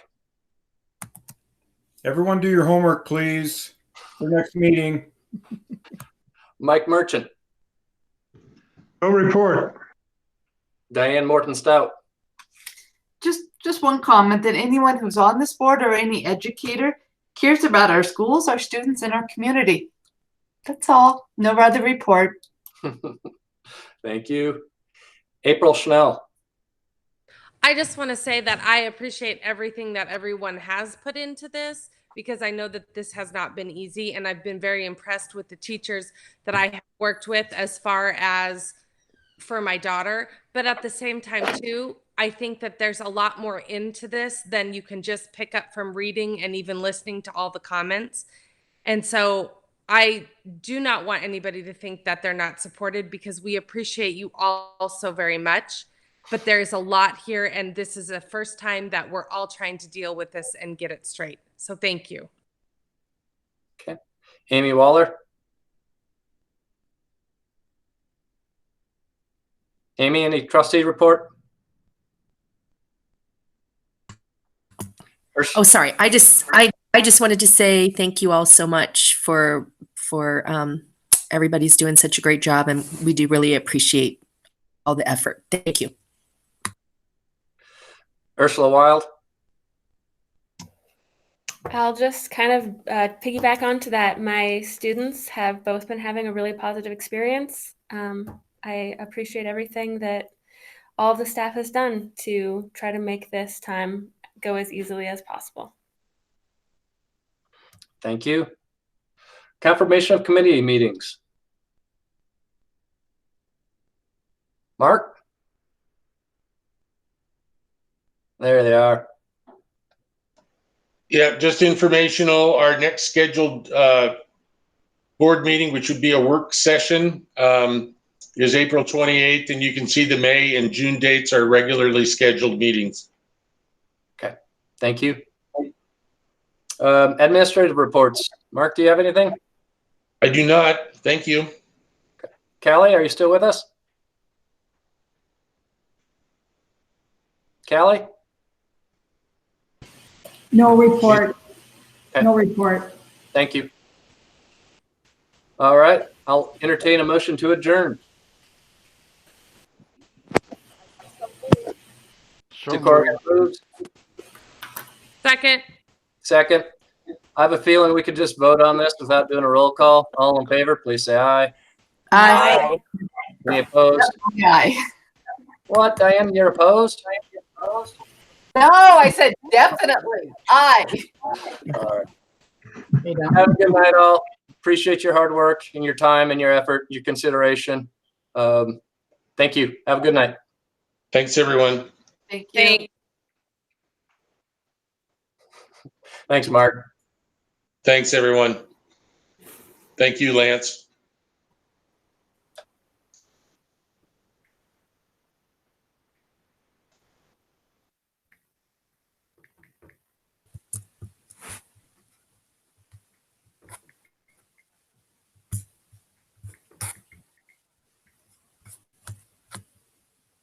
Everyone do your homework, please, for next meeting. Mike Merchant. No report. Diane Morton Stout. Just one comment, that anyone who's on this board or any educator cares about our schools, our students, and our community. That's all. No other report. Thank you. April Schnell. I just want to say that I appreciate everything that everyone has put into this, because I know that this has not been easy, and I've been very impressed with the teachers that I have worked with as far as for my daughter. But at the same time too, I think that there's a lot more into this than you can just pick up from reading and even listening to all the comments. And so I do not want anybody to think that they're not supported, because we appreciate you all so very much. But there's a lot here, and this is the first time that we're all trying to deal with this and get it straight. So thank you. Okay. Amy Waller. Amy, any trustee report? Oh, sorry. I just wanted to say thank you all so much for everybody's doing such a great job, and we do really appreciate all the effort. Thank you. Ursula Wild. I'll just kind of piggyback onto that. My students have both been having a really positive experience. I appreciate everything that all of the staff has done to try to make this time go as easily as possible. Thank you. Confirmation of committee meetings. Mark? There they are. Yeah, just informational. Our next scheduled board meeting, which would be a work session, is April 28th, and you can see the May and June dates are regularly scheduled meetings. Okay, thank you. Administrative reports. Mark, do you have anything? I do not. Thank you. Okay. Callie, are you still with us? Callie? No report. Okay. No report. Thank you. All right, I'll entertain a motion to adjourn. Corrigan moves. Second. Second. I have a feeling we could just vote on this without doing a roll call. All in favor, please say aye. Aye. Any opposed? Aye. What, Diane, you're opposed? No, I said definitely. Aye. All right. Have a good night, all. Appreciate your hard work and your time and your effort, your consideration. Thank you. Have a good night. Thanks, everyone. Thank you. Thanks, Mark. Thanks, everyone. Thank you, Lance.